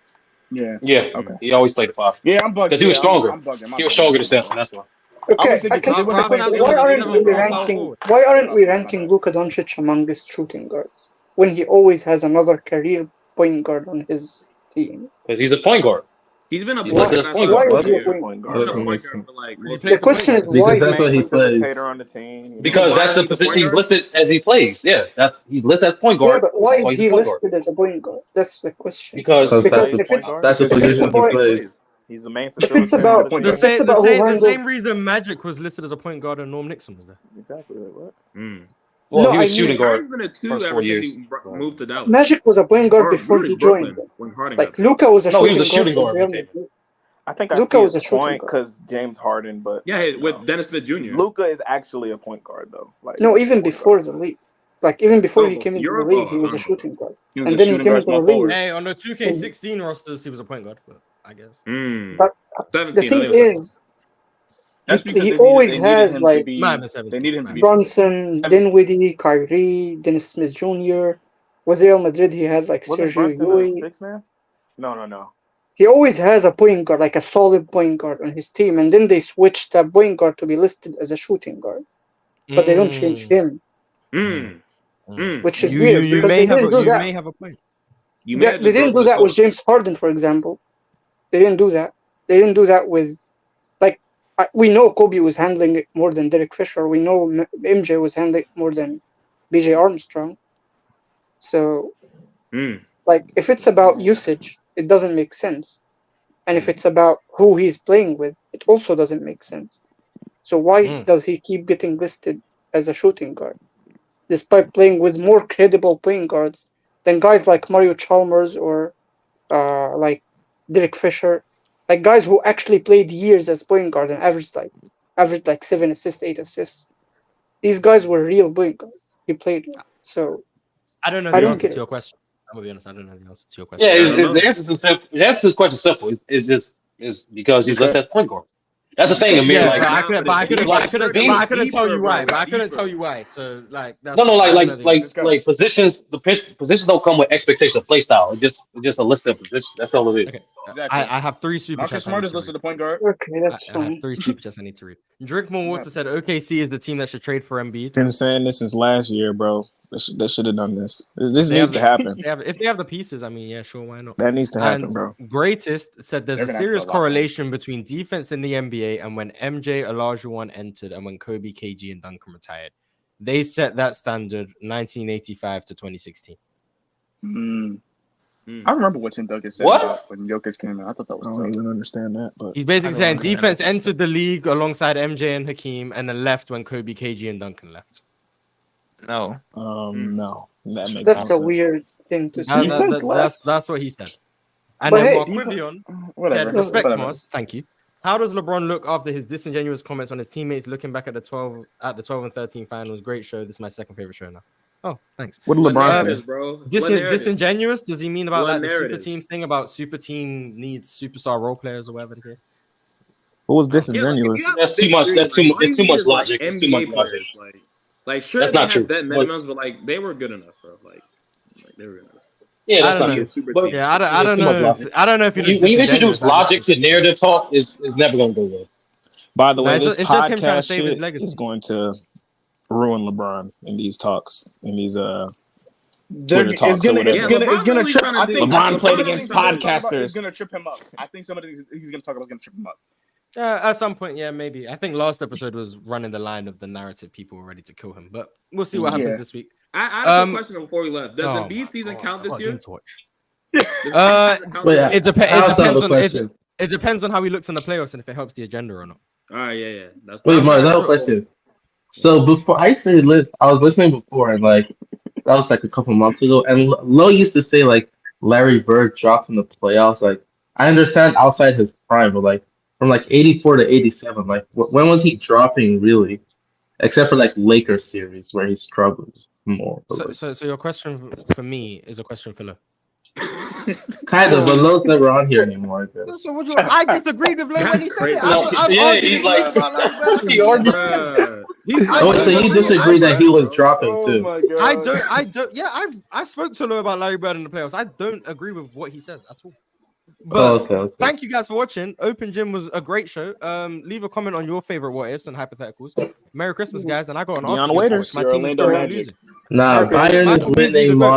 [SPEAKER 4] Yeah.
[SPEAKER 5] Yeah. Okay. He always played the 5.
[SPEAKER 4] Yeah, I'm bugging.
[SPEAKER 5] Because he was stronger.
[SPEAKER 4] I'm bugging. My
[SPEAKER 5] He was
[SPEAKER 4] bad.
[SPEAKER 5] stronger than Sampson. That's why.
[SPEAKER 6] Okay,
[SPEAKER 4] thinking-
[SPEAKER 6] I can
[SPEAKER 4] Ralph
[SPEAKER 6] just a question.
[SPEAKER 1] Sampson
[SPEAKER 6] Why
[SPEAKER 1] was a
[SPEAKER 6] aren't
[SPEAKER 1] 7'4"
[SPEAKER 6] we
[SPEAKER 1] power
[SPEAKER 6] ranking?
[SPEAKER 1] forward.
[SPEAKER 6] Why aren't we ranking Luka Doncic among these shooting guards when he always has another career point guard on his team?
[SPEAKER 5] Because he's a point guard.
[SPEAKER 16] He's been a
[SPEAKER 5] He's
[SPEAKER 16] point
[SPEAKER 5] listed
[SPEAKER 16] guard.
[SPEAKER 5] as
[SPEAKER 16] I
[SPEAKER 5] point
[SPEAKER 16] saw
[SPEAKER 5] guard.
[SPEAKER 6] Why
[SPEAKER 16] it
[SPEAKER 6] is he a
[SPEAKER 16] earlier.
[SPEAKER 6] point
[SPEAKER 16] He's
[SPEAKER 6] guard?
[SPEAKER 16] been a
[SPEAKER 10] Doesn't
[SPEAKER 16] point
[SPEAKER 10] make
[SPEAKER 16] guard
[SPEAKER 10] sense.
[SPEAKER 16] for like
[SPEAKER 1] He
[SPEAKER 16] most
[SPEAKER 1] plays
[SPEAKER 6] The
[SPEAKER 16] of
[SPEAKER 1] the point
[SPEAKER 6] question is
[SPEAKER 1] guard.
[SPEAKER 10] Because
[SPEAKER 6] why
[SPEAKER 10] that's what he plays.
[SPEAKER 2] Facilitator on the team.
[SPEAKER 5] Because
[SPEAKER 16] why
[SPEAKER 5] that's
[SPEAKER 16] is
[SPEAKER 5] the
[SPEAKER 16] he the
[SPEAKER 5] position
[SPEAKER 16] point
[SPEAKER 5] he's
[SPEAKER 16] guard?
[SPEAKER 5] listed as he plays. Yeah, that's he's listed as point
[SPEAKER 6] Yeah,
[SPEAKER 5] guard.
[SPEAKER 6] but why
[SPEAKER 5] That's
[SPEAKER 6] is
[SPEAKER 5] why he's a
[SPEAKER 6] he
[SPEAKER 5] point guard.
[SPEAKER 6] listed as a point guard? That's the question.
[SPEAKER 2] Because
[SPEAKER 5] Because
[SPEAKER 2] he
[SPEAKER 6] Because
[SPEAKER 10] That's
[SPEAKER 2] plays
[SPEAKER 6] if
[SPEAKER 2] point
[SPEAKER 6] it's
[SPEAKER 2] guard.
[SPEAKER 10] that's the
[SPEAKER 6] if it's
[SPEAKER 10] position he
[SPEAKER 6] about
[SPEAKER 10] plays.
[SPEAKER 2] He's the main
[SPEAKER 6] if it's
[SPEAKER 2] facilitator for
[SPEAKER 6] about
[SPEAKER 2] the
[SPEAKER 1] The
[SPEAKER 2] team.
[SPEAKER 6] if it's
[SPEAKER 1] same,
[SPEAKER 6] about who
[SPEAKER 1] the
[SPEAKER 6] handles
[SPEAKER 1] same reason Magic was listed as a point guard and Norm Nixon was there.
[SPEAKER 2] Exactly. Like what?
[SPEAKER 5] well,
[SPEAKER 6] no,
[SPEAKER 5] he
[SPEAKER 6] I
[SPEAKER 5] was shooting
[SPEAKER 6] mean
[SPEAKER 5] guard
[SPEAKER 16] Kyrie's been a two
[SPEAKER 5] first
[SPEAKER 16] ever
[SPEAKER 5] 4
[SPEAKER 16] since
[SPEAKER 5] years.
[SPEAKER 16] he moved to Dallas.
[SPEAKER 6] Magic was a point guard
[SPEAKER 16] Or
[SPEAKER 6] before
[SPEAKER 16] really
[SPEAKER 6] he joined
[SPEAKER 16] Brooklyn
[SPEAKER 6] them.
[SPEAKER 16] when Harden
[SPEAKER 6] Like
[SPEAKER 16] got there.
[SPEAKER 6] Luca was a
[SPEAKER 5] No, he was a
[SPEAKER 6] shooting guard
[SPEAKER 5] shooting
[SPEAKER 6] with
[SPEAKER 5] guard when
[SPEAKER 6] Real
[SPEAKER 5] he came in.
[SPEAKER 6] Madrid.
[SPEAKER 2] I think I
[SPEAKER 6] Luca
[SPEAKER 2] see
[SPEAKER 6] was
[SPEAKER 2] his
[SPEAKER 6] a shooting
[SPEAKER 2] point
[SPEAKER 6] guard.
[SPEAKER 2] because James Harden, but
[SPEAKER 16] Yeah, with Dennis Smith Jr.
[SPEAKER 2] Luca is actually a point guard though. Like
[SPEAKER 6] No,
[SPEAKER 2] he's a
[SPEAKER 6] even
[SPEAKER 2] point
[SPEAKER 6] before
[SPEAKER 2] guard.
[SPEAKER 6] the league. Like even before
[SPEAKER 16] Oh,
[SPEAKER 6] he
[SPEAKER 16] but
[SPEAKER 6] came into the
[SPEAKER 16] Europe.
[SPEAKER 6] league,
[SPEAKER 16] Oh,
[SPEAKER 6] he
[SPEAKER 16] I
[SPEAKER 6] was a
[SPEAKER 16] don't know.
[SPEAKER 6] shooting guard.
[SPEAKER 4] He was
[SPEAKER 6] And
[SPEAKER 4] a
[SPEAKER 6] then he
[SPEAKER 4] shooting
[SPEAKER 6] came
[SPEAKER 4] guard,
[SPEAKER 6] into the
[SPEAKER 4] small
[SPEAKER 6] league.
[SPEAKER 4] forward.
[SPEAKER 1] Hey, on the 2K16 rosters, he was a point guard, but I guess.
[SPEAKER 6] But the
[SPEAKER 16] 17. I
[SPEAKER 6] thing
[SPEAKER 16] think it was
[SPEAKER 6] is,
[SPEAKER 4] That's because
[SPEAKER 6] he
[SPEAKER 4] they
[SPEAKER 6] always
[SPEAKER 4] needed
[SPEAKER 6] has
[SPEAKER 4] him to
[SPEAKER 6] like
[SPEAKER 4] be.
[SPEAKER 1] Might have been
[SPEAKER 4] They
[SPEAKER 1] 17.
[SPEAKER 4] needed him to be.
[SPEAKER 6] Bronson, Dinwiddie, Kyrie, Dennis Smith Jr. With Real Madrid, he had like
[SPEAKER 2] Wasn't
[SPEAKER 6] Sergio
[SPEAKER 2] Brunson a
[SPEAKER 6] Llull.
[SPEAKER 2] six man? No.
[SPEAKER 6] He always has a point guard, like a solid point guard on his team, and then they switch that point guard to be listed as a shooting guard, but they don't change him, which is
[SPEAKER 1] You
[SPEAKER 6] weird because
[SPEAKER 1] may
[SPEAKER 6] they
[SPEAKER 1] have
[SPEAKER 6] didn't do
[SPEAKER 1] you
[SPEAKER 6] that.
[SPEAKER 1] may have a point.
[SPEAKER 16] You may have
[SPEAKER 6] They
[SPEAKER 16] just
[SPEAKER 6] didn't
[SPEAKER 16] broken
[SPEAKER 6] do
[SPEAKER 16] the
[SPEAKER 6] that with
[SPEAKER 16] code.
[SPEAKER 6] James Harden, for example. They didn't do that. They didn't do that with, like, we know Kobe was handling it more than Derek Fisher. We know MJ was handling it more than BJ Armstrong. So, like, if it's about usage, it doesn't make sense. And if it's about who he's playing with, it also doesn't make sense. So why does he keep getting listed as a shooting guard, despite playing with more credible point guards than guys like Mario Chalmers or like Derek Fisher, like guys who actually played years as point guard and averaged like 7 assists, 8 assists. These guys were real point guards he played with. So
[SPEAKER 1] I don't know
[SPEAKER 6] I
[SPEAKER 1] the
[SPEAKER 6] don't
[SPEAKER 1] answer
[SPEAKER 6] get
[SPEAKER 1] to
[SPEAKER 6] it.
[SPEAKER 1] your question. I'm gonna be honest. I don't know the answer to your question.
[SPEAKER 5] Yeah,
[SPEAKER 16] I don't know.
[SPEAKER 5] the answer to this question is simple. It's just is because he's listed as point guard. That's the thing, Amir.
[SPEAKER 1] Yeah,
[SPEAKER 5] Like,
[SPEAKER 1] but I
[SPEAKER 16] Nah,
[SPEAKER 1] couldn't,
[SPEAKER 16] but
[SPEAKER 1] but I
[SPEAKER 16] it's
[SPEAKER 1] couldn't,
[SPEAKER 16] deeper.
[SPEAKER 1] but I
[SPEAKER 16] It's
[SPEAKER 1] couldn't,
[SPEAKER 16] deeper,
[SPEAKER 1] but I couldn't tell you
[SPEAKER 16] bro.
[SPEAKER 1] why. But
[SPEAKER 16] It's
[SPEAKER 1] I couldn't
[SPEAKER 16] deeper.
[SPEAKER 1] tell you why. So like that's
[SPEAKER 5] no,
[SPEAKER 1] I don't know the answer.
[SPEAKER 5] like positions. The positions don't come with expectation of play style. It's just a list of positions. That's all it is.
[SPEAKER 1] Okay,
[SPEAKER 4] Exactly.
[SPEAKER 1] I have 3 super
[SPEAKER 4] Marcus
[SPEAKER 1] chats I
[SPEAKER 4] Smart
[SPEAKER 1] need
[SPEAKER 4] is
[SPEAKER 1] to
[SPEAKER 4] listed
[SPEAKER 1] read.
[SPEAKER 4] as a point guard.
[SPEAKER 6] Okay, that's
[SPEAKER 1] I have
[SPEAKER 6] fine.
[SPEAKER 1] 3 super chats I need to read. Drink More Water said OKC is the team that should trade for Embiid.
[SPEAKER 14] Been saying this since last year, bro. They should have done this. This
[SPEAKER 1] They
[SPEAKER 14] needs
[SPEAKER 1] have,
[SPEAKER 14] to happen.
[SPEAKER 1] if they have the pieces, I mean, yeah, sure, why not?
[SPEAKER 14] That needs to happen,
[SPEAKER 1] And
[SPEAKER 14] bro.
[SPEAKER 1] Greatest said there's
[SPEAKER 4] They're
[SPEAKER 1] a
[SPEAKER 4] gonna have to
[SPEAKER 1] serious
[SPEAKER 4] lock on.
[SPEAKER 1] correlation between defense in the NBA and when MJ, Olajuwon entered and when Kobe, KG, and Duncan retired. They set that standard 1985 to 2016.
[SPEAKER 4] I remember what Tim Duncan said about when Jokic came in. I thought that
[SPEAKER 14] I
[SPEAKER 4] was
[SPEAKER 14] don't
[SPEAKER 4] tough.
[SPEAKER 14] even understand that, but
[SPEAKER 1] He's basically saying defense entered the league alongside MJ and Hakeem and then left when Kobe, KG, and Duncan left.
[SPEAKER 15] No.
[SPEAKER 14] No, that makes
[SPEAKER 6] That's
[SPEAKER 14] no
[SPEAKER 6] a
[SPEAKER 14] sense.
[SPEAKER 6] weird thing to say.
[SPEAKER 1] That's what he said. And
[SPEAKER 6] But
[SPEAKER 1] then
[SPEAKER 6] hey,
[SPEAKER 1] Marquivion
[SPEAKER 4] whatever.
[SPEAKER 1] said, respect
[SPEAKER 4] Whatever.
[SPEAKER 1] Mars, thank you. How does LeBron look after his disingenuous comments on his teammates looking back at the 12 and 13 finals? Great show. This is my second favorite show now. Oh, thanks.
[SPEAKER 14] What did
[SPEAKER 16] What
[SPEAKER 14] LeBron
[SPEAKER 16] narratives,
[SPEAKER 14] say?
[SPEAKER 16] bro? What narratives?
[SPEAKER 1] Disingenuous? Does he mean about
[SPEAKER 16] What
[SPEAKER 1] like the super
[SPEAKER 16] narratives?
[SPEAKER 1] team thing about super team needs superstar role players or whatever the case?
[SPEAKER 14] What was
[SPEAKER 16] Yeah, like if
[SPEAKER 14] disingenuous?
[SPEAKER 16] you have
[SPEAKER 5] That's
[SPEAKER 16] a
[SPEAKER 5] too
[SPEAKER 16] big
[SPEAKER 5] much.
[SPEAKER 16] three,
[SPEAKER 5] That's
[SPEAKER 16] like
[SPEAKER 5] too.
[SPEAKER 16] all
[SPEAKER 5] It's
[SPEAKER 16] you
[SPEAKER 5] too
[SPEAKER 16] need
[SPEAKER 5] much
[SPEAKER 16] is like
[SPEAKER 5] logic. It's too much
[SPEAKER 16] NBA
[SPEAKER 5] logic.
[SPEAKER 16] players. Like sure
[SPEAKER 5] That's
[SPEAKER 16] they
[SPEAKER 5] not
[SPEAKER 16] have
[SPEAKER 5] true.
[SPEAKER 16] vet
[SPEAKER 5] But
[SPEAKER 16] minimums, but like they were good enough, bro. Like they were good enough.
[SPEAKER 5] yeah,
[SPEAKER 1] I
[SPEAKER 5] that's
[SPEAKER 1] don't
[SPEAKER 5] not
[SPEAKER 1] know.
[SPEAKER 5] true.
[SPEAKER 16] Super
[SPEAKER 5] But
[SPEAKER 16] team.
[SPEAKER 1] Yeah, I don't
[SPEAKER 5] too much
[SPEAKER 1] know.
[SPEAKER 5] logic.
[SPEAKER 1] I don't know if you
[SPEAKER 5] When you introduce logic to narrative talk, is never going to go well.
[SPEAKER 14] By the
[SPEAKER 1] No,
[SPEAKER 14] way,
[SPEAKER 1] it's
[SPEAKER 14] this
[SPEAKER 1] just him trying to
[SPEAKER 14] podcast
[SPEAKER 1] save his
[SPEAKER 14] shit
[SPEAKER 1] legacy.
[SPEAKER 14] is going to ruin LeBron in these talks, in these Twitter
[SPEAKER 4] It's
[SPEAKER 14] talks or
[SPEAKER 4] gonna,
[SPEAKER 14] whatever.
[SPEAKER 4] it's gonna, it's
[SPEAKER 16] LeBron
[SPEAKER 4] gonna
[SPEAKER 16] really
[SPEAKER 4] trip.
[SPEAKER 16] trying to
[SPEAKER 4] I
[SPEAKER 16] dig.
[SPEAKER 4] think
[SPEAKER 14] LeBron played
[SPEAKER 4] some of the
[SPEAKER 14] against
[SPEAKER 4] things he's gonna talk about is
[SPEAKER 14] podcasters.
[SPEAKER 4] gonna trip him up. I think some of the things he's gonna talk about is gonna trip him up.
[SPEAKER 1] At some point, yeah, maybe. I think last episode was running the line of the narrative people were ready to kill him, but we'll see what happens
[SPEAKER 4] Yeah.
[SPEAKER 1] this week.
[SPEAKER 16] I had a quick question before we left. Does
[SPEAKER 1] Oh
[SPEAKER 16] Embiid
[SPEAKER 1] my
[SPEAKER 16] season
[SPEAKER 1] God,
[SPEAKER 16] count
[SPEAKER 1] I
[SPEAKER 16] this
[SPEAKER 1] got
[SPEAKER 16] year?
[SPEAKER 1] game to watch.
[SPEAKER 16] Does Embiid season count
[SPEAKER 10] Wait,
[SPEAKER 16] this year?
[SPEAKER 10] I also have a
[SPEAKER 1] depends
[SPEAKER 10] question.
[SPEAKER 1] it depends on how he looks in the playoffs and if it helps the agenda or not.
[SPEAKER 16] All right, yeah. That's
[SPEAKER 10] Wait, Mark, I have a
[SPEAKER 1] So-
[SPEAKER 10] question. So before I started I was listening before, and like that was like a couple months ago, and Lo used to say like Larry Bird dropped in the playoffs. Like I understand outside his prime, but like from like 84 to 87, like when was he dropping really? Except for like Lakers series where he struggled more. But,
[SPEAKER 1] So your question for me is a question for Lo.
[SPEAKER 10] kind of, but Lo's never on here anymore. I guess.
[SPEAKER 1] So what you? I disagreed with Lo when he said it.
[SPEAKER 10] No,
[SPEAKER 1] I'm
[SPEAKER 10] yeah,
[SPEAKER 1] arguing
[SPEAKER 10] he's
[SPEAKER 1] with Lo
[SPEAKER 10] like
[SPEAKER 1] about Larry Bird.
[SPEAKER 10] he argued. Oh, so you disagree that he was dropping too?
[SPEAKER 1] I don't. Yeah, I spoke to Lo about Larry Bird in the playoffs. I don't agree with what he says at all. But
[SPEAKER 10] Okay.
[SPEAKER 1] thank you guys for watching. Open Gym was a great show. Leave a comment on your favorite what ifs and hypotheticals. Merry Christmas, guys! And I got an
[SPEAKER 14] Deion
[SPEAKER 1] Arsenal.
[SPEAKER 14] Waiters.
[SPEAKER 1] My team is
[SPEAKER 4] Orlando
[SPEAKER 1] currently
[SPEAKER 4] Magic.
[SPEAKER 1] losing.
[SPEAKER 10] Nah,
[SPEAKER 1] Merry Christmas.
[SPEAKER 10] Bayern is
[SPEAKER 1] Michael Beasley, the
[SPEAKER 10] winning.
[SPEAKER 1] GOAT.